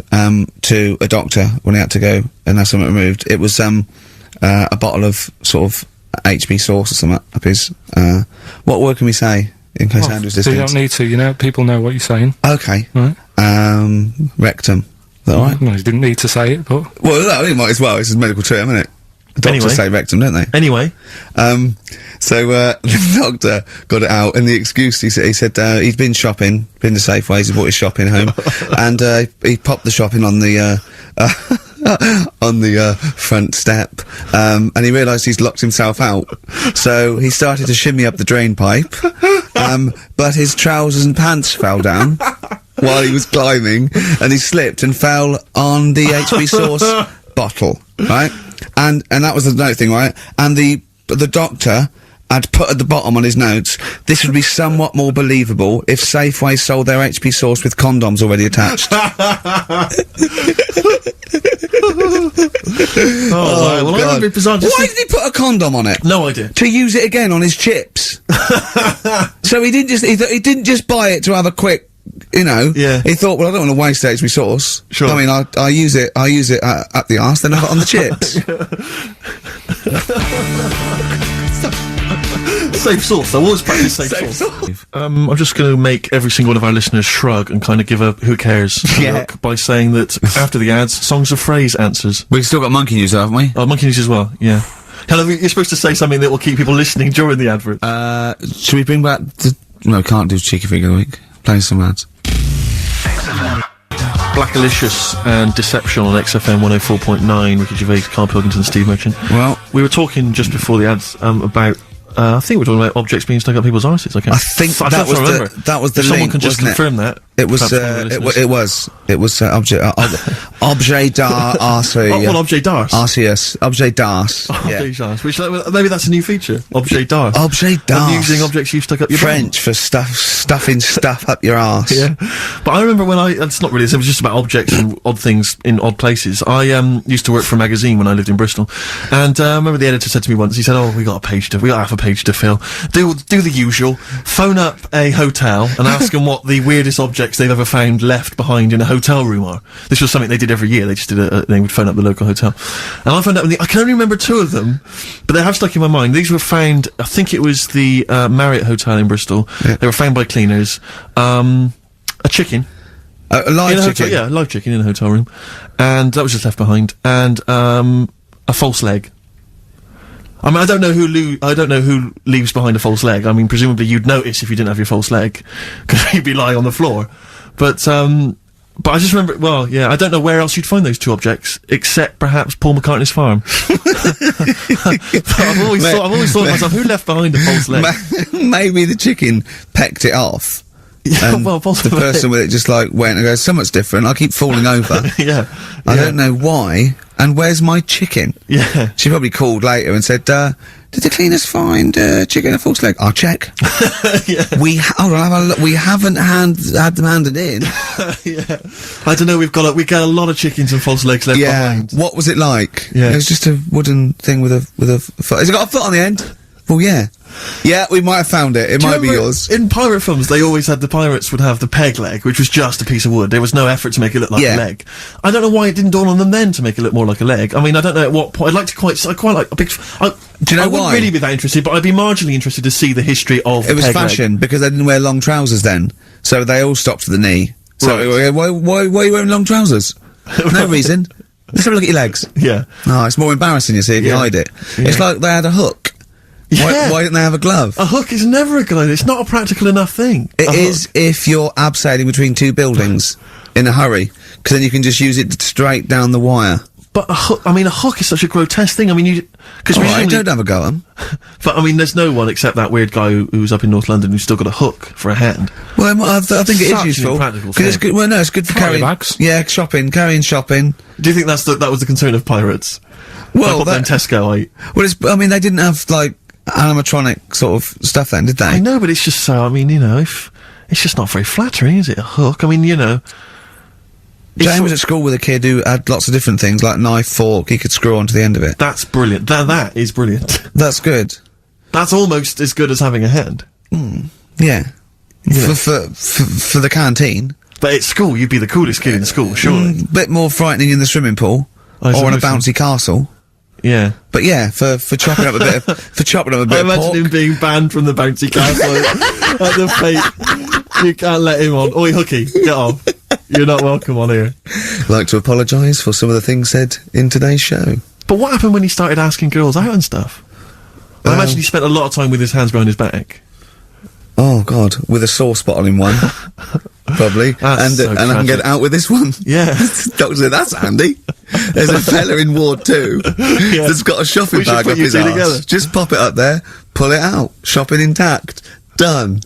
D: to a doctor when he had to go and have something removed. It was a bottle of sort of HB sauce or something up his. What word can we say? in case Andrew's
C: So you
D: listening.
C: don't need to, you know, people know what you're saying.
D: Okay.
C: Right.
D: Rectum. Is that alright?
C: Well, you didn't need to say it, but...
D: Well, no, he might as well. It's a medical term, isn't it? The doctors
B: Anyway.
D: say rectum, don't they?
B: Anyway,
D: The doctor got it out, and the excuse, he said he'd been shopping, been to Safeways, he brought his shopping home, and he popped the shopping on the on the front step, and he realised he's locked himself out, so he started to shimmy up the drain pipe, but his trousers and pants fell down while he was climbing, and he slipped and fell on the HB sauce bottle, right? And that was the note thing, right? And the doctor had put at the bottom on his notes, this would be somewhat more believable if Safeway sold their HP sauce with condoms already attached.
B: Well, I
D: God.
B: remember bizarre.
D: Why did he put a condom on it?
B: No idea.
D: To use it again on his chips. So he didn't just buy it to have a quick, you know.
B: Yeah.
D: He thought, well, I don't want to waste HB sauce.
B: Sure.
D: I mean, I use it up the arse, then I have it on the chips.
B: Safe sauce. I always practice safe sauce. I'm just going to make every single one of our listeners shrug and kind of give a who cares look by saying that after the ads, songs of phrase answers.
D: We've still got monkey news, haven't we?
B: Oh, monkey news as well. Yeah. Hello, you're supposed to say something that will keep people listening during the advert.
D: Should we bring back no, can't do cheeky figure of the week. Play some ads.
B: Blackalicious and Deception on XFM 104.9. Ricky Gervais, Karl Pilkington, Steve Merchant.
D: Well,
B: we were talking just before the ads about. I think we're talking about objects being stuck up people's arses. Okay.
D: I think that was the
B: if someone
D: link,
B: can just
D: wasn't it?
B: confirm that.
D: It was,
B: perhaps one of the listeners.
D: it was, objet d'art,
B: What objet d'art?
D: RCS, objet d'art.
B: Objet d'art. Which, maybe that's a new feature. Objet d'art.
D: Objet d'art.
B: Using objects you've stuck up your
D: French for stuffing stuff up your arse.
B: Yeah. But I remember when it's not really, it was just about objects and odd things in odd places. I, used to work for a magazine when I lived in Bristol. And, I remember the editor said to me once, he said, we got half a page to fill. Do the usual. Phone up a hotel and ask them what the weirdest objects they've ever found left behind in a hotel room are. This was something they did every year. They just did they would phone up the local hotel. And I found out, I can only remember 2 of them, but they have stuck in my mind. These were found, I think it was the, Marriott Hotel in Bristol. Yeah. They were found by cleaners. A chicken.
D: A live chicken?
B: Hotel, yeah, a live chicken in a hotel room. And that was just left behind. And, a false leg. I mean, I don't know who leaves behind a false leg. I mean, presumably you'd notice if you didn't have your false leg, because you'd be lying on the floor. But I just remember, well, yeah, I don't know where else you'd find those 2 objects, except perhaps Paul McCartney's farm. I've always thought to myself, who left behind a false leg?
D: Maybe the chicken pecked it off.
B: Yeah,
D: and
B: well, possibly.
D: the person with it just like went and goes, so much different, I keep falling over.
B: Yeah.
D: I don't know why, and where's my chicken?
B: Yeah.
D: She probably called later and said, did the cleaners find chicken a false leg? I'll check.
B: Yeah.
D: Hold on, have a look. We haven't had them handed in.
B: Yeah. I don't know, we got a lot of chickens and false legs left behind.
D: What was it like?
B: Yeah.
D: It was just a wooden thing with a foot. Has it got a foot on the end? Well, yeah. Yeah, we might have found it. It might be yours.
B: In pirate films, they always had the pirates would have the peg leg, which was just a piece of wood. There was no effort to make it look like a leg. I don't know why it didn't dawn on them then to make it look more like a leg. I mean, I don't know at what point. I quite like a big. Do
D: you know
B: I
D: why?
B: wouldn't really be that interested, but I'd be marginally interested to see the history of.
D: It was
B: peg
D: fashion
B: leg.
D: because they didn't wear long trousers then, so they all stopped to the knee. So why are you wearing long trousers? No reason. Let's have a look at your legs.
B: Yeah.
D: No, it's more embarrassing, you see, if you hide it.
B: Yeah.
D: It's like they had a hook.
B: Yeah.
D: Why didn't they have a glove?
B: A hook is never a glove. It's not a practical enough thing.
D: It is if you're abseiling between 2 buildings in a hurry, because then you can just use it straight down the wire.
B: But a hook is such a grotesque thing. I mean, because
D: I don't have a go at 'em.
B: But I mean, there's no one except that weird guy who's up in North London who's still got a hook for a hand.
D: Well, I think it is
B: Such
D: useful.
B: an impractical
D: Because it's
B: thing.
D: good. Well, no, it's good for carrying
C: bags.
D: Yeah, carrying shopping.
B: Do you think that was the concern of pirates?
D: Well,
B: like Tesco.
D: I mean, they didn't have like animatronic sort of stuff then, did they?
B: I know, but it's just so. I mean, if it's just not very flattering, is it? A hook. I mean,
D: Jane was at school with a kid who had lots of different things, like knife, fork, he could screw onto the end of it.
B: That's brilliant. That is brilliant.
D: That's good.
B: That's almost as good as having a hand.
D: Yeah. For the canteen.
B: But at school, you'd be the coolest kid in school, surely.
D: Bit more frightening in the swimming pool. Or on a bouncy castle.
B: Yeah.
D: But yeah, for chopping up a bit of, for chopping up a bit
B: I
D: of
B: imagine
D: pork.
B: him being banned from the bouncy castle at the fate. You can't let him on. Oi, Hooky, get off. You're not welcome on here.
D: I'd like to apologise for some of the things said in today's show.
B: But what happened when he started asking girls out and stuff? I imagine he spent a lot of time with his hands behind his back.
D: Oh God, with a sore spot on him one. Probably.
B: That's so
D: and I can get
B: tragic.
D: out with this one.
B: Yeah.
D: Doctor said, that's handy. There's a fella in Ward 2 that's got a shopping
B: We should
D: bag
B: put
D: up
B: you
D: his
B: two
D: arse.
B: together.
D: Just pop it up there, pull it out, shopping intact. Done.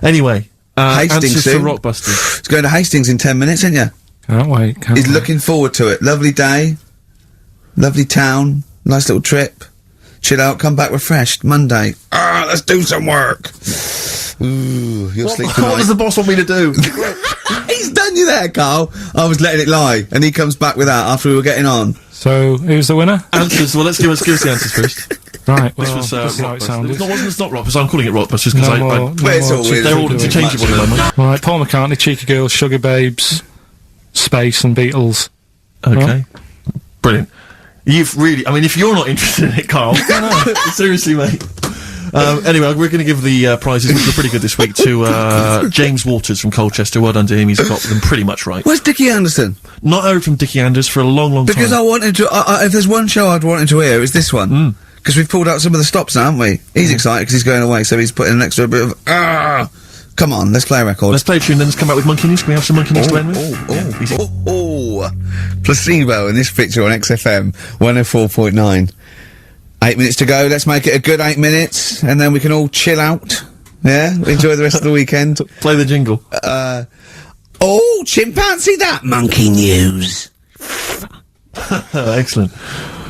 B: Anyway,
D: Hastings
B: answers
D: soon.
B: for Rockbusters.
D: It's going to Hastings in 10 minutes, ain't you?
C: Can't wait. Can't
D: He's
C: wait.
D: looking forward to it. Lovely day. Lovely town. Nice little trip. Chill out, come back refreshed. Monday. Let's do some work. Ooh, you'll sleep
B: What
D: tonight.
B: does the boss want me to do?
D: He's done you there, Carl. I was letting it lie, and he comes back with that after we were getting on.
C: So, who's the winner?
B: Answers. Well, let's give us the answers first.
C: Right,
B: This
C: well,
B: was
C: this is how it sounded.
B: It's not Rockbusters. I'm calling it Rockbusters because
C: No
B: I
C: more, no
D: Well, it's
C: more
D: all
C: cheeky
D: weird.
B: they're all
C: girls.
B: interchangeable in my mind.
C: Right, Paul McCartney, Cheeky Girls, Sugar Babes, Space and Beatles.
B: Okay. Brilliant. You've really, I mean, if you're not interested in it, Carl, seriously, mate. Anyway, we're going to give the prizes, which were pretty good this week, to James Waters from Colchester. Well done to him. He's got them pretty much right.
D: Where's Dickie Anderson?
B: Not heard from Dickie Anders for a long, long
D: Because
B: time.
D: I wanted to. If there's one show I'd wanted to hear, it's this one. Because we've pulled out some of the stops now, haven't we? He's excited because he's going away, so he's putting an extra bit of. Come on, let's play a record.
B: Let's play a tune, then let's come back with Monkey News. Can we have some Monkey News to end with? Easy.
D: Placebo in this picture on XFM 104.9. 8 minutes to go. Let's make it a good 8 minutes, and then we can all chill out. Yeah, enjoy the rest of the weekend.
B: Play the jingle.
D: Chimpanzee that monkey news.
B: Excellent.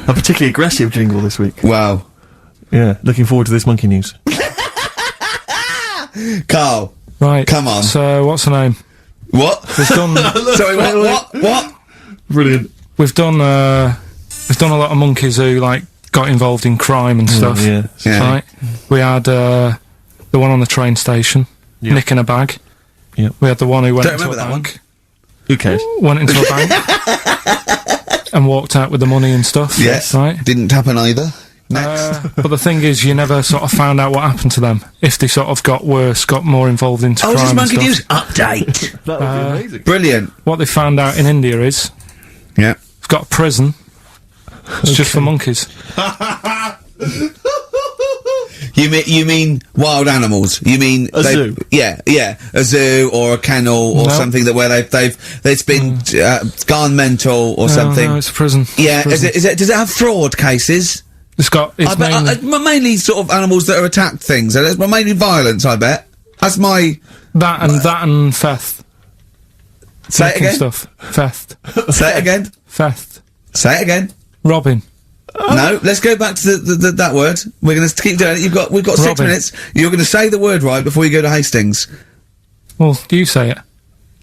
B: A particularly aggressive jingle this week.
D: Wow,
B: Yeah, looking forward to this Monkey News.
D: Carl.
C: Right.
D: Come on.
C: So, what's the name?
D: What?
C: We've done,
D: Sorry, what?
B: Brilliant.
C: we've done a lot of monkeys who, like, got involved in crime and stuff.
B: Yeah.
D: Yeah.
C: Right. We had, the one on the train station, nicking a bag.
B: Yeah.
C: We had the one who went
D: Don't
C: into a
D: remember that
C: bank.
B: Who cares?
C: Went into a bank. And walked out with the money and stuff.
D: Yes.
C: Right.
D: Didn't happen either. Next.
C: But the thing is, you never sort of found out what happened to them. If they sort of got worse, got more involved into crime
D: Just
C: and
D: monkey
C: stuff.
D: news update.
B: That would be amazing.
D: Brilliant.
C: What they found out in India is,
D: Yeah.
C: they've got a prison. It's just for monkeys.
D: You mean wild animals? You mean
B: A zoo?
D: Yeah, a zoo or a kennel or
C: No.
D: something that where it's been gone mental or something.
C: No, it's a prison.
D: Yeah,
C: It's a prison.
D: is it? Does it have fraud cases?
C: It's got. It's
D: Mainly sort of animals that are attacked things. And it's mainly violence. I bet. That's my.
C: that and theft.
D: Say it
C: Taking
D: again.
C: Stuff. Theft.
D: Say it again.
C: Theft.
D: Say it again.
C: Robbing.
D: No, let's go back to that word. We're going to keep doing it. We've got 6
C: Robbing.
D: minutes. You're going to say the word right before you go to Hastings.
C: Well, you say it.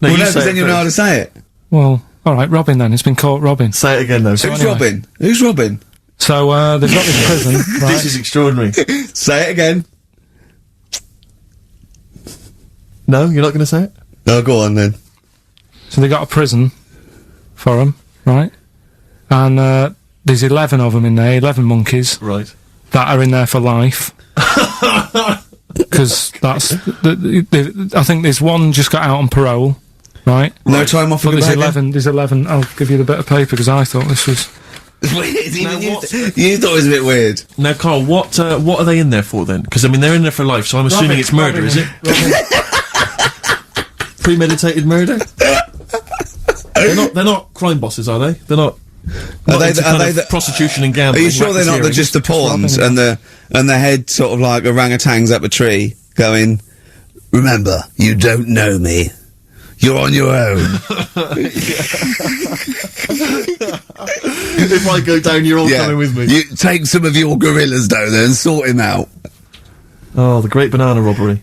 B: No,
D: Well, no,
B: say
D: because then
B: it
D: you know how
B: first.
D: to say it.
C: Well, alright, robbing then. It's been caught robbing.
B: Say it again, though.
D: Who's
C: anyway.
D: robbing? Who's robbing?
C: So, they've got this prison, right?
B: This is extraordinary.
D: Say it again.
B: No, you're not going to say it?
D: Oh, go on then.
C: So they got a prison for them, right? And, there's 11 of them in there, 11 monkeys,
B: Right.
C: that are in there for life. Because that's... I think there's one just got out on parole, right?
D: No time off
C: But
D: for
C: there's
D: behaviour?
C: 11, I'll give you the bit of paper, because I thought this was...
D: Weird. Even you,
B: what-
D: you thought it was a bit weird.
B: Now, Carl, what are they in there for, then? Because, I mean, they're in there for life, so I'm assuming it's murder, is it? Premeditated murder? They're not crime bosses, are they? They're not...
D: Are they
B: into
D: the- are
B: kind
D: they
B: of
D: the-
B: prostitution and
D: Are
B: gambling?
D: you sure they're not
B: racketeering?
D: just the pawns and the head sort of like orangutans up a tree going, remember, you don't know me. You're on your own.
B: If I go down, you're all coming with me.
D: You take some of your gorillas down there and sort him out.
B: Oh, the great banana robbery.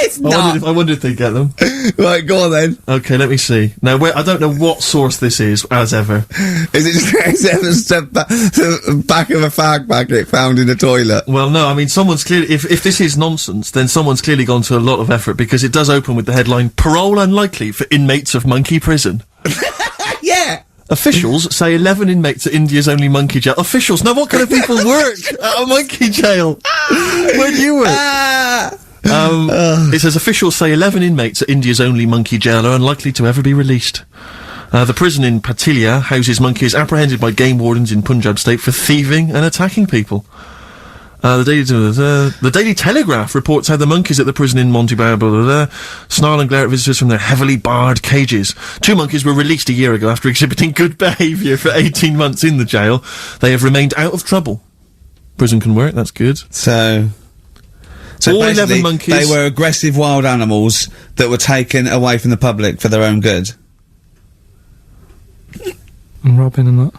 D: It's not.
B: I wondered if they'd get them.
D: Right, go on then.
B: Okay, let me see. Now, I don't know what source this is, as ever.
D: Is it just the back of a fag packet found in a toilet?
B: Well, no, I mean, someone's clearly... If this is nonsense, then someone's clearly gone to a lot of effort, because it does open with the headline, Parole Unlikely for Inmates of Monkey Prison.
D: Yeah.
B: Officials say 11 inmates at India's only monkey jail. Officials? Now what kind of people work at a monkey jail? Where do you work? It says officials say 11 inmates at India's only monkey jail are unlikely to ever be released. The prison in Patilia houses monkeys apprehended by game wardens in Punjab state for thieving and attacking people. The Daily Telegraph reports how the monkeys at the prison in Montebello snarl and glare at visitors from their heavily barred cages. 2 monkeys were released a year ago after exhibiting good behaviour for 18 months in the jail. They have remained out of trouble. Prison can work, that's good.
D: So
B: all 11
D: basically,
B: monkeys.
D: they were aggressive wild animals that were taken away from the public for their own good.
C: And Robin and that.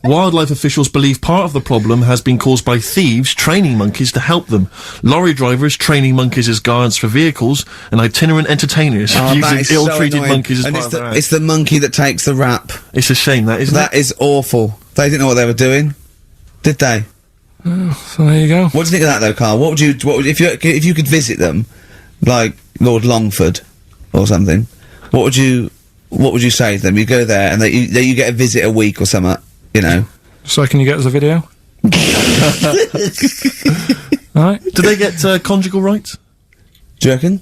B: Wildlife officials believe part of the problem has been caused by thieves training monkeys to help them. Lorry drivers training monkeys as guards for vehicles, and itinerant entertainers using ill-treated monkeys as part of their act.
D: It's the monkey that takes the rap.
B: It's a shame, that, isn't it?
D: That is awful. They didn't know what they were doing, did they?
C: So there you go.
D: What do you think of that, though, Carl? What would if you could visit them, like Lord Longford or something? What would you say to them? You go there and you get a visit a week or something. You know.
C: So can you get us a video? Alright.
B: Do they get conjugal rights?
D: Do you reckon?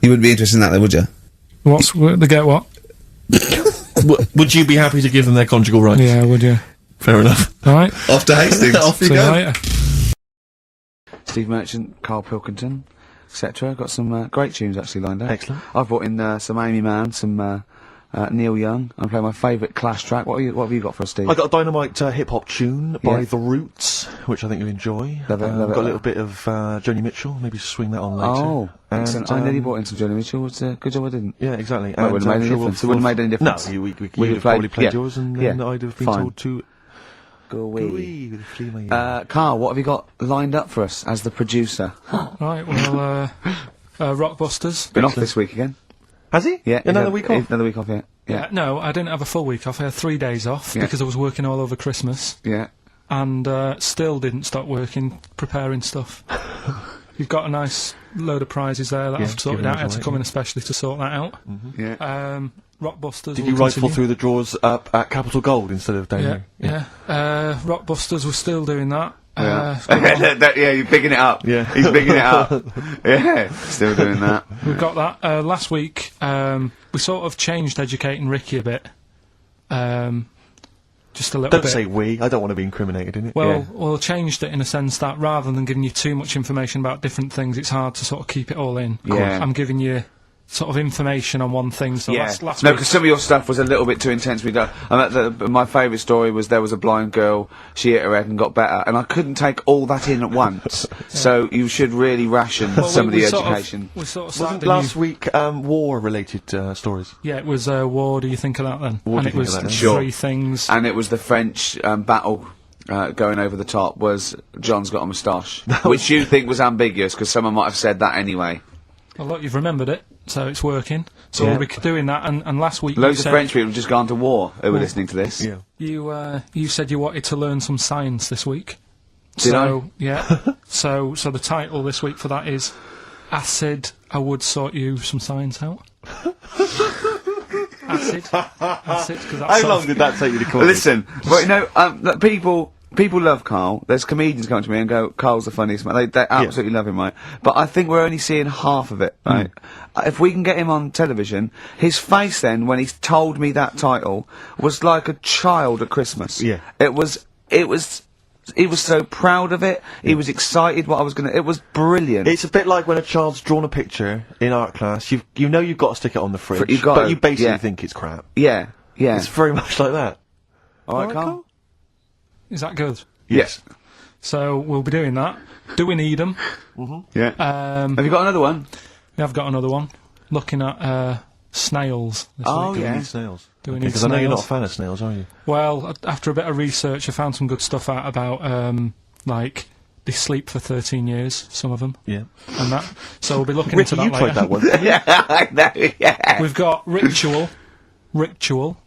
D: You wouldn't be interested in that, though, would you?
C: They get what?
B: Would you be happy to give them their conjugal rights?
C: Yeah, would you?
B: Fair enough.
C: Alright.
D: Off to Hastings.
B: Off you
C: See you
B: go.
C: later.
A: Steve Merchant, Karl Pilkington, etc. Got some great tunes actually lined up.
B: Excellent.
A: I've brought in some Amy Mann, some Neil Young. I'm playing my favourite Clash track. What have you got for us, Steve?
B: I got a dynamite hip-hop tune by
A: Yeah.
B: The Roots, which I think you'll enjoy.
A: Love it, love it.
B: Got a little bit of Joni Mitchell, maybe swing that on later.
A: Oh,
B: And,
A: excellent. I nearly brought in some Joni Mitchell. It's a good job I didn't.
B: Yeah, exactly.
A: Well, it wouldn't have made any difference. It wouldn't have made any difference.
B: No, we
A: We'd
B: would
A: have
B: have probably
A: played-
B: played yours, and
A: yeah.
B: then I'd have been
A: Fine.
B: told to
A: Go away.
B: with a flea in my ear.
A: Carl, what have you got lined up for us as the producer?
C: Right, well, Rockbusters.
A: Been off this week again?
B: Has he?
A: Yeah.
B: Another week off?
A: Another week off, yeah.
C: Yeah, no, I didn't have a full week off. I had 3 days off
A: Yeah.
C: because I was working all over Christmas,
A: Yeah.
C: and still didn't stop working, preparing stuff. You've got a nice load of prizes there that
B: Yeah,
C: I've sorted
B: giving
C: out. I
B: those
C: had to
B: away,
C: come in
B: yeah.
C: especially to sort that out.
A: Yeah.
C: Rockbusters.
B: Did
C: will
B: you rifle
C: continue.
B: through the drawers up at Capital Gold instead of down
C: Yeah,
B: here?
C: yeah. Rockbusters, we're still doing that.
A: Yeah.
C: Got
A: Yeah, you're picking it up.
B: Yeah.
A: He's picking it up. Yeah. Still doing that.
C: We've got that. Last week, we sort of changed educating Ricky a bit. Just a little
B: Don't
C: bit.
B: say we. I don't want to be incriminated in it.
C: Well, changed it in a sense that rather than giving you too much information about different things, it's hard to sort of keep it all in.
A: Yeah.
C: I'm giving you sort of information on one thing. So last
A: No,
C: week,
A: because some of your stuff was a little bit too intense. My favourite story was there was a blind girl, she hit her head and got better, and I couldn't take all that in at once. So you should really ration
C: well,
A: some of
C: we
A: the
C: sort
A: education.
C: we sort of
B: Wasn't
C: started a
B: last
C: new-
B: week war-related stories?
C: Yeah, it was War Do You Think of That then?
B: What
C: and
B: do
C: it
B: you
C: was
B: think of that?
A: Sure.
C: 3 things.
A: And it was the French battle going over the top was John's got a moustache, which you think was ambiguous because someone might have said that anyway.
C: Well, look, you've remembered it, so it's working. So
A: Yeah.
C: we'll be doing that. And last week
A: Loads
C: you
A: of
C: said
A: French people have just gone to war who were listening to this.
B: Yeah.
C: you said you wanted to learn some science this week.
A: Did
C: so yeah. so the title this week for that is Acid. I would sort you some science out. Acid. Because that's
B: How long did that take you to come up with?
A: Listen, well, you know, look, people love Karl. There's comedians come to me and go, Karl's the funniest man. They absolutely love him, right? But I think we're only seeing half of it, right? If we can get him on television, his face then, when he told me that title, was like a child at Christmas.
B: Yeah.
A: He was so proud of it. He was excited what I was it was brilliant.
B: It's a bit like when a child's drawn a picture in art class. You know you've got to stick it on the fridge,
A: You've got
B: but
A: to,
B: you basically
A: yeah.
B: think it's crap.
A: Yeah.
B: It's very much like that.
A: All right, Karl?
C: Is that good?
A: Yes.
C: So we'll be doing that. Do we need them?
A: Yeah. Have you got another one?
C: We have got another one. Looking at snails. This
A: Oh,
C: week.
A: yeah.
B: Snails.
C: Do we need
B: Because I know you're not a
C: snails?
B: fan of snails, are you?
C: Well, after a bit of research, I found some good stuff out about like they sleep for 13 years. Some of them.
B: Yeah.
C: And that. So we'll be looking
B: Ricky,
C: into that
B: you
C: later.
B: tried that one.
A: Yeah, I know, yeah.
C: We've got ritual,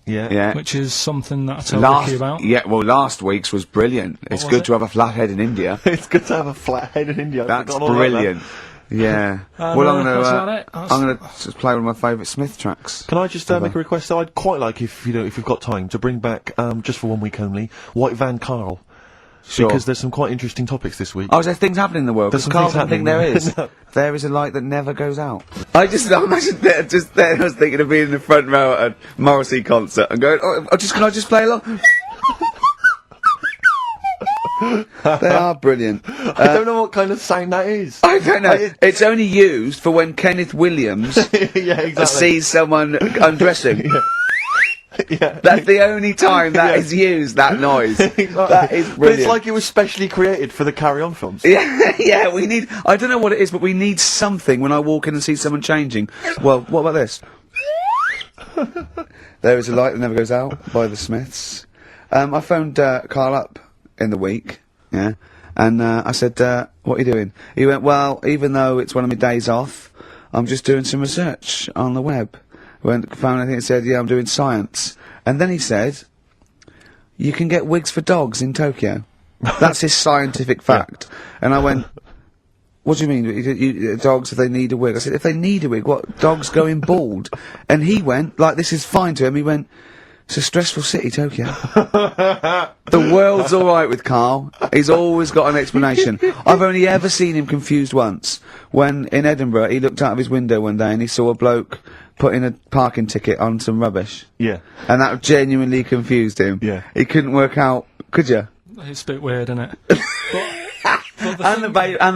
B: Yeah.
A: Yeah.
C: which is something that I told Ricky about.
A: Yeah, well, last week's was brilliant. It's
C: was
A: good
C: it?
A: to have a flat head in India.
B: It's good to have a flat head in India. I've
A: That's
B: forgotten all about that.
A: brilliant.
D: Yeah.
C: And,
D: Well, I'm
C: that's about
D: gonna
C: it.
D: I'm gonna just play one of my favourite Smith tracks.
B: Can I just make a request? I'd quite like, if you've got time, to bring back, just for 1 week only, White Van Carl.
D: Sure.
B: Because there's some quite interesting topics this week.
D: Oh, is there things happening in the world?
B: There's
D: Because
B: some
D: Carl
B: things
D: doesn't think there
B: happening.
D: is.
B: No.
D: There is a light that never goes out. I imagine that just then I was thinking of being in the front row at a Morrissey concert and going, can I just play along? They are brilliant.
B: I don't know what kind of sound that is.
D: I don't know. It's only used for when Kenneth Williams
B: Yeah, exactly.
D: sees someone undressing.
B: Yeah.
D: That's the only time that is used, that noise. That is
B: But
D: brilliant.
B: it's like it was specially created for the Carry On films.
D: Yeah, we need, I don't know what it is, but we need something when I walk in and see someone changing. Well, what about this? There is a light that never goes out by the Smiths. I phoned Carl up in the week, yeah, and I said, what are you doing? He went, well, even though it's one of my days off, I'm just doing some research on the web. Found anything that said, yeah, I'm doing science. And then he said, you can get wigs for dogs in Tokyo. That's his scientific fact. And I went, what do you mean, dogs, if they need a wig? I said, if they need a wig, what, dogs going bald? And he went, like, this is fine to him, he went, it's a stressful city, Tokyo. The world's alright with Carl. He's always got an explanation. I've only ever seen him confused once. When, in Edinburgh, he looked out of his window one day and he saw a bloke putting a parking ticket on some rubbish.
B: Yeah.
D: And that genuinely confused him.
B: Yeah.
D: He couldn't work out, could you?
C: It's a bit weird, isn't it?
D: And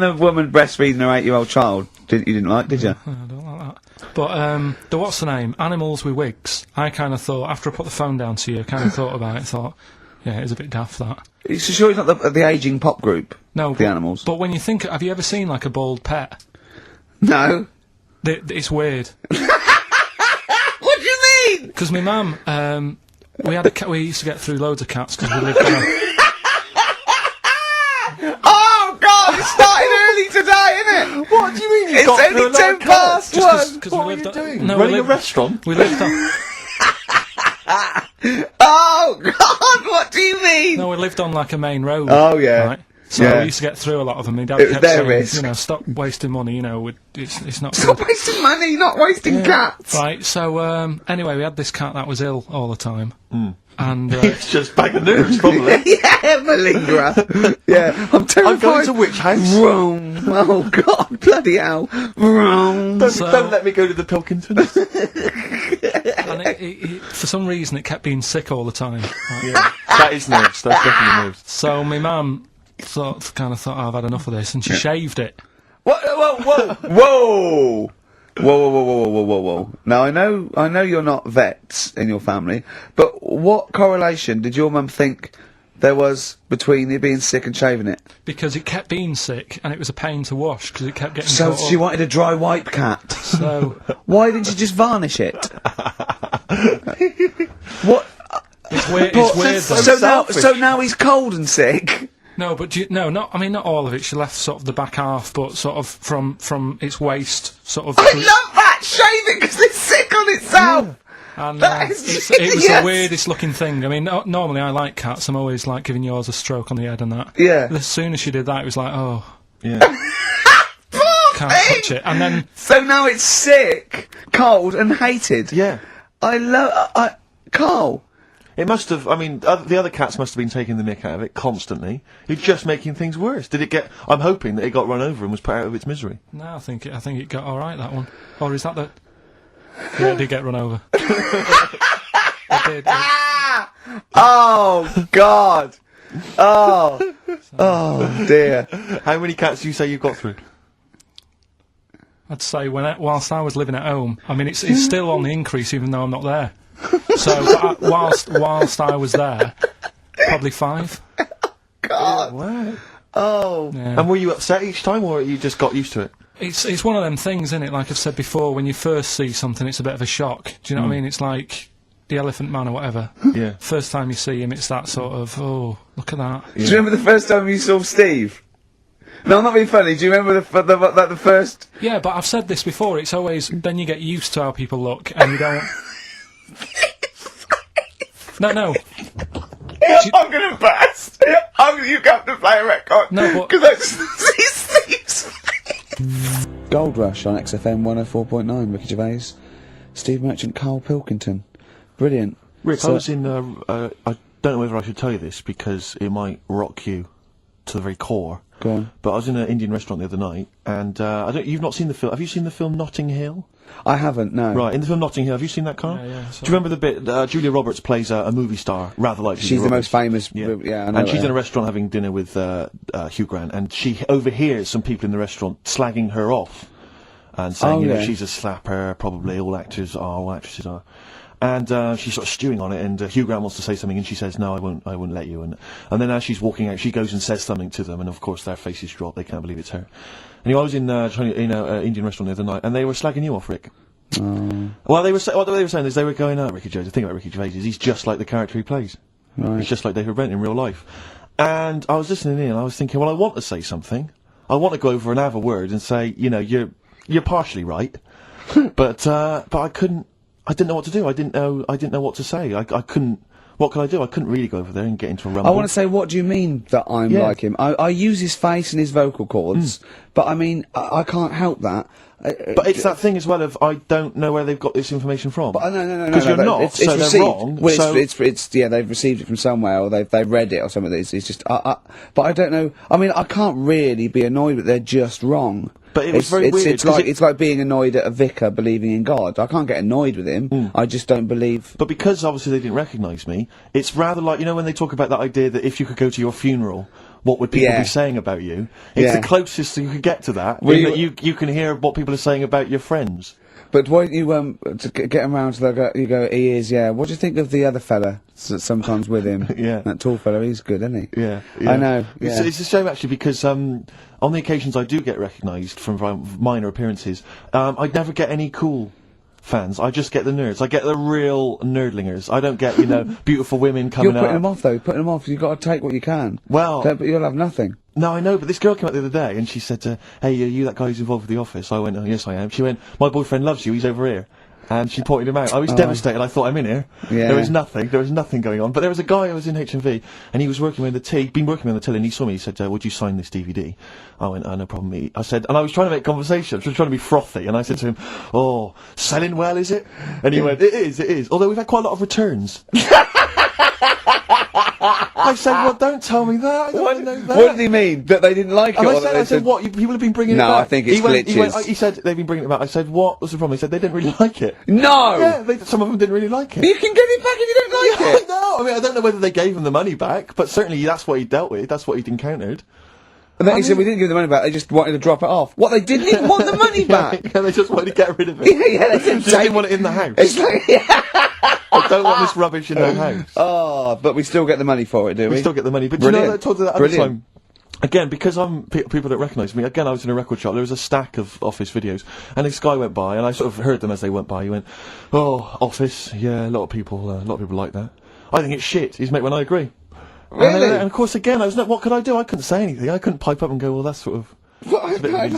D: the woman breastfeeding her 8-year-old child. You didn't like, did you?
C: I don't like that. But, the what's the name? Animals with wigs. I kind of thought, after I put the phone down to you, I kind of thought about it, thought, yeah, it is a bit daft, that.
D: You sure it's not the ageing pop group?
C: No.
D: The Animals?
C: But when you think, have you ever seen, like, a bald pet?
D: No.
C: It's weird.
D: What do you mean?
C: Because my mum, we had a cat, we used to get through loads of cats because we lived there.
D: Oh, God, it started early today, innit?
B: What do you mean?
D: It's only 10 past 1.
C: Cause
B: What
C: we
B: are you
C: lived
B: doing?
C: No,
B: Running a restaurant?
C: We lived on.
D: Oh, God, what do you mean?
C: No, we lived on like a main road.
D: Oh, yeah.
C: Right? So
D: Yeah.
C: we used to get through a lot of them. My dad
D: It was
C: kept
D: their
C: saying,
D: risk.
C: you know, stop wasting money. You know, it's not
D: Stop
C: good.
D: wasting money, not wasting cats.
C: Right. So anyway, we had this cat that was ill all the time, and
B: It's just bag of news, probably.
D: Yeah, malingerer. Yeah, I'm terrified.
B: I'm going to which house?
D: Rome. Oh, God, bloody hell. Rome.
B: Don't let me go to the Pilkingtons.
C: and it, for some reason, it kept being sick all the time. Right?
B: Yeah. That is nerves. That's definitely nerves.
C: So my mum kind of thought, oh, I've had enough of this, and she shaved it.
D: What? Whoa. Whoa. Whoa. Now, I know you're not vets in your family, but what correlation did your mum think there was between you being sick and shaving it?
C: Because it kept being sick, and it was a pain to wash, because it kept getting
D: So
C: caught
D: she
C: up.
D: wanted a dry wipe cat.
C: So,
D: Why didn't you just varnish it? What?
C: it's weird, though.
D: So now he's cold and sick.
C: No, but not all of it. She left sort of the back half, but sort of from its waist, sort of.
D: I love that shaving because it's sick on itself.
C: And
D: That is
C: it was
D: genius.
C: the weirdest looking thing. I mean, normally I like cats. I'm always like giving yours a stroke on the head and that.
D: Yeah.
C: But as soon as she did that, it was like, oh,
B: Yeah.
C: can't touch it. And then
D: So now it's sick, cold, and hated.
B: Yeah.
D: I love. Carl.
B: It must have, I mean, the other cats must have been taking the mick out of it constantly. It's just making things worse. Did it get, I'm hoping that it got run over and was put out of its misery.
C: no, I think it got all right, that one. Or is that the? Yeah, it did get run over. It did.
D: Oh God. Oh dear.
B: How many cats do you say you've got through?
C: I'd say whilst I was living at home, I mean, it's still on the increase even though I'm not there. So whilst I was there, probably 5.
D: God.
B: Wow.
D: Oh.
C: Yeah.
B: And were you upset each time, or you just got used to it?
C: It's one of them things, isn't it? Like I've said before, when you first see something, it's a bit of a shock. Do you know what I mean? It's like the Elephant Man or whatever.
B: Yeah.
C: First time you see him, it's that sort of, oh, look at that.
D: Do you remember the first time you saw Steve? No, I'm not being funny. Do you remember the first?
C: Yeah, but I've said this before. It's always then you get used to how people look, and you don't. No.
D: I'm gonna burst. You have to play a record.
C: No, but-
D: because I just see Steve's face. Gold Rush on XFM 104.9. Ricky Gervais, Steve Merchant, Karl Pilkington. Brilliant.
B: Rick, I was in, I don't know whether I should tell you this because it might rock you to the very core.
D: Go on.
B: But I was in an Indian restaurant the other night, and you've not seen the film. Have you seen the film Notting Hill?
D: I haven't, no.
B: Right, in the film Notting Hill, have you seen that, Carl?
C: Yeah.
B: Do you remember the bit, Julia Roberts plays a movie star, rather like
D: She's
B: Julia
D: the
B: Roberts.
D: most famous,
B: Yeah,
D: I know.
B: and she's
D: her.
B: in a restaurant having dinner with Hugh Grant, and she overhears some people in the restaurant slagging her off, and saying, she's a slapper, probably all actresses are. And she's sort of stewing on it, and Hugh Grant wants to say something, and she says, "No, I won't let you." And then as she's walking out, she goes and says something to them, and of course their faces drop. They can't believe it's her. Anyway, I was in an Indian restaurant the other night, and they were slagging you off, Rick. Well, what they were saying is they were going, Ricky Gervais. The thing about Ricky Gervais is he's just like the character he plays.
D: Right.
B: He's just like David Brent in real life. And I was listening in, and I was thinking, well, I want to say something. I want to go over and have a word and say, you're partially right, but I couldn't. I didn't know what to do. I didn't know what to say. I couldn't. What could I do? I couldn't really go over there and get into a rumble.
D: I want to say, what do you mean that I'm like him? I use his face and his vocal cords, but I mean, I can't help that.
B: But it's that thing as well of I don't know where they've got this information from.
D: But no.
B: Because you're not,
D: it's
B: so
D: received.
B: they're wrong.
D: Well,
B: so
D: it's they've received it from somewhere, or they've read it or something. It's just, but I don't know. I mean, I can't really be annoyed that they're just wrong.
B: But it was very weird.
D: It's like being annoyed at a vicar believing in God. I can't get annoyed with him. I just don't believe.
B: But because obviously they didn't recognise me, it's rather like, when they talk about that idea that if you could go to your funeral, what would people be saying about you? It's the closest you could get to that.
D: Well,
B: that you can hear what people are saying about your friends.
D: But won't you, to get him round to the, you go, he is, What do you think of the other fella that's sometimes with him? That tall fella, he's good, isn't he?
B: Yeah.
D: I know.
B: It's a shame actually because, on the occasions I do get recognised from minor appearances, I never get any cool fans. I just get the nerds. I get the real nerdlingers. I don't get, beautiful women coming out.
D: You're putting them off though, putting them off. You've got to take what you can.
B: Well.
D: But you'll have nothing.
B: No, I know, but this girl came up the other day and she said, hey, are you that guy who's involved with The Office? I went, oh, yes, I am. She went, my boyfriend loves you, he's over here. And she pointed him out. I was devastated. I thought, I'm in here.
D: Yeah.
B: There was nothing going on. But there was a guy who was in HMV, and he was working with been working on the till, and he saw me, he said, would you sign this DVD? I went, no problem. I said, and I was trying to make conversation, I was trying to be frothy, and I said to him, selling well, is it? And he went, it is. Although we've had quite a lot of returns. I said, well, don't tell me that. I don't want to know that.
D: What did he mean? That they didn't like it?
B: And
D: or
B: I said, what? People have been bringing it back.
D: No, I think it's glitches.
B: He said they've been bringing it back. I said, what was the problem? He said they didn't really like it.
D: No!
B: Yeah, some of them didn't really like it.
D: You can get it back if you don't like it!
B: No, I mean, I don't know whether they gave him the money back, but certainly that's what he dealt with. That's what he'd encountered.
D: And then he said, we didn't give the money back, they just wanted to drop it off. What, they didn't even want the money back?
B: Yeah, they just wanted to get rid of it.
D: They
B: They didn't want it in the house.
D: It's like,
B: I don't want this rubbish in the house.
D: Oh, but we still get the money for it, do we?
B: We still get the money. But
D: Brilliant.
B: I told you that at the time. Again, because people don't recognise me, again, I was in a record shop, there was a stack of Office videos, and this guy went by, and I sort of heard them as they went by, he went, Office, yeah, a lot of people like that. I think it's shit, he's mate when I agree.
D: Really?
B: And of course, again, what could I do? I couldn't say anything, I couldn't pipe up and go, well, that's sort of...
D: Well, I like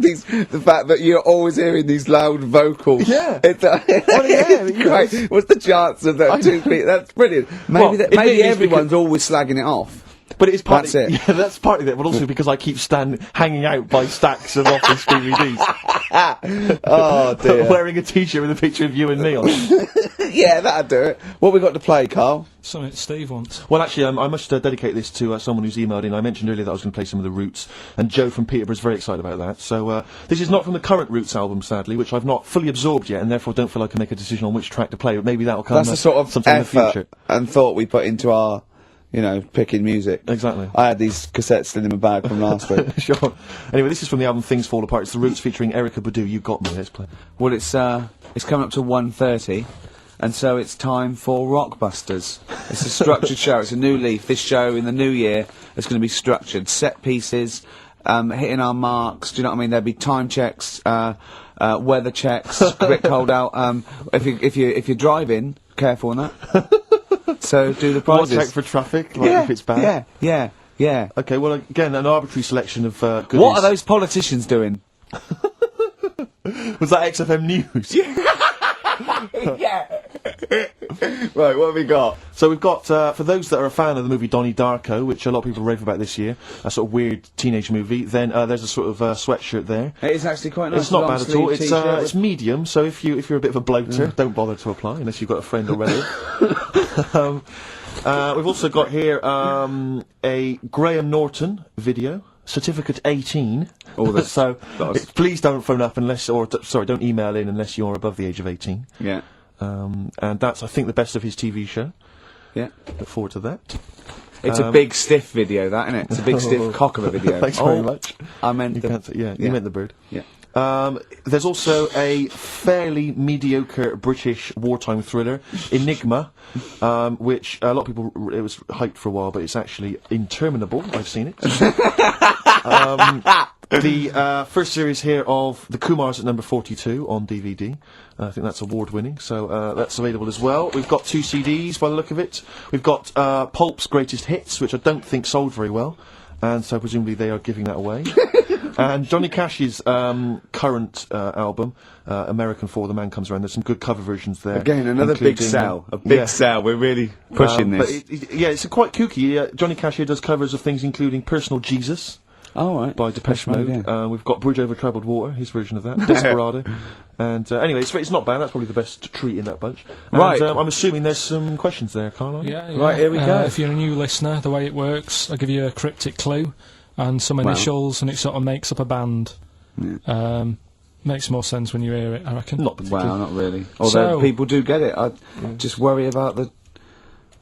D: the fact that you're always hearing these loud vocals.
B: Yeah.
D: It's great. What's the chance of that 2 feet? That's brilliant. Maybe everyone's always slagging it off.
B: But it's partly,
D: That's it.
B: Yeah, that's partly it, but also because I keep hanging out by stacks of Office DVDs.
D: Oh dear.
B: Wearing a t-shirt with a picture of you and me on it.
D: Yeah, that'd do it. What we got to play, Carl?
C: Something Steve wants.
B: Well, actually, I must dedicate this to someone who's emailed in. I mentioned earlier that I was going to play some of the Roots, and Joe from Peterborough's very excited about that. So, this is not from the current Roots album, sadly, which I've not fully absorbed yet, and therefore don't feel I can make a decision on which track to play, but maybe that'll come
D: That's the sort of
B: sometime in the
D: effort
B: future.
D: and thought we put into our, picking music.
B: Exactly.
D: I had these cassettes still in my bag from last week.
B: Sure. Anyway, this is from the album Things Fall Apart. It's the Roots featuring Erykah Badu. You got me. Let's play.
D: Well, it's coming up to 1:30, and so it's time for Rockbusters. It's a structured show. It's a new leaf. This show in the new year is going to be structured. Set pieces, hitting our marks. Do you know what I mean? There'll be time checks, weather checks. A bit cold out. If you're driving, careful on that. So do the prizes.
B: Check for traffic, if it's bad.
D: Yeah.
B: Okay, well, again, an arbitrary selection of goodies.
D: What are those politicians doing?
B: Was that XFM News?
D: Yeah.
A: Right, what have we got?
B: So we've got, for those that are a fan of the movie Donnie Darko, which a lot of people rave about this year, a sort of weird teenage movie, then there's a sort of sweatshirt there.
A: It is actually quite nice.
B: It's not bad at all.
A: Long-sleeve
B: It's medium, so if you're a bit of a bloater, don't bother to apply unless you've got a friend already. We've also got here a Graham Norton video. Certificate 18. So please don't phone up unless, don't email in unless you're above the age of 18.
A: Yeah.
B: And that's, I think, the best of his TV show.
A: Yeah.
B: Look forward to that.
A: It's a big stiff video, that, isn't it? It's a big stiff cock of a video.
B: Thanks very much.
A: I meant
B: You meant the bird.
A: Yeah.
B: There's also a fairly mediocre British wartime thriller, Enigma, which a lot of people, it was hyped for a while, but it's actually interminable. I've seen it. The first series here of The Kumars at number 42 on DVD. I think that's award-winning, so that's available as well. We've got 2 CDs by the look of it. We've got Pulp's Greatest Hits, which I don't think sold very well, and so presumably they are giving that away. And Johnny Cash's current album, American For the Man Comes Around, there's some good cover versions there.
A: Again, another big sell. A big sell. We're really pushing this.
B: But it's quite kooky. Johnny Cash here does covers of things including Personal Jesus.
A: Oh, right.
B: By Depeche Mode.
A: Yeah.
B: We've got Bridge Over Troubled Water, his version of that. Desperado. And anyway, it's not bad. That's probably the best treat in that bunch. And,
A: Right.
B: I'm assuming there's some questions there, Carl.
C: Yeah.
A: Right, here we go.
C: If you're a new listener, the way it works, I give you a cryptic clue and some initials, and it sort of makes up a band.
A: Yeah.
C: Makes more sense when you hear it, I reckon.
B: Not particularly.
A: Well, not really. Although people do get it. I just worry about the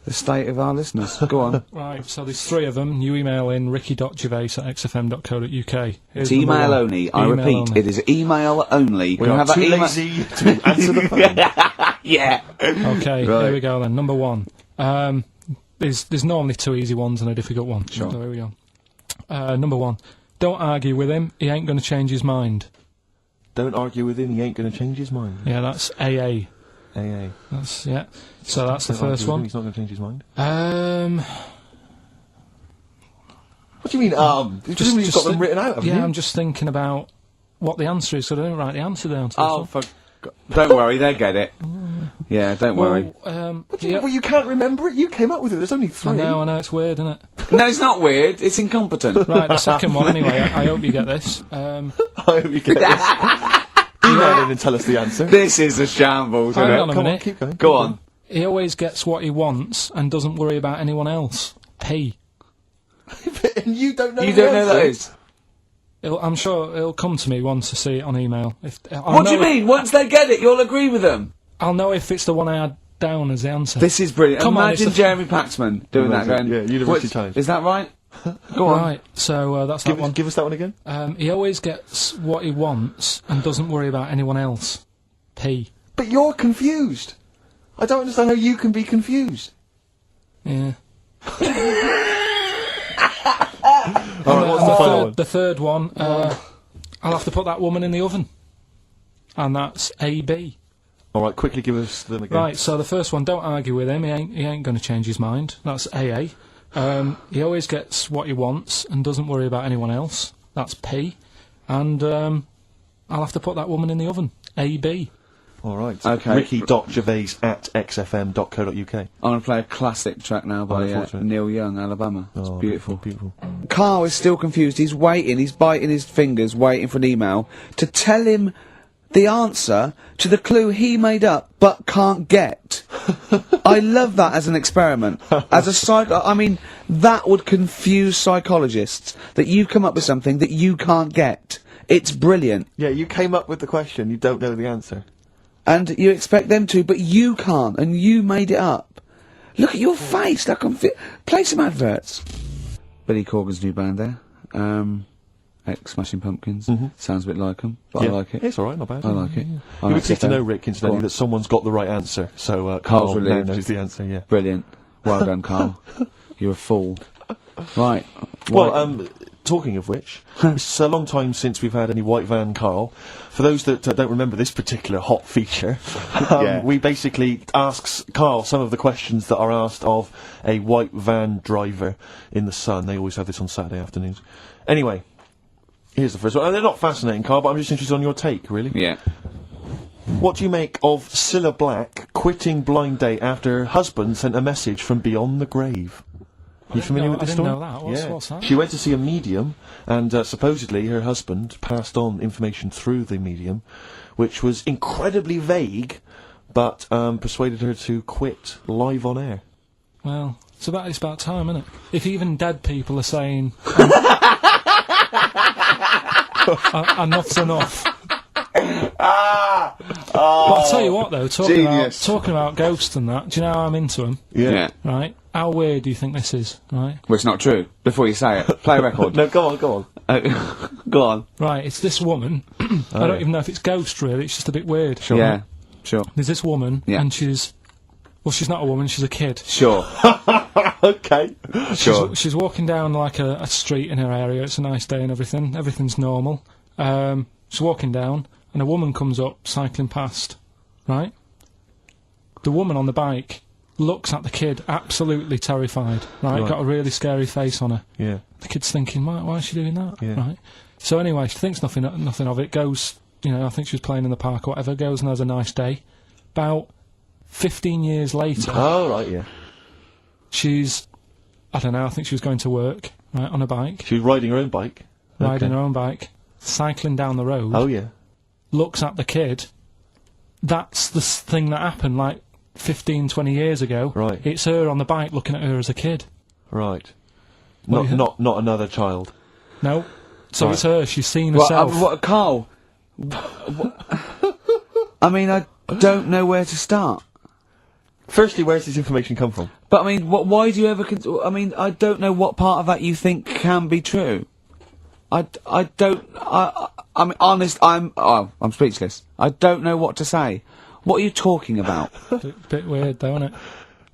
A: state of our listeners. Go on.
C: Right, so there's 3 of them. You email in ricky.gervais@xfm.co.uk.
A: It's email only. I repeat,
C: only.
A: it is email only.
B: We are too lazy to answer the phone.
A: Yeah.
C: Okay,
A: Right.
C: here we go then. Number 1. There's normally 2 easy ones and a difficult one.
A: Sure.
C: So here we go. Number 1. Don't argue with him. He ain't going to change his mind.
B: Don't argue with him. He ain't going to change his mind.
C: Yeah, that's AA.
B: AA.
C: That's So that's the
B: Don't argue
C: first
B: with him,
C: one.
B: He's not going to change his mind. What do you mean, Presumably you've got them written out, haven't you?
C: Yeah, I'm just thinking about what the answer is, so I don't write the answer down. To
A: Oh,
C: this one.
A: don't worry, they get it. Yeah, don't worry.
B: What do you, well, you can't remember it? You came up with it. There's only 3.
C: I know, it's weird, isn't it?
A: No, it's not weird. It's incompetent.
C: Right, the second one, anyway, I hope you get this.
B: I hope you get this. Email in and tell us the answer.
A: This is a shambles, isn't
C: Hang
A: it?
C: on a
B: Come on,
C: minute.
B: keep going.
A: Go on.
C: He always gets what he wants and doesn't worry about anyone else. P.
B: And you don't know
A: You
B: the
A: don't know
B: answer?
A: that is?
C: I'm sure it'll come to me once I see it on email.
A: What do you mean? Once they get it, you'll agree with them.
C: I'll know if it's the one I had down as the answer.
A: This is brilliant.
C: Come on,
A: Imagine
C: it's
A: Jeremy Paxman doing that. Going,
B: Yeah, University Times.
A: Is that right? Go on.
C: Right, so that's that one.
B: Give us that one again.
C: He always gets what he wants and doesn't worry about anyone else. P.
B: But you're confused. I don't understand how you can be confused.
C: Yeah.
B: Alright, what's the final one?
C: The third one, I'll have to put that woman in the oven. And that's AB.
B: Alright, quickly give us them again.
C: Right, so the first one, don't argue with him, he ain't going to change his mind. That's AA. He always gets what he wants and doesn't worry about anyone else. That's P. And I'll have to put that woman in the oven. AB.
B: Alright.
A: Okay.
B: Ricky.gervais@xfm.co.uk.
A: I'm going to play a classic track now by
B: unfortunate.
A: Neil Young, Alabama. It's beautiful.
B: Beautiful.
A: Carl is still confused. He's waiting. He's biting his fingers, waiting for an email to tell him the answer to the clue he made up but can't get. I love that as an experiment. As a I mean, that would confuse psychologists, that you come up with something that you can't get. It's brilliant.
B: Yeah, you came up with the question, you don't know the answer.
A: And you expect them to, but you can't, and you made it up. Look at your face, like play some adverts. Billy Corgan's new band there. Ex-Smashing Pumpkins. Sounds a bit like them, but I like it.
B: It's alright, not bad.
A: I like it.
B: You would pleased to know, Rick, incidentally, that someone's got the right answer, so
A: Carl's
B: Carl now
A: relieved.
B: knows the answer, yeah.
A: Brilliant. Well done, Carl. You're a fool. Right.
B: Well, talking of which, it's a long time since we've had any White Van Carl. For those that don't remember this particular hot feature, we basically ask Carl some of the questions that are asked of a white van driver in the Sun. They always have this on Saturday afternoons. Anyway, here's the first one. They're not fascinating, Carl, but I'm just interested on your take, really.
A: Yeah.
B: What do you make of Cilla Black quitting blind date after her husband sent a message from beyond the grave. You familiar with
C: I
B: this
C: didn't
B: story?
C: know that. What's that?
B: She went to see a medium, and supposedly her husband passed on information through the medium, which was incredibly vague, but persuaded her to quit live on air.
C: Well, it's about time, isn't it? If even dead people are saying enough's enough. But I'll tell you what, though, talking about ghosts and that, do you know how I'm into them?
A: Yeah.
C: Right? How weird do you think this is, right?
A: Well, it's not true. Before you say it, play a record.
B: No, go on.
A: Go on.
C: Right, it's this woman. I don't even know if it's ghost, really, it's just a bit weird.
A: Sure. Yeah, sure.
C: There's this woman, and she's not a woman, she's a kid.
A: Sure.
B: Okay.
A: Sure.
C: She's walking down, like, a street in her area, it's a nice day and everything, everything's normal. She's walking down, and a woman comes up, cycling past, right? The woman on the bike looks at the kid, absolutely terrified, right? Got a really scary face on her.
B: Yeah.
C: The kid's thinking, why is she doing that?
B: Yeah.
C: Right? So anyway, she thinks nothing of it, goes, I think she was playing in the park or whatever, goes and has a nice day. About 15 years later...
B: Oh, right, yeah.
C: She's, I don't know, I think she was going to work, right, on a bike.
B: She was riding her own bike.
C: Riding her own bike, cycling down the road.
B: Oh, yeah.
C: Looks at the kid. That's the thing that happened, like, 15, 20 years ago.
B: Right.
C: It's her on the bike looking at her as a kid.
B: Right. Not another child.
C: No. So
B: Right.
C: it's her, she's seen herself.
A: Carl? I mean, I don't know where to start.
B: Firstly, where's this information come from?
A: But I mean, why do you ever? I mean, I don't know what part of that you think can be true. I'm honest. I'm speechless. I don't know what to say. What are you talking about?
C: Bit weird, though, isn't it?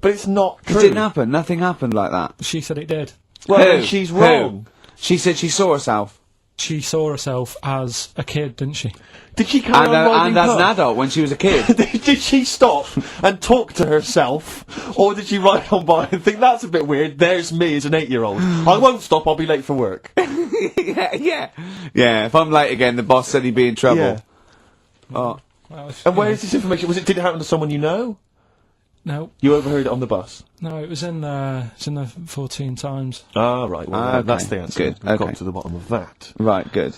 B: But it's not true.
A: It didn't happen. Nothing happened like that.
C: She said it did.
B: Well,
A: Who?
B: then she's wrong.
A: She said she saw herself.
C: She saw herself as a kid, didn't she?
B: Did she carry on riding
A: and as an
B: pub?
A: adult when she was a kid.
B: Did she stop and talk to herself, or did she ride on by and think that's a bit weird? There's me as an 8-year-old. I won't stop. I'll be late for work.
A: yeah. If I'm late again, the boss said he'd be in trouble.
B: Yeah.
A: Oh.
C: Well,
B: And where is this information? Did it happen to someone you know?
C: No.
B: You overheard it on the bus?
C: No, it was in the 14 Times.
B: Ah, right. Well,
A: Okay.
B: that's the answer.
A: Good.
B: We've
A: Okay.
B: got to the bottom of that.
A: Right, good.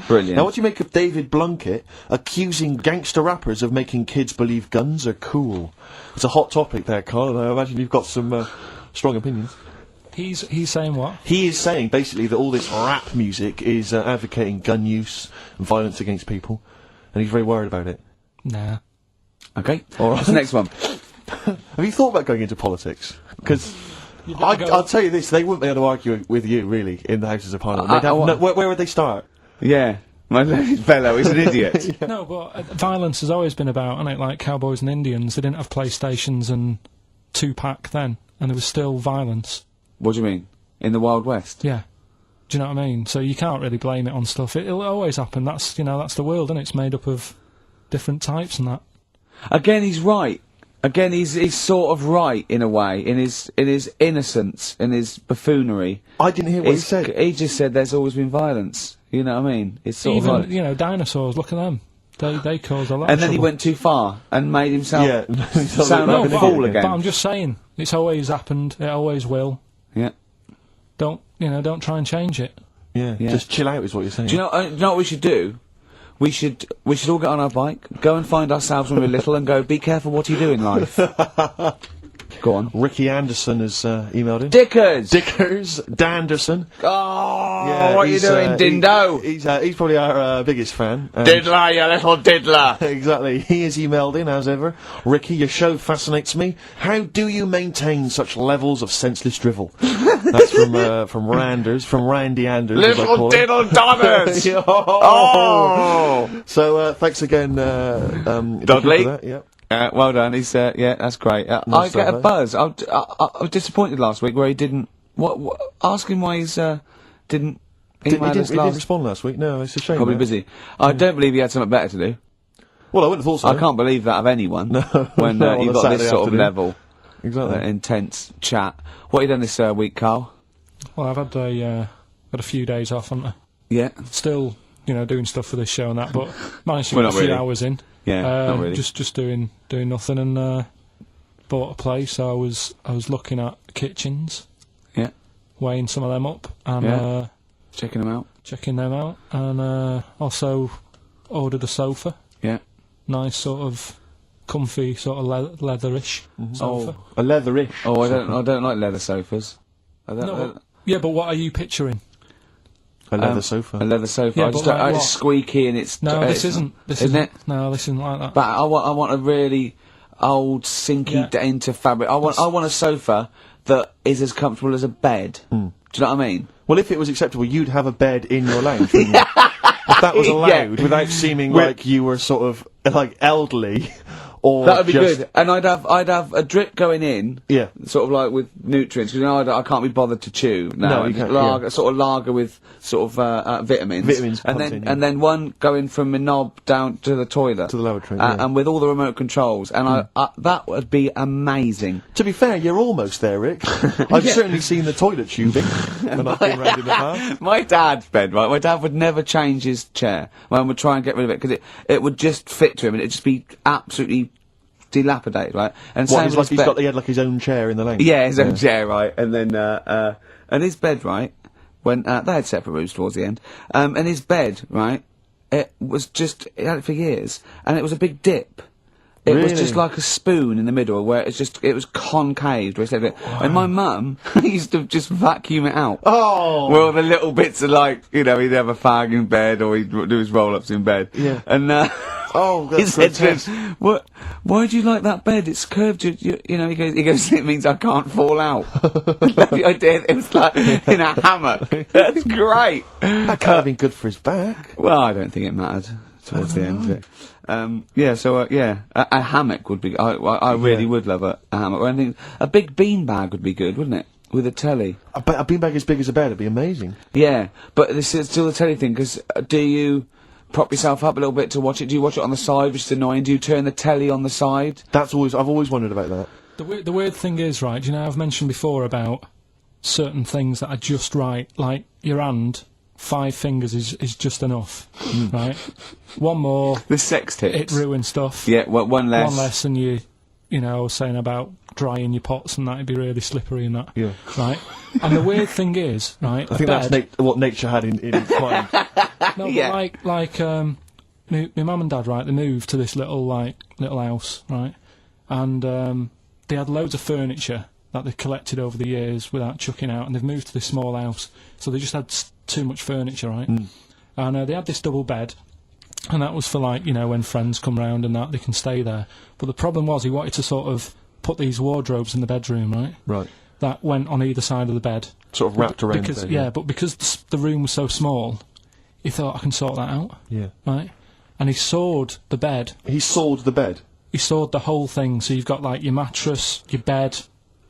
A: Brilliant.
B: Now, what do you make of David Blunkett accusing gangster rappers of making kids believe guns are cool? It's a hot topic there, Carl, and I imagine you've got some strong opinions.
C: He's saying what?
B: He is saying, basically, that all this rap music is advocating gun use and violence against people, and he's very worried about it.
C: Nah.
A: Okay.
B: All right.
A: What's the next one?
B: Have you thought about going into politics? Because I'll tell you this, they wouldn't be able to argue with you, really, in the Houses of Parliament. They'd have where would they start?
A: Yeah. My fellow is an idiot.
C: No, but violence has always been about, isn't it? Like cowboys and Indians, they didn't have PlayStations and Tupac then, and there was still violence.
A: What do you mean? In the Wild West?
C: Yeah. Do you know what I mean? So you can't really blame it on stuff. It'll always happen. That's the world, and it's made up of different types and that.
A: Again, he's right. Again, he's sort of right in a way, in his innocence, in his buffoonery.
B: I didn't hear what he said.
A: He just said there's always been violence. You know what I mean? It's sort
C: Even
A: of like,
C: dinosaurs. Look at them. They cause a lot.
A: And
C: of
A: then he
C: trouble.
A: went too far and made himself sound
C: No,
A: like a
C: but
A: fool again.
C: I'm just saying, it's always happened. It always will.
A: Yeah.
C: Don't try and change it.
B: Yeah. Just chill out, is what you're saying.
A: Do you know what we should do? We should all get on our bike, go and find ourselves when we're little, and go. Be careful what you do in life. Go on.
B: Ricky Anderson has emailed in.
A: Dickers.
B: Danderson.
A: Oh,
B: Yeah,
A: what are you doing, Dindo?
B: He's probably our biggest fan.
A: Diddler, you little diddler.
B: Exactly. He has emailed in, as ever. Ricky, your show fascinates me. How do you maintain such levels of senseless drivel? That's from Randers, from Randy Anders. as I call
A: Little
B: him.
A: diddle doggers.
B: Oh! So, thanks again, Ricky,
A: Dudley.
B: for that, yeah.
A: Well done. He's yeah, that's great. I
B: Nice
A: get
B: stuff,
A: a
B: eh?
A: buzz. I was disappointed last week where he didn't. What? Ask him why he's didn't
B: He
A: email us
B: didn't
A: last.
B: respond last week. No, it's a shame.
A: Probably
B: that.
A: busy. I don't believe he had something better to do.
B: Well, I wouldn't have thought so.
A: I can't believe that of anyone.
B: No.
A: When
B: No, on
A: you've
B: a
A: got this
B: Saturday
A: sort of
B: afternoon.
A: level,
B: Exactly.
A: intense chat. What have you done this week, Carl?
C: Well, I've had a few days off, haven't I?
A: Yeah.
C: Still doing stuff for this show and that, but managed to
A: Well,
C: get a
A: not
C: few
A: really.
C: hours in.
A: Yeah, not really.
C: Just doing nothing, and bought a place. So I was looking at kitchens,
A: Yeah.
C: weighing some of them up, and
A: Yeah. Checking them out.
C: checking them out, and also ordered a sofa.
A: Yeah.
C: Nice sort of comfy sort of leatherish sofa.
B: A leatherish.
A: Oh, I don't like leather sofas. I don't,
C: No, yeah, but what are you picturing?
B: A leather sofa.
A: A leather sofa.
C: Yeah,
A: I just
C: but
A: don't,
C: like
A: it's
C: what?
A: squeaky and it's.
C: No, this
A: it's-
C: isn't. This
A: isn't
C: isn't.
A: it?
C: No, this isn't like that.
A: But I want a really old, sinky,
C: Yeah.
A: dainty fabric. I want a sofa that is as comfortable as a bed. Do you know what I mean?
B: Well, if it was acceptable, you'd have a bed in your lounge, wouldn't you? If that was allowed, without seeming like you were sort of like elderly, or
A: That would be
B: just-
A: good. And I'd have a drip going in.
B: Yeah.
A: Sort of like with nutrients, because I can't be bothered to chew.
B: No, you can't,
A: Lager, sort of lager with sort of vitamins.
B: Vitamins
A: and
B: pumped
A: then
B: in, yeah.
A: and then one going from my knob down to the toilet.
B: To the lavatory, yeah.
A: And with all the remote controls. And that would be amazing.
B: To be fair, you're almost there, Rick. I've certainly seen the toilet tubing when I've been round in the past.
A: My dad's bed, right? My dad would never change his chair. Mum would try and get rid of it because it would just fit to him and it'd just be absolutely dilapidated, right? And
B: What,
A: same
B: it's
A: with
B: like
A: his bed.
B: he had like his own chair in the lounge.
A: Yeah, his own chair, right? And then and his bed, right? When they had separate rooms towards the end, and his bed, right? It had it for years, and it was a big dip. It was
B: Really?
A: just like a spoon in the middle, where it was concave. Where it said it. And my mum used to just vacuum it out.
B: Oh!
A: Well, the little bits are like, he'd have a fag in bed, or he'd do his roll-ups in bed.
B: Yeah.
A: And
B: Oh,
A: he
B: that's
A: said to
B: grotesque.
A: him, "What? Why do you like that bed? It's curved. You know." He goes. It means I can't fall out. I did. It was like in a hammock. That's great.
B: That can't have been good for his back.
A: Well, I don't think it mattered towards the end of it. Yeah. So a hammock would be. I really would love a hammock. Or anything. A big beanbag would be good, wouldn't it? With a telly.
B: A beanbag as big as a bed would be amazing.
A: Yeah, but this is still the telly thing. Because do you prop yourself up a little bit to watch it? Do you watch it on the side, which is annoying? Do you turn the telly on the side?
B: I've always wondered about that.
C: The weird thing is, right, I've mentioned before about certain things that are just right, like your hand, 5 fingers is just enough, right? One more,
A: The sex tips.
C: it ruins stuff.
A: Yeah, one less.
C: One less, and I was saying about drying your pots and that, it'd be really slippery and that.
B: Yeah.
C: Right? And the weird thing is, right,
B: I think that's what nature had in mind.
C: no,
A: Yeah.
C: but like my mum and dad, right, they moved to this little house, right? And they had loads of furniture that they collected over the years without chucking out, and they've moved to this small house, so they just had too much furniture, right? And they had this double bed, and that was for when friends come round and that, they can stay there. But the problem was he wanted to sort of put these wardrobes in the bedroom, right?
B: Right.
C: That went on either side of the bed.
B: Sort of wrapped around
C: Because
B: the bed.
C: but because the room was so small, he thought, I can sort that out,
B: Yeah.
C: right? And he sawed the bed.
B: He sawed the bed.
C: He sawed the whole thing, so you've got your mattress, your bed,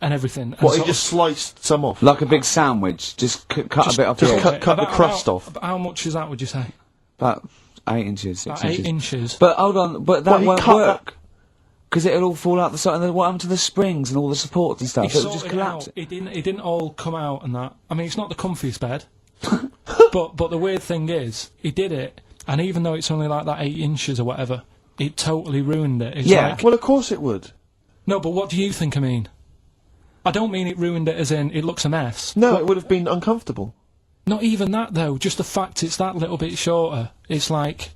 C: and everything. And
B: What, he
C: sort
B: just sliced some off?
A: Like a big sandwich, just cut a bit off the
B: just
A: edge.
B: cut the crust off.
C: About how much is that, would you say?
A: About 8 inches, 6
C: About
A: inches.
C: 8 inches.
A: But hold on, but that
B: Well, he
A: won't
B: cut
A: work. Because it'll all fall out the side, and then what happened to the springs and all the supports and stuff?
C: He
A: It'll just
C: sorted it
A: collapse.
C: out. It didn't all come out and that. I mean, it's not the comfiest bed. but the weird thing is, he did it, and even though it's only like that 8 inches or whatever, it totally ruined it. It's
A: Yeah.
C: like,
B: Well, of course it would.
C: no, but what do you think I mean? I don't mean it ruined it as in it looks a mess.
B: No, it would have been uncomfortable.
C: Not even that though. Just the fact it's that little bit shorter. It's like,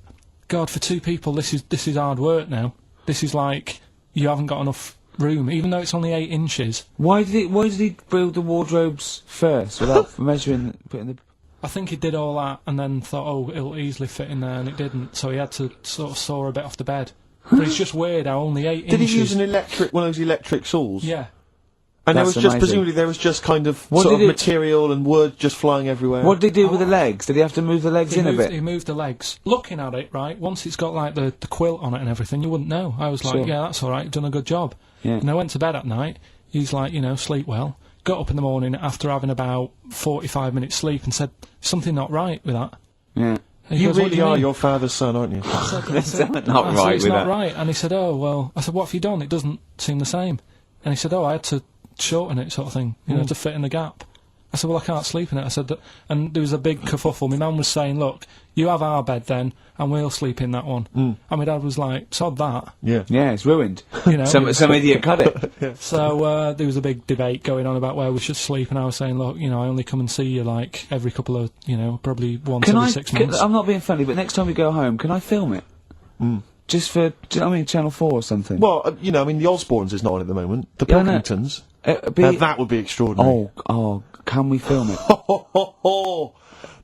C: God, for 2 people, this is hard work now. This is like you haven't got enough room, even though it's only 8 inches.
A: Why did he build the wardrobes first without measuring, putting the...
C: I think he did all that and then thought, oh, it'll easily fit in there, and it didn't. So he had to sort of saw a bit off the bed. But it's just weird how only 8
B: Did
C: inches.
B: he use one of those electric saws?
C: Yeah.
B: And
A: That's amazing.
B: presumably there was just kind of
A: What
B: sort of
A: did it-
B: material and wood just flying everywhere.
A: What did he do with the legs? Did he have to move the legs in a bit?
C: He moved the legs. Looking at it, right, once it's got the quilt on it and everything, you wouldn't know. I was like,
A: Sure.
C: yeah, that's all right, you've done a good job.
A: Yeah.
C: And I went to bed at night. He's like, sleep well. Got up in the morning after having about 45 minutes sleep and said, something not right with that.
A: Yeah.
C: And he
B: You
C: goes, "What do
B: really are
C: mean?"
B: your father's son, aren't you?
C: I said,
A: There's something not
C: I said,
A: right
C: it's
A: with
C: not
A: that.
C: right. And he said, oh, well, I said, what have you done? It doesn't seem the same. And he said, oh, I had to shorten it, sort of thing, to fit in the gap. I said, well, I can't sleep in it. I said, and there was a big kerfuffle. My mum was saying, look, you have our bed then, and we'll sleep in that one. And my dad was like, sod that.
B: Yeah.
D: Yeah, it's ruined.
C: You know?
D: Some idiot cut it.
C: So there was a big debate going on about where we should sleep, and I was saying, look, you know, I only come and see you like every couple of, you know, probably once every 6 months.
D: I'm not being funny, but next time we go home, can I film it? Just for, do you know what I mean, Channel 4 or something?
B: Well, you know, I mean, the Osbournes is not on at the moment. The
D: Yeah, I know.
B: Pilkingtons.
D: Now,
B: that would be extraordinary.
D: Oh, can we film it?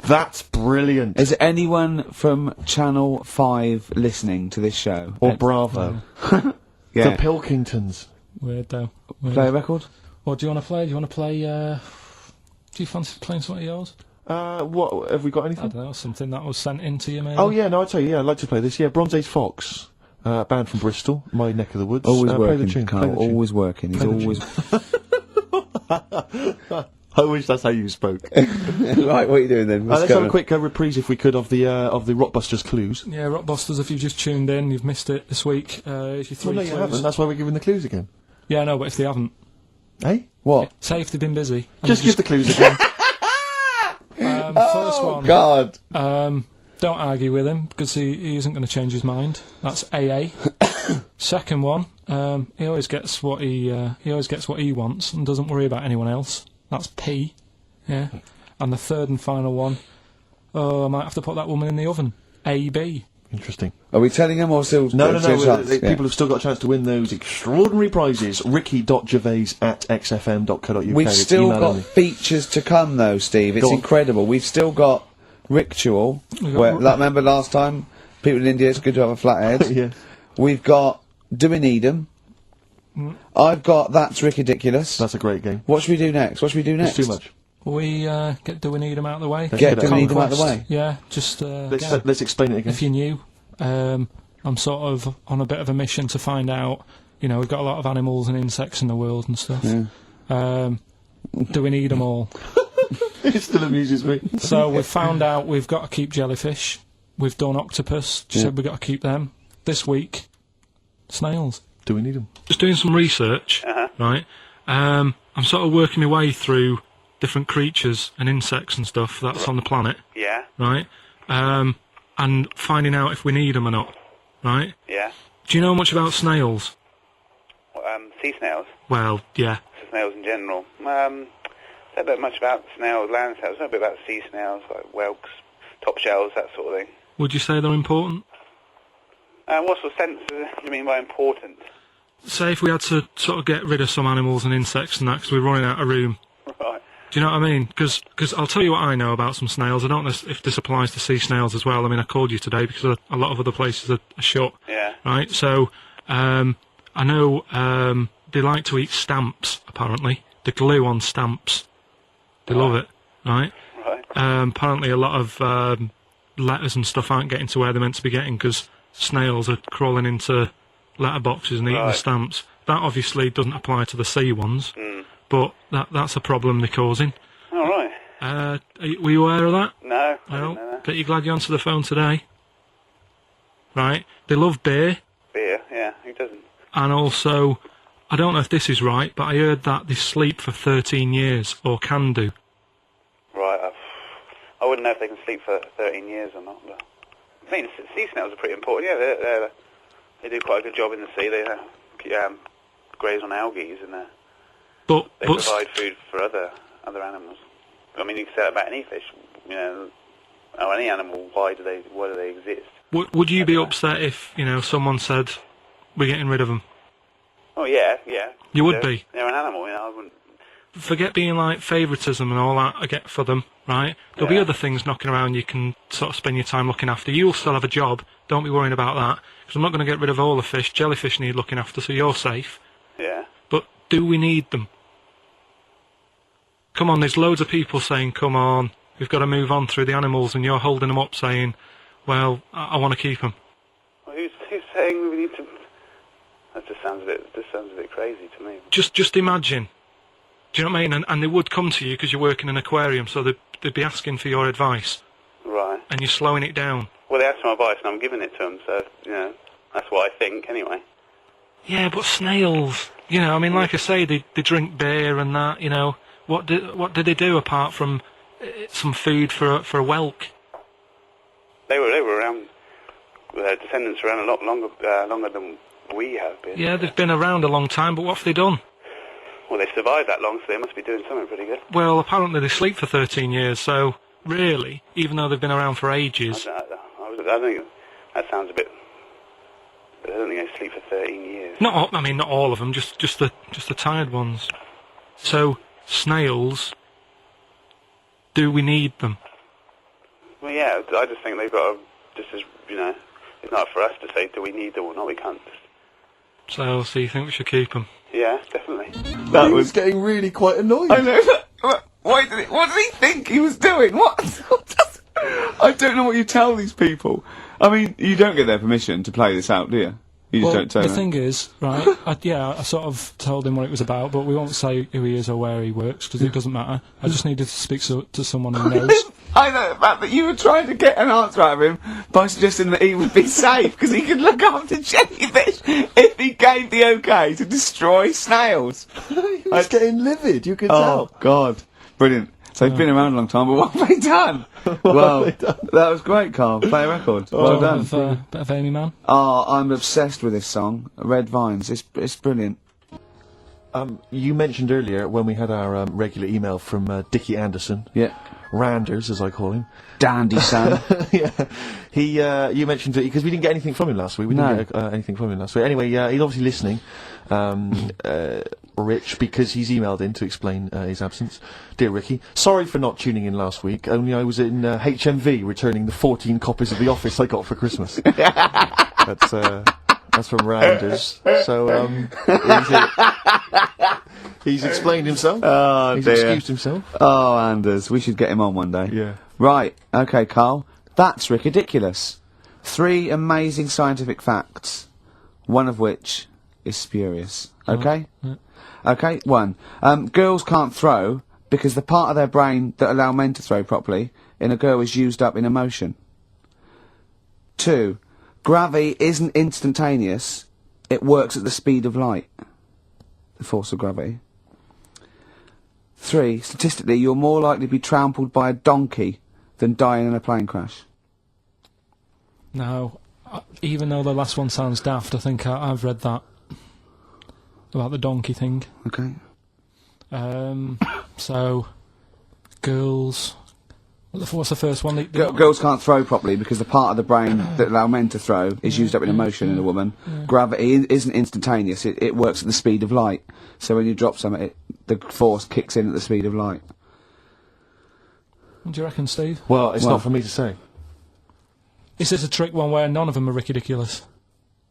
B: That's brilliant.
D: Is anyone from Channel 5 listening to this show?
B: Or Bravo.
D: Yeah.
B: The Pilkingtons.
C: Weird, though. Weird.
D: Play a record?
C: What do you want to play? Do you want to play, do you fancy playing some of yours?
B: What, have we got
C: I
B: anything?
C: don't know, something that was sent in to you, maybe?
B: Oh, yeah, no, I'll tell you, yeah, I'd like to play this. Yeah, Bronze Age Fox. Band from Bristol, my neck of the woods.
D: Always
B: play the
D: working,
B: tune,
D: Carl.
B: play the tune.
D: Always working. He's always...
B: I wish that's how you spoke.
D: Right, what are you doing then?
B: Let's have a quick reprise, if we could, of the Rockbusters clues.
C: Yeah, Rockbusters, if you've just tuned in, you've missed it this week. It's your 3
B: Well, no, you
C: clues.
B: haven't. That's why we're giving the clues again.
C: Yeah, no, but if they haven't.
B: Eh?
D: What?
C: Say if they've been busy. and
B: Just
C: you
B: give the clues again.
C: First one.
D: God!
C: Don't argue with him, because he isn't going to change his mind. That's AA. Second one, he always gets what he wants and doesn't worry about anyone else. That's P. Yeah. And the third and final one, I might have to put that woman in the oven. AB.
B: Interesting.
D: Are we telling him or still...
B: No.
D: chance? Yeah.
B: People have still got a chance to win those extraordinary prizes. ricky.gervais@xfm.co.uk.
D: We've
B: It's
D: still
B: email
D: got
B: only.
D: features to come, though, Steve. It's
B: Go on.
D: incredible. We've still got Ritual. Remember last time? People in India, it's good to have a flathead.
B: Yeah.
D: We've got Do We Need 'Em? I've got That's Ridiculous.
B: That's a great game.
D: What should we do next? What should we do next?
B: It's too much.
C: We Do We Need 'Em out of the way?
D: Get Do We Need 'Em out of the way?
C: Yeah, just
B: Let's explain it again.
C: if you're new, I'm sort of on a bit of a mission to find out, you know, we've got a lot of animals and insects in the world and stuff. Do we need them all?
B: It still amuses me.
C: So we've found out we've got to keep jellyfish. We've done octopus. She said we've got to keep them. This week, snails.
B: Do we need them?
C: Just doing some research, right? I'm sort of working my way through different creatures and insects and stuff that's on the planet.
J: Yeah.
C: Right? And finding out if we need them or not. Right?
J: Yeah.
C: Do you know much about snails?
J: Sea snails.
C: Well, yeah.
J: Snails in general. I don't know much about snails, land snails. I know a bit about sea snails, like whelks, top shells, that sort of thing.
C: Would you say they're important?
J: What sort of sense do you mean by important?
C: Say if we had to sort of get rid of some animals and insects and that because we're running out of room.
J: Right.
C: Do you know what I mean? Because I'll tell you what I know about some snails. I don't know if this applies to sea snails as well. I mean, I called you today because a lot of other places are shut.
J: Yeah.
C: Right? So, I know they like to eat stamps, apparently. The glue on stamps. They love it, right?
J: Right.
C: Apparently a lot of letters and stuff aren't getting to where they're meant to be getting because snails are crawling into letterboxes and eating the stamps. That obviously doesn't apply to the sea ones, but that's a problem they're causing.
J: All right.
C: Were you aware of that?
J: No, I
C: Well,
J: didn't know that.
C: bet you're glad you answered the phone today. Right? They love beer,
J: Beer, yeah, who doesn't?
C: and also, I don't know if this is right, but I heard that they sleep for 13 years, or can do.
J: Right, I wouldn't know if they can sleep for 13 years or not, but... I mean, sea snails are pretty important, yeah, they do quite a good job in the sea, they graze on algae and
C: But
J: they provide food for other animals. I mean, you can say that about any fish, you know, or any animal, why do they exist?
C: would you be upset if, you know, someone said, we're getting rid of them?
J: Oh, yeah.
C: You would be?
J: They're an animal, you know, I wouldn't...
C: Forget being like favouritism and all that I get for them, right? There'll be other things knocking around you can sort of spend your time looking after. You'll still have a job, don't be worrying about that, because I'm not going to get rid of all the fish. Jellyfish need looking after, so you're safe.
J: Yeah.
C: But do we need them? Come on, there's loads of people saying, come on, we've got to move on through the animals, and you're holding them up saying, well, I want to keep them.
J: Well, who's saying we need to... That just sounds a bit crazy to me.
C: Just imagine. Do you know what I mean? And they would come to you because you work in an aquarium, so they'd be asking for your advice.
J: Right.
C: And you're slowing it down.
J: Well, they asked for my advice and I'm giving it to them, so, you know, that's what I think, anyway.
C: Yeah, but snails, you know, I mean, like I say, they drink beer and that, you know. What did they do apart from some food for a whelk?
J: They were around. Their descendants were around a lot longer than we have been.
C: Yeah, they've been around a long time, but what have they done?
J: Well, they survived that long, so they must be doing something pretty good.
C: Well, apparently they sleep for 13 years, so really, even though they've been around for ages...
J: I think that sounds a bit... I don't think they sleep for 13 years.
C: Not all of them, just the tired ones. So, snails, do we need them?
J: Well, yeah, I just think they've got to, just as, it's not for us to say, do we need them or not, we can't.
C: So you think we should keep them?
J: Yeah, definitely.
B: That was getting really quite annoying.
D: I know. What did he think he was doing? What? I don't know what you tell these people. I mean, you don't get their permission to play this out, do you? You just don't tell
C: the
D: them.
C: thing is, right, I sort of told him what it was about, but we won't say who he is or where he works, because it doesn't matter. I just needed to speak to someone who knows.
D: I know the fact that you were trying to get an answer out of him by suggesting that he would be safe, because he could look after jellyfish if he gave the okay to destroy snails.
B: He was getting livid, you could tell.
D: Oh, God. Brilliant. So he's been around a long time, but what have they done? Well, that was great, Carl. Play a record. Well done.
C: Bit of Amy Man.
D: Oh, I'm obsessed with this song, Red Vines. It's brilliant.
B: You mentioned earlier when we had our regular email from Dickie Anderson.
D: Yeah.
B: Randers, as I call him.
D: Dandy son.
B: Yeah. You mentioned it because we didn't get anything from him last week. We didn't get anything from him last week. Anyway, he's obviously listening. Rich, because he's emailed in to explain his absence. Dear Ricky, sorry for not tuning in last week, only I was in HMV returning the 14 copies of The Office I got for Christmas. That's from Randers. So, he's explained himself.
D: Oh,
B: he's
D: dear.
B: excused himself.
D: Oh, Anders, we should get him on one day.
B: Yeah.
D: Right, okay, Carl. That's ridiculous. 3 amazing scientific facts, one of which is spurious. Okay?
C: Yeah.
D: Okay, 1. Girls can't throw because the part of their brain that allow men to throw properly in a girl is used up in emotion. 2. Gravity isn't instantaneous, it works at the speed of light. The force of gravity. 3. Statistically, you're more likely to be trampled by a donkey than dying in a plane crash.
C: Now, even though the last one sounds daft, I think I've read that about the donkey thing.
D: Okay.
C: So, girls... What's the first one?
D: Girls can't throw properly because the part of the brain that allow men to throw is used up in emotion in a woman.
C: Yeah.
D: Gravity isn't instantaneous, it works at the speed of light. So when you drop something, the force kicks in at the speed of light.
C: What do you reckon, Steve?
B: Well, it's not for me to say.
C: Is this a trick one where none of them are ridiculous?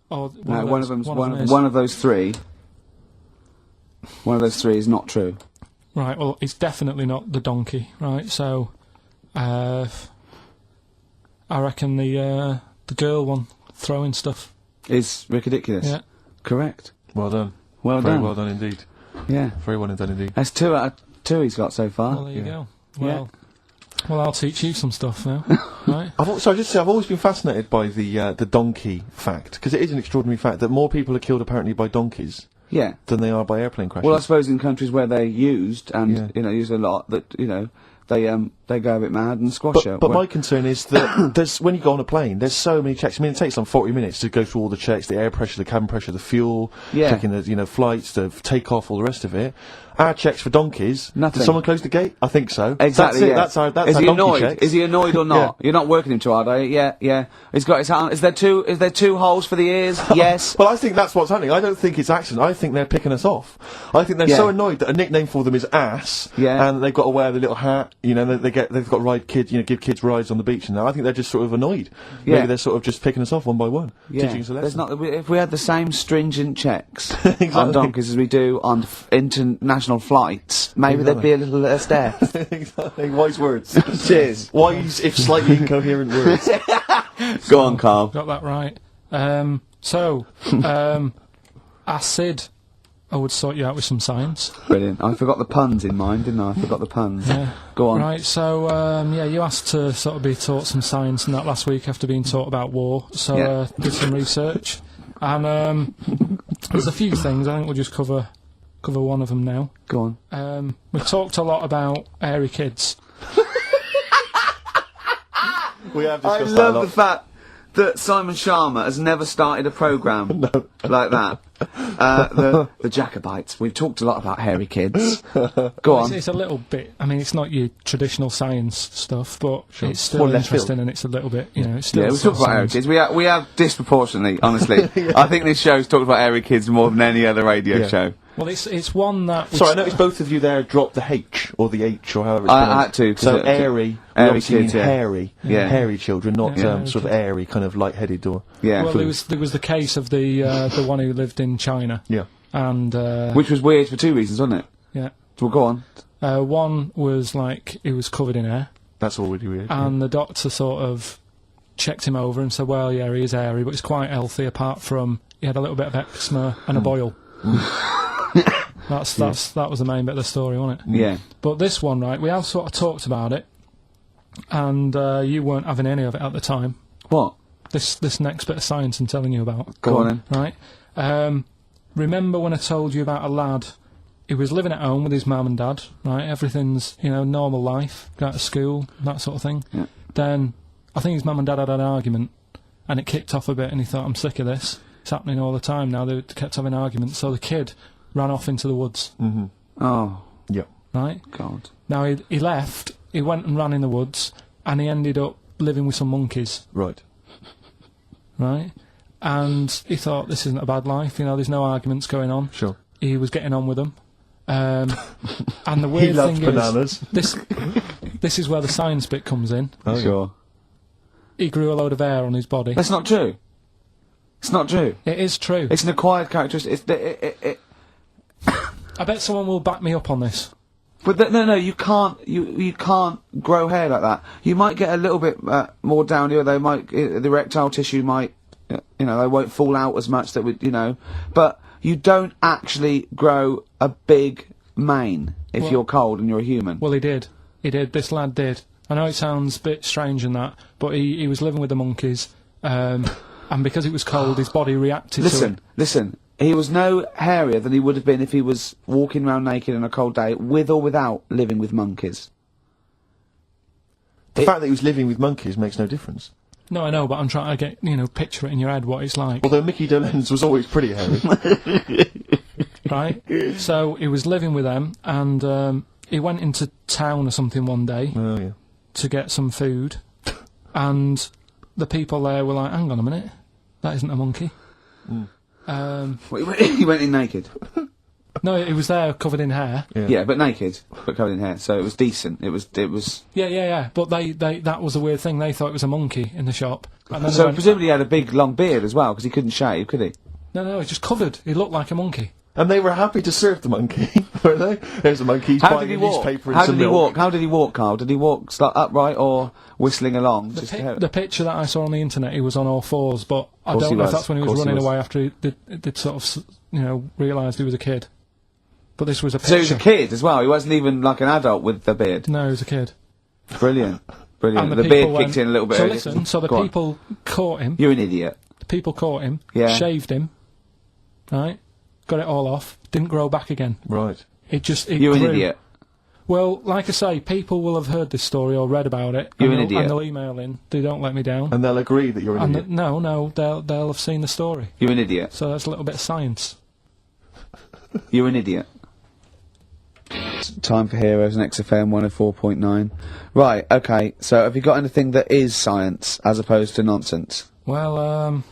C: Or
D: No, one of those three. One of those three is not true.
C: Right, well, it's definitely not the donkey, right? So, I reckon the girl one, throwing stuff.
D: Is ridiculous.
C: Yeah.
D: Correct.
B: Well done.
D: Well
B: Very
D: done.
B: well done indeed.
D: Yeah.
B: Very well done indeed.
D: That's 2 out of 2 he's got so far.
C: Well, there you go. Well, I'll teach you some stuff now, right?
B: I've always been fascinated by the donkey fact, because it is an extraordinary fact that more people are killed apparently by donkeys
D: Yeah.
B: than they are by airplane crashes.
D: Well, I suppose in countries where they're used and used a lot, that they go a bit mad and squash it.
B: But my concern is that there's when you go on a plane, there's so many checks. I mean, it takes some 40 minutes to go through all the checks: the air pressure, the cabin pressure, the fuel, checking the flights, the takeoff, all the rest of it. Our checks for donkeys.
D: Nothing.
B: Did someone close the gate? I think so.
D: Exactly.
B: That's
D: yeah.
B: our
D: Is he
B: donkey
D: annoyed?
B: checks.
D: Is he annoyed or not? You're not working him too hard, are you? Yeah. He's got his hand. Is there two holes for the ears? Yes.
B: Well, I think that's what's happening. I don't think it's accident. I think they're picking us off. I think they're so annoyed that a nickname for them is ass.
D: Yeah.
B: And they've got to wear the little hat. You know, they've got to ride kids. Give kids rides on the beach. And I think they're just sort of annoyed.
D: Yeah.
B: Maybe they're sort of just picking us off one by one.
D: Yeah.
B: Teaching us a lesson.
D: If we had the same stringent checks
B: Exactly.
D: on donkeys as we do on international flights, maybe there'd be a little less death.
B: Exactly. Wise words.
D: Cheers.
B: Wise, if slightly incoherent words.
D: Go on, Carl.
C: Got that right. Acid. I would sort you out with some science.
D: Brilliant. I forgot the puns in mine, didn't I? I forgot the puns.
C: Yeah.
D: Go on.
C: Right, so, you asked to sort of be taught some science and that last week after being taught about war, so did some research. And there's a few things, I think we'll just cover cover one of them now.
A: Go on.
C: We talked a lot about hairy kids.
B: We have
A: I
B: discussed that a
A: love
B: lot.
A: the fact that Simon Sharma has never started a programme like that. The Jacobites. We've talked a lot about hairy kids. Go on.
C: It's a little bit. I mean, it's not your traditional science stuff, but it's still
B: More left
C: interesting,
B: field.
C: and it's a little bit. You know, it's still.
A: Yeah, we
C: sort
A: talk
C: of
A: about hairy
C: science.
A: kids. We have disproportionately, honestly. I think this show's talked about hairy kids more than any other radio show.
C: Well, it's one that.
B: Sorry, I noticed both of you there dropped the H, or the H, or however it's
A: I
B: pronounced.
A: had to, 'cause
B: So
A: it-
B: airy,
A: airy
B: obviously
A: kids, yeah.
B: hairy,
A: Yeah.
B: hairy children, not
C: Yeah.
B: sort of airy, kind of light-headed or...
A: Yeah.
C: Well, there was the case of the one who lived in China,
B: Yeah.
C: and
A: Which was weird for two reasons, wasn't it?
C: yeah,
A: Well, go on.
C: one was like he was covered in hair,
B: That's all really weird.
C: and the doctor sort of checked him over and said, "Well, yeah, he is hairy, but he's quite healthy. Apart from he had a little bit of eczema and a boil." That was the main bit of the story, wasn't it?
A: Yeah.
C: But this one, right, we have sort of talked about it, and you weren't having any of it at the time.
A: What?
C: This next bit of science I'm telling you about.
A: Go on then.
C: Right? Remember when I told you about a lad who was living at home with his mum and dad, right? Everything's, normal life, go to school, that sort of thing.
A: Yeah.
C: Then, I think his mum and dad had an argument, and it kicked off a bit, and he thought, I'm sick of this. It's happening all the time now. They kept having arguments, so the kid ran off into the woods,
A: Oh,
B: Yeah.
C: right?
A: God.
C: Now, he left, he went and ran in the woods, and he ended up living with some monkeys,
B: Right.
C: right? And he thought, this isn't a bad life, there's no arguments going on.
B: Sure.
C: He was getting on with them. And the weird
B: loved
C: thing
B: bananas.
C: is, this is where the science bit comes in.
B: Oh,
A: Sure.
C: He grew a load of hair on his body.
A: That's not true. It's not true.
C: It is true.
A: It's an acquired characteristic.
C: I bet someone will back me up on this.
A: But no, you can't. You can't grow hair like that. You might get a little bit more down here. They might the erectile tissue might, they won't fall out as much. That would, but you don't actually grow a big mane if you're cold and you're a human.
C: Well, he did. This lad did. I know it sounds a bit strange and that, but he was living with the monkeys, and because it was cold, his body reacted to it.
A: Listen. He was no hairier than he would have been if he was walking around naked on a cold day, with or without living with monkeys.
B: The fact that he was living with monkeys makes no difference.
C: No, I know, but I'm trying to get, picture it in your head what it's like.
B: Although Mickey Dolenz was always pretty hairy.
C: Right? So he was living with them, and he went into town or something one day
B: Oh, yeah.
C: to get some food, and the people there were like, hang on a minute, that isn't a monkey.
A: He went in naked.
C: No, he was there covered in hair.
A: Yeah, but naked, but covered in hair, so it was decent. It was.
C: Yeah. But that was the weird thing. They thought it was a monkey in the shop. And then they
A: So
C: went,
A: presumably he had a big long beard as well, because he couldn't shave, could he?
C: no, he's just covered. He looked like a monkey.
B: And they were happy to serve the monkey, were they? There's a monkey, he's
A: How
B: buying
A: did he
B: a
A: walk?
B: newspaper and
A: How
B: some
A: did he
B: milk.
A: walk? How did he walk, Carl? Did he walk upright or whistling along?
C: The picture that I saw on the internet, he was on all fours, but I
A: Course
C: don't
A: he
C: know if
A: was.
C: that's when he was
A: Course he
C: running
A: was.
C: away after he did sort of, realised he was a kid. But this was a picture.
A: So he was a kid as well. He wasn't even like an adult with the beard.
C: No, he was a kid.
A: Brilliant.
C: And
A: The
C: people
A: beard
C: went-
A: kicked in a little bit.
C: So
A: earlier.
C: listen, so the
A: Go on.
C: people caught him.
A: You're an idiot.
C: The people caught him.
A: Yeah.
C: Shaved him. Right. Got it all off. Didn't grow back again.
B: Right.
C: It
A: You're
C: grew.
A: an idiot.
C: Well, like I say, people will have heard this story or read about it.
A: You're
C: and
A: an
C: they'll-
A: idiot.
C: And they'll email in. They don't let me down.
B: And they'll agree that you're an
C: And
B: idiot.
C: no, they'll have seen the story.
A: You're an idiot.
C: So that's a little bit of science.
A: You're an idiot. Time for Heroes and XFM 104.9. Right, okay, so have you got anything that is science as opposed to nonsense?
C: Well,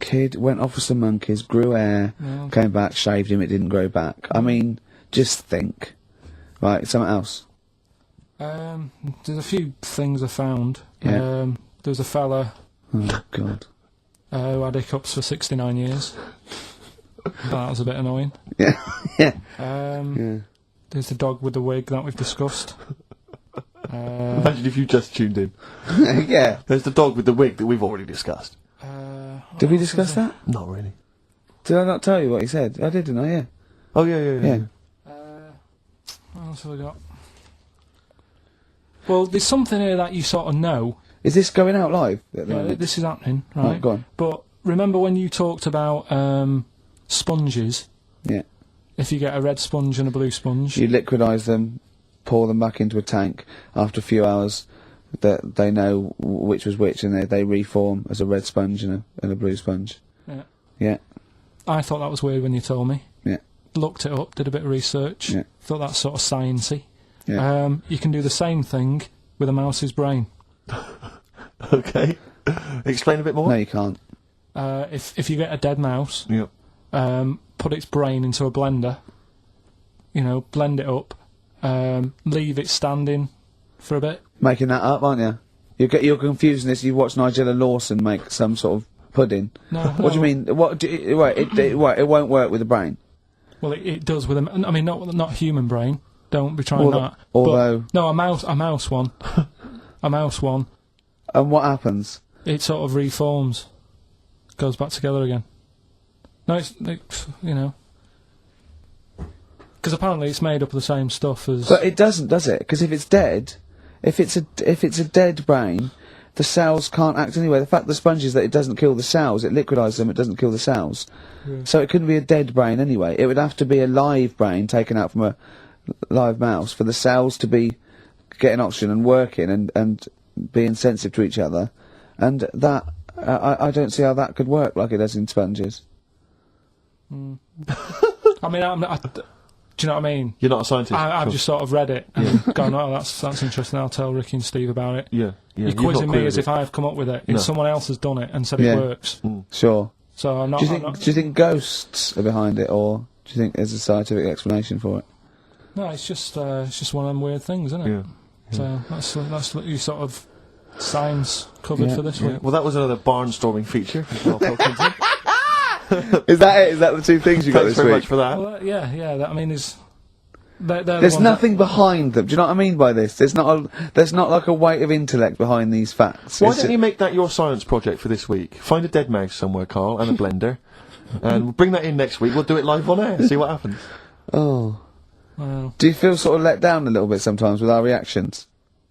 A: Kid went off with some monkeys, grew hair,
C: Yeah.
A: came back, shaved him, it didn't grow back. I mean, just think. Right, something else.
C: there's a few things I found.
A: Yeah.
C: There was a fella
A: Oh, God.
C: who had hiccups for 69 years. That was a bit annoying.
A: Yeah, yeah.
C: Yeah. There's the dog with the wig that we've discussed.
B: Imagine if you just tuned in.
A: Yeah.
B: There's the dog with the wig that we've already discussed.
A: Did we discuss that?
B: Not really.
A: Did I not tell you what he said? I did, didn't I? Yeah.
B: Oh, yeah.
C: What else have we got? Well, there's something here that you sort of know.
A: Is this going out live? At the
C: Yeah,
A: moment?
C: this is happening,
A: Right,
C: right?
A: go on.
C: But remember when you talked about sponges?
A: Yeah.
C: if you get a red sponge and a blue sponge.
D: You liquidise them, pour them back into a tank. After a few hours, they know which was which, and they reform as a red sponge and a blue sponge.
C: Yeah.
D: Yeah.
C: I thought that was weird when you told me.
D: Yeah.
C: Looked it up, did a bit of research.
D: Yeah.
C: Thought that's sort of sciencey.
D: Yeah.
C: You can do the same thing with a mouse's brain.
B: Okay. Explain a bit more.
D: No, you can't.
C: If you get a dead mouse,
B: Yep.
C: put its brain into a blender, blend it up, leave it standing for a bit.
D: Making that up, aren't you? You're confusing this. You watch Nigella Lawson make some sort of pudding.
C: No.
D: What do you mean? It won't work with the brain.
C: Well, it does with not human brain. Don't be trying that.
D: Although
C: but, no, a mouse one, a mouse one.
D: And what happens?
C: It sort of reforms, goes back together again. No, it's because apparently it's made up of the same stuff as.
D: But it doesn't, does it? Because if it's dead, if it's a dead brain, the cells can't act anyway. The fact the sponge is that it doesn't kill the cells, it liquidises them, it doesn't kill the cells. Yeah. So it couldn't be a dead brain anyway. It would have to be a live brain taken out from a live mouse for the cells to be getting oxygen and working and being sensitive to each other. And that, I don't see how that could work like it does in sponges.
C: Mm. I mean, do you know what I mean?
B: You're not a scientist.
C: I've just sort of read it and gone, oh, that's interesting. I'll tell Ricky and Steve about it.
B: Yeah.
C: You're quizzing me as if I've come up with it. If someone else has done it and said it works.
D: Mm. Sure.
C: So I'm not.
D: Do you think ghosts are behind it, or do you think there's a scientific explanation for it?
C: No, it's just one of them weird things, isn't it? Yeah. So that's you sort of science covered for this week.
B: Well, that was another barnstorming feature. Karl Pilkington.
D: Is that it? Is that the two things you got this week?
B: Thanks very much for that.
C: Well, yeah. I mean,
D: there's nothing behind them. Do you know what I mean by this? There's not like a weight of intellect behind these facts.
B: Why don't you make that your science project for this week? Find a dead mouse somewhere, Karl, and a blender, and we'll bring that in next week. We'll do it live on air. See what happens.
D: Oh.
C: Well.
D: Do you feel sort of let down a little bit sometimes with our reactions?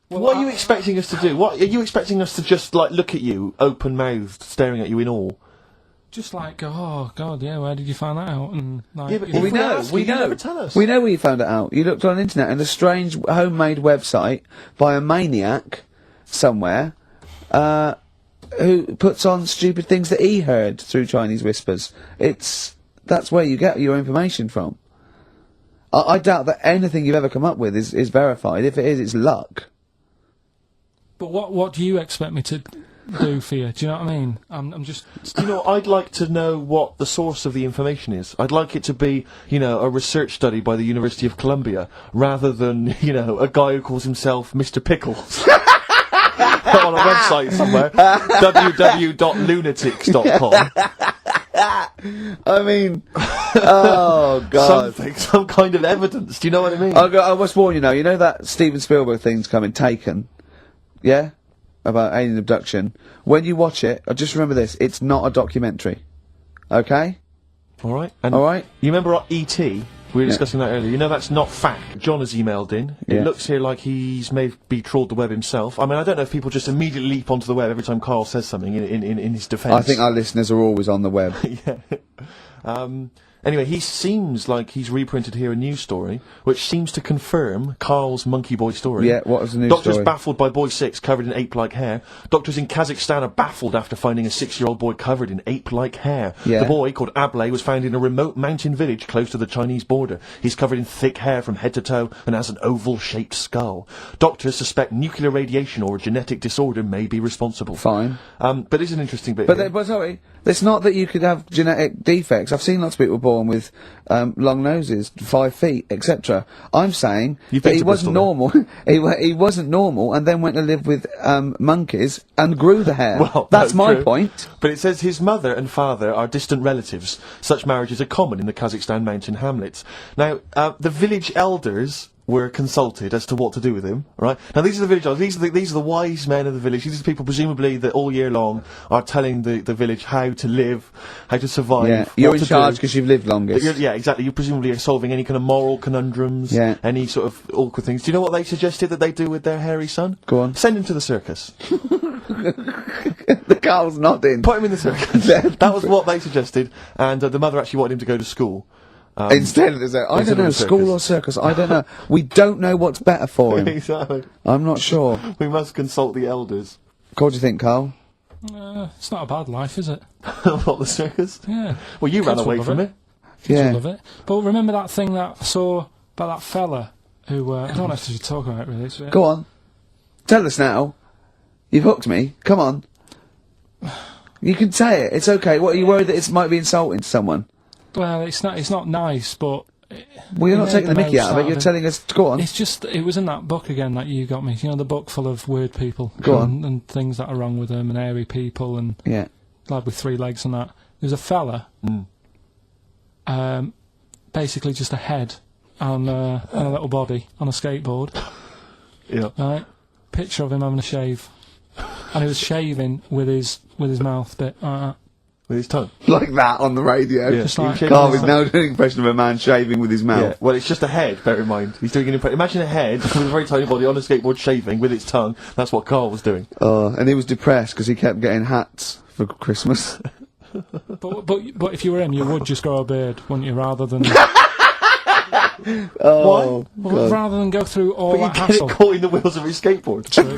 B: Well, what are you expecting us to do? What are you expecting us to just look at you, open-mouthed, staring at you in awe?
C: Just oh God, yeah. Where did you find that out? And
B: but
D: we know.
B: You never tell us.
D: We know where you found it out. You looked on the internet and a strange homemade website by a maniac somewhere, who puts on stupid things that he heard through Chinese whispers. That's where you get your information from. I doubt that anything you've ever come up with is verified. If it is, it's luck.
C: But what do you expect me to do for you? Do you know what I mean? I'm just.
B: I'd like to know what the source of the information is. I'd like it to be, a research study by the University of Columbia, rather than, a guy who calls himself Mr. Pickles. On a website somewhere. www.lunatics.com.
D: I mean, oh God.
B: Some kind of evidence, do you know what I mean?
D: I must warn you now, you know that Steven Spielberg thing's coming, Taken? Yeah? About alien abduction. When you watch it, just remember this, it's not a documentary. Okay?
B: Alright.
D: Alright?
B: You remember E.T.? We were discussing that earlier. That's not fact. John has emailed in. It looks here like he's maybe trawled the web himself. I mean, I don't know if people just immediately leap onto the web every time Karl says something in his defence.
D: I think our listeners are always on the web.
B: Yeah. Anyway, he seems like he's reprinted here a news story, which seems to confirm Karl's Monkey Boy story.
D: Yeah, what was the news
B: Doctors
D: story?
B: baffled by boy 6 covered in ape-like hair. Doctors in Kazakhstan are baffled after finding a 6-year-old boy covered in ape-like hair.
D: Yeah.
B: The boy, called Ablay, was found in a remote mountain village close to the Chinese border. He's covered in thick hair from head to toe and has an oval-shaped skull. Doctors suspect nuclear radiation or a genetic disorder may be responsible.
D: Fine.
B: But it's an interesting bit.
D: But sorry, it's not that you could have genetic defects. I've seen lots of people born with long noses, 5 feet, etc. I'm saying that he wasn't normal. he wasn't normal, and then went to live with monkeys and grew the hair.
B: Well,
D: that's my
B: true.
D: point.
B: But it says his mother and father are distant relatives. Such marriages are common in the Kazakhstan mountain hamlets. Now, the village elders were consulted as to what to do with him, right? Now, these are the village elders, these are the wise men of the village, these are the people presumably that all year long are telling the village how to live, how to survive.
D: Yeah, you're in charge because you've lived longest.
B: Yeah, exactly. You presumably are solving any kind of moral conundrums, any sort of awkward things. Do you know what they suggested that they do with their hairy son?
D: Go on.
B: Send him to the circus.
D: The Carl's nodding.
B: Put him in the circus. That was what they suggested, and the mother actually wanted him to go to school.
D: Instead, there's a, I don't know, school or circus, I don't know. We don't know what's better for him.
B: Exactly.
D: I'm not sure.
B: We must consult the elders.
D: What do you think, Carl?
C: It's not a bad life, is it?
B: What, the circus?
C: Yeah.
B: Well, you ran
C: Kids will
B: away
C: love
B: from it.
C: Kids will love it. But remember that thing that I saw about that fella who, I don't have to talk about it really.
D: Go on. Tell us now. You've hooked me. Come on. You can say it. It's okay. What, are you worried that it might be insulting to someone?
C: Well, it's not nice, but...
D: Well, you're not taking the mickey out of it. You're telling us to go on.
C: It's just, it was in that book again that you got me. You know, the book full of weird people.
D: Go on.
C: And things that are wrong with them, and airy people, and...
D: Yeah.
C: Lad with 3 legs and that. There's a fella... basically just a head and a little body on a skateboard.
B: Yeah.
C: Right? Picture of him having a shave. And he was shaving with his mouth bit like that.
B: With his tongue?
D: Like that on the radio.
B: Yeah.
C: Just like...
D: Carl is now doing an impression of a man shaving with his mouth.
B: Yeah. Well, it's just a head, bear in mind. He's doing an impression. Imagine a head with a very tiny body on a skateboard shaving with its tongue. That's what Carl was doing.
D: And he was depressed because he kept getting hats for Christmas.
C: But if you were him, you would just grow a beard, wouldn't you, rather than...
D: Oh,
C: well, rather than go through all that
B: But you
C: hassle.
B: get it caught in the wheels of his skateboard.
C: True.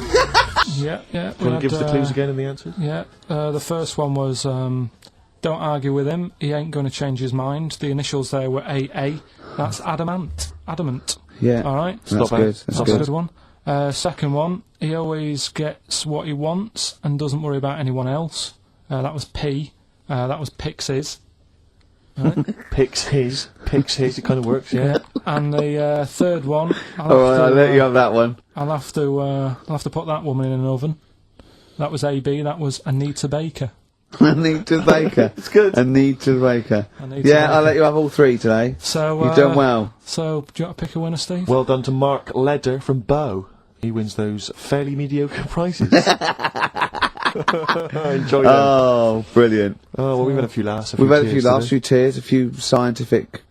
C: Yeah.
B: Do you want to give us the clues again and the answers?
C: Yeah. The first one was, don't argue with him, he ain't going to change his mind. The initials there were AA. That's adamant.
D: Yeah.
C: Alright?
D: That's good.
C: That's a good one. Second one, he always gets what he wants and doesn't worry about anyone else. That was P. That was Pixies. Right?
B: Picks his, it kind of works, yeah.
C: And the third one...
D: I'll let you have that one.
C: I'll have to put that woman in an oven. That was AB, that was Anita Baker.
D: Anita Baker.
B: It's good.
D: Anita Baker.
C: Anita
D: Yeah,
C: Baker.
D: I'll let you have all 3 today.
C: So,
D: You've done well.
C: So, do you want to pick a winner, Steve?
B: Well done to Mark Leder from Bow. He wins those fairly mediocre prizes. Enjoy them.
D: Oh, brilliant.
B: Oh, well, we've had a few laughs.
D: We've had a few laughs, a few tears, a few scientific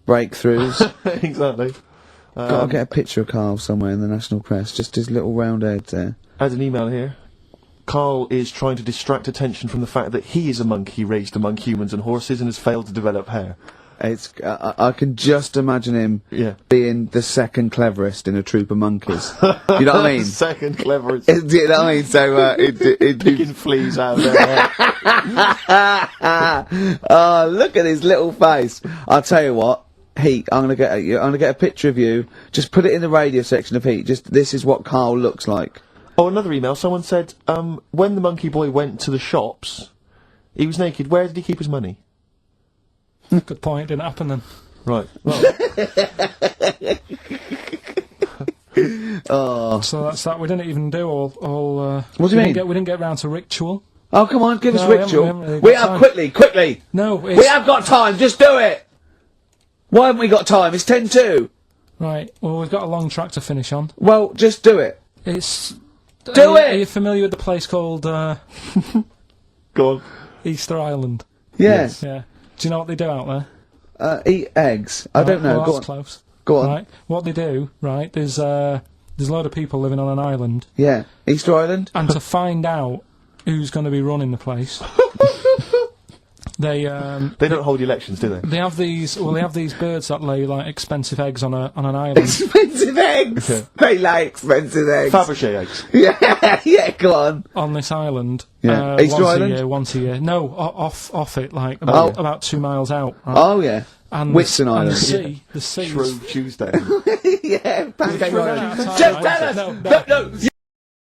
D: breakthroughs.
B: Exactly.
D: Gotta get a picture of Carl somewhere in the national press, just his little round head there.
B: Has an email here. Carl is trying to distract attention from the fact that he is a monkey raised among humans and horses and has failed to develop hair.
D: It's, I can just imagine him being the second cleverest in a troop of monkeys. You know what I mean?
B: Second cleverest.
D: Do you know what I mean? So,
B: Picking fleas out of their hair.
D: Oh, look at his little face. I'll tell you what. Heat, I'm gonna get a picture of you. Just put it in the radio section of Heat. This is what Carl looks like.
B: Oh, another email. Someone said, when the monkey boy went to the shops, he was naked. Where did he keep his money?
C: Good point, didn't happen then.
B: Right. Well.
D: Oh.
C: So that's that. We didn't even do all
D: what do you mean?
C: We didn't get round to ritual.
D: Oh, come on, give us
C: No,
D: ritual.
C: we haven't really got time.
D: Quickly!
C: No,
D: we have got time, just do it! Why haven't we got time? It's 10-2.
C: Right, well, we've got a long track to finish on.
D: Well, just do it.
C: It's...
D: Do it!
C: Are you familiar with the place called,
B: Go on.
C: Easter Island?
D: Yes.
C: Yeah. Do you know what they do out there?
D: Eat eggs. I don't know.
C: Well,
D: Go
C: that's
D: on.
C: close.
D: Go on.
C: Right, what they do, right, there's a load of people living on an island.
D: Yeah. Easter Island?
C: And to find out who's going to be running the place... They
B: don't hold elections, do they?
C: They have these birds that lay like expensive eggs on an island.
D: Expensive eggs. They lay expensive eggs.
B: Fabergé eggs.
D: Yeah, go on.
C: On this island.
D: Yeah. Easter Island?
C: Once a year. No, off it, like about 2 miles out. Right?
D: Oh yeah.
C: And
D: Whitsun Island.
C: And the sea.
B: Shrove Tuesday.
D: Yeah. Pancake
C: We've run out
D: Island.
C: of time,
D: Just
C: right?
D: tell us.
C: No.
D: No.